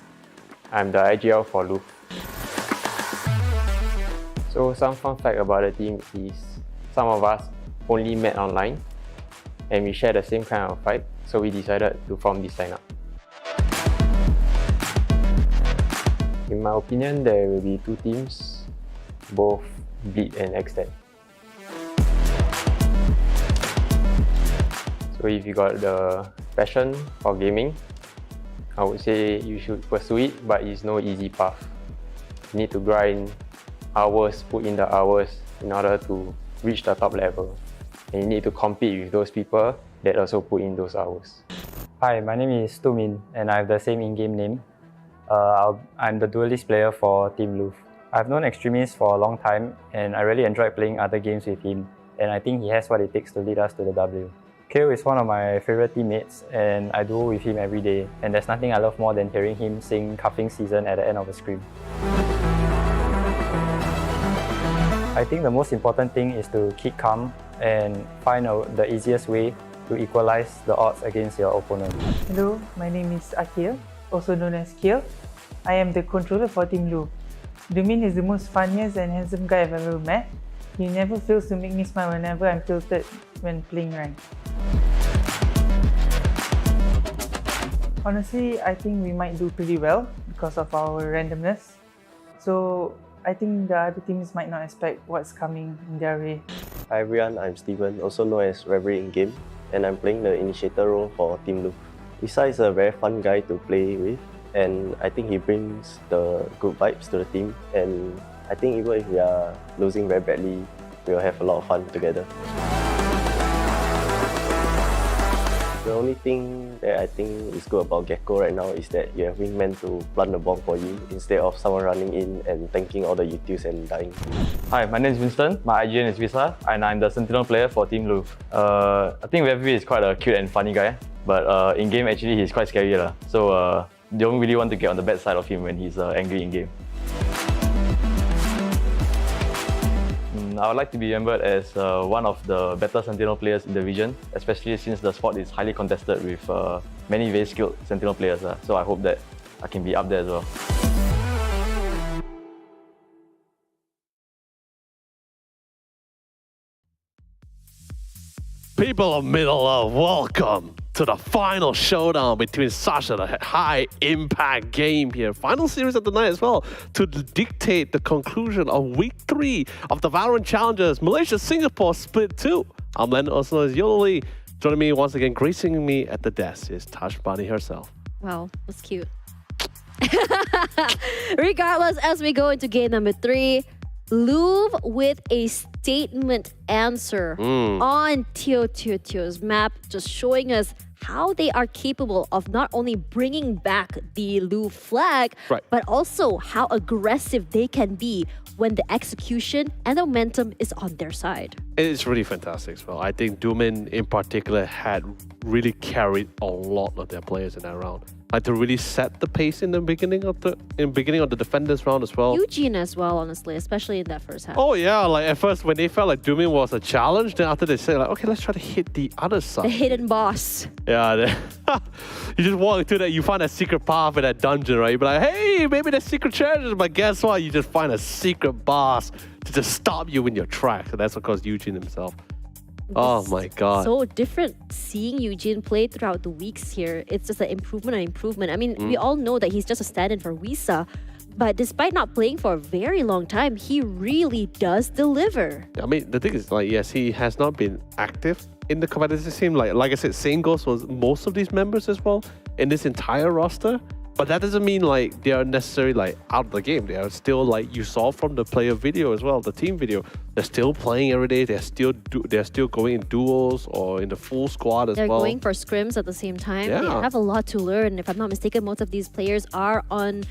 I'm the IGL for Louvre. So some fun fact about the team is some of us only met online and we share the same kind of vibe, so we decided to form this lineup. In my opinion, there will be two teams, both Bleed and Extend. So if you got the passion for gaming, I would say you should pursue it, but it's no easy path. You need to grind hours, put in the hours in order to reach the top level. And you need to compete with those people that also put in those hours.
Hi, my name is Tumin and I have the same in-game name. I'm the duelist player for Team Louvre. I've known Extremist for a long time and I really enjoyed playing other games with him, and I think he has what it takes to lead us to the W. Kale is one of my favorite teammates and I duel with him every day, and there's nothing I love more than hearing him sing Cuffing Season at the end of a scrim. I think the most important thing is to keep calm and find the easiest way to equalize the odds against your opponent.
Hello, my name is Akil, also known as Kiel. I am the controller for Team Louvre. Dumin is the most funniest and handsome guy I've ever met. He never fails to make me smile whenever I'm tilted when playing rank. Honestly, I think we might do pretty well because of our randomness. So I think the other teams might not expect what's coming in their way.
Hi everyone, I'm Steven, also known as Reverie in game, and I'm playing the initiator role for Team Louvre. Isa is a very fun guy to play with, and I think he brings the good vibes to the team, and I think even if we are losing very badly, we'll have a lot of fun together. The only thing that I think is good about Gecko right now is that you have wingmen to plant the bomb for you instead of someone running in and tanking all the utils and dying.
Hi, my name is Winston, my IGN is Visa, and I'm the Sentinel player for Team Louvre. I think Reverie is quite a cute and funny guy, But in game, actually, he's quite scary. So don't really want to get on the bad side of him when he's angry in game. I would like to be remembered as one of the better Sentinel players in the region, especially since the sport is highly contested with many very skilled Sentinel players. So I hope that I can be up there as well.
People of Middle-earth, welcome to the final showdown between such a high-impact game here. Final series of the night as well to dictate the conclusion of Week 3 of the VALORANT Challengers Malaysia-Singapore Split 2. I'm Len, also known as Yoli. Joining me once again, gracing me at the desk is Tash Bunny herself.
Wow, that's cute. Regardless, as we go into game number 3, Louvre with a statement answer on TeoTeoTeo's map, just showing us how they are capable of not only bringing back the Louvre flag, but also how aggressive they can be when the execution and the momentum is on their side.
It's really fantastic as well. I think Doomin in particular had really carried a lot of their players in that round. Like to really set the pace in the beginning of the defenders round as well.
Eugene as well, honestly, especially in that first half.
Oh yeah, like at first when they felt like Doomin was a challenge, then after they said like, okay, let's try to hit the other side.
The hidden boss.
Yeah, you just walk into that, you find a secret path in that dungeon, right? You be like, hey, maybe there's secret treasures, but guess what? You just find a secret boss to just stop you in your tracks. And that's of course Eugene himself. Oh my god.
So different seeing Eugene play throughout the weeks here. It's just an improvement on improvement. I mean, we all know that he's just a stand-in for Wisa, but despite not playing for a very long time, he really does deliver.
I mean, the thing is, like, yes, he has not been active in the competitive scene. Like I said, same goes for most of these members as well in this entire roster. But that doesn't mean like they are necessarily like out of the game. They are still, like you saw from the player video as well, the team video. They're still playing every day. They're still going in duels or in the full squad as well.
They're going for scrims at the same time.
Yeah.
They have a lot to learn. If I'm not mistaken, most of these players are on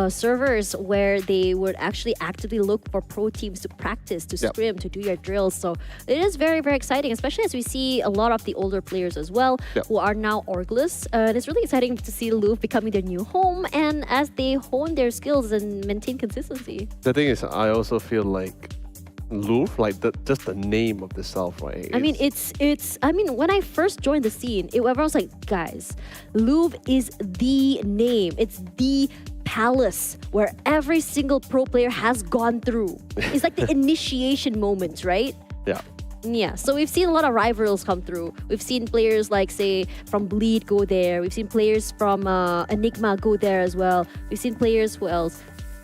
servers where they would actually actively look for pro teams to practice, to scrim, to do your drills. So it is very, very exciting, especially as we see a lot of the older players as well who are now orgless. And it's really exciting to see Louvre becoming their new home and as they hone their skills and maintain consistency.
The thing is, I also feel like Louvre, like just the name of the self, right?
I mean, I mean, when I first joined the scene, everyone was like, guys, Louvre is the name. It's the palace where every single pro player has gone through. It's like the initiation moments, right?
Yeah.
Yeah, so we've seen a lot of rivals come through. We've seen players like, say, from Bleed go there. We've seen players from Enigma go there as well. We've seen players, who else?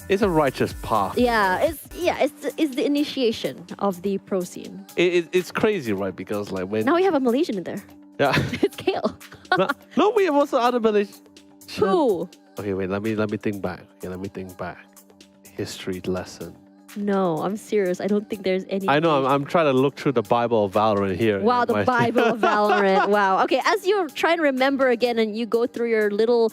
It's a righteous path.
Yeah, it's the initiation of the pro scene.
It's crazy, right? Because like when
now we have a Malaysian in there.
Yeah,
it's Kale.
no, we have also other Malaysian.
Who?
Okay, wait. Let me think back. Okay, let me think back. History lesson.
No, I'm serious. I don't think there's any.
I know. I'm trying to look through the Bible of Valorant here.
Wow, the Bible of Valorant. Wow. Okay, as you're trying to remember again and you go through your little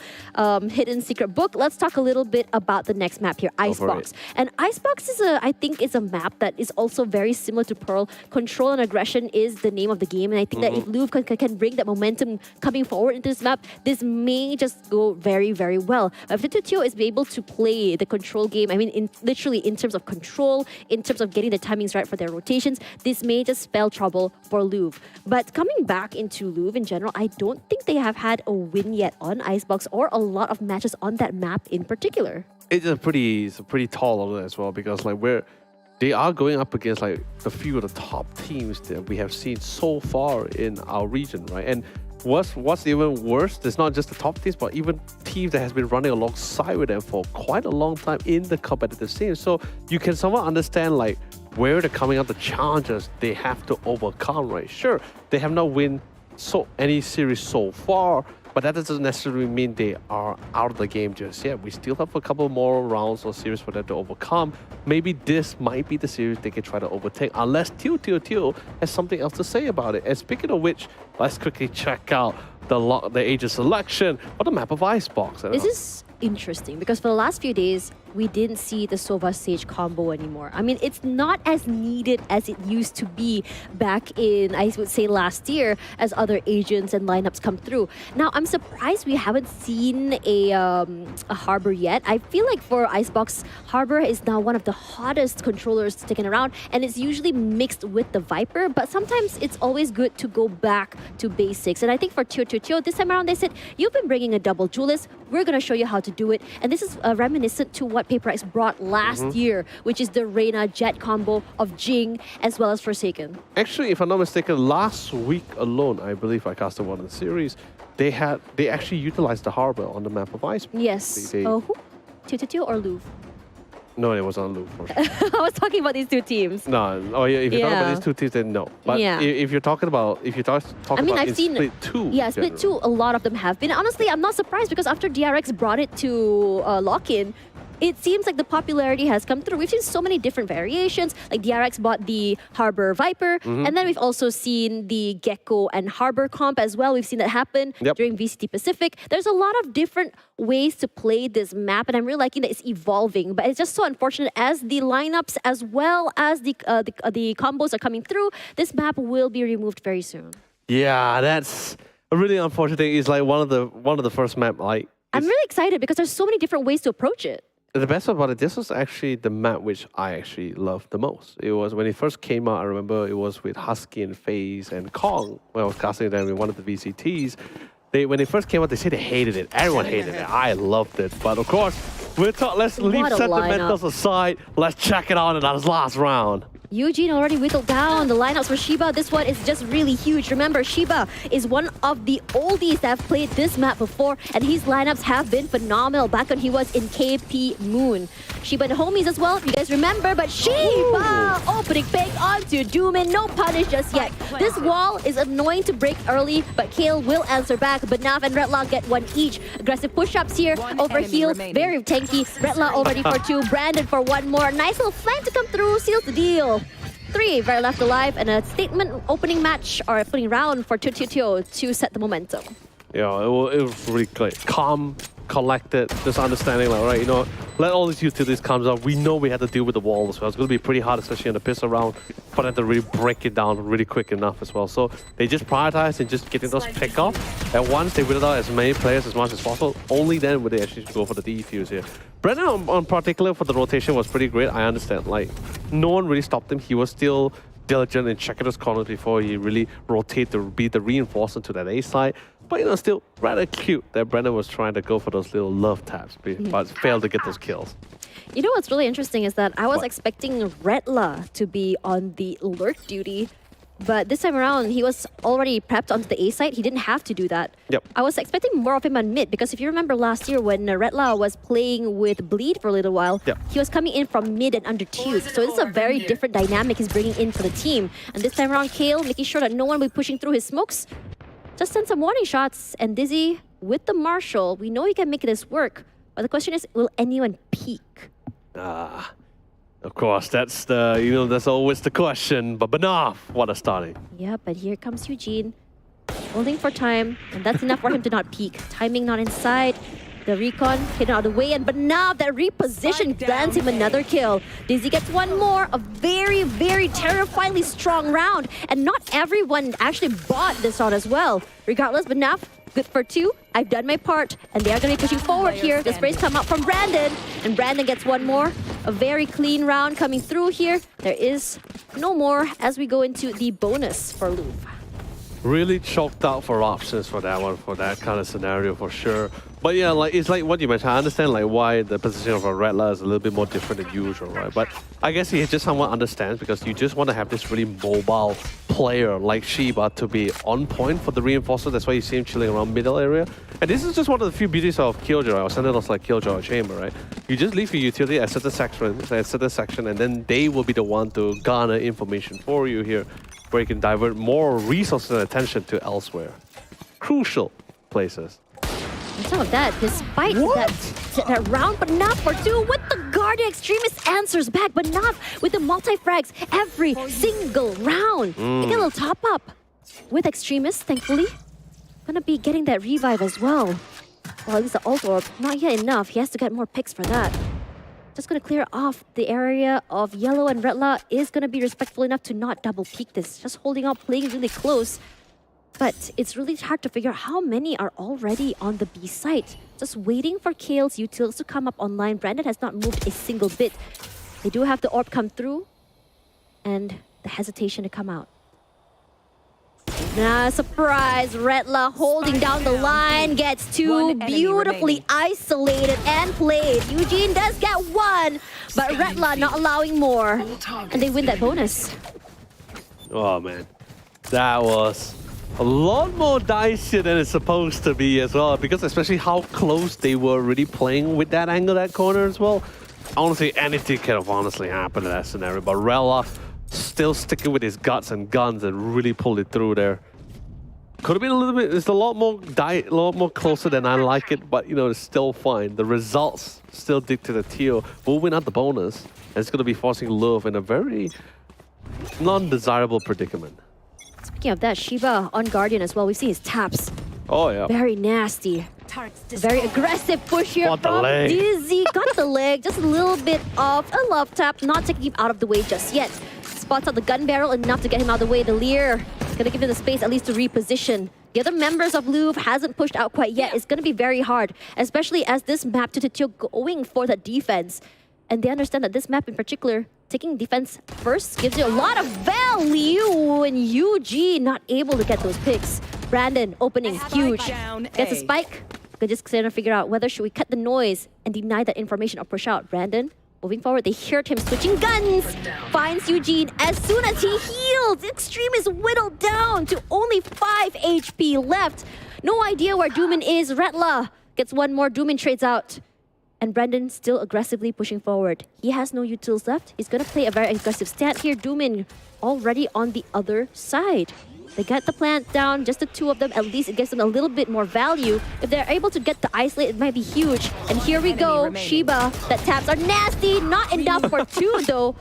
hidden secret book, let's talk a little bit about the next map here, Icebox. And Icebox is I think is a map that is also very similar to Pearl. Control and aggression is the name of the game, and I think that if Louvre can bring that momentum coming forward into this map, this may just go very, very well. If TeoTeoTeo is able to play the control game, I mean, literally in terms of control, in terms of getting the timings right for their rotations, this may just spell trouble for Louvre. But coming back into Louvre in general, I don't think they have had a win yet on Icebox or a lot of matches on that map in particular.
It's a pretty tall order as well, because like they are going up against like a few of the top teams that we have seen so far in our region, right? And what's even worse, it's not just the top teams, but even teams that has been running alongside with them for quite a long time in the competitive scene. So you can somewhat understand like where they're coming out, the challenges they have to overcome, right? Sure, they have not won any series so far, but that doesn't necessarily mean they are out of the game just yet. We still have a couple more rounds or series for them to overcome. Maybe this might be the series they can try to overtake, unless TeoTeoTeo has something else to say about it. And speaking of which, let's quickly check out the agent selection for the map of Icebox.
This is interesting because for the last few days, we didn't see the Sova Sage combo anymore. I mean, it's not as needed as it used to be back in, I would say, last year as other agents and lineups come through. Now, I'm surprised we haven't seen a Harbor yet. I feel like for Icebox, Harbor is now one of the hottest controllers sticking around, and it's usually mixed with the Viper, but sometimes it's always good to go back to basics. And I think for TeoTeoTeo, this time around, they said, you've been bringing a double duelist, we're going to show you how to do it. And this is reminiscent to what Paper X brought last year, which is the Reyna Jet combo of Jing as well as Forsaken.
Actually, if I'm not mistaken, last week alone, I believe I casted one in the series, they actually utilized the Harbor on the map of Ice.
Yes. Who? TeoTeoTeo or Louvre?
No, it was on Louvre for sure.
I was talking about these two teams.
No, oh yeah, if you're talking about these two teams, then no. But if you're talking about,
I've seen
Split 2.
Yeah, Split 2, a lot of them have been. Honestly, I'm not surprised because after DRX brought it to lock-in, it seems like the popularity has come through. We've seen so many different variations, like DRX bought the Harbor Viper, and then we've also seen the Gecko and Harbor comp as well. We've seen that happen during VCT Pacific. There's a lot of different ways to play this map, and I'm really liking that it's evolving, but it's just so unfortunate as the lineups as well as the combos are coming through, this map will be removed very soon.
Yeah, that's a really unfortunate thing. It's like one of the first map, like...
I'm really excited because there's so many different ways to approach it.
The best about it, this was actually the map which I actually loved the most. It was when it first came out, I remember it was with Husky and FaZe and Kong, when I was casting them in one of the VCTs. When it first came out, they said they hated it. Everyone hated it. I loved it. But of course, let's leave sentimentals aside. Let's check it out in our last round.
Eugene already whittled down the lineups for Shiba. This one is just really huge. Remember, Shiba is one of the oldies that have played this map before, and his lineups have been phenomenal back when he was in KP Moon. Shiba and the homies as well, if you guys remember, but Shiba opening big onto Doomin. No punish just yet. This wall is annoying to break early, but Kale will answer back. Banaf and Retla get one each. Aggressive push-ups here, over heal, very tanky. Retla already for 2, Brandon for 1 more. Nice little flank to come through, seals the deal. 3 very left alive, and a statement opening match or opening round for TeoTeoTeo to set the momentum.
Yeah, it was really great. Calm, collected, just understanding, like, right, you know, let all these utilities come up. We know we had to deal with the wall as well. It's going to be pretty hard, especially in the pistol round, for them to really break it down really quick enough as well. So they just prioritize and just getting those pick off. And once they whittle out as many players as much as possible, only then would they actually go for the defuse here. Brennan, on particular, for the rotation was pretty great. I understand. Like, no one really stopped him. He was still diligent in checking those corners before he really rotated to be the reinforcement to that A side. But, you know, still rather cute that Brennan was trying to go for those little love taps, but failed to get those kills.
You know what's really interesting is that I was expecting Retla to be on the lurk duty, but this time around, he was already prepped onto the A side. He didn't have to do that. I was expecting more of him on mid, because if you remember last year when Retla was playing with Bleed for a little while, he was coming in from mid and under tube. So this is a very different dynamic he's bringing in for the team. And this time around, Kale making sure that no one will be pushing through his smokes. Just send some warning shots, and Dizzy with the Marshall, we know he can make this work. But the question is, will anyone peek?
Of course, that's that's always the question. But Banaf, what a starting.
Yeah, but here comes Eugene, holding for time, and that's enough for him to not peek. Timing not inside. The recon hidden out of the way, and Banaf, that reposition lands him another kill. Dizzy gets one more, a very, very terrifyingly strong round, and not everyone actually bought this round as well. Regardless, Banaf, good for 2. I've done my part, and they are going to be pushing forward here. The sprays come out from Brandon, and Brandon gets one more. A very clean round coming through here. There is no more as we go into the bonus for Louvre.
Really choked out for options for that one, for that kind of scenario for sure. But yeah, like it's like what you mentioned. I understand like why the position of a Retla is a little bit more different than usual, right? But I guess he just somewhat understands, because you just want to have this really mobile player like Shiba to be on point for the reinforcer. That's why you see him chilling around middle area. And this is just one of the few beauties of Killjoy, or Sentinels like Killjoy or Chamber, right? You just leave your utility at certain section, and then they will be the one to garner information for you here, where you can divert more resources and attention to elsewhere. Crucial places.
On top of that, despite that round, Banaf for 2 with the Guardian Extremist answers back. Banaf with the multi-frags every single round. They get a little top up with Extremist, thankfully. Gonna be getting that revive as well. Well, at least the ult orb, not yet enough. He has to get more picks for that. Just going to clear off the area of Yellow, and Redla is going to be respectful enough to not double peek this. Just holding out, playing really close. But it's really hard to figure out how many are already on the B site. Just waiting for Kale's utils to come up online. Brandon has not moved a single bit. They do have the orb come through and the hesitation to come out. Nah, surprise! Redla holding down the line, gets two, beautifully isolated and played. Eugene does get one, but Redla not allowing more. And they win that bonus.
Oh man, that was a lot more dicey than it's supposed to be as well, because especially how close they were really playing with that angle, that corner as well. Honestly, anything could have honestly happened in that scenario, but Redla still sticking with his guts and guns and really pulled it through there. Could have been a little bit, it's a lot more closer than I like it, but you know, it's still fine. The results still dictate the Teo will win out the bonus, and it's going to be forcing Louvre in a very non-desirable predicament.
Speaking of that, Shiba on Guardian as well. We see his taps.
Oh yeah.
Very nasty. Very aggressive push here
Got the
from
leg.
Dizzy. Got the leg. Just a little bit of a love tap. Not taking him out of the way just yet. Spots out the gun barrel enough to get him out of the way. The Lear gonna give him the space at least to reposition. The other members of Louvre hasn't pushed out quite yet. It's gonna be very hard, especially as this map TeoTeoTeo going for the defense. And they understand that this map in particular, taking defense first gives you a lot of value, and Eugene not able to get those picks. Brandon opening, huge. Gets a spike. They just trying to figure out whether should we cut the noise and deny that information or push out. Brandon moving forward, they heard him switching guns. Finds Eugene as soon as he heals. Extreme is whittled down to only 5 HP left. No idea where Doomin is. Redla gets one more. Doomin trades out. And Brandon still aggressively pushing forward. He has no utils left. He's going to play a very aggressive stand here. Doomin already on the other side. They get the plant down, just the two of them. At least it gives them a little bit more value. If they're able to get the isolate, it might be huge. And here we go. Shiba, that taps are nasty. Not enough for two though.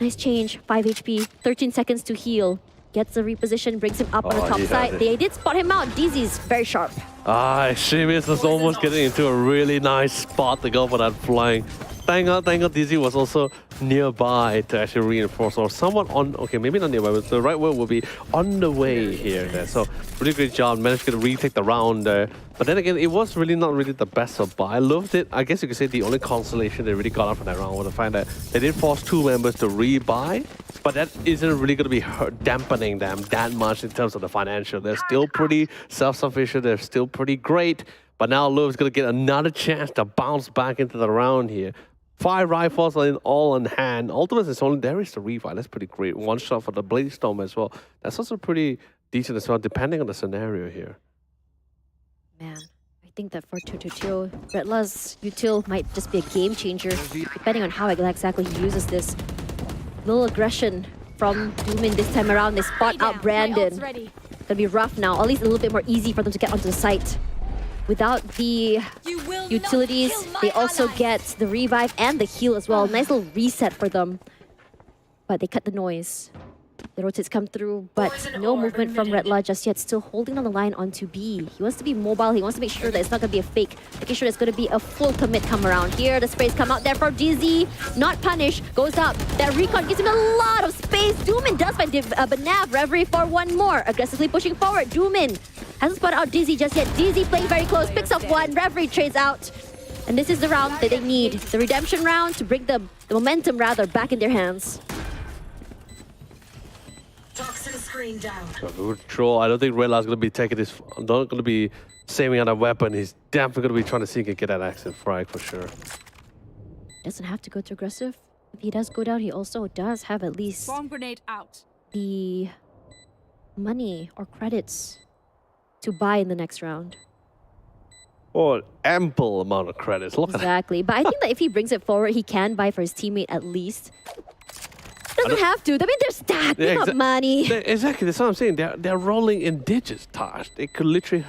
Nice change. 5 HP, 13 seconds to heal. Gets the reposition, brings him up on the top side. They did spot him out. Dizzy's very sharp.
Sheamus is almost getting into a really nice spot to go for that flying. Thank God Dizzy was also nearby to actually reinforce, or someone on, okay, maybe not nearby, but the right word will be on the way here. There. So really great job, managed to retake the round there. But then again, it was really not really the best of buy. I loved it. I guess you could say the only consolation they really got out from that round was the fact that they did force two members to rebuy, but that isn't really going to be dampening them that much in terms of the financial. They're still pretty self-sufficient, they're still pretty great, but now Love's going to get another chance to bounce back into the round here. 5 rifles all in hand. Ultimately, it's only there is the revive. That's pretty great. One shot for the Blade Storm as well. That's also pretty decent as well, depending on the scenario here.
Man, I think that for TeoTeoTeo, Redla's util might just be a game changer, depending on how exactly he uses this. Little aggression from Doomin this time around. They spot out Brandon. Gonna be rough now. At least a little bit more easy for them to get onto the site. Without the utilities, they also get the revive and the heal as well. Nice little reset for them. But they cut the noise. The rotates come through, but no movement from Redla just yet. Still holding on the line onto B. He wants to be mobile. He wants to make sure that it's not going to be a fake. Making sure it's going to be a full commit come around. Here, the sprays come out there for Dizzy. Not punished. Goes up. That recon gives him a lot of space. Doomin does find Banav. Reverie for one more. Aggressively pushing forward. Doomin hasn't spotted out Dizzy just yet. Dizzy playing very close. Picks up one. Reverie trades out. And this is the round that they need. The redemption round to bring the momentum rather back in their hands.
Toxin screen down.
Troll, I don't think Redla's going to be taking this, not going to be saving on a weapon. He's definitely going to be trying to see if he can get that accent frag for sure.
Doesn't have to go too aggressive. If he does go down, he also does have at least
Bomb grenade out.
the money or credits to buy in the next round.
Or ample amount of credits. Look
Exactly. But I think that if he brings it forward, he can buy for his teammate at least. Doesn't have to. I mean, they're stacked. They got money.
Exactly. That's what I'm saying. They're rolling in digits, Tosh. They could literally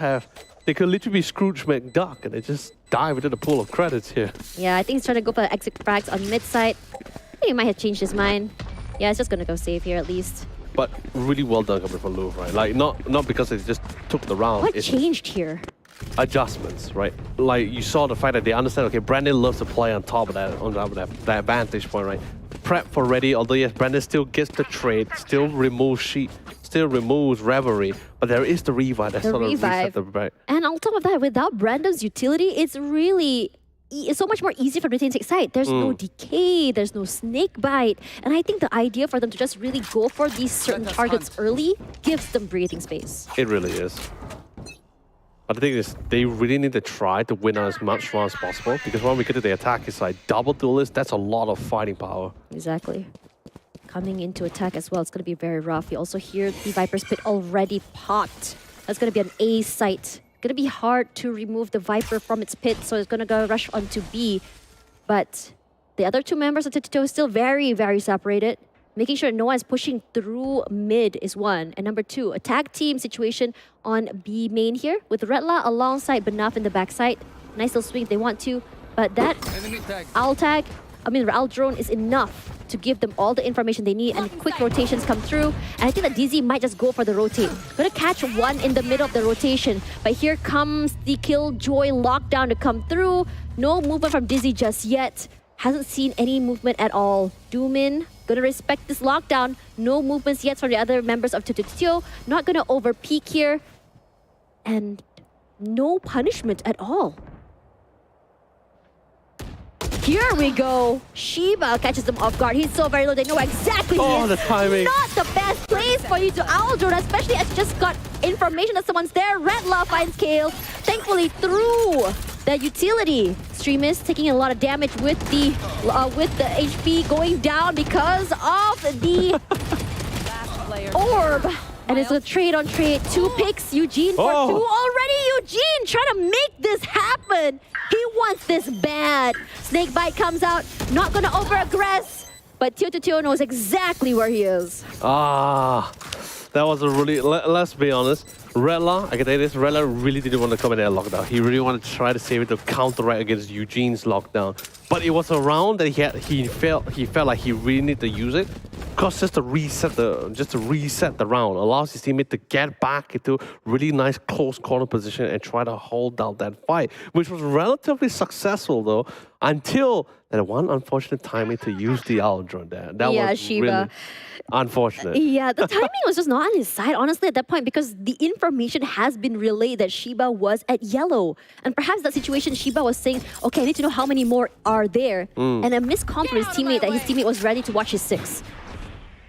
be Scrooge McDuck and they just dive into the pool of credits here.
Yeah, I think he's trying to go for exit frags on mid side. I think he might have changed his mind. Yeah, it's just gonna go safe here at least.
But really well done coming from Louvre, right? Like not because they just took the round.
What changed here?
adjustments, right? Like you saw the fact that they understand, okay, Brandon loves to play on top of that vantage point, right? Prep for ready, although yes, Brandon still gets the trade, still removes Reverie, but there is the revive that sort of reset the back.
And on top of that, without Brandon's utility, it's really it's so much more easy for Retain to take side. There's no decay, there's no snake bite. And I think the idea for them to just really go for these certain targets early gives them breathing space.
It really is. But the thing is, they really need to try to win as much round as possible, because when we get to the attack side, double duelist, that's a lot of fighting power.
Exactly. Coming into attack as well, it's going to be very rough. You also hear the Viper's Pit already popped. That's going to be an A site. Going to be hard to remove the Viper from its pit, so it's going to go rush onto B. But the other two members of TeoTeoTeo are still very, very separated. Making sure no one's pushing through mid is one. And number two, a tag team situation on B main here with Redla alongside Banaf in the backside. Nice little swing if they want to. But that owl drone is enough to give them all the information they need, and quick rotations come through. And I think that DZ might just go for the rotate. Gonna catch one in the middle of the rotation. But here comes the Killjoy lockdown to come through. No movement from Dizzy just yet. Hasn't seen any movement at all. Doomin gonna respect this lockdown. No movements yet from the other members of TeoTeoTeo. Not gonna over peek here. And no punishment at all. Here we go. Shiba catches them off guard. He's so very low. They know exactly
the timing.
Not the best place for you to owl drone, especially as you just got information that someone's there. Redla finds Kale. Thankfully through the utility. Streamist taking a lot of damage with the HP going down because of the orb. And it's a trade on trade. 2 picks. Eugene for 2 already. Eugene trying to make this happen. He wants this bad. Snakebite comes out. Not going to over-aggress. But TeoTeoTeo knows exactly where he is.
That was a really... Let's be honest. Redla, I can tell you this, Redla really didn't want to come in there lockdown. He really wanted to try to save it to counteract against Eugene's lockdown. But it was a round that he felt like he really needed to use it. Because just to reset the round allows his teammate to get back into really nice close corner position and try to hold down that fight, which was relatively successful though, until that one unfortunate timing to use the owl drone there. That was
Shiba.
Really unfortunate.
Yeah, the timing was just not on his side, honestly, at that point, because the information has been relayed that Shiba was at yellow. And perhaps that situation, Shiba was saying, okay, I need to know how many more are there. And a miscom from his teammate that his teammate was ready to watch his 6.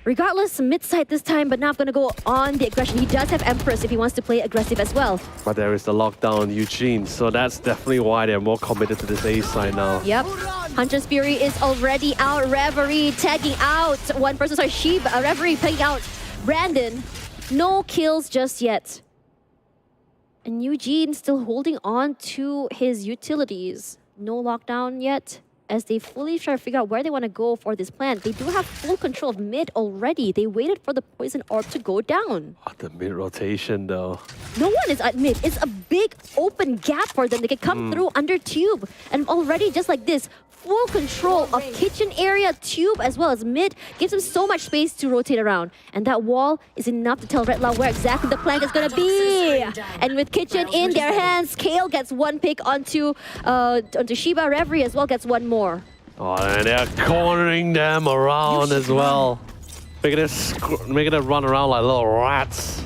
Regardless, mid-side this time, but not going to go on the aggression. He does have Empress if he wants to play aggressive as well.
But there is the lockdown on Eugene, so that's definitely why they're more committed to this A side now.
Yep. Hunter's Fury is already out. Reverie tagging out one person. Sorry, Shiba. Reverie tagging out Brandon. No kills just yet. And Eugene still holding on to his utilities. No lockdown yet, as they fully try to figure out where they want to go for this plan. They do have full control of mid already. They waited for the poison orb to go down.
The mid rotation though.
No one is at mid. It's a big open gap for them. They can come through under tube. And already just like this, full control of kitchen area, tube, as well as mid, gives them so much space to rotate around. And that wall is enough to tell Redla where exactly the plank is going to be. And with kitchen in their hands, Kale gets 1 pick onto Shiba. Reverie as well gets 1 more.
And they're cornering them around as well. Making it run around like little rats.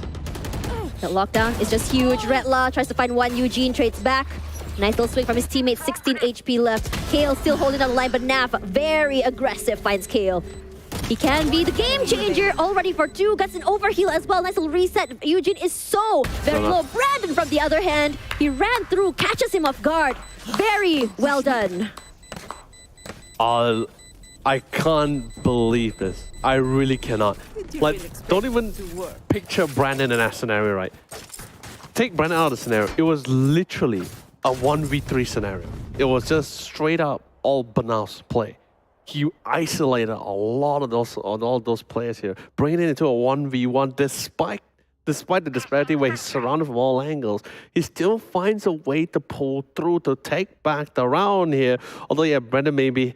The lockdown is just huge. Redla tries to find 1. Eugene trades back. Nice little swing from his teammate, 16 HP left. Kale still holding on the line, but Nav, very aggressive, finds Kale. He can be the game changer already for 2. Gets an overheal as well. Nice little reset. Eugene is so very low. Brandon, from the other hand, he ran through, catches him off guard. Very well done.
I can't believe this. I really cannot. Like, don't even picture Brandon in that scenario, right? Take Brandon out of the scenario. It was literally a 1v3 scenario. It was just straight up all Banaf's play. He isolated all those players here, bringing it into a 1v1 despite the disparity where he's surrounded from all angles. He still finds a way to pull through to take back the round here. Although yeah, Brandon maybe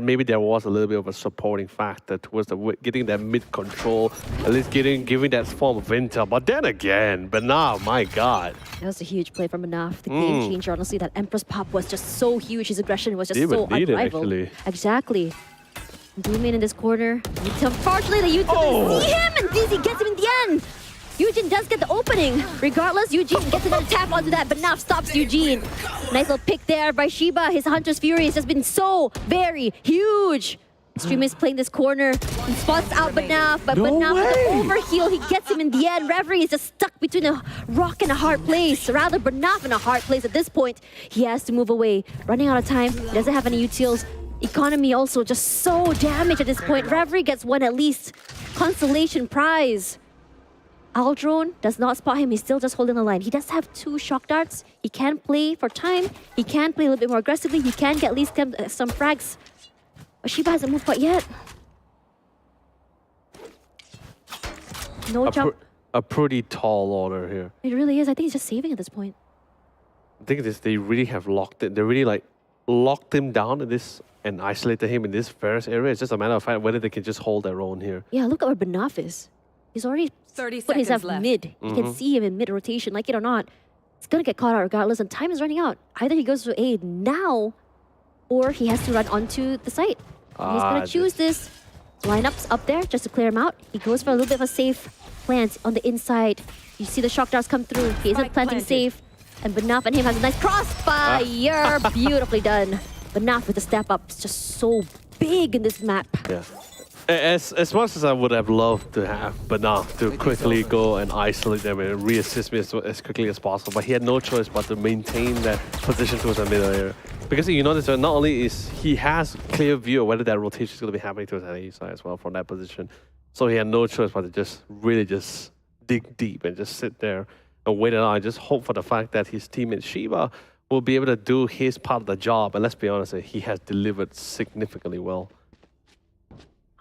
maybe there was a little bit of a supporting factor towards getting that mid control, at least giving that form of intel. But then again, Banaf, my God.
That was a huge play from Banaf. The game changer, honestly, that Empress pop was just so huge. His aggression was just so unrivaled. Exactly. Doomin in this corner. Unfortunately, the Eugene doesn't see him, and Dizzy gets him in the end. Eugene does get the opening. Regardless, Eugene gets another tap onto that. Banaf stops Eugene. Nice little pick there by Shiba. His Hunter's Fury has just been so very huge. Extremist playing this corner. He spots out Banaf, but Banaf with the overheal, he gets him in the end. Reverie is just stuck between a rock and a hard place. Rather, Banaf in a hard place at this point. He has to move away. Running out of time. He doesn't have any utils. Economy also just so damaged at this point. Reverie gets one at least. Consolation prize. Aldrone does not spot him. He's still just holding the line. He does have 2 shock darts. He can play for time. He can play a little bit more aggressively. He can get at least some frags. But Shiba hasn't moved quite yet. No jump.
A pretty tall order here.
It really is. I think he's just saving at this point.
I think they really have locked it. They really like locked him down in this and isolated him in this first area. It's just a matter of fact whether they can just hold their own here.
Yeah, look at where Banaf is. He's already
30
put himself
seconds left.
mid. You can see him in mid rotation, like it or not. He's gonna get caught out regardless, and time is running out. Either he goes to A now, or he has to run onto the site. He's gonna choose this. Lineups up there just to clear him out. He goes for a little bit of a safe plant on the inside. You see the shock darts come through. He isn't planting safe. And Banaf and him has a nice crossfire. Beautifully done. Banaf with the step up. It's just so big in this map.
Yeah. As much as I would have loved to have Banaf to quickly go and isolate them and reassist me as quickly as possible, but he had no choice but to maintain that position towards the middle area. Because you notice that not only is he has clear view of whether that rotation is going to be happening towards that A side as well from that position, so he had no choice but to just really just dig deep and just sit there and wait it out and just hope for the fact that his teammate Shiba will be able to do his part of the job. And let's be honest, he has delivered significantly well.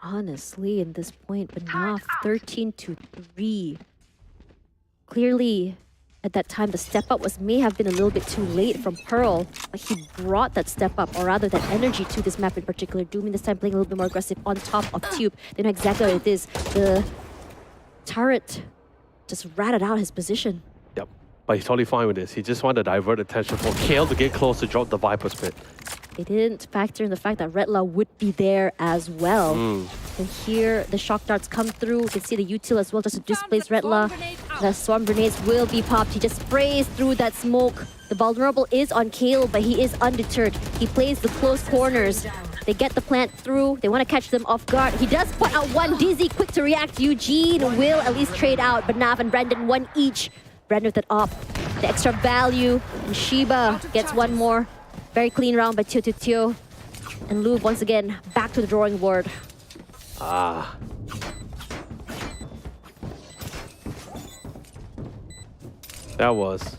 Honestly, in this point, Banaf 13-3. Clearly, at that time, the step up may have been a little bit too late from Pearl, but he brought that step up, or rather that energy to this map in particular. Doomin this time playing a little bit more aggressive on top of Tube. They know exactly what it is. The turret just ratted out his position.
Yep, but he's totally fine with this. He just wanted to divert attention for Kale to get close to drop the Viper's Pit.
They didn't factor in the fact that Redla would be there as well. And here, the shock darts come through. You can see the util as well just to displace Redla. The swarm grenades will be popped. He just sprays through that smoke. The vulnerable is on Kale, but he is undeterred. He plays the close corners. They get the plant through. They want to catch them off guard. He does put out one. Dizzy, quick to react. Eugene will at least trade out. But Nav and Brandon, one each. Brandon with it up. The extra value. And Shiba gets one more. Very clean round by TeoTeoTeo. And Louvre once again back to the drawing board.
That was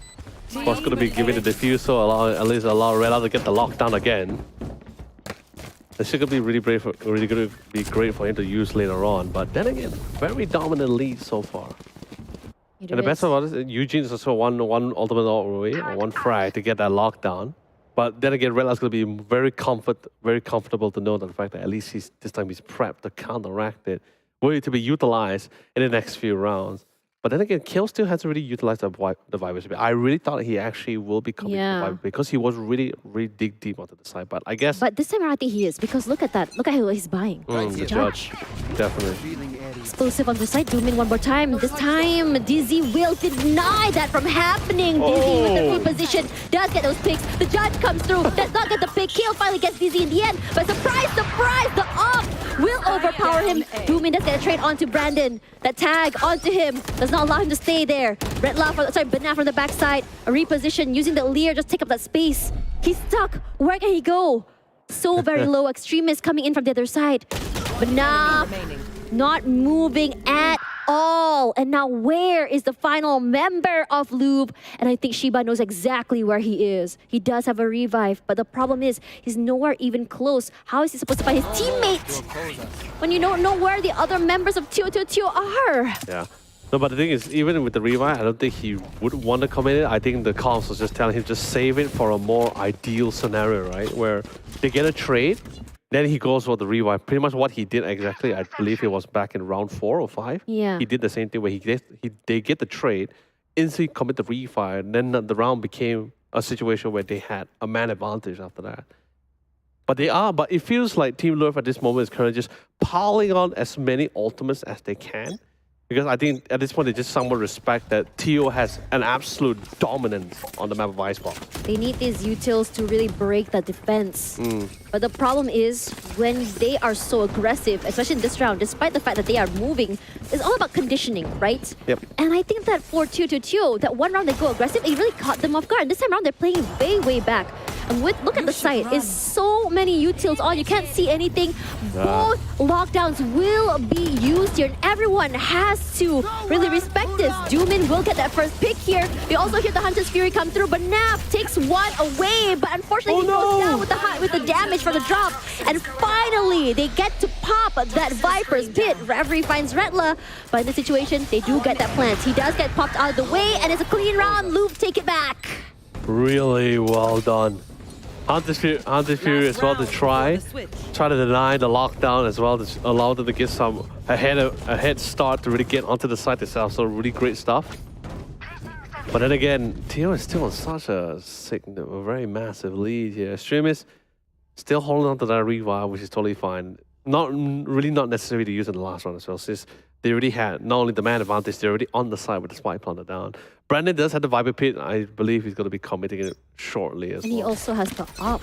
going to be giving the diffuser, at least allow Redla to get the lockdown again. This should be really going to be great for him to use later on. But then again, very dominant lead so far. And the best of it is, Eugene is also one ultimate away, or one frag to get that lockdown. But then again, Redla's going to be very comfortable to know that the fact that at least this time he's prepped to counteract it, ready to be utilized in the next few rounds. But then again, Kill still hasn't really utilized the Viper's Pit. I really thought he actually will be coming to the Viper because he was really dig deep onto the side. But I guess...
But this time around, I think he is, because look at that. Look at what he's buying.
The Judge. Definitely.
Explosive on the side. Doomin one more time. This time, Dizzy will deny that from happening. Dizzy with the free position does get those picks. The Judge comes through. Does not get the pick. Kill finally gets Dizzy in the end. But surprise, the up will overpower him. Doomin does get a trade onto Brandon. That tag onto him does not allow him to stay there. Banaf from the backside. A reposition using the Leer, just take up that space. He's stuck. Where can he go? So very low. Extremist coming in from the other side. Banaf not moving at all. And now where is the final member of Louvre? And I think Shiba knows exactly where he is. He does have a revive, but the problem is he's nowhere even close. How is he supposed to find his teammate when you don't know where the other members of TeoTeoTeo are?
Yeah. No, but the thing is, even with the revive, I don't think he would want to come in. I think the comms was just telling him just save it for a more ideal scenario, right? Where they get a trade, Then he goes for the revive. Pretty much what he did exactly, I believe it was back in round 4 or 5.
Yeah.
He did the same thing where they get the trade, instantly commit the refire, and then the round became a situation where they had a man advantage after that. But it feels like Team Louvre at this moment is currently just piling on as many ultimates as they can. Because I think at this point, they just somewhat respect that Teo has an absolute dominance on the map of Icebox.
They need these utils to really break the defense. But the problem is when they are so aggressive, especially in this round, despite the fact that they are moving, it's all about conditioning, right?
Yep.
And I think that for TeoTeoTeo, that one round they go aggressive, it really caught them off guard. And this time around, they're playing way back. And look at the site, it's so many utils on, you can't see anything. Both lockdowns will be used here, and everyone has to really respect this. Doomin will get that first pick here. We also hear the Hunter's Fury come through, but Naf takes one away, but unfortunately he goes down with the damage for the drop. And finally, they get to pop that Viper's pit. Reverie finds Retla, but in this situation, they do get that plant. He does get popped out of the way, and it's a clean round. Louvre take it back.
Really well done. Hunter's Fury as well to try to deny the lockdown as well, to allow them to get a head start to really get onto the site itself. So really great stuff. But then again, Teo is still on such a very massive lead here. Stream is still holding on to that revive, which is totally fine. Not necessary to use in the last round as well, since they already had not only the man advantage, they're already on the side with the spike planted down. Brandon does have the Viper Pit. I believe he's going to be committing it shortly as well.
And he also has the up.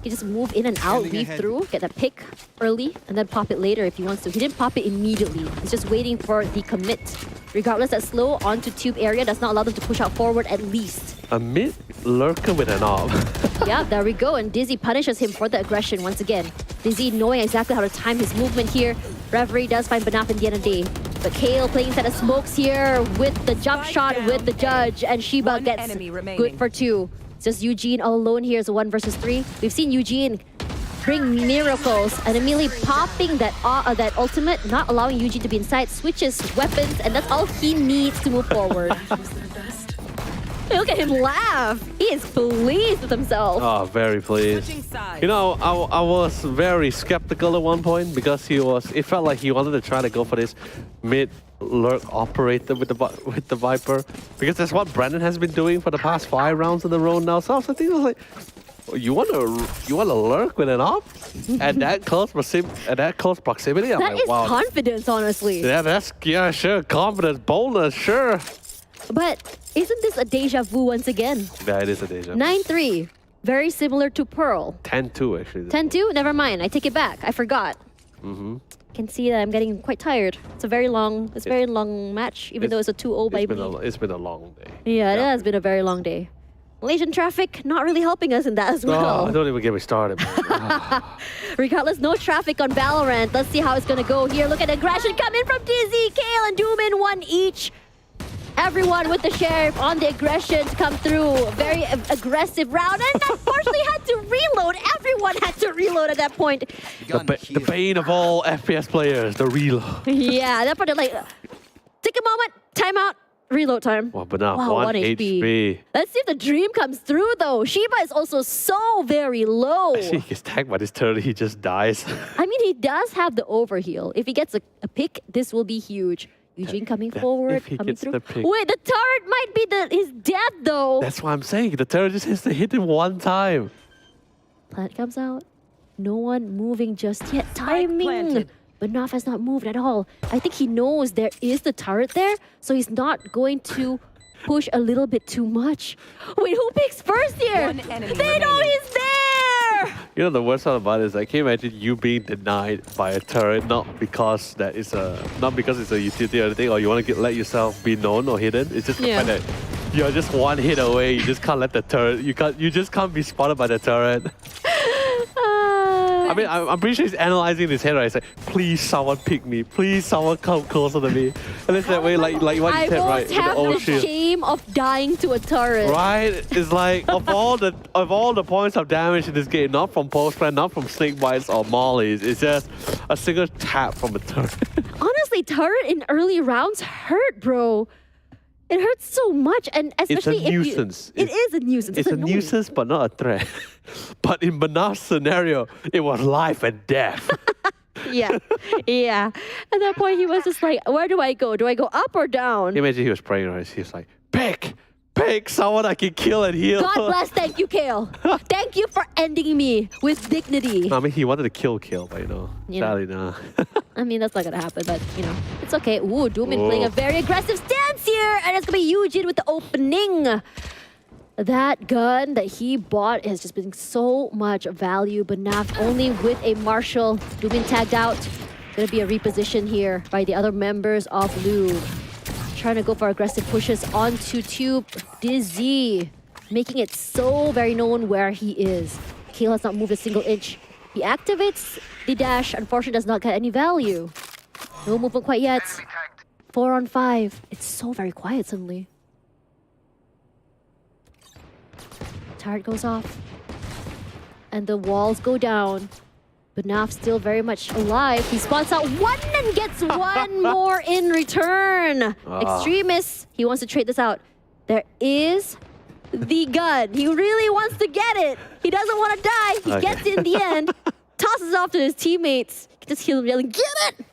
He just move in and out, weave through, get that pick early, and then pop it later if he wants to. He didn't pop it immediately. He's just waiting for the commit. Regardless, that slow onto tube area does not allow them to push out forward at least.
A mid lurker with an op.
Yeah, there we go. And Dizzy punishes him for the aggression once again. Dizzy knowing exactly how to time his movement here. Reverie does find Banaf in the end of the day. But Kale playing set of smokes here with the jump shot with the judge. And Shiba gets good for 2. It's just Eugene all alone here as a 1 versus 3. We've seen Eugene bring miracles and immediately popping that ultimate, not allowing Eugene to be inside, switches weapons, and that's all he needs to move forward. Look at him laugh. He is pleased with himself.
Oh, very pleased. You know, I was very skeptical at one point because it felt like he wanted to try to go for this mid lurk operator with the Viper, because that's what Brandon has been doing for the past 5 rounds in a row now. So I was like, you want to lurk with an op at that close proximity? I'm
that
like,
is
wow.
Confidence, honestly.
Yeah, sure, confidence, boldness, sure.
But isn't this a deja vu once again?
Yeah, it is a deja vu.
9-3, very similar to Pearl.
10-2 actually.
10-2, never mind. I take it back. I forgot. Can see that I'm getting quite tired. It's a very long match, even though it's a 2-0 by me.
It's been a long day.
Yeah, it has been a very long day. Malaysian traffic not really helping us in that as well.
Oh, don't even get me started.
Regardless, no traffic on VALORANT. Let's see how it's gonna go here. Look at aggression come in from Dizzy, Kale, and Doomin, 1 each. Everyone with the Sheriff on the aggression to come through. Very aggressive round, and unfortunately had to reload. Everyone had to reload at that point.
The bane of all FPS players, the reload.
Yeah, that part, like, take a moment, timeout, reload time.
Wow, but now 1
HP.
HP.
Let's see if the dream comes through, though. Shiba is also so very low.
Actually, he gets tagged by this turret, he just dies.
I mean, he does have the overheal. If he gets a pick, this will be huge. Eugene coming forward, coming through. Wait, the turret might be his death, though.
That's what I'm saying. The turret just has to hit him 1 time.
Plant comes out. No one moving just yet. Timing. But Naf has not moved at all. I think he knows there is the turret there, so he's not going to push a little bit too much. Wait, who picks first here? They know he's there!
You know, the worst part about it is, I can imagine you being denied by a turret, not because it's a utility or anything, or you want to let yourself be known or hidden. It's just the fact that you're just 1 hit away. You just can't let the turret. You just can't be spotted by the turret. I mean, I'm pretty sure he's analyzing in his head, right? He's like, please someone pick me. Please someone come closer to me. And it's that way, like what you said, right?
I won't have the shame of dying to a turret.
Right? It's like, of all the points of damage in this game, not from post-plant, not from snake bites or mollies, it's just a single tap from a turret.
Honestly, turret in early rounds hurt, bro. It hurts so much, and especially
it's a nuisance.
It is a nuisance.
It's a
annoying.
nuisance, but not a threat. But in Manav's scenario, it was life and death.
Yeah, yeah. At that point, he was just like, where do I go? Do I go up or down?
Imagine he was praying, right? He was like, pick someone I can kill and heal.
God bless, thank you, Kale. Thank you for ending me with dignity.
I mean, he wanted to kill, but sadly, nah.
I mean, that's not gonna happen, but it's okay. Ooh, Doomin
Whoa.
playing a very aggressive stance here, and it's gonna be Eugene with the opening. That gun that he bought has just been so much value, but not only with a Marshall. Doomin tagged out. Gonna be a reposition here by the other members of Louvre. Trying to go for aggressive pushes onto Tube. Dizzy, making it so very known where he is. Kale has not moved a single inch. He activates the dash, unfortunately does not get any value. No movement quite yet. 4 on 5. It's so very quiet suddenly. Turret goes off. And the walls go down. But Naf still very much alive. He spots out one and gets one more in return. Extremist, he wants to trade this out. There is the gun. He really wants to get it. He doesn't want to die. He gets it in the end. Tosses off to his teammates. Just hear him yelling, get it!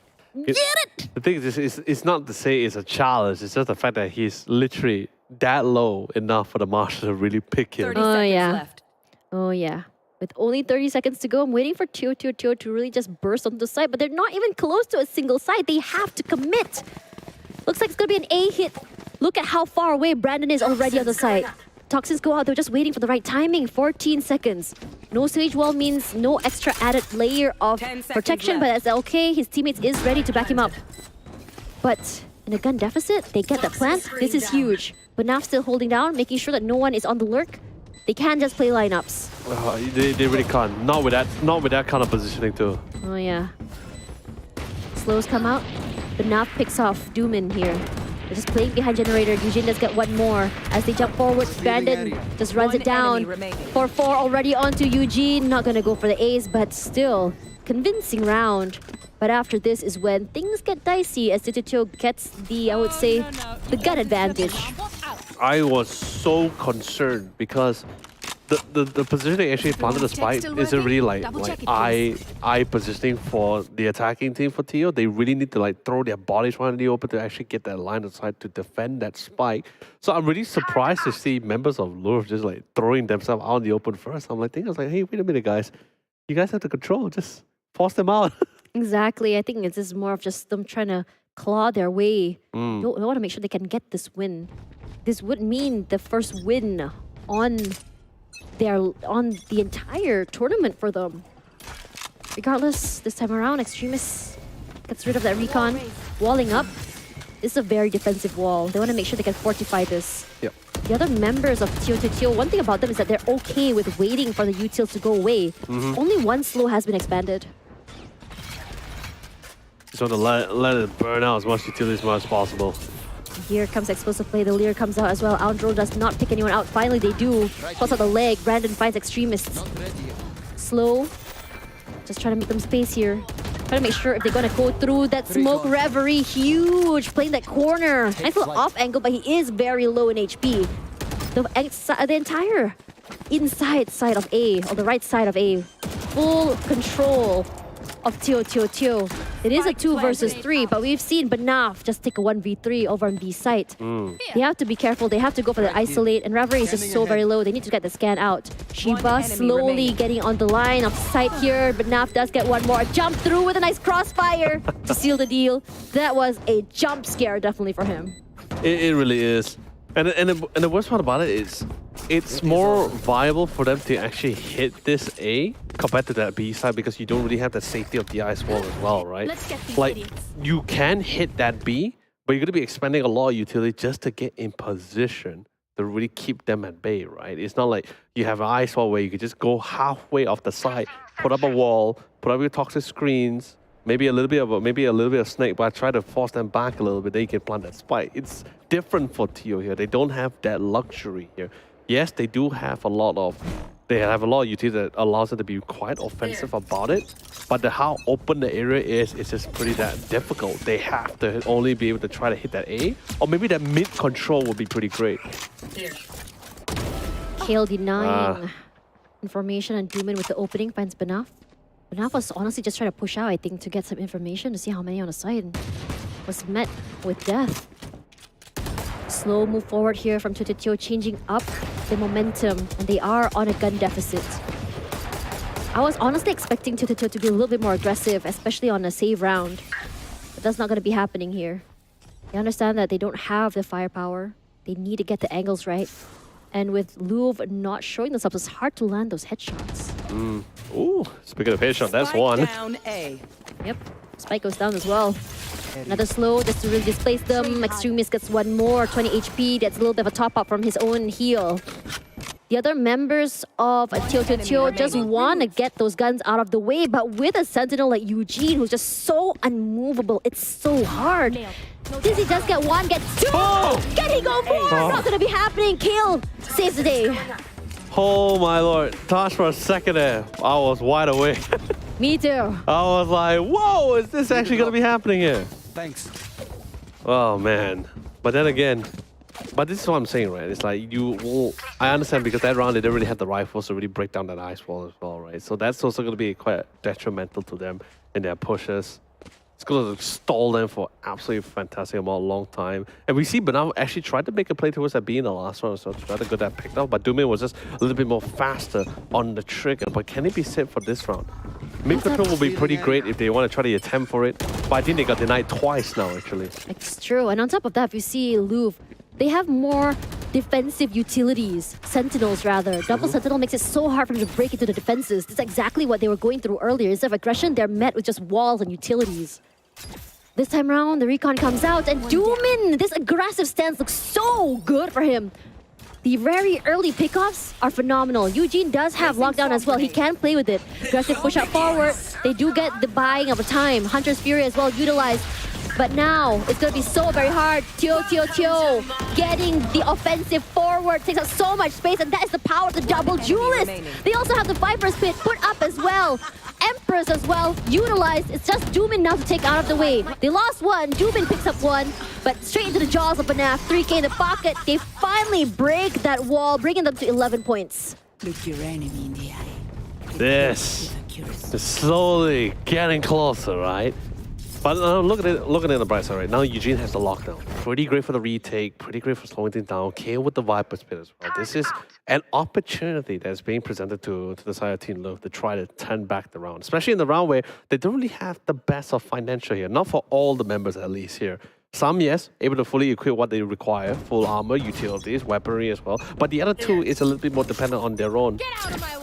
Get it!
The thing is, it's not to say it's a challenge. It's just the fact that he's literally that low enough for the Marshal to really pick him.
30 seconds left.
Oh, yeah. With only 30 seconds to go, I'm waiting for TeoTeoTeo to really just burst onto the site, but they're not even close to a single site. They have to commit. Looks like it's going to be an A hit. Look at how far away Brandon is already on the site. Toxins go out. They're just waiting for the right timing. 14 seconds. No sage wall means no extra added layer of protection, but that's okay. His teammates is ready to back him up. But in a gun deficit, they get that plant. This is huge. But now still holding down, making sure that no one is on the lurk. They can't just play lineups.
They really can't. Not with that kind of positioning too.
Oh yeah. Slows come out. The Nav picks off Doomin here. They're just playing behind generator. Eugene does get one more. As they jump forward, Brandon just runs it down. 4-4 already onto Eugene. Not gonna go for the ace, but still convincing round. But after this is when things get dicey as TeoTeoTeo gets the, I would say, the gun advantage.
I was so concerned because the positioning actually planted the spike isn't really like eye positioning for the attacking team for Teo. They really need to like throw their bodies right in the open to actually get that line of sight to defend that spike. So I'm really surprised to see members of Louvre just like throwing themselves out in the open first. I'm like, hey, wait a minute, guys. You guys have the control. Just force them out.
Exactly. I think it's just more of just them trying to claw their way. They want to make sure they can get this win. This would mean the first win on the entire tournament for them. Regardless, this time around, Extremist gets rid of that recon. Walling up. This is a very defensive wall. They want to make sure they can fortify this.
Yep.
The other members of TeoTeoTeo, one thing about them is that they're okay with waiting for the utils to go away. Only one slow has been expanded.
Just want to let it burn out as much utility as possible.
Here comes explosive play. The Lear comes out as well. Andro does not pick anyone out. Finally, they do. Pulls out the leg. Brandon finds Extremists. Slow. Just trying to make them space here. Trying to make sure if they're going to go through that smoke reverie. Huge. Playing that corner. Nice little off angle, but he is very low in HP. The entire inside side of A, or the right side of A, full control of TeoTeoTeo. It is a 2 versus 3, but we've seen Banaf just take a 1v3 over on B site. They have to be careful. They have to go for the isolate, and Reverie is just so very low. They need to get the scan out. Shiba slowly getting on the line of sight here. Banaf does get one more. Jump through with a nice crossfire to seal the deal. That was a jump scare definitely for him.
It really is. And the worst part about it is it's more viable for them to actually hit this A compared to that B side because you don't really have the safety of the ice wall as well, right? Like, you can hit that B, but you're going to be expending a lot of utility just to get in position to really keep them at bay, right? It's not like you have an ice wall where you could just go halfway off the side, put up a wall, put up your toxic screens, maybe a little bit of snake, but try to force them back a little bit, then you can plant that spike. It's different for Teo here. They don't have that luxury here. Yes, they do have a lot of they have a lot of utility that allows them to be quite offensive about it. But how open the area is, it's just pretty that difficult. They have to only be able to try to hit that A, or maybe that mid control would be pretty great.
Kale denying information, and Doomin with the opening finds Banaf. Banaf was honestly just trying to push out, I think, to get some information to see how many on the side, and was met with death. Slow move forward here from TeoTeoTeo, changing up the momentum, and they are on a gun deficit. I was honestly expecting TeoTeoTeo to be a little bit more aggressive, especially on a save round. But that's not going to be happening here. They understand that they don't have the firepower. They need to get the angles right. And with Louvre not showing themselves, it's hard to land those headshots.
Ooh, speaking of headshot, that's one.
Down A.
Yep, Spike goes down as well. Another slow just to really displace them. Extremist gets one more, 20 HP. That's a little bit of a top up from his own heal. The other members of TeoTeoTeo just want to get those guns out of the way, but with a sentinel like Eugene, who's just so unmovable, it's so hard. Dizzy does get one, gets two! Can he go more? Not gonna be happening. Kill saves the day.
Oh my lord. Tosh, for a second there, I was wide awake.
Me too.
I was like, whoa, is this actually gonna be happening here?
Thanks.
Oh man. But then again, but this is what I'm saying, right? It's like I understand because that round they didn't really have the rifles to really break down that ice wall as well, right? So that's also going to be quite detrimental to them in their pushes. It's going to stall them for absolutely fantastic amount, long time. And we see Banaf actually tried to make a play towards that B in the last round, so tried to get that picked up. But Doomin was just a little bit more faster on the trigger. But can it be set for this round? Mid control will be pretty great if they want to try to attempt for it. But I think they got denied twice now, actually.
It's true. And on top of that, if you see Louvre, they have more defensive utilities, sentinels rather. Double sentinel makes it so hard for them to break into the defenses. That's exactly what they were going through earlier. Instead of aggression, they're met with just walls and utilities. This time around, the recon comes out, and Doomin, this aggressive stance looks so good for him. The very early pickoffs are phenomenal. Eugene does have lockdown as well. He can play with it. Aggressive push up forward. They do get the buying of time. Hunter's Fury as well utilized. But now, it's going to be so very hard. TeoTeoTeo getting the offensive forward. Takes up so much space, and that is the power of the double duelist. They also have the Viper's Pit put up as well. Empress as well, utilized. It's just Doomin now to take out of the way. They lost one, Doomin picks up one, but straight into the jaws of Banaf. 3K in the pocket. They finally break that wall, bringing them to 11 points.
Look your enemy in the eye.
This is slowly getting closer, right? But look at it on the bright side, right? Now Eugene has the lockdown. Pretty great for the retake, pretty great for slowing things down. Kale with the Viper's Pit as well. This is an opportunity that's being presented to the side of Team Louvre to try to turn back the round. Especially in the round where they don't really have the best of financial here. Not for all the members at least here. Some, yes, able to fully equip what they require. Full armor, utilities, weaponry as well. But the other two is a little bit more dependent on their own.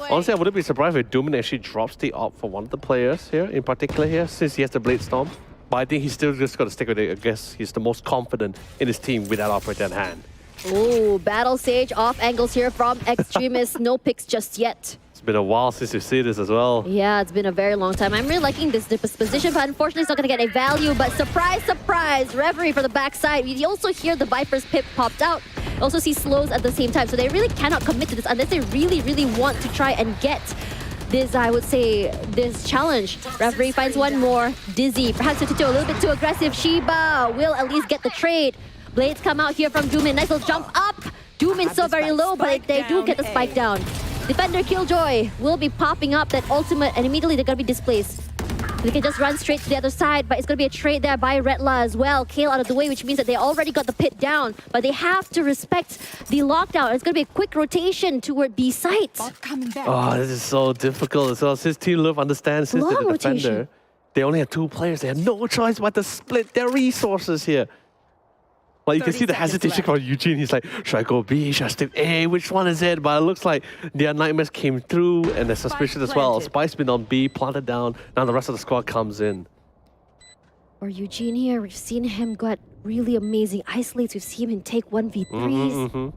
Honestly, I wouldn't be surprised if Doomin actually drops the op for one of the players here, in particular here, since he has the Blade Storm. But I think he's still just got to stick with it. I guess he's the most confident in his team with that operator in hand.
Ooh, Battle Sage off angles here from Extremist. No picks just yet.
It's been a while since you see this as well.
Yeah, it's been a very long time. I'm really liking this position, but unfortunately it's not going to get a value. But surprise, surprise, referee for the backside. You also hear the Viper's Pip popped out. Also see slows at the same time. So they really cannot commit to this unless they really, really want to try and get this, I would say, this challenge. Referee finds one more. Dizzy, perhaps TeoTeoTeo a little bit too aggressive. Shiba will at least get the trade. Blades come out here from Doomin. Nice little jump up. Doomin's so very low, but they do get the spike down. Defender Killjoy will be popping up that ultimate, and immediately they're going to be displaced. They can just run straight to the other side, but it's going to be a trade there by Redla as well. Kale out of the way, which means that they already got the pit down, but they have to respect the lockdown. It's going to be a quick rotation toward B site.
Oh, this is so difficult as well. Since Team Louvre understands, since they're the defender, they only have two players. They have no choice but to split their resources here. Like you can see the hesitation from Eugene. He's like, should I go B? Should I stick A? Which one is it? But it looks like their nightmares came through and they're suspicious as well. Spike's been on B, planted down. Now the rest of the squad comes in.
For Eugene here, we've seen him got really amazing isolates. We've seen him take 1v3s.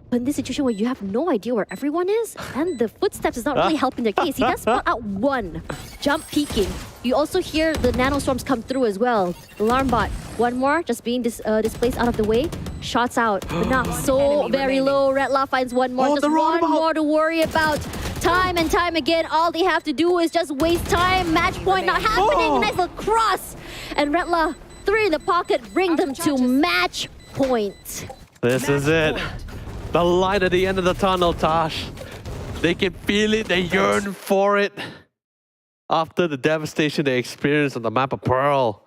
But in this situation where you have no idea where everyone is, and the footsteps is not really helping their case. He does spot out one. Jump peeking. You also hear the nanostorms come through as well. Alarm bot. One more, just being displaced out of the way. Shots out. Enough. So very low. Redla finds one more. Just one more to worry about. Time and time again, all they have to do is just waste time. Match point not happening. Nice little cross. And Retla, 3 in the pocket, bring them to match point.
This is it. The light at the end of the tunnel, Tosh. They can feel it. They yearn for it. After the devastation they experienced on the map of Pearl,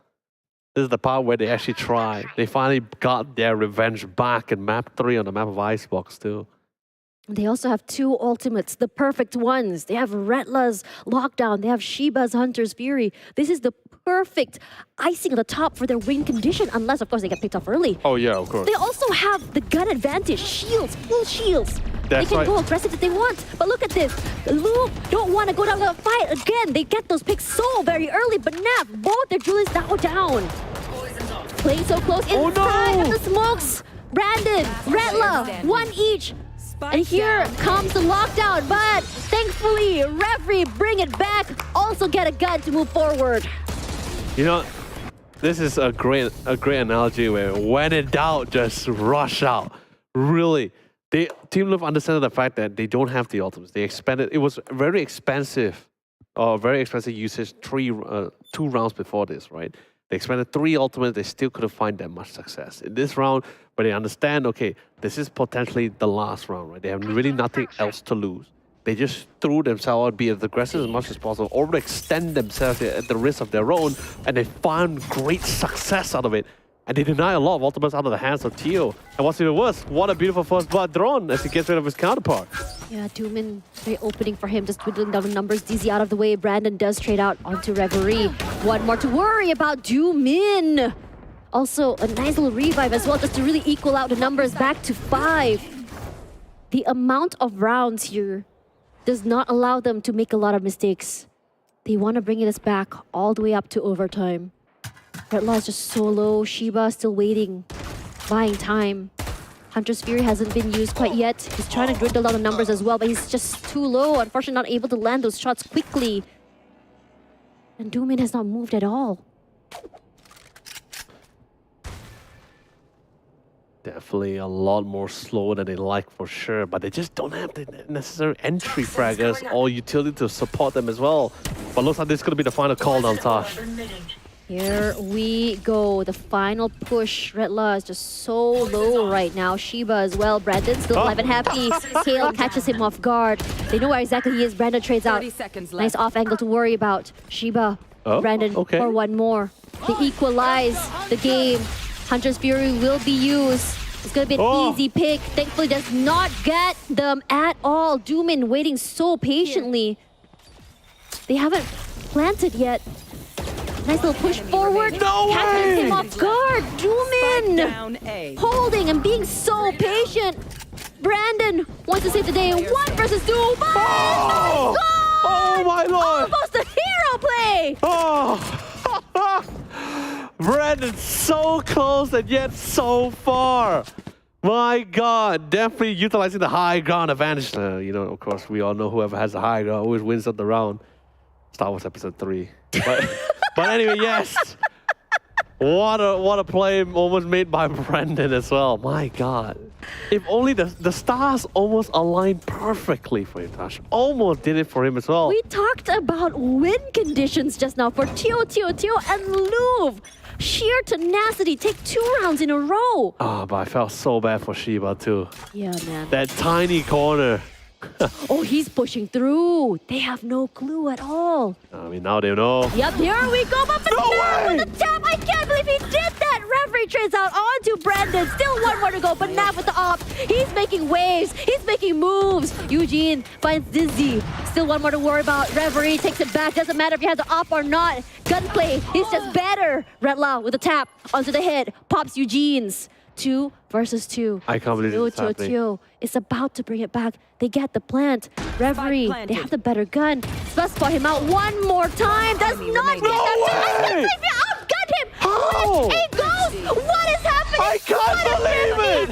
this is the part where they actually try. They finally got their revenge back in map 3 on the map of Icebox too.
They also have 2 ultimates, the perfect ones. They have Retla's Lockdown. They have Shiba's Hunter's Fury. This is the perfect icing on the top for their win condition, unless, of course, they get picked off early.
Oh, yeah, of course.
They also have the gun advantage. Shields, full shields. They can go aggressive if they want. But look at this. Louvre don't want to go down the fight again. They get those picks so very early. But Nav, both their duelists now down. Playing so close inside of the smokes. Brandon, Retla, 1 each. And here comes the lockdown, but thankfully, referee bring it back. Also get a gun to move forward.
You know, this is a great analogy where when in doubt, just rush out. Really, Team Louvre understand the fact that they don't have the ultimates. They expanded. It was very expensive usage. 2 rounds before this, right? They expanded 3 ultimates. They still couldn't find that much success in this round. But they understand, okay, this is potentially the last round, right? They have really nothing else to lose. They just threw themselves out, be as aggressive as much as possible, overextend themselves at the risk of their own, and they found great success out of it. And they deny a lot of ultimates out of the hands of Teo. And what's even worse, what a beautiful first blood drawn as he gets rid of his counterpart.
Yeah, Doomin, very opening for him, just dwindling down the numbers. DZ out of the way. Brandon does trade out onto Reverie. 1 more to worry about Doomin. Also, a nice little revive as well, just to really equal out the numbers back to 5. The amount of rounds here does not allow them to make a lot of mistakes. They want to bring this back all the way up to overtime. Retla is just so low. Shiba still waiting, buying time. Hunter's Fury hasn't been used quite yet. He's trying to dwindle down the numbers as well, but he's just too low. Unfortunately, not able to land those shots quickly. And Doomin has not moved at all.
Definitely a lot more slow than they like for sure, but they just don't have the necessary entry fraggers or utility to support them as well. But looks like this is going to be the final call now, Tosh.
Here we go. The final push. Retla is just so low right now. Shiba as well. Brandon still alive and happy. Kale catches him off guard. They know where exactly he is. Brandon trades out. Nice off angle to worry about. Shiba, Brandon for 1 more. They equalize the game. Hunter's Fury will be used. It's going to be an easy pick. Thankfully, does not get them at all. Doomin waiting so patiently. They haven't planted yet. Nice little push forward. Catches him off guard. Doomin holding and being so patient. Brandon wants to save the day. 1 versus 2. Oh,
oh my lord!
Almost a hero play.
Oh, Brandon so close and yet so far. My God, definitely utilizing the high ground advantage. You know, of course, we all know whoever has the high ground always wins on the round. Star Wars Episode 3. But anyway, yes. What a play almost made by Brandon as well. My God. If only the stars almost aligned perfectly for him, Tash. Almost did it for him as well.
We talked about win conditions just now for TeoTeoTeo and Louvre. Sheer tenacity, take 2 rounds in a row.
But I felt so bad for Shiba too.
Yeah, man.
That tiny corner.
Oh, he's pushing through. They have no clue at all.
I mean, now they know.
Yep, here we go. But with the tap, I can't believe he did that. Referee trades out onto Brandon. Still 1 more to go, but Nav with the op. He's making waves. He's making moves. Eugene finds Dizzy. Still 1 more to worry about. Referee takes it back. Doesn't matter if he has the op or not. Gunplay is just better. Retla with a tap onto the head. Pops Eugene's. 2 versus 2.
I can't believe this is happening.
TeoTeoTeo is about to bring it back. They get the plant. Referee, they have the better gun. Let's spot him out 1 more time. Does not get that. Outgunned him.
How?
8 goals. What is happening?
I can't believe it.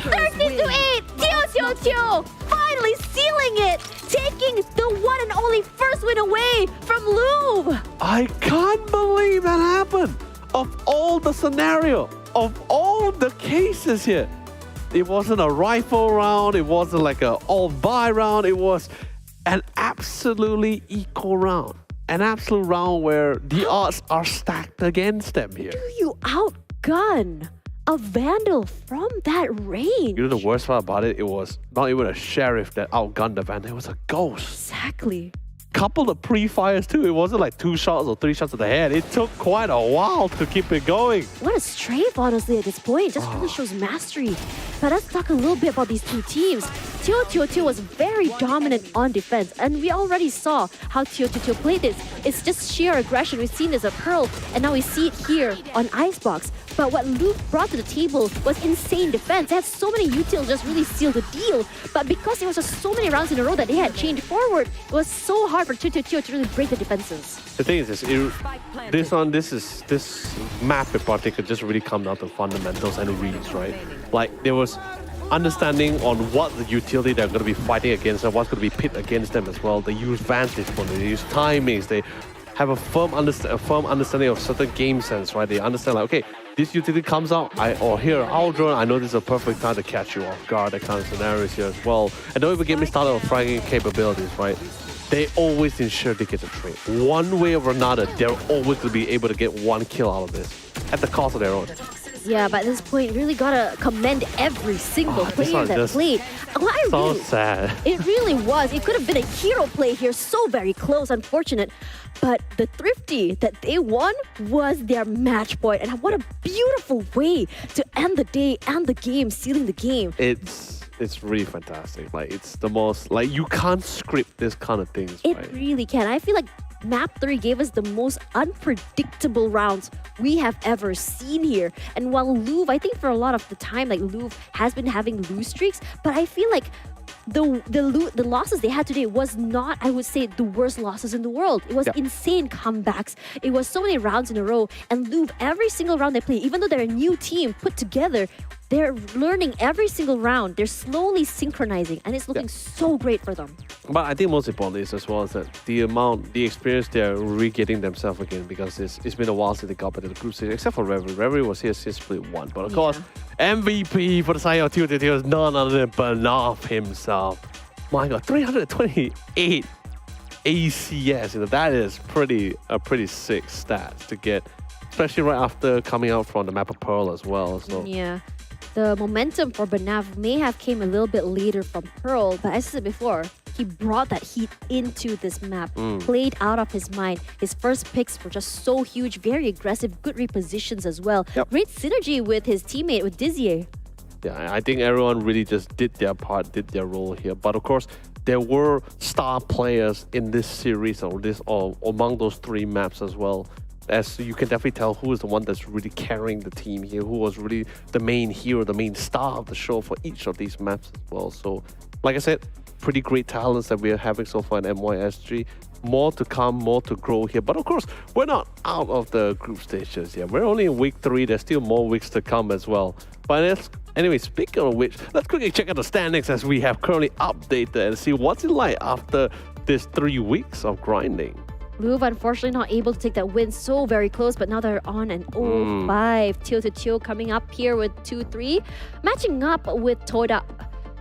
13-8. TeoTeoTeo finally sealing it. Taking the 1 and only first win away from Louvre.
I can't believe that happened. Of all the scenario, of all the cases here, it wasn't a rifle round, it wasn't like an all-buy round, it was an absolutely equal round. An absolute round where the odds are stacked against them here.
You outgun a Vandal from that range.
You know the worst part about it? It was not even a sheriff that outgunned the Vandal. It was a ghost.
Exactly.
Couple of pre-fires too. It wasn't like 2 shots or 3 shots to the head. It took quite a while to keep it going.
What a strafe, honestly, at this point. Just really shows mastery. But let's talk a little bit about these two teams. TeoTeoTeo was very dominant on defense, and we already saw how TeoTeoTeo played this. It's just sheer aggression. We've seen this at Pearl, and now we see it here on Icebox. But what Louvre brought to the table was insane defense. They had so many utils just really seal the deal. But because it was just so many rounds in a row that they had changed forward, it was so hard for TeoTeoTeo to really break the defenses.
The thing is, this map in particular just really come down to fundamentals and reads, right? Like there was understanding on what the utility they're going to be fighting against and what's going to be pit against them as well. They use vantage point, they use timings, they have a firm understanding of certain game sense, right? They understand like, okay, this utility comes out, here, our drone, I know this is a perfect time to catch you off guard, that kind of scenarios here as well. And don't even get me started on fragging capabilities, right? They always ensure they get a trade. One way or another, they're always going to be able to get 1 kill out of this at the cost of their own.
Yeah, but at this point, really gotta commend every single player that played.
So sad.
It really was. It could have been a hero play here. So very close, unfortunate. But the Thrifty that they won was their match point. And what a beautiful way to end the day and the game, sealing the game.
It's really fantastic. Like, it's the most, like, you can't script this kind of things,
It
right?
really can. I feel like Map 3 gave us the most unpredictable rounds we have ever seen here. And while Louvre, I think for a lot of the time, like Louvre has been having lose streaks, but I feel like the losses they had today was not, I would say, the worst losses in the world. It was insane comebacks. It was so many rounds in a row. And Louvre, every single round they play, even though they're a new team put together, they're learning every single round. They're slowly synchronizing, and it's looking so great for them.
But I think most importantly is as well is that the experience they're re-getting themselves again, because it's been a while since they got back to the group stage, except for Reverie. Reverie was here since split 1. But of course, MVP for the side of TeoTeoTeo is none other than Banaf himself. My God, 328 ACS. That is a pretty sick stat to get, especially right after coming out from the map of Pearl as well. So
yeah. The momentum for Banaf may have came a little bit later from Pearl, but as I said before, he brought that heat into this map, played out of his mind. His first picks were just so huge, very aggressive, good repositions as well. Great synergy with his teammate, with Dizier.
Yeah, I think everyone really just did their part, did their role here. But of course, there were star players in this series or among those 3 maps as well. As you can definitely tell who is the one that's really carrying the team here, who was really the main hero, the main star of the show for each of these maps as well. So, like I said, pretty great talents that we are having so far in MYSG. More to come, more to grow here. But of course, we're not out of the group stages yet. We're only in week 3. There's still more weeks to come as well. But anyway, speaking of which, let's quickly check out the standings as we have currently updated and see what's it like after this 3 weeks of grinding.
Louvre unfortunately not able to take that win, so very close, but now they're on an 0-5. TeoTeoTeo coming up here with 2-3. Matching up with Todak.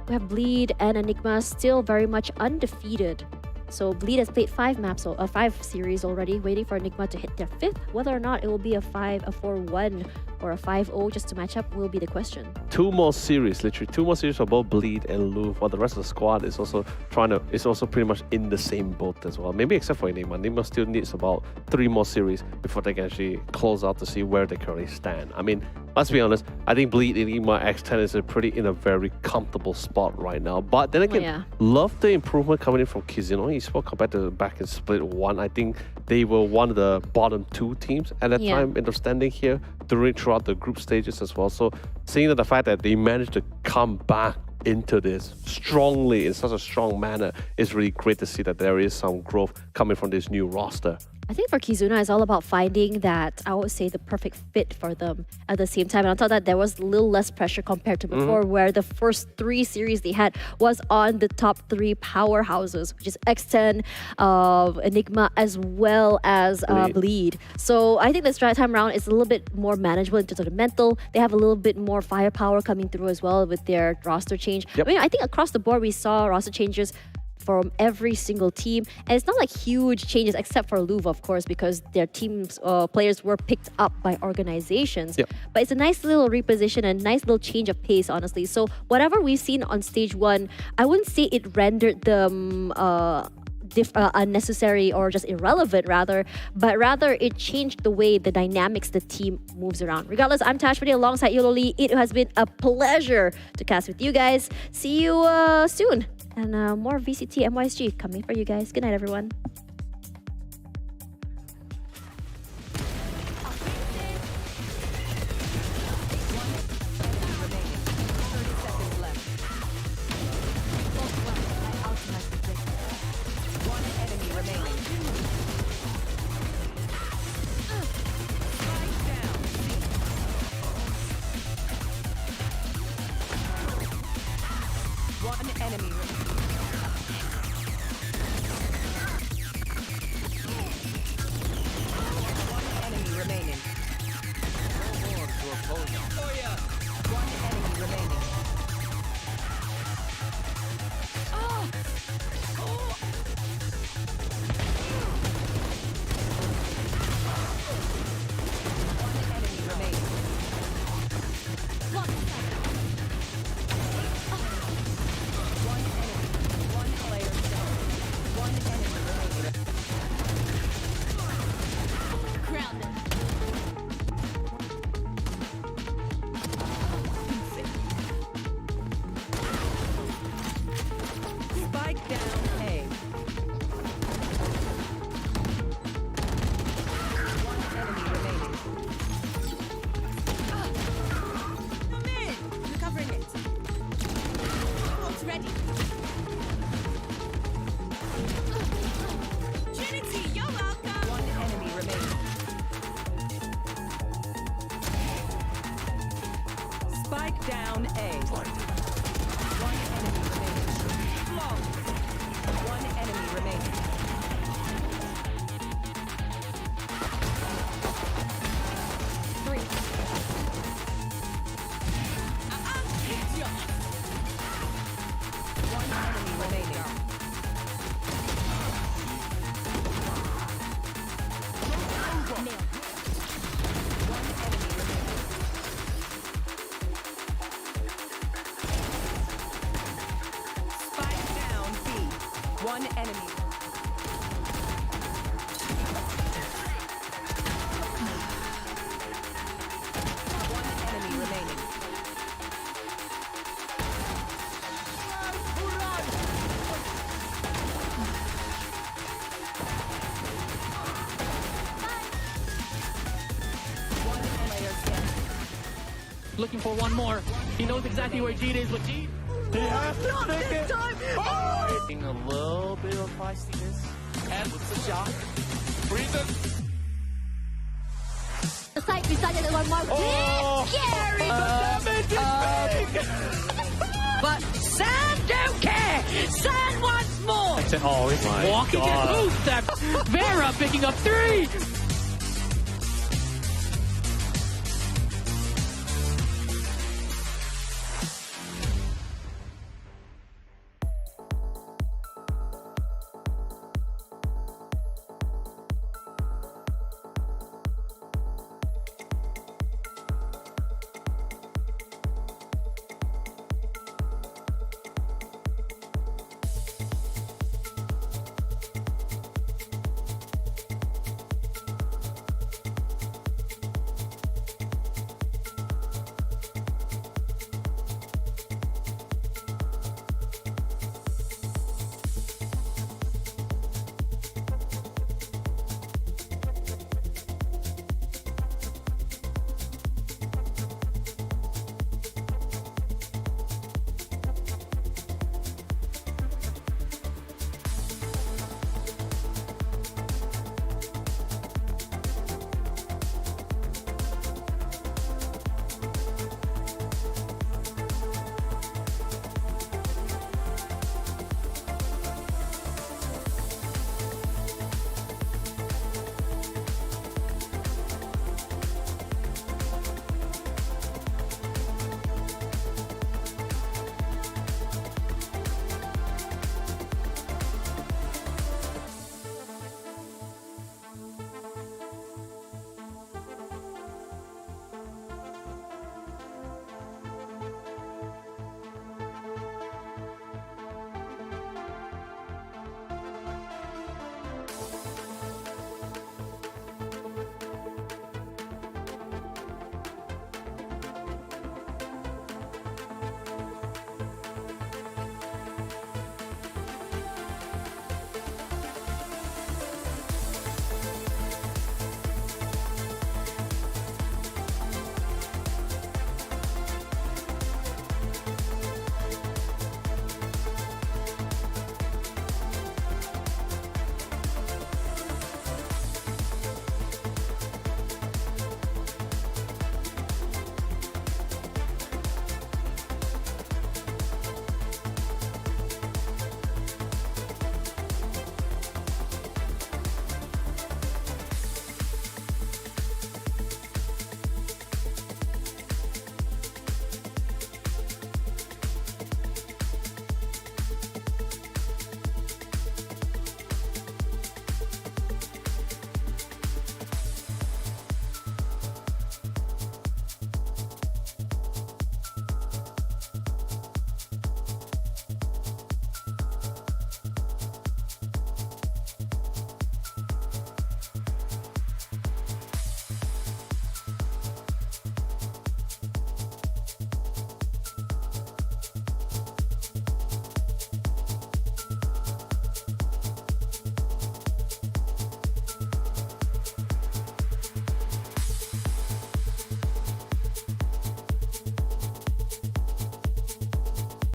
We have Bleed and Enigma still very much undefeated. So Bleed has played 5 maps, or 5 series already, waiting for Enigma to hit their 5th. Whether or not it will be a 4-1 or a 5-0 just to match up will be the question.
2 more series, literally 2 more series for both Bleed and Louvre. While the rest of the squad is also pretty much in the same boat as well. Maybe except for Enigma. Enigma still needs about 3 more series before they can actually close out to see where they currently stand. I mean, let's be honest, I think Bleed Enigma X10 is in a very comfortable spot right now. But then again, love the improvement coming in from Kizino Esports compared to back in split 1. I think they were one of the bottom 2 teams at that time in the standing here throughout the group stages as well. So seeing the fact that they managed to come back into this strongly in such a strong manner is really great to see that there is some growth coming from this new roster.
I think for Kizuna, it's all about finding that, I would say, the perfect fit for them at the same time. And on top of that, there was a little less pressure compared to before, where the first 3 series they had was on the top 3 powerhouses, which is X10, Enigma, as well as Bleed. So I think this time around is a little bit more manageable in terms of the mental. They have a little bit more firepower coming through as well with their roster change. I mean, I think across the board, we saw roster changes from every single team. And it's not like huge changes, except for Louvre, of course, because their teams, players were picked up by organizations.
Yep.
But it's a nice little reposition and nice little change of pace, honestly. So whatever we've seen on stage 1, I wouldn't say it rendered them unnecessary or just irrelevant, but rather it changed the way the dynamics the team moves around. Regardless, I'm Tashpati alongside Yololi. It has been a pleasure to cast with you guys. See you soon. And more VCT MYSG coming for you guys. Good night, everyone.
Spike down A. One enemy remaining. One enemy remaining. One enemy remaining. One enemy. One enemy remaining. One player standing.
Looking for one more. He knows exactly where Jeet is, but Jeet... He has to stick it! Oh! Getting a little bit of feistiness. And with the shot. Reason.
The side decided one more.
Oh!
Scary!
But San don't care! San wants more!
Oh, it's walking at both steps. Vera picking up 3!